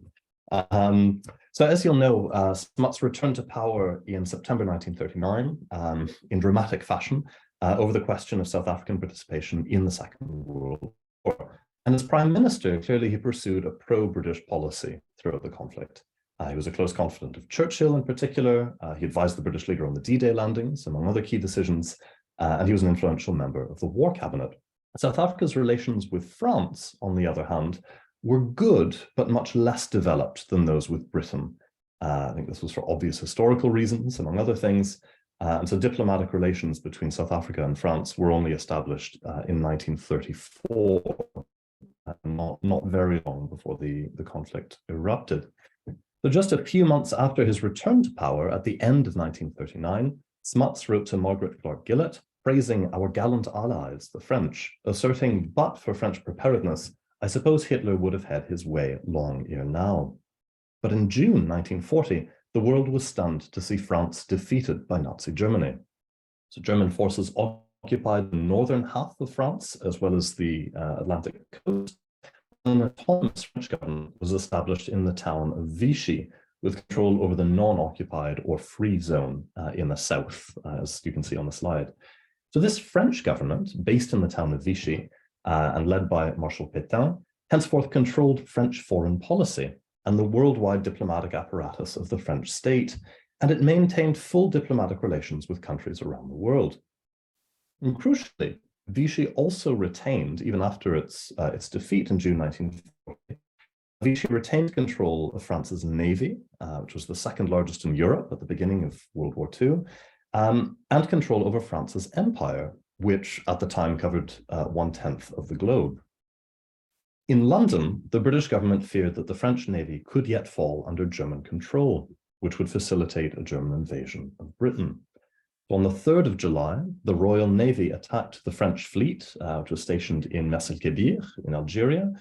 so as you'll know, Smuts returned to power in September 1939 in dramatic fashion over the question of South African participation in the Second World War. And as Prime Minister, clearly he pursued a pro-British policy throughout the conflict. He was a close confidant of Churchill in particular. He advised the British leader on the D-Day landings, among other key decisions, and he was an influential member of the War Cabinet. South Africa's relations with France, on the other hand, were good, but much less developed than those with Britain. I think this was for obvious historical reasons, among other things. And so diplomatic relations between South Africa and France were only established in 1934, not very long before the conflict erupted. So just a few months after his return to power at the end of 1939, Smuts wrote to Margaret Clark Gillett, praising our gallant allies, the French, asserting, but for French preparedness, I suppose Hitler would have had his way long ere now. But in June 1940, the world was stunned to see France defeated by Nazi Germany. So German forces occupied the northern half of France, as well as the Atlantic coast. An autonomous French government was established in the town of Vichy, with control over the non-occupied or free zone in the south, as you can see on the slide. So this French government, based in the town of Vichy, and led by Marshal Pétain, henceforth controlled French foreign policy and the worldwide diplomatic apparatus of the French state, and it maintained full diplomatic relations with countries around the world. And crucially, Vichy also retained, even after its defeat in June 1940, Vichy retained control of France's navy, which was the second largest in Europe at the beginning of World War II, and control over France's empire, which at the time covered 1/10 of the globe. In London, the British government feared that the French navy could yet fall under German control, which would facilitate a German invasion of Britain. On the 3rd of July, the Royal Navy attacked the French fleet, which was stationed in Mers el-Kébir in Algeria,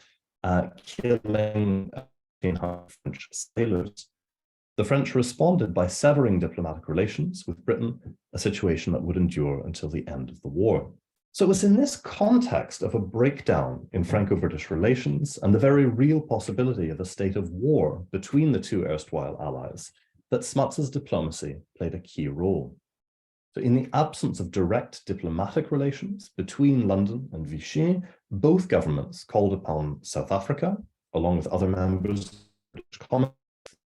killing 1,500 French sailors. The French responded by severing diplomatic relations with Britain, a situation that would endure until the end of the war. So it was in this context of a breakdown in Franco-British relations and the very real possibility of a state of war between the two erstwhile allies that Smuts' diplomacy played a key role. So in the absence of direct diplomatic relations between London and Vichy, both governments called upon South Africa, along with other members of the British Commonwealth,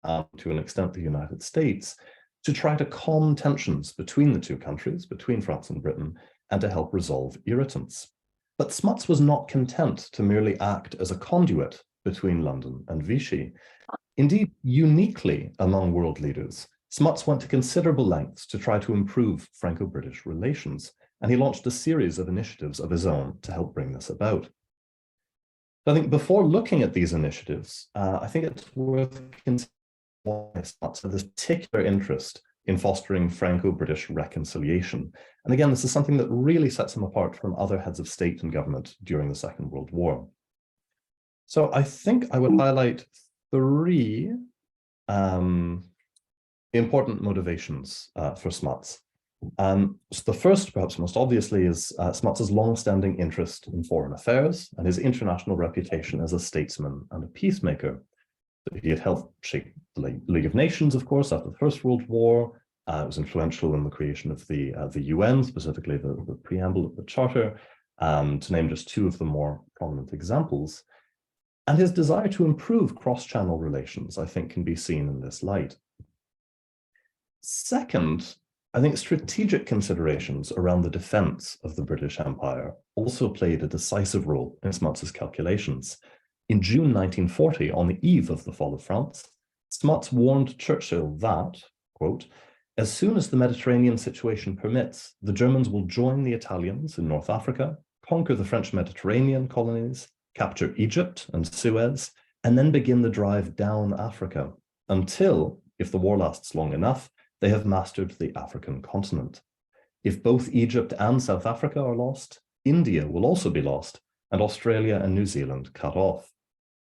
and to an extent the United States, to try to calm tensions between the two countries, between France and Britain, and to help resolve irritants. But Smuts was not content to merely act as a conduit between London and Vichy. Indeed, uniquely among world leaders, Smuts went to considerable lengths to try to improve Franco-British relations, and he launched a series of initiatives of his own to help bring this about. I think before looking at these initiatives, I think it's worth considering why Smuts had this particular interest in fostering Franco-British reconciliation. And again, this is something that really sets him apart from other heads of state and government during the Second World War. So I think I would highlight three important motivations for Smuts. So the first, perhaps most obviously, is Smuts's long-standing interest in foreign affairs and his international reputation as a statesman and a peacemaker. He had helped shape the League of Nations, of course, after the First World War. Was influential in the creation of the UN, specifically the preamble of the Charter, to name just two of the more prominent examples. And his desire to improve cross-channel relations, I think, can be seen in this light. Second, I think strategic considerations around the defense of the British Empire also played a decisive role in Smuts's calculations. In June 1940, on the eve of the fall of France, Smuts warned Churchill that, quote, "As soon as the Mediterranean situation permits, the Germans will join the Italians in North Africa, conquer the French Mediterranean colonies, capture Egypt and Suez, and then begin the drive down Africa, until, if the war lasts long enough, they have mastered the African continent. If both Egypt and South Africa are lost, India will also be lost, and Australia and New Zealand cut off.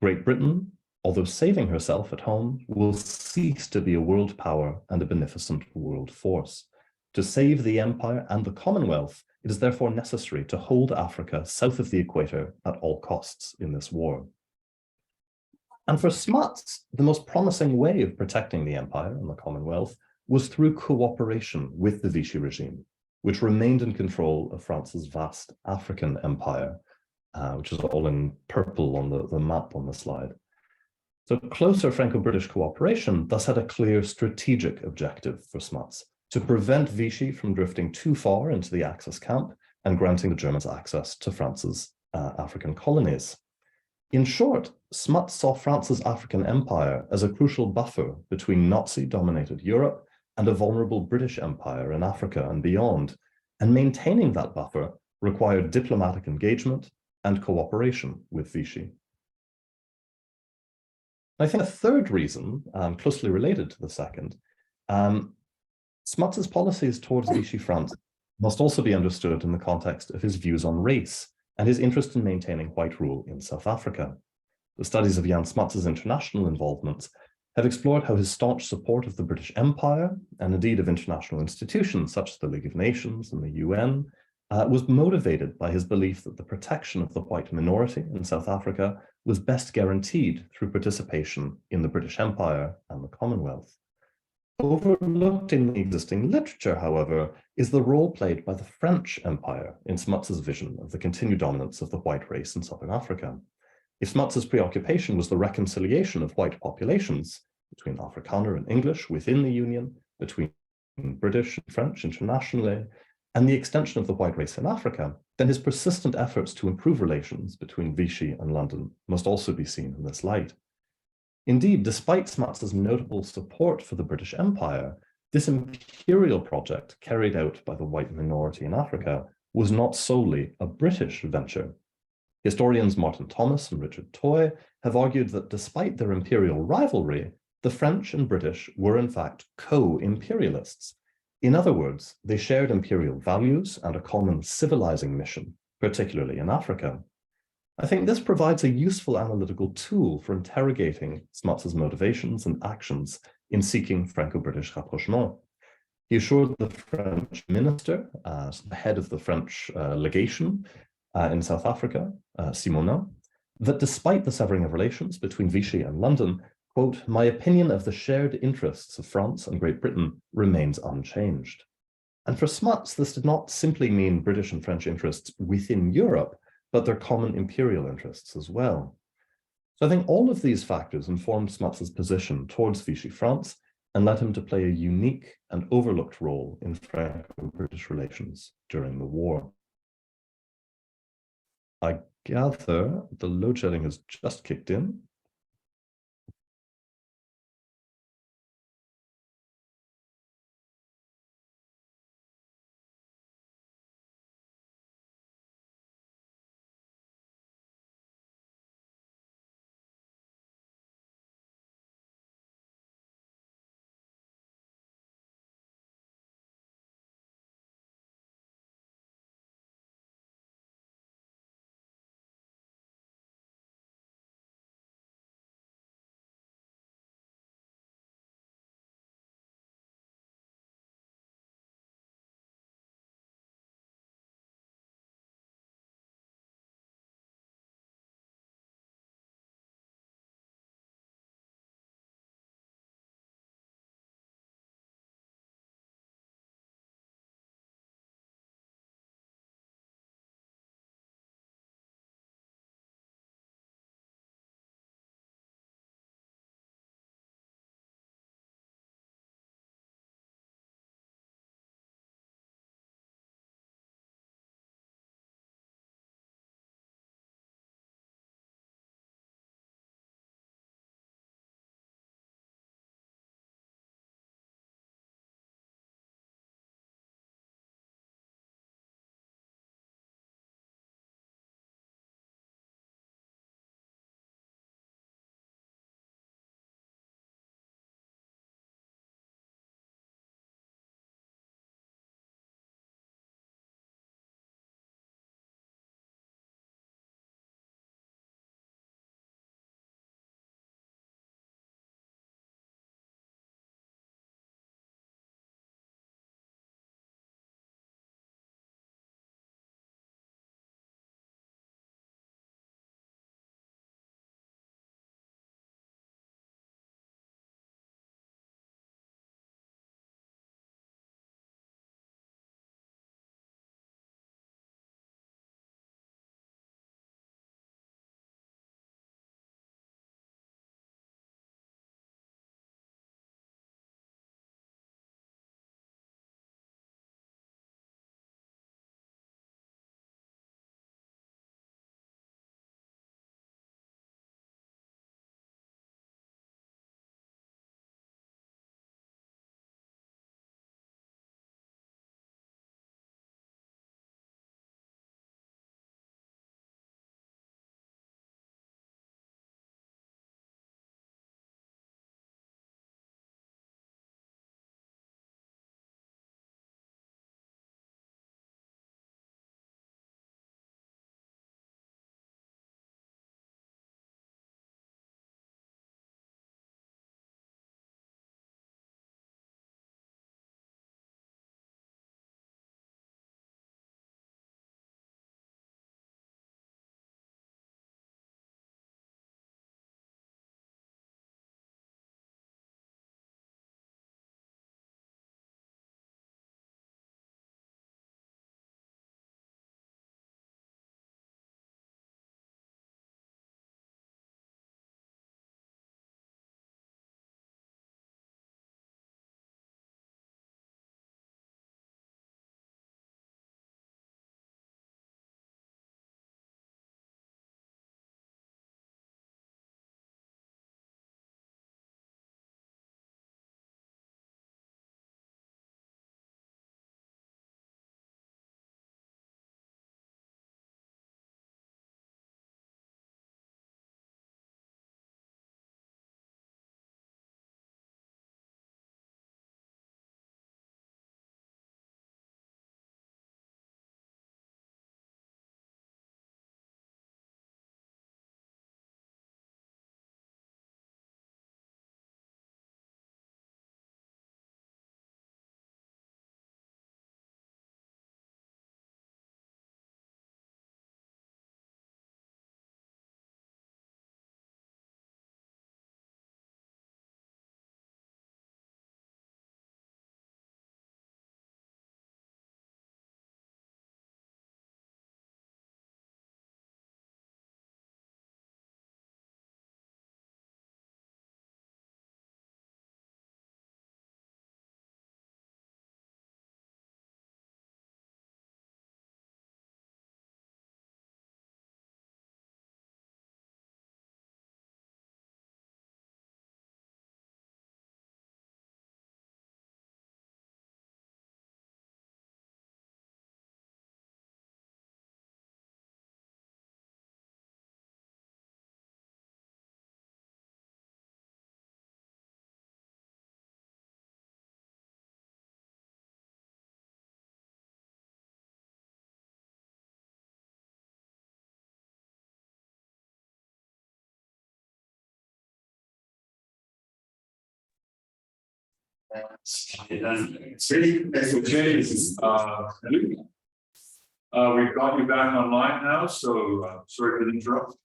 Great Britain, although saving herself at home, will cease to be a world power and a beneficent world force. To save the empire and the Commonwealth, it is therefore necessary to hold Africa south of the equator at all costs in this war." And for Smuts, the most promising way of protecting the empire and the Commonwealth was through cooperation with the Vichy regime, which remained in control of France's vast African empire, which is all in purple on the map on the slide. So closer Franco-British cooperation thus had a clear strategic objective for Smuts: to prevent Vichy from drifting too far into the Axis camp and granting the Germans access to France's African colonies. In short, Smuts saw France's African empire as a crucial buffer between Nazi-dominated Europe and a vulnerable British Empire in Africa and beyond, and maintaining that buffer required diplomatic engagement and cooperation with Vichy. I think a third reason, closely related to the second, Smuts's policies towards Vichy France must also be understood in the context of his views on race and his interest in maintaining white rule in South Africa. The studies of Jan Smuts's international involvements have explored how his staunch support of the British Empire, and indeed of international institutions such as the League of Nations and the UN, was motivated by his belief that the protection of the white minority in South Africa was best guaranteed through participation in the British Empire and the Commonwealth. Overlooked in the existing literature, however, is the role played by the French Empire in Smuts's vision of the continued dominance of the white race in Southern Africa. If Smuts's preoccupation was the reconciliation of white populations between Afrikaner and English within the Union, between British and French internationally, and the extension of the white race in Africa, then his persistent efforts to improve relations between Vichy and London must also be seen in this light. Indeed, despite Smuts's notable support for the British Empire, this imperial project carried out by the white minority in Africa was not solely a British venture. Historians Martin Thomas and Richard Toye have argued that despite their imperial rivalry, the French and British were in fact co-imperialists. In other words, they shared imperial values and a common civilizing mission, particularly in Africa. I think this provides a useful analytical tool for interrogating Smuts's motivations and actions in seeking Franco-British rapprochement. He assured the French minister, the head of the French legation in South Africa, Simonin, that despite the severing of relations between Vichy and London, quote, "My opinion of the shared interests of France and Great Britain remains unchanged." And for Smuts, this did not simply mean British and French interests within Europe, but their common imperial interests as well. So I think all of these factors informed Smuts's position towards Vichy France and led him to play a unique and overlooked role in Franco-British relations during the war. I gather the load shedding has just kicked in. It's really, we've got you back online now, so sorry to interrupt.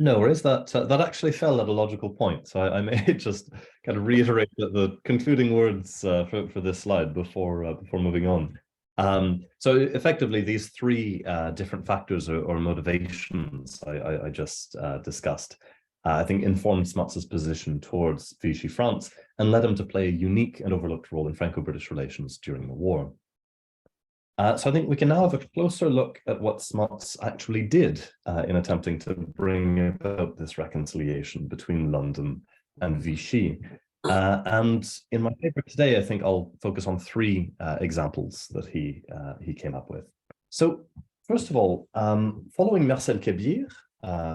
No worries, that actually fell at a logical point. So I may just kind of reiterate the concluding words for this slide before moving on. So effectively, these three different factors or motivations I just discussed, I think informed Smuts's position towards Vichy France and led him to play a unique and overlooked role in Franco-British relations during the war. So I think we can now have a closer look at what Smuts actually did in attempting to bring about this reconciliation between London and Vichy. And in my paper today, I think I'll focus on three examples that he came up with. So first of all, following Marcel Québir,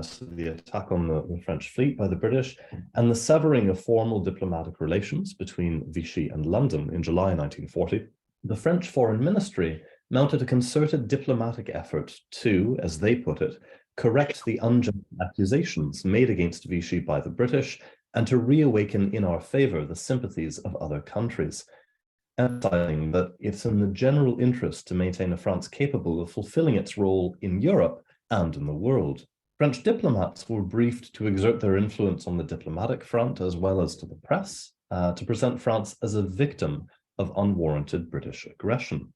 so the attack on the French fleet by the British, and the severing of formal diplomatic relations between Vichy and London in July 1940, the French Foreign Ministry mounted a concerted diplomatic effort to, as they put it, correct the unjust accusations made against Vichy by the British and to reawaken in our favor the sympathies of other countries, emphasizing that it's in the general interest to maintain a France capable of fulfilling its role in Europe and in the world. French diplomats were briefed to exert their influence on the diplomatic front as well as to the press, to present France as a victim of unwarranted British aggression.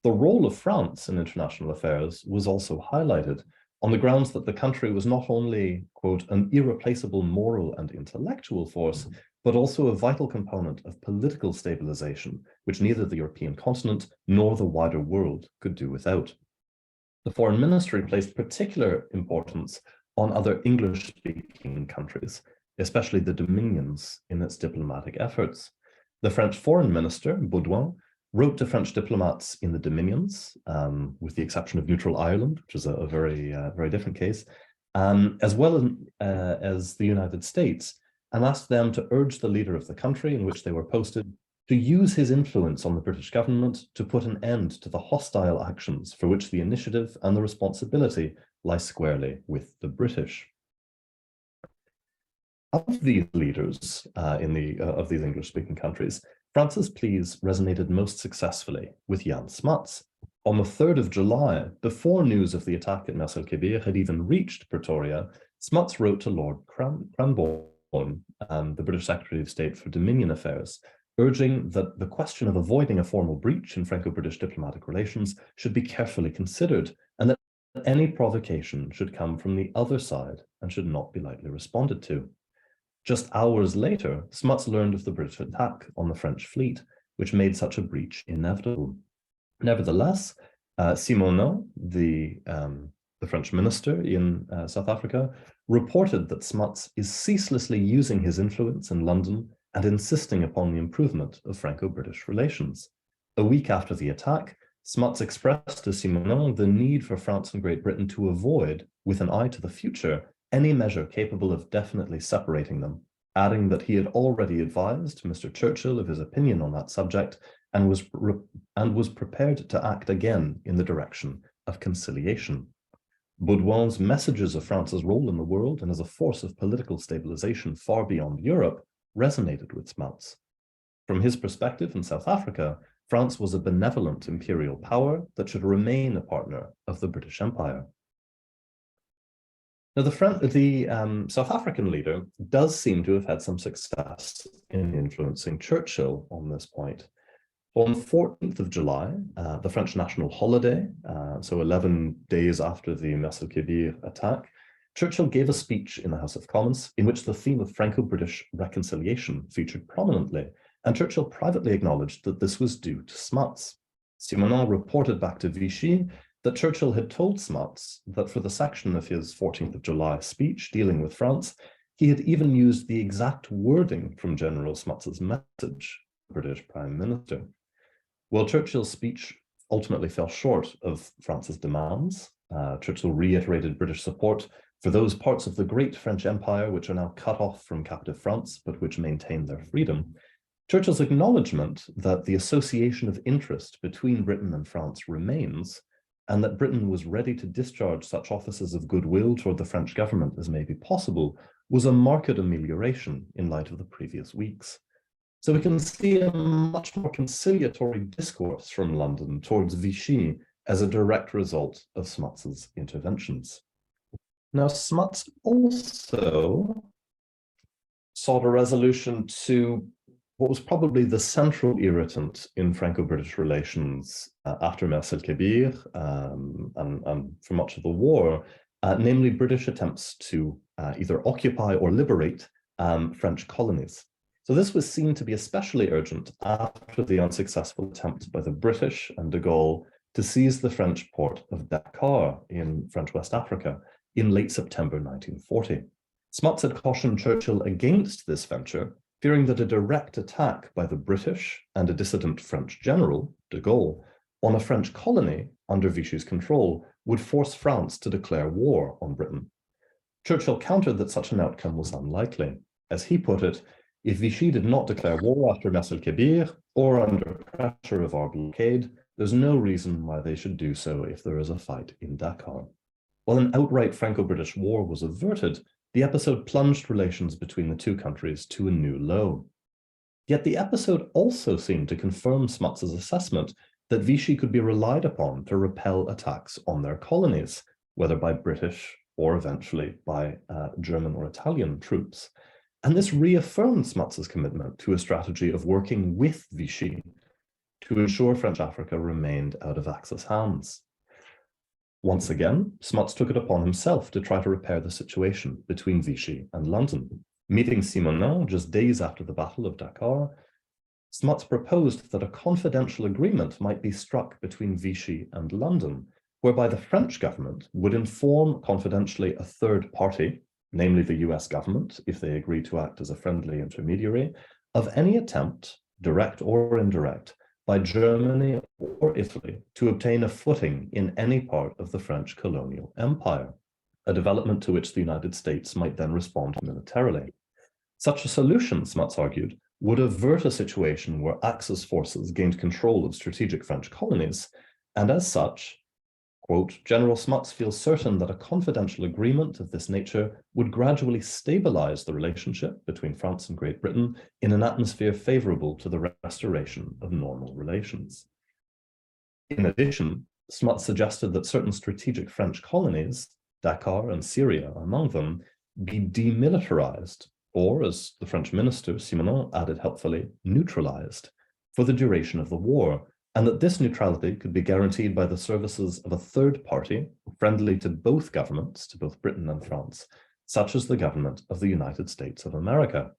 The role of France in international affairs was also highlighted on the grounds that the country was not only, quote, an irreplaceable moral and intellectual force, but also a vital component of political stabilization, which neither the European continent nor the wider world could do without. The Foreign Ministry placed particular importance on other English-speaking countries, especially the Dominions, in its diplomatic efforts. The French Foreign Minister, Baudouin, wrote to French diplomats in the Dominions, with the exception of neutral Ireland, which is a very different case, as well as the United States, and asked them to urge the leader of the country in which they were posted to use his influence on the British government to put an end to the hostile actions for which the initiative and the responsibility lie squarely with the British. Of these leaders of these English-speaking countries, France's pleas resonated most successfully with Jan Smuts. On the 3rd of July, before news of the attack at Marcel Québir had even reached Pretoria, Smuts wrote to Lord Cranborne, the British Secretary of State for Dominion Affairs, urging that the question of avoiding a formal breach in Franco-British diplomatic relations should be carefully considered, and that any provocation should come from the other side and should not be lightly responded to. Just hours later, Smuts learned of the British attack on the French fleet, which made such a breach inevitable. Nevertheless, Simonin, the French minister in South Africa, reported that Smuts is ceaselessly using his influence in London and insisting upon the improvement of Franco-British relations. A week after the attack, Smuts expressed to Simonin the need for France and Great Britain to avoid, with an eye to the future, any measure capable of definitely separating them, adding that he had already advised Mr. Churchill of his opinion on that subject and was prepared to act again in the direction of conciliation. Baudouin's messages of France's role in the world and as a force of political stabilization far beyond Europe resonated with Smuts. From his perspective in South Africa, France was a benevolent imperial power that should remain a partner of the British Empire. Now, the South African leader does seem to have had some success in influencing Churchill on this point. On the 14th of July, the French national holiday, so 11 days after the Marcel Québir attack, Churchill gave a speech in the House of Commons in which the theme of Franco-British reconciliation featured prominently, and Churchill privately acknowledged that this was due to Smuts. Simonin reported back to Vichy that Churchill had told Smuts that for the section of his 14th of July speech dealing with France, he had even used the exact wording from General Smuts's message, British Prime Minister. Well, Churchill's speech ultimately fell short of France's demands. Churchill reiterated British support for those parts of the great French Empire which are now cut off from captive France, but which maintain their freedom. Churchill's acknowledgement that the association of interest between Britain and France remains, and that Britain was ready to discharge such offices of goodwill toward the French government as may be possible, was a marked amelioration in light of the previous weeks. So we can see a much more conciliatory discourse from London towards Vichy as a direct result of Smuts's interventions. Now, Smuts also sought a resolution to what was probably the central irritant in Franco-British relations after Mers el-Kébir and for much of the war, namely British attempts to either occupy or liberate French colonies. So this was seen to be especially urgent after the unsuccessful attempt by the British and de Gaulle to seize the French port of Dakar in French West Africa in late September 1940. Smuts had cautioned Churchill against this venture, fearing that a direct attack by the British and a dissident French general, de Gaulle, on a French colony under Vichy's control would force France to declare war on Britain. Churchill countered that such an outcome was unlikely. As he put it, if Vichy did not declare war after Mers el-Kébir or under pressure of our blockade, there's no reason why they should do so if there is a fight in Dakar. While an outright Franco-British war was averted, the episode plunged relations between the two countries to a new low. Yet the episode also seemed to confirm Smuts's assessment that Vichy could be relied upon to repel attacks on their colonies, whether by British or eventually by German or Italian troops. And this reaffirmed Smuts's commitment to a strategy of working with Vichy to ensure French Africa remained out of Axis hands. Once again, Smuts took it upon himself to try to repair the situation between Vichy and London. Meeting Simonnin just days after the Battle of Dakar, Smuts proposed that a confidential agreement might be struck between Vichy and London, whereby the French government would inform confidentially a third party, namely the US government, if they agreed to act as a friendly intermediary, of any attempt, direct or indirect, by Germany or Italy to obtain a footing in any part of the French colonial empire, a development to which the United States might then respond militarily. Such a solution, Smuts argued, would avert a situation where Axis forces gained control of strategic French colonies, and as such, quote, General Smuts feels certain that a confidential agreement of this nature would gradually stabilize the relationship between France and Great Britain in an atmosphere favorable to the restoration of normal relations. In addition, Smuts suggested that certain strategic French colonies, Dakar and Syria among them, be demilitarized, or, as the French minister, Simonnin, added helpfully, neutralized, for the duration of the war, and that this neutrality could be guaranteed by the services of a third party friendly to both governments, to both Britain and France, such as the government of the United States of America.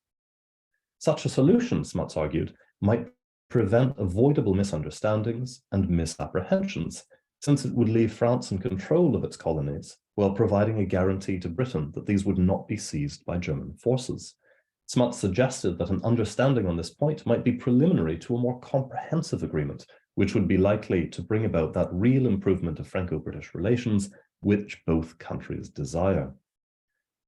Such a solution, Smuts argued, might prevent avoidable misunderstandings and misapprehensions, since it would leave France in control of its colonies, while providing a guarantee to Britain that these would not be seized by German forces. Smuts suggested that an understanding on this point might be preliminary to a more comprehensive agreement, which would be likely to bring about that real improvement of Franco-British relations which both countries desire.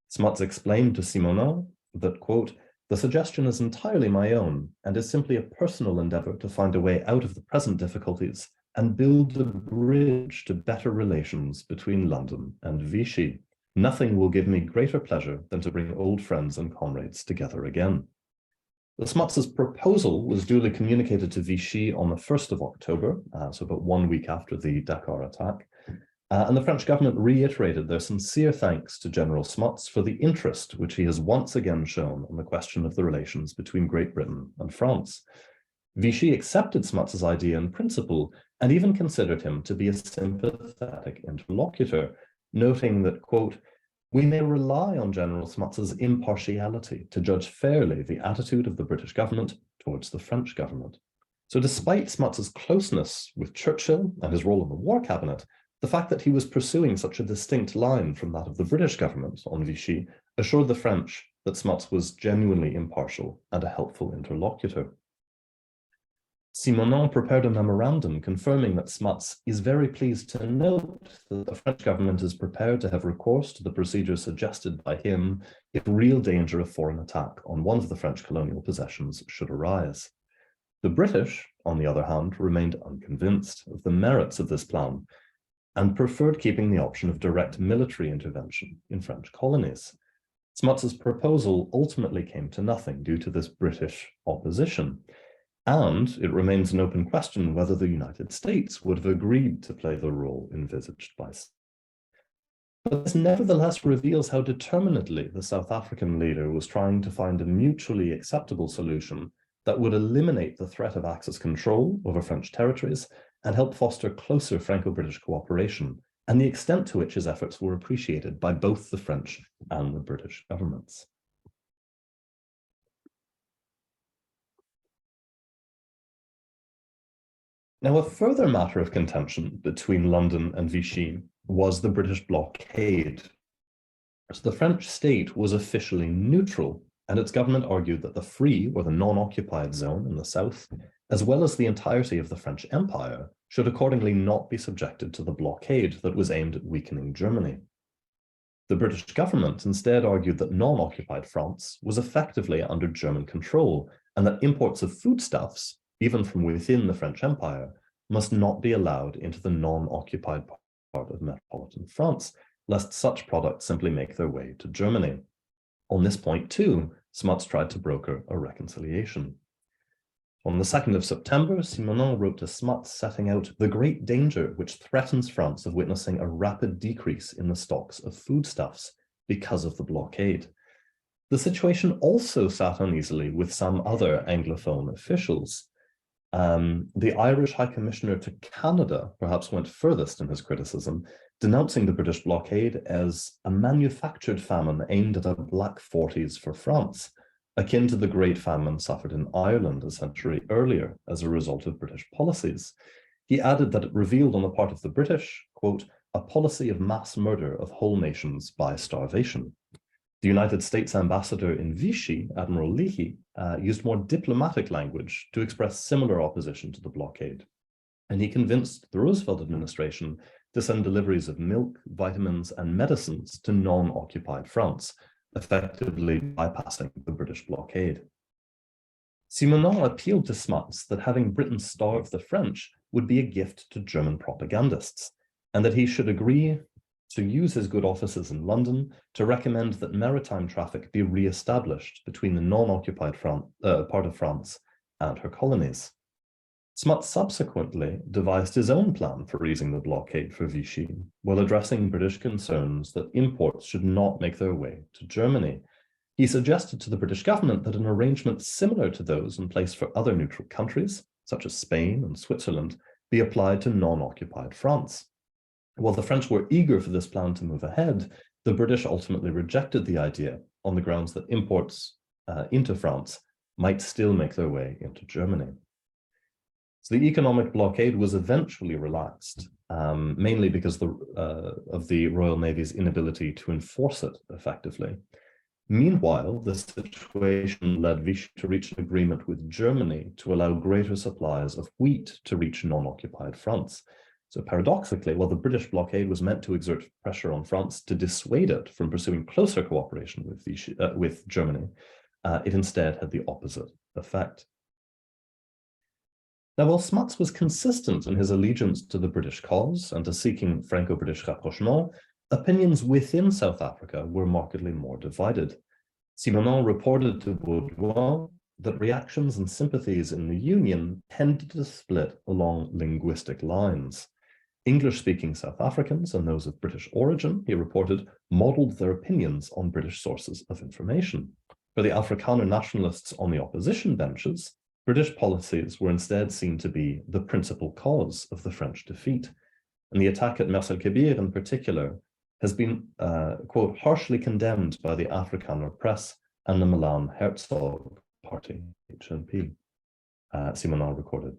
Smuts explained to Simonnin that, quote, the suggestion is entirely my own and is simply a personal endeavor to find a way out of the present difficulties and build a bridge to better relations between London and Vichy. Nothing will give me greater pleasure than to bring old friends and comrades together again. The Smuts's proposal was duly communicated to Vichy on the 1st of October, so about 1 week after the Dakar attack, and the French government reiterated their sincere thanks to General Smuts for the interest which he has once again shown on the question of the relations between Great Britain and France. Vichy accepted Smuts's idea in principle and even considered him to be a sympathetic interlocutor, noting that, quote, we may rely on General Smuts's impartiality to judge fairly the attitude of the British government towards the French government. So despite Smuts's closeness with Churchill and his role in the War Cabinet, the fact that he was pursuing such a distinct line from that of the British government on Vichy assured the French that Smuts was genuinely impartial and a helpful interlocutor. Simonnin prepared a memorandum confirming that Smuts is very pleased to note that the French government is prepared to have recourse to the procedures suggested by him if real danger of foreign attack on one of the French colonial possessions should arise. The British, on the other hand, remained unconvinced of the merits of this plan and preferred keeping the option of direct military intervention in French colonies. Smuts's proposal ultimately came to nothing due to this British opposition, and it remains an open question whether the United States would have agreed to play the role envisaged by Smuts. But this nevertheless reveals how determinedly the South African leader was trying to find a mutually acceptable solution that would eliminate the threat of Axis control over French territories and help foster closer Franco-British cooperation, and the extent to which his efforts were appreciated by both the French and the British governments. Now, a further matter of contention between London and Vichy was the British blockade. So the French state was officially neutral, and its government argued that the free or the non-occupied zone in the south, as well as the entirety of the French Empire, should accordingly not be subjected to the blockade that was aimed at weakening Germany. The British government instead argued that non-occupied France was effectively under German control, and that imports of foodstuffs, even from within the French Empire, must not be allowed into the non-occupied part of metropolitan France, lest such products simply make their way to Germany. On this point, too, Smuts tried to broker a reconciliation. On the 2nd of September, Simenon wrote to Smuts setting out the great danger which threatens France of witnessing a rapid decrease in the stocks of foodstuffs because of the blockade. The situation also sat uneasily with some other Anglophone officials. The Irish High Commissioner to Canada perhaps went furthest in his criticism, denouncing the British blockade as a manufactured famine aimed at a black 40s for France, akin to the Great Famine suffered in Ireland a century earlier as a result of British policies. He added that it revealed on the part of the British, quote, a policy of mass murder of whole nations by starvation. The United States ambassador in Vichy, Admiral Leahy, used more diplomatic language to express similar opposition to the blockade. And he convinced the Roosevelt administration to send deliveries of milk, vitamins, and medicines to non-occupied France, effectively bypassing the British blockade. Simenon appealed to Smuts that having Britain starve the French would be a gift to German propagandists, and that he should agree to use his good offices in London to recommend that maritime traffic be re-established between the non-occupied part of France and her colonies. Smuts subsequently devised his own plan for easing the blockade for Vichy, while addressing British concerns that imports should not make their way to Germany. He suggested to the British government that an arrangement similar to those in place for other neutral countries, such as Spain and Switzerland, be applied to non-occupied France. While the French were eager for this plan to move ahead, the British ultimately rejected the idea on the grounds that imports into France might still make their way into Germany. So the economic blockade was eventually relaxed, mainly because of the Royal Navy's inability to enforce it effectively. Meanwhile, the situation led Vichy to reach an agreement with Germany to allow greater supplies of wheat to reach non-occupied France. So paradoxically, while the British blockade was meant to exert pressure on France to dissuade it from pursuing closer cooperation with Germany, it instead had the opposite effect. Now, while Smuts was consistent in his allegiance to the British cause and to seeking Franco-British rapprochement, opinions within South Africa were markedly more divided. Simenon reported to Baudouin that reactions and sympathies in the Union tended to split along linguistic lines. English-speaking South Africans and those of British origin, he reported, modelled their opinions on British sources of information. For the Afrikaner nationalists on the opposition benches, British policies were instead seen to be the principal cause of the French defeat. And the attack at Mers el Kebir in particular has been, quote, harshly condemned by the Afrikaner press and the Milan Herzog Party, HNP, Simenon recorded.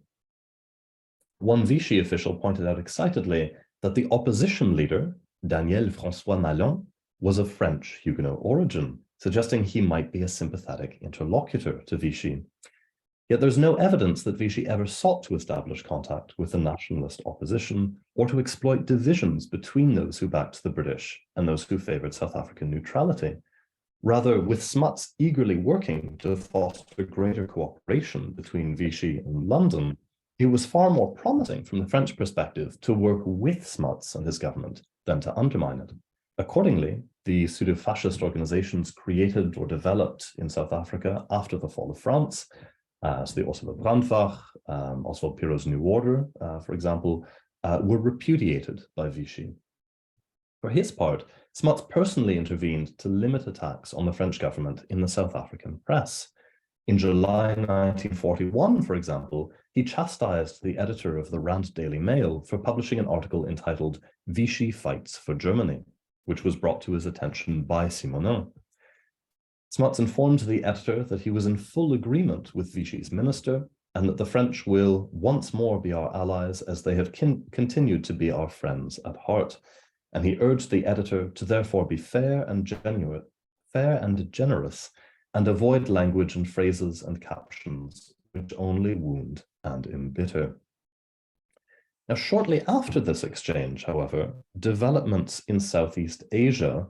One Vichy official pointed out excitedly that the opposition leader, Daniel François Malon, was of French Huguenot origin, suggesting he might be a sympathetic interlocutor to Vichy. Yet there's no evidence that Vichy ever sought to establish contact with the nationalist opposition or to exploit divisions between those who backed the British and those who favoured South African neutrality. Rather, with Smuts eagerly working to foster greater cooperation between Vichy and London, it was far more promising from the French perspective to work with Smuts and his government than to undermine it. Accordingly, the pseudo-fascist organizations created or developed in South Africa after the fall of France, so the Oslo Brandwacht, Oswald Piro's New Order, for example, were repudiated by Vichy. For his part, Smuts personally intervened to limit attacks on the French government in the South African press. In July 1941, for example, he chastised the editor of the Rand Daily Mail for publishing an article entitled "Vichy Fights for Germany," which was brought to his attention by Simonin. Smuts informed the editor that he was in full agreement with Vichy's minister and that the French will once more be our allies as they have continued to be our friends at heart. And he urged the editor to therefore be fair and generous, and avoid language and phrases and captions which only wound and embitter. Now, shortly after this exchange, however, developments in Southeast Asia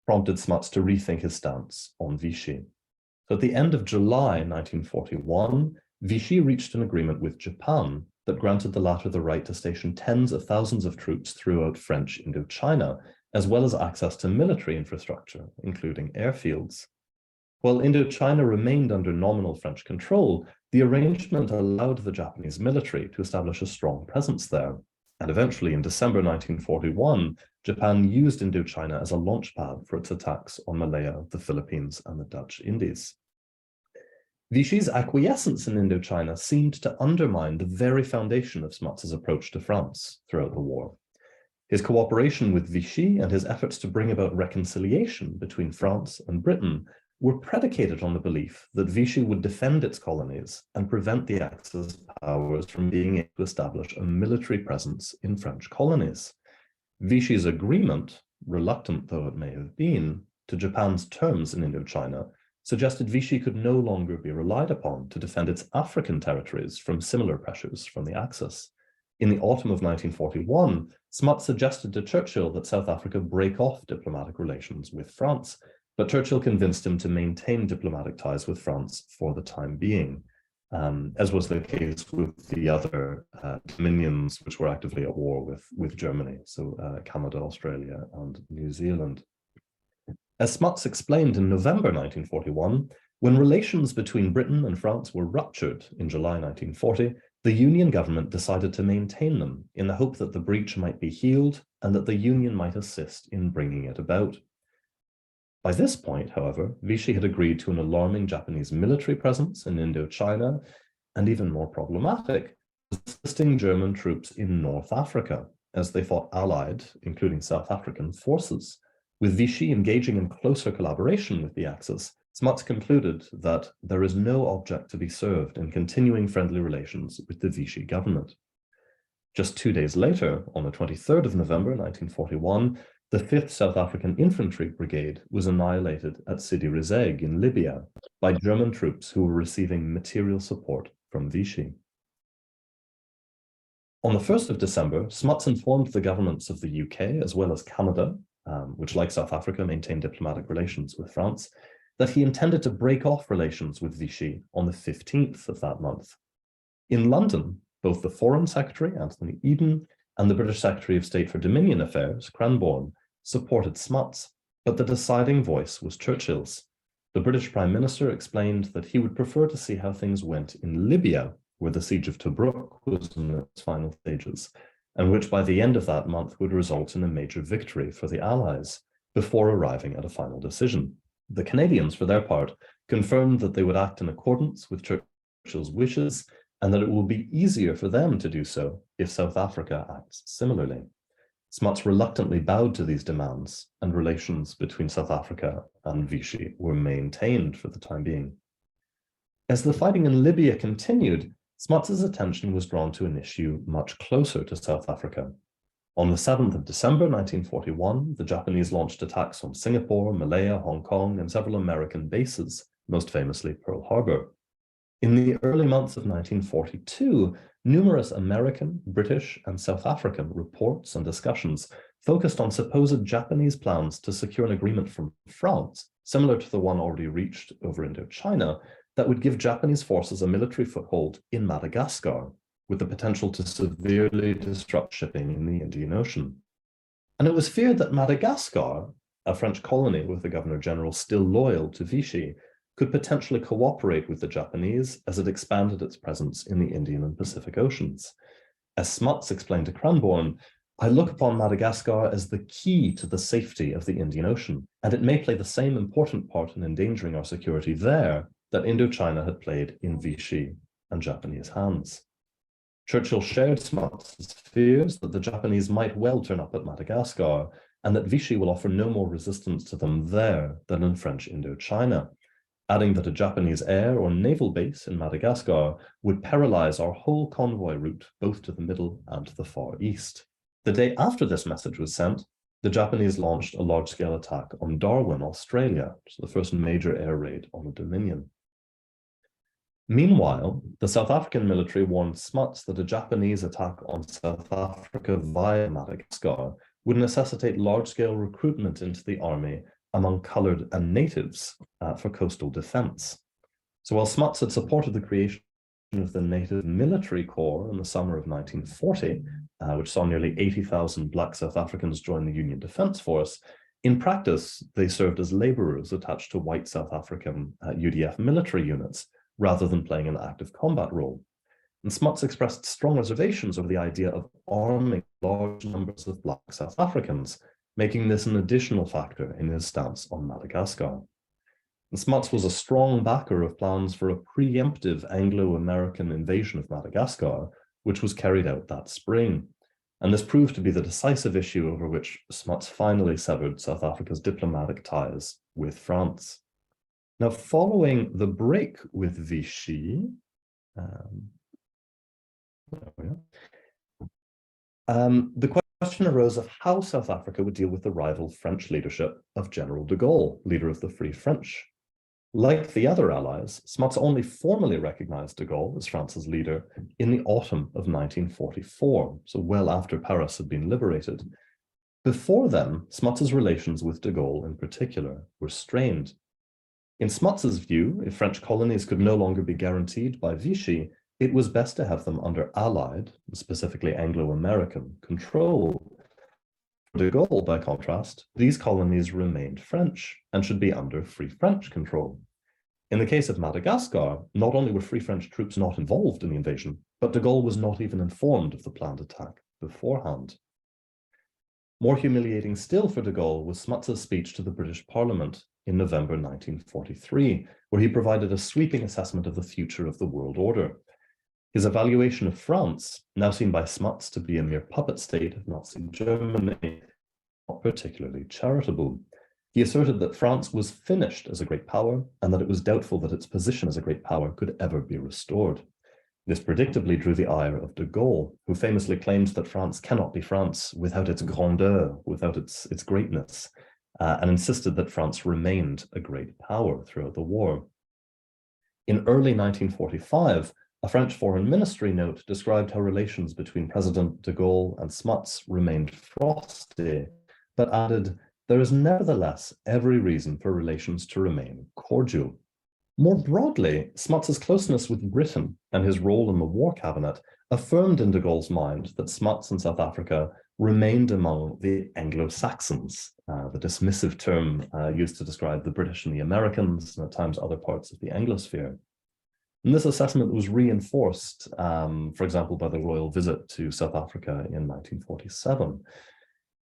prompted Smuts to rethink his stance on Vichy. So at the end of July 1941, Vichy reached an agreement with Japan that granted the latter the right to station tens of thousands of troops throughout French Indochina, as well as access to military infrastructure, including airfields. While Indochina remained under nominal French control, the arrangement allowed the Japanese military to establish a strong presence there. And eventually, in December 1941, Japan used Indochina as a launchpad for its attacks on Malaya, the Philippines, and the Dutch Indies. Vichy's acquiescence in Indochina seemed to undermine the very foundation of Smuts's approach to France throughout the war. His cooperation with Vichy and his efforts to bring about reconciliation between France and Britain were predicated on the belief that Vichy would defend its colonies and prevent the Axis powers from being able to establish a military presence in French colonies. Vichy's agreement, reluctant though it may have been, to Japan's terms in Indochina suggested Vichy could no longer be relied upon to defend its African territories from similar pressures from the Axis. In the autumn of 1941, Smuts suggested to Churchill that South Africa break off diplomatic relations with France, but Churchill convinced him to maintain diplomatic ties with France for the time being, as was the case with the other dominions which were actively at war with Germany, so Canada, Australia, and New Zealand. As Smuts explained in November 1941, when relations between Britain and France were ruptured in July 1940, the Union government decided to maintain them in the hope that the breach might be healed and that the Union might assist in bringing it about. By this point, however, Vichy had agreed to an alarming Japanese military presence in Indochina, and even more problematic, assisting German troops in North Africa as they fought allied, including South African, forces. With Vichy engaging in closer collaboration with the Axis, Smuts concluded that there is no object to be served in continuing friendly relations with the Vichy government. Just 2 days later, on the 23rd of November 1941, the 5th South African Infantry Brigade was annihilated at Sidi Rezegh in Libya by German troops who were receiving material support from Vichy. On the 1st of December, Smuts informed the governments of the UK as well as Canada, which, like South Africa, maintained diplomatic relations with France, that he intended to break off relations with Vichy on the 15th of that month. In London, both the Foreign Secretary, Anthony Eden, and the British Secretary of State for Dominion Affairs, Cranborne, supported Smuts, but the deciding voice was Churchill's. The British Prime Minister explained that he would prefer to see how things went in Libya, where the siege of Tobruk was in its final stages, and which by the end of that month would result in a major victory for the Allies, before arriving at a final decision. The Canadians, for their part, confirmed that they would act in accordance with Churchill's wishes, and that it will be easier for them to do so if South Africa acts similarly. Smuts reluctantly bowed to these demands, and relations between South Africa and Vichy were maintained for the time being. As the fighting in Libya continued, Smuts's attention was drawn to an issue much closer to South Africa. On the 7th of December 1941, the Japanese launched attacks on Singapore, Malaya, Hong Kong, and several American bases, most famously Pearl Harbor. In the early months of 1942, numerous American, British, and South African reports and discussions focused on supposed Japanese plans to secure an agreement from France, similar to the one already reached over Indochina, that would give Japanese forces a military foothold in Madagascar, with the potential to severely disrupt shipping in the Indian Ocean. And it was feared that Madagascar, a French colony with a governor-general still loyal to Vichy, could potentially cooperate with the Japanese as it expanded its presence in the Indian and Pacific Oceans. As Smuts explained to Cranborne, "I look upon Madagascar as the key to the safety of the Indian Ocean, and it may play the same important part in endangering our security there that Indochina had played in Vichy and Japanese hands." Churchill shared Smuts' fears that the Japanese might well turn up at Madagascar, and that Vichy will offer no more resistance to them there than in French Indochina, adding that a Japanese air or naval base in Madagascar would paralyze our whole convoy route both to the Middle and to the Far East. The day after this message was sent, the Japanese launched a large-scale attack on Darwin, Australia, so the first major air raid on the Dominion. Meanwhile, the South African military warned Smuts that a Japanese attack on South Africa via Madagascar would necessitate large-scale recruitment into the army among coloured and natives for coastal defence. So while Smuts had supported the creation of the Native Military Corps in the summer of 1940, which saw nearly 80,000 Black South Africans join the Union Defence Force, in practice, they served as labourers attached to white South African UDF military units, rather than playing an active combat role. And Smuts expressed strong reservations over the idea of arming large numbers of Black South Africans, making this an additional factor in his stance on Madagascar. And Smuts was a strong backer of plans for a preemptive Anglo-American invasion of Madagascar, which was carried out that spring. And this proved to be the decisive issue over which Smuts finally severed South Africa's diplomatic ties with France. Now, following the break with Vichy, the question arose of how South Africa would deal with the rival French leadership of General de Gaulle, leader of the Free French. Like the other allies, Smuts only formally recognized de Gaulle as France's leader in the autumn of 1944, so well after Paris had been liberated. Before then, Smuts's relations with de Gaulle in particular were strained. In Smuts's view, if French colonies could no longer be guaranteed by Vichy, it was best to have them under Allied, specifically Anglo-American, control. For de Gaulle, by contrast, these colonies remained French and should be under Free French control. In the case of Madagascar, not only were Free French troops not involved in the invasion, but de Gaulle was not even informed of the planned attack beforehand. More humiliating still for de Gaulle was Smuts's speech to the British Parliament in November 1943, where he provided a sweeping assessment of the future of the world order. His evaluation of France, now seen by Smuts to be a mere puppet state of Nazi Germany, not particularly charitable. He asserted that France was finished as a great power and that it was doubtful that its position as a great power could ever be restored. This predictably drew the ire of de Gaulle, who famously claimed that France cannot be France without its grandeur, without its greatness, and insisted that France remained a great power throughout the war. In early 1945, a French foreign ministry note described how relations between President de Gaulle and Smuts remained frosty, but added, "There is nevertheless every reason for relations to remain cordial." More broadly, Smuts's closeness with Britain and his role in the War Cabinet affirmed in de Gaulle's mind that Smuts and South Africa remained among the Anglo-Saxons, the dismissive term used to describe the British and the Americans, and at times other parts of the Anglosphere. And this assessment was reinforced, for example, by the royal visit to South Africa in 1947.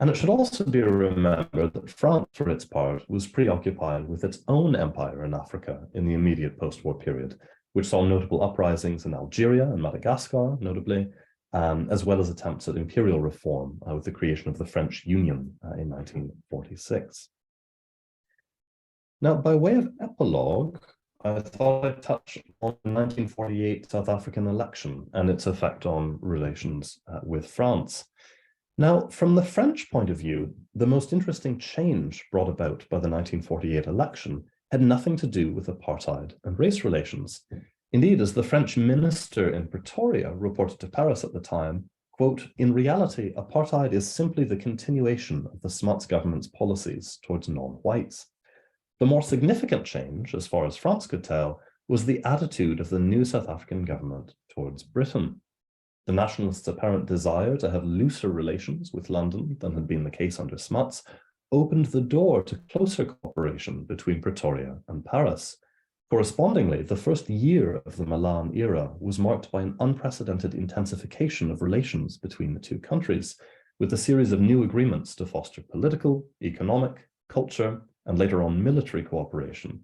And it should also be remembered that France, for its part, was preoccupied with its own empire in Africa in the immediate post-war period, which saw notable uprisings in Algeria and Madagascar, notably, as well as attempts at imperial reform with the creation of the French Union in 1946. Now, by way of epilogue, I thought I'd touch on the 1948 South African election and its effect on relations with France. Now, from the French point of view, the most interesting change brought about by the 1948 election had nothing to do with apartheid and race relations. Indeed, as the French minister in Pretoria reported to Paris at the time, quote, "In reality, apartheid is simply the continuation of the Smuts government's policies towards non-whites." The more significant change, as far as France could tell, was the attitude of the new South African government towards Britain. The nationalists' apparent desire to have looser relations with London than had been the case under Smuts opened the door to closer cooperation between Pretoria and Paris. Correspondingly, the first year of the Milan era was marked by an unprecedented intensification of relations between the two countries, with a series of new agreements to foster political, economic, culture, and later on military cooperation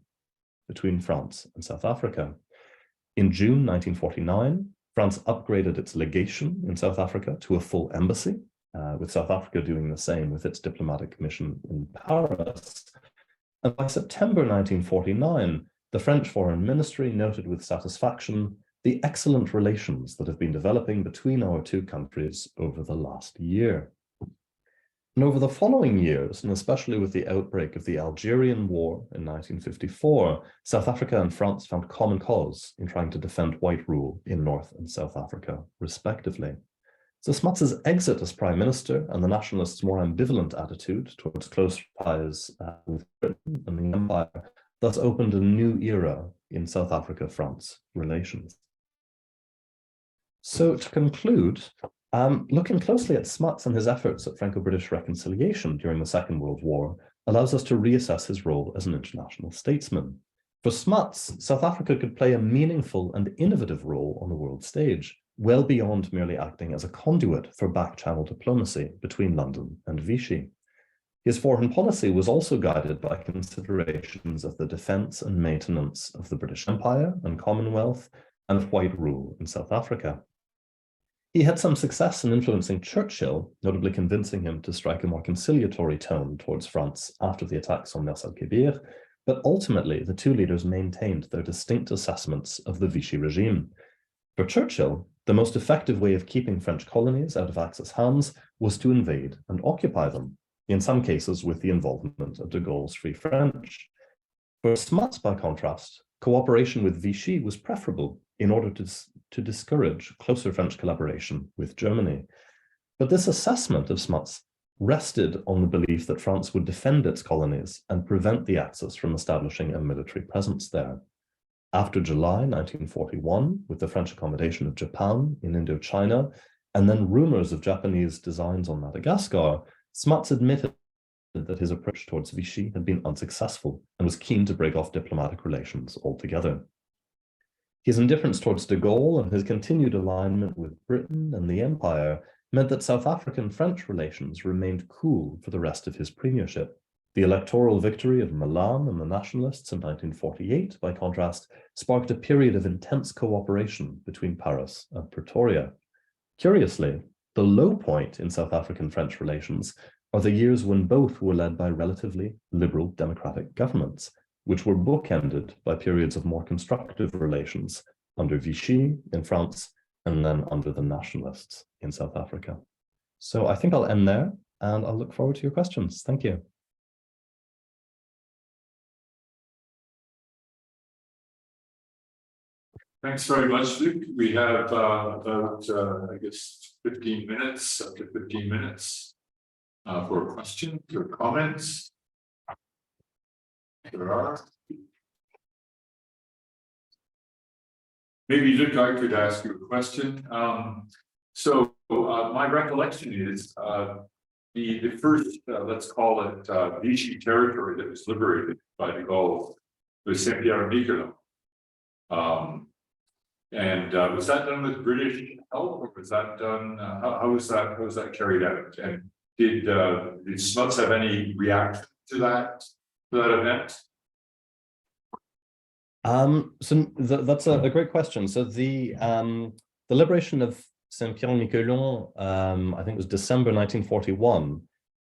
between France and South Africa. In June 1949, France upgraded its legation in South Africa to a full embassy, with South Africa doing the same with its diplomatic mission in Paris. And by September 1949, the French Foreign Ministry noted with satisfaction the excellent relations that have been developing between our two countries over the last year. And over the following years, and especially with the outbreak of the Algerian War in 1954, South Africa and France found common cause in trying to defend white rule in North and South Africa, respectively. So Smuts's exit as Prime Minister and the nationalists' more ambivalent attitude towards close ties with Britain and the Empire thus opened a new era in South Africa-France relations. So to conclude, looking closely at Smuts and his efforts at Franco-British reconciliation during the Second World War allows us to reassess his role as an international statesman. For Smuts, South Africa could play a meaningful and innovative role on the world stage, well beyond merely acting as a conduit for back-channel diplomacy between London and Vichy. His foreign policy was also guided by considerations of the defence and maintenance of the British Empire and Commonwealth and of white rule in South Africa. He had some success in influencing Churchill, notably convincing him to strike a more conciliatory tone towards France after the attacks on Mers el-Kébir, but ultimately the two leaders maintained their distinct assessments of the Vichy regime. For Churchill, the most effective way of keeping French colonies out of Axis hands was to invade and occupy them, in some cases with the involvement of de Gaulle's Free French. For Smuts, by contrast, cooperation with Vichy was preferable in order to discourage closer French collaboration with Germany. But this assessment of Smuts rested on the belief that France would defend its colonies and prevent the Axis from establishing a military presence there. After July 1941, with the French accommodation of Japan in Indochina, and then rumors of Japanese designs on Madagascar, Smuts admitted that his approach towards Vichy had been unsuccessful and was keen to break off diplomatic relations altogether. His indifference towards de Gaulle and his continued alignment with Britain and the Empire meant that South African-French relations remained cool for the rest of his premiership. The electoral victory of Milan and the nationalists in 1948, by contrast, sparked a period of intense cooperation between Paris and Pretoria. Curiously, the low point in South African-French relations are the years when both were led by relatively liberal democratic governments, which were bookended by periods of more constructive relations under Vichy in France and then under the nationalists in South Africa. So I think I'll end there and I'll look forward to your questions. Thank you. Thanks very much, Luke. We have about, I guess, 15 minutes, up to 15 minutes for questions or comments. There are. Maybe, Luke, I could ask you a question. So my recollection is the first, let's call it Vichy territory that was liberated by de Gaulle was Saint-Pierre-and-Miquelon. And was that done with British help, or was that done? How was that carried out? And did Smuts have any reaction to that event? So that's a great question. So the liberation of Saint-Pierre-and-Miquelon, I think it was December 1941.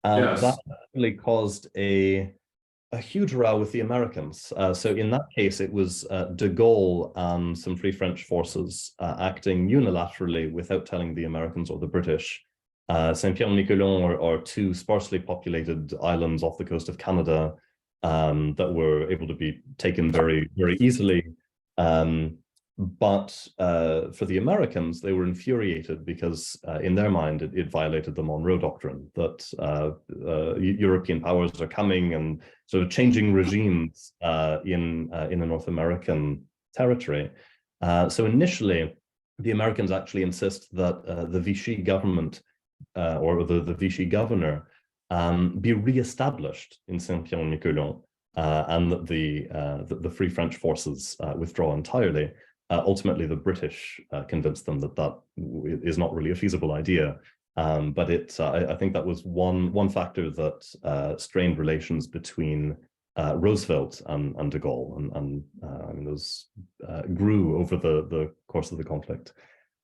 Yes. That really caused a huge row with the Americans. So in that case, it was de Gaulle and some Free French forces acting unilaterally without telling the Americans or the British. Saint-Pierre-and-Miquelon are two sparsely populated islands off the coast of Canada that were able to be taken very, very easily. But for the Americans, they were infuriated because in their mind, it violated the Monroe Doctrine that European powers are coming and sort of changing regimes in a North American territory. So initially, the Americans actually insist that the Vichy government or the Vichy governor be re-established in Saint-Pierre-and-Miquelon, and that the Free French forces withdraw entirely. Ultimately, the British convinced them that that is not really a feasible idea. But I think that was one factor that strained relations between Roosevelt and de Gaulle, and I mean, those grew over the course of the conflict.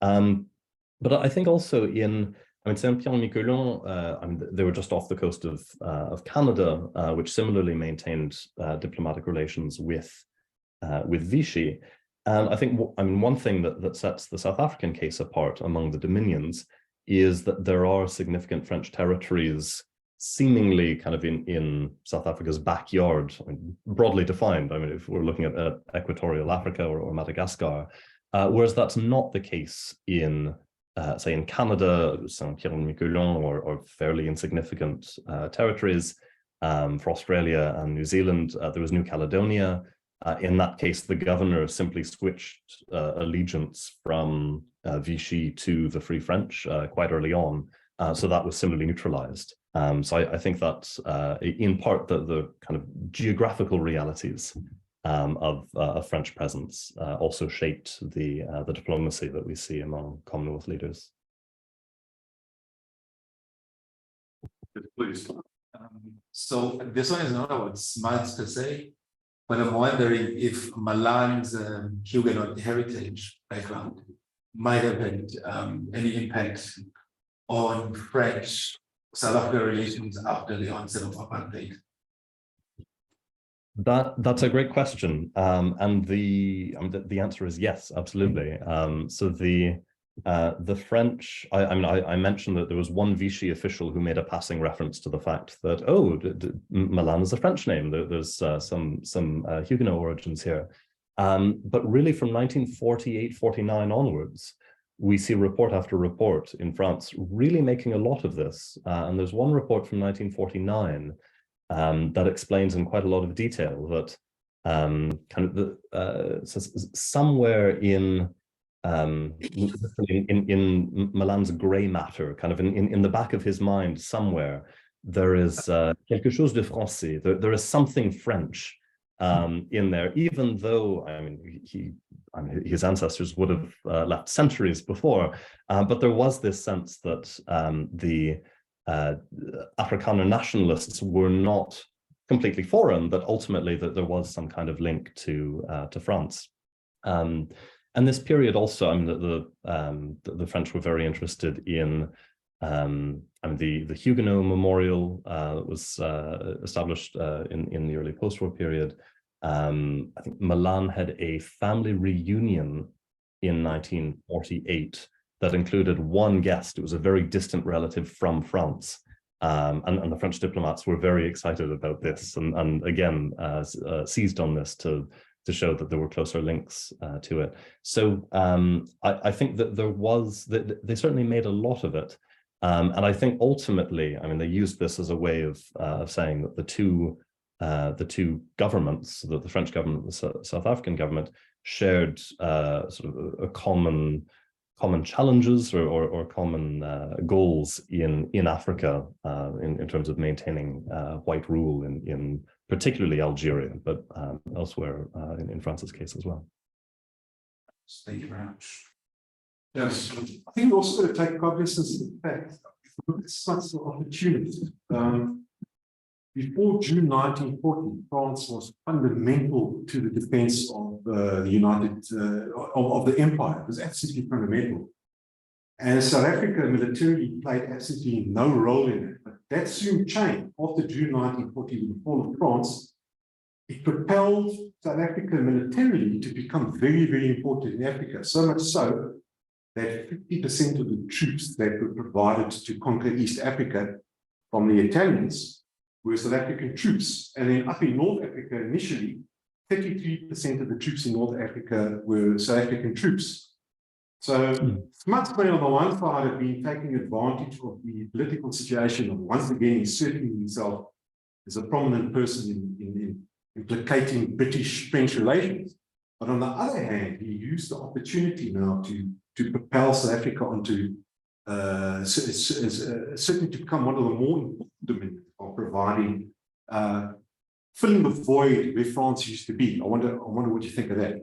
But I think also Saint-Pierre-and-Miquelon, I mean, they were just off the coast of Canada, which similarly maintained diplomatic relations with Vichy. And I think, one thing that sets the South African case apart among the dominions is that there are significant French territories seemingly kind of in South Africa's backyard, broadly defined. I mean, if we're looking at Equatorial Africa or Madagascar, whereas that's not the case in, say, in Canada, Saint-Pierre-and-Miquelon, or fairly insignificant territories. For Australia and New Zealand, there was New Caledonia. In that case, the governor simply switched allegiance from Vichy to the Free French quite early on. So that was similarly neutralized. So I think that in part the kind of geographical realities of French presence also shaped the diplomacy that we see among Commonwealth leaders. Please. So this one is not about Smuts per se, but I'm wondering if Milan's Huguenot heritage background might have had any impact on French South Africa relations after the onset of apartheid. That's a great question, and the answer is yes, absolutely. So the French, I mentioned that there was one Vichy official who made a passing reference to the fact that, Milan is a French name. There's some Huguenot origins here, but really from 1948-49 onwards, we see report after report in France really making a lot of this. And there's one report from 1949 that explains in quite a lot of detail that somewhere in Milan's gray matter, kind of in the back of his mind somewhere, there is quelque chose de français. There is something French in there, even though his ancestors would have left centuries before, but there was this sense that the Afrikaner nationalists were not completely foreign, that ultimately that there was some kind of link to France. And this period also, the French were very interested in the Huguenot memorial that was established in the early post-war period. I think Milan had a family reunion in 1948 that included one guest. It was a very distant relative from France. And the French diplomats were very excited about this, and again, seized on this to show that there were closer links to it. So I think that they certainly made a lot of it. And I think ultimately, they used this as a way of saying that the two governments, the French government and the South African government, shared sort of a common challenges or common goals in Africa in terms of maintaining white rule in particularly Algeria, but elsewhere in France's case as well. Thank you very much. Yes, I think we also got to take cognizance of the fact that it's such an opportunity. Before June 1940, France was fundamental to the defense of of the empire. It was absolutely fundamental. And South Africa militarily played absolutely no role in it. But that soon changed. After June 1940, with the fall of France, it propelled South Africa militarily to become very, very important in Africa. So much so that 50% of the troops that were provided to conquer East Africa from the Italians were South African troops. And then up in North Africa, initially, 33% of the troops in North Africa were South African troops. So Smuts may on the one side have been taking advantage of the political situation of once again inserting himself as a prominent person in implicating British-French relations. But on the other hand, he used the opportunity now to propel South Africa onto certainly to become one of the more important domains of providing, filling the void where France used to be. I wonder what you think of that.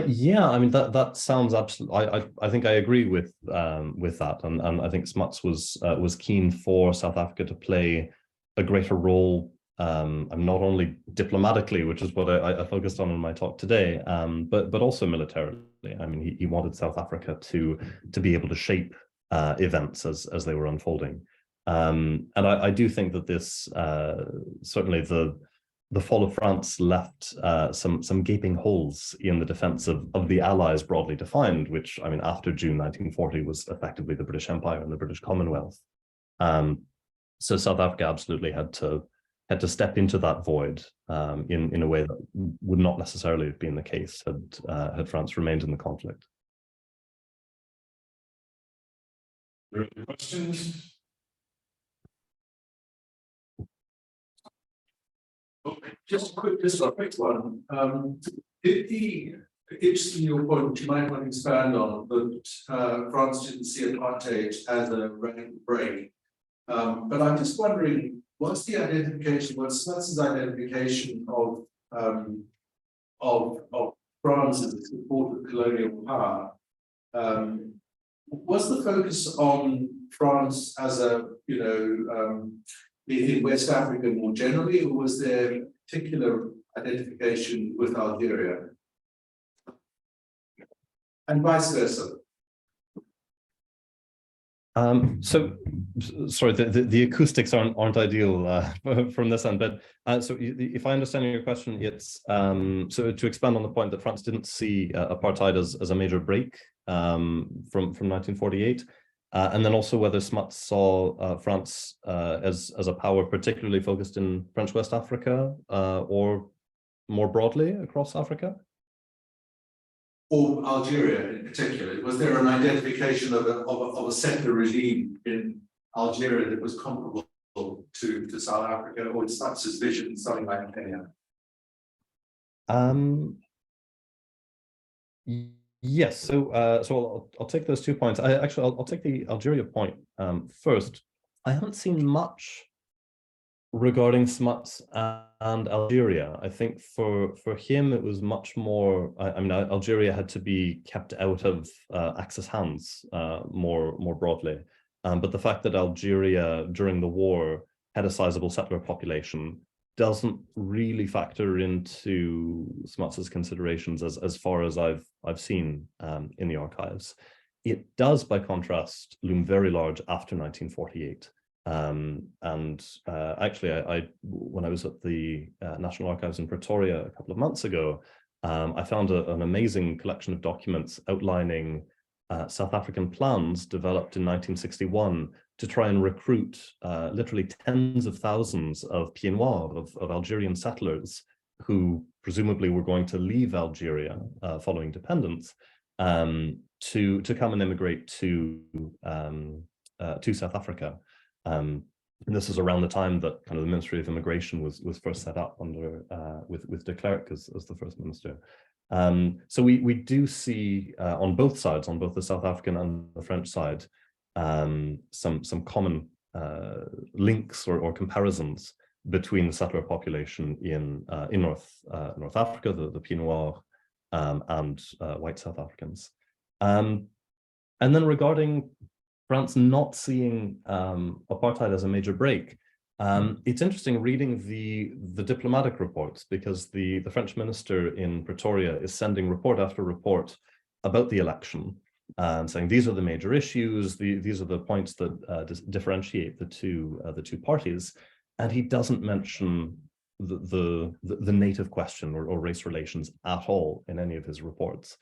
Yeah, I mean that sounds absolutely. I think I agree with that, and I think Smuts was keen for South Africa to play a greater role, not only diplomatically, which is what I focused on in my talk today, but also militarily. I mean, he wanted South Africa to be able to shape events as they were unfolding, and I do think that this certainly the fall of France left some gaping holes in the defense of the Allies broadly defined, which, I mean, after June 1940 was effectively the British Empire and the British Commonwealth. So South Africa absolutely had to step into that void in a way that would not necessarily have been the case had France remained in the conflict. Questions? Okay, just a quick one. Interesting your point, which you might want to expand on, that France didn't see apartheid as a rank break. But I'm just wondering, what's Smuts's identification of France as a support of colonial power? Was the focus on France as a, in West Africa more generally, or was there particular identification with Algeria? And vice versa. So, sorry, the acoustics aren't ideal from this end, but so if I understand your question, it's so to expand on the point that France didn't see apartheid as a major break from 1948, and then also whether Smuts saw France as a power particularly focused in French West Africa or more broadly across Africa. Or Algeria in particular? Was there an identification of a settler regime in Algeria that was comparable to South Africa, or Smuts's vision, something like Kenya? Yes, so I'll take those 2 points. I'll take the Algeria point first. I haven't seen much regarding Smuts and Algeria. I think for him it was much more. I mean, Algeria had to be kept out of Axis hands more broadly. But the fact that Algeria during the war had a sizable settler population doesn't really factor into Smuts's considerations as far as I've seen in the archives. It does, by contrast, loom very large after 1948. Actually, when I was at the National Archives in Pretoria a couple of months ago, I found an amazing collection of documents outlining South African plans developed in 1961 to try and recruit literally tens of thousands of Pieds Noirs, of Algerian settlers who presumably were going to leave Algeria following independence to come and immigrate to South Africa. And this is around the time that kind of the Ministry of Immigration was first set up under with de Klerk as the first minister. So we do see on both sides, on both the South African and the French side, some common links or comparisons between the settler population in North Africa, the Pieds Noirs, and white South Africans. And then regarding France not seeing apartheid as a major break, it's interesting reading the diplomatic reports, because the French minister in Pretoria is sending report after report about the election and saying these are the major issues, these are the points that differentiate the two parties, and he doesn't mention the native question or race relations at all in any of his reports.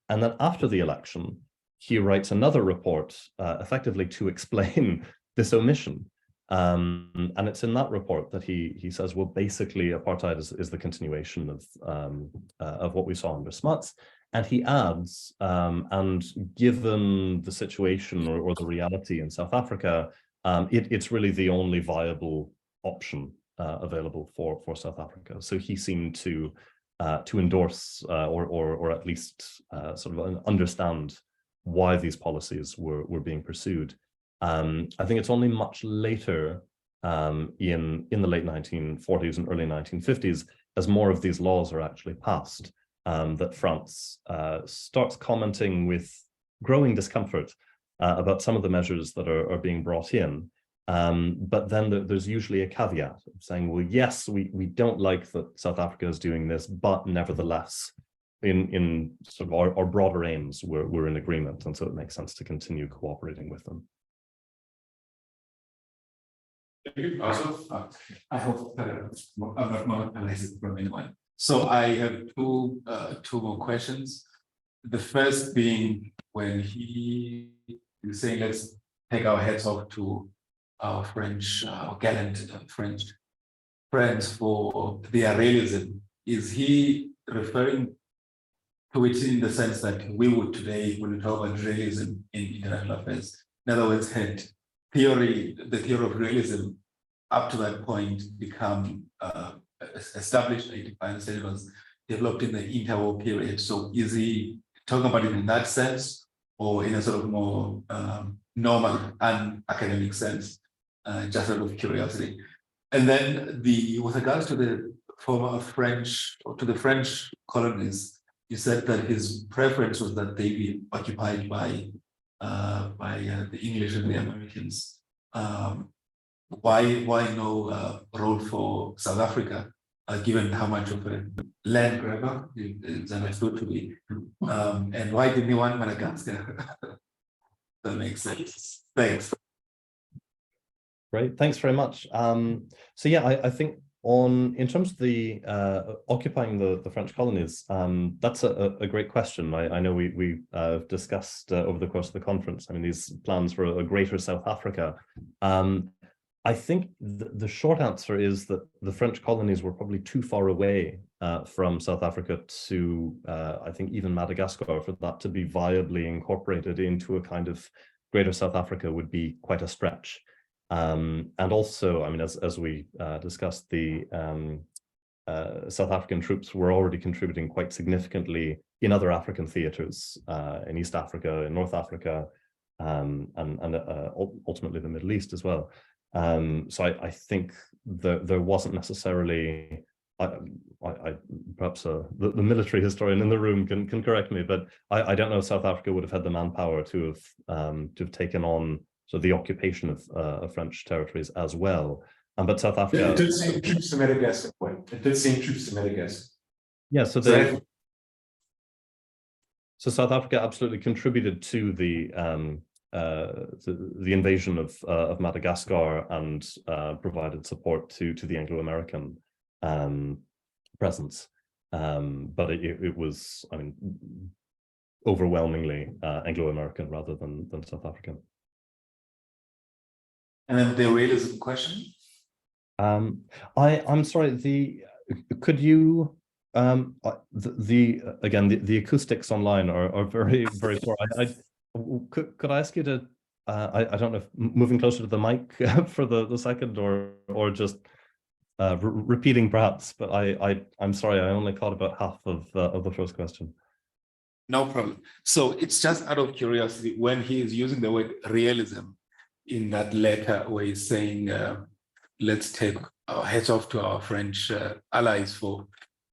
And then after the election, he writes another report effectively to explain this omission. And it's in that report that he says, well, basically apartheid is the continuation of what we saw under Smuts. And he adds, and given the situation or the reality in South Africa, it's really the only viable option available for South Africa. So he seemed to endorse or at least sort of understand why these policies were being pursued. I think it's only much later in the late 1940s and early 1950s, as more of these laws are actually passed, that France starts commenting with growing discomfort about some of the measures that are being brought in. But then there's usually a caveat saying, well, yes, we don't like that South Africa is doing this, but nevertheless, in sort of our broader aims, we're in agreement, and so it makes sense to continue cooperating with them. Thank you. Also, I hope I'm not monopolizing from anyone. So I have two more questions. The first being when he was saying, let's take our heads off to our French, gallant French friends for their realism. Is he referring to it in the sense that we would today, when we talk about realism in international affairs, in other words, had the theory of realism up to that point become established? I understand it was developed in the interwar period. So is he talking about it in that sense, or in a sort of more normal and academic sense? Just out of curiosity. And then with regards to the former French, or to the French colonies, you said that his preference was that they be occupied by the English and the Americans. Why no role for South Africa, given how much of a land grabber it's understood to be? And why didn't he want Madagascar? That makes sense. Thanks. Great, thanks very much. So yeah, I think in terms of the occupying the French colonies, that's a great question. I know we discussed over the course of the conference, I mean, these plans for a greater South Africa. I think the short answer is that the French colonies were probably too far away from South Africa to, I think, even Madagascar, for that to be viably incorporated into a kind of greater South Africa would be quite a stretch. And also, I mean, as we discussed, the South African troops were already contributing quite significantly in other African theaters, in East Africa, in North Africa, and ultimately the Middle East as well. So I think there wasn't necessarily, perhaps the military historian in the room can correct me, but I don't know if South Africa would have had the manpower to have taken on the occupation of French territories as well. But South Africa. It did send troops to Madagascar. It did send troops to Madagascar. Yeah, so South Africa absolutely contributed to the invasion of Madagascar and provided support to the Anglo-American presence. But it was, I mean, overwhelmingly Anglo-American rather than South African. And then the realism question. I'm sorry. Could you again the acoustics online are very poor. Could I ask you to I don't know if moving closer to the mic for the second or just repeating perhaps, but I'm sorry, I only caught about half of the first question. No problem. So it's just out of curiosity, when he is using the word realism in that letter where he's saying, let's take our heads off to our French allies for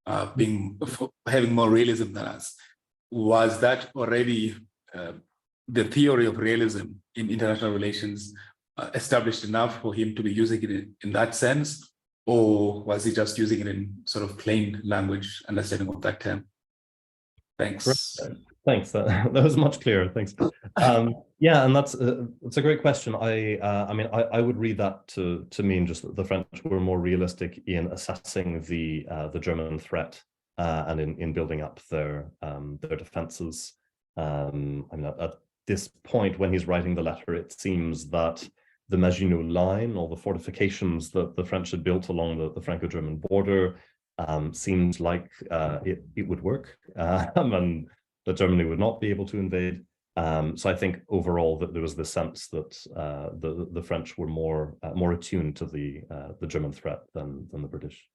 having more realism than us. Was that already the theory of realism in international relations established enough for him to be using it in that sense? Or was he just using it in sort of plain language understanding of that term? Thanks. Thanks. That was much clearer. Thanks. Yeah, and that's a great question. I mean, I would read that to mean just that the French were more realistic in assessing the German threat and in building up their defenses. I mean, at this point, when he's writing the letter, it seems that the Maginot Line, or the fortifications that the French had built along the Franco-German border, seems like it would work, and that Germany would not be able to invade. So I think overall that there was the sense that the French were more attuned to the German threat than the British.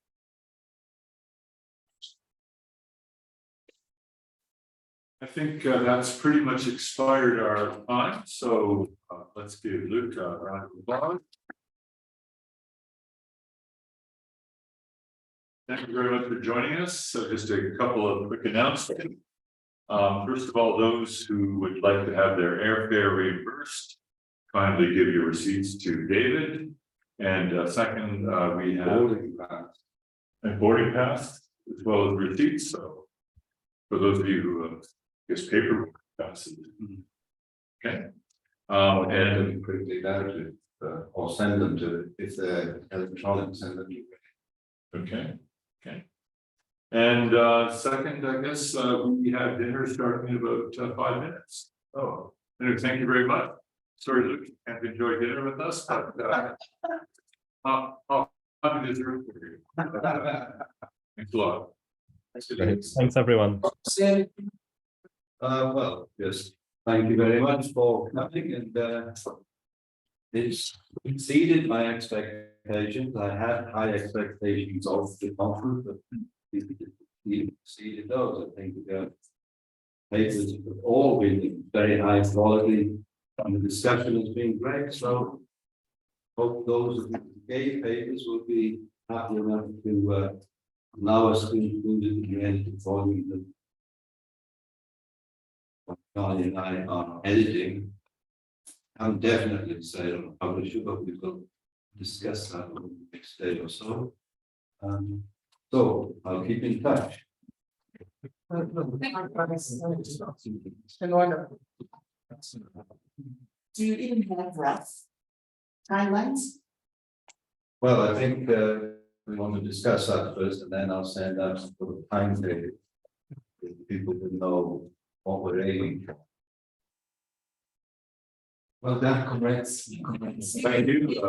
I think that's pretty much expired our time, so let's give Luke a round of applause. Thank you very much for joining us. So just a couple of quick announcements. First of all, those who would like to have their airfare reimbursed, kindly give your receipts to David. And second, we have boarding pass as well as receipts. So for those of you who guess paper passes. Okay. And quickly down to, or send them to, if they're electronic, send them to. okay. Okay. And second, I guess we have dinner starting in about 5 minutes. Oh, anyway, thank you very much. Sorry, Luke, you can't enjoy dinner with us, but I'll have dessert for you. Thanks a lot. Great. Thanks, everyone. Well, yes, thank you very much for coming, and it's exceeded my expectations. I had high expectations of the conference, but it exceeded those. I think the papers have all been very high quality, and the discussion has been great. So hope those who gave papers will be happy enough to allow us to include it in the end of the volume that Charlie and I are editing. I'm definitely say on a publisher, but we will discuss that on the next day or so. So I'll keep in touch. Do you even have rough timelines? Well, I think we want to discuss that first, and then I'll send out some sort of timetable. People will know what we're aiming for. Well done, comrades. Thank you.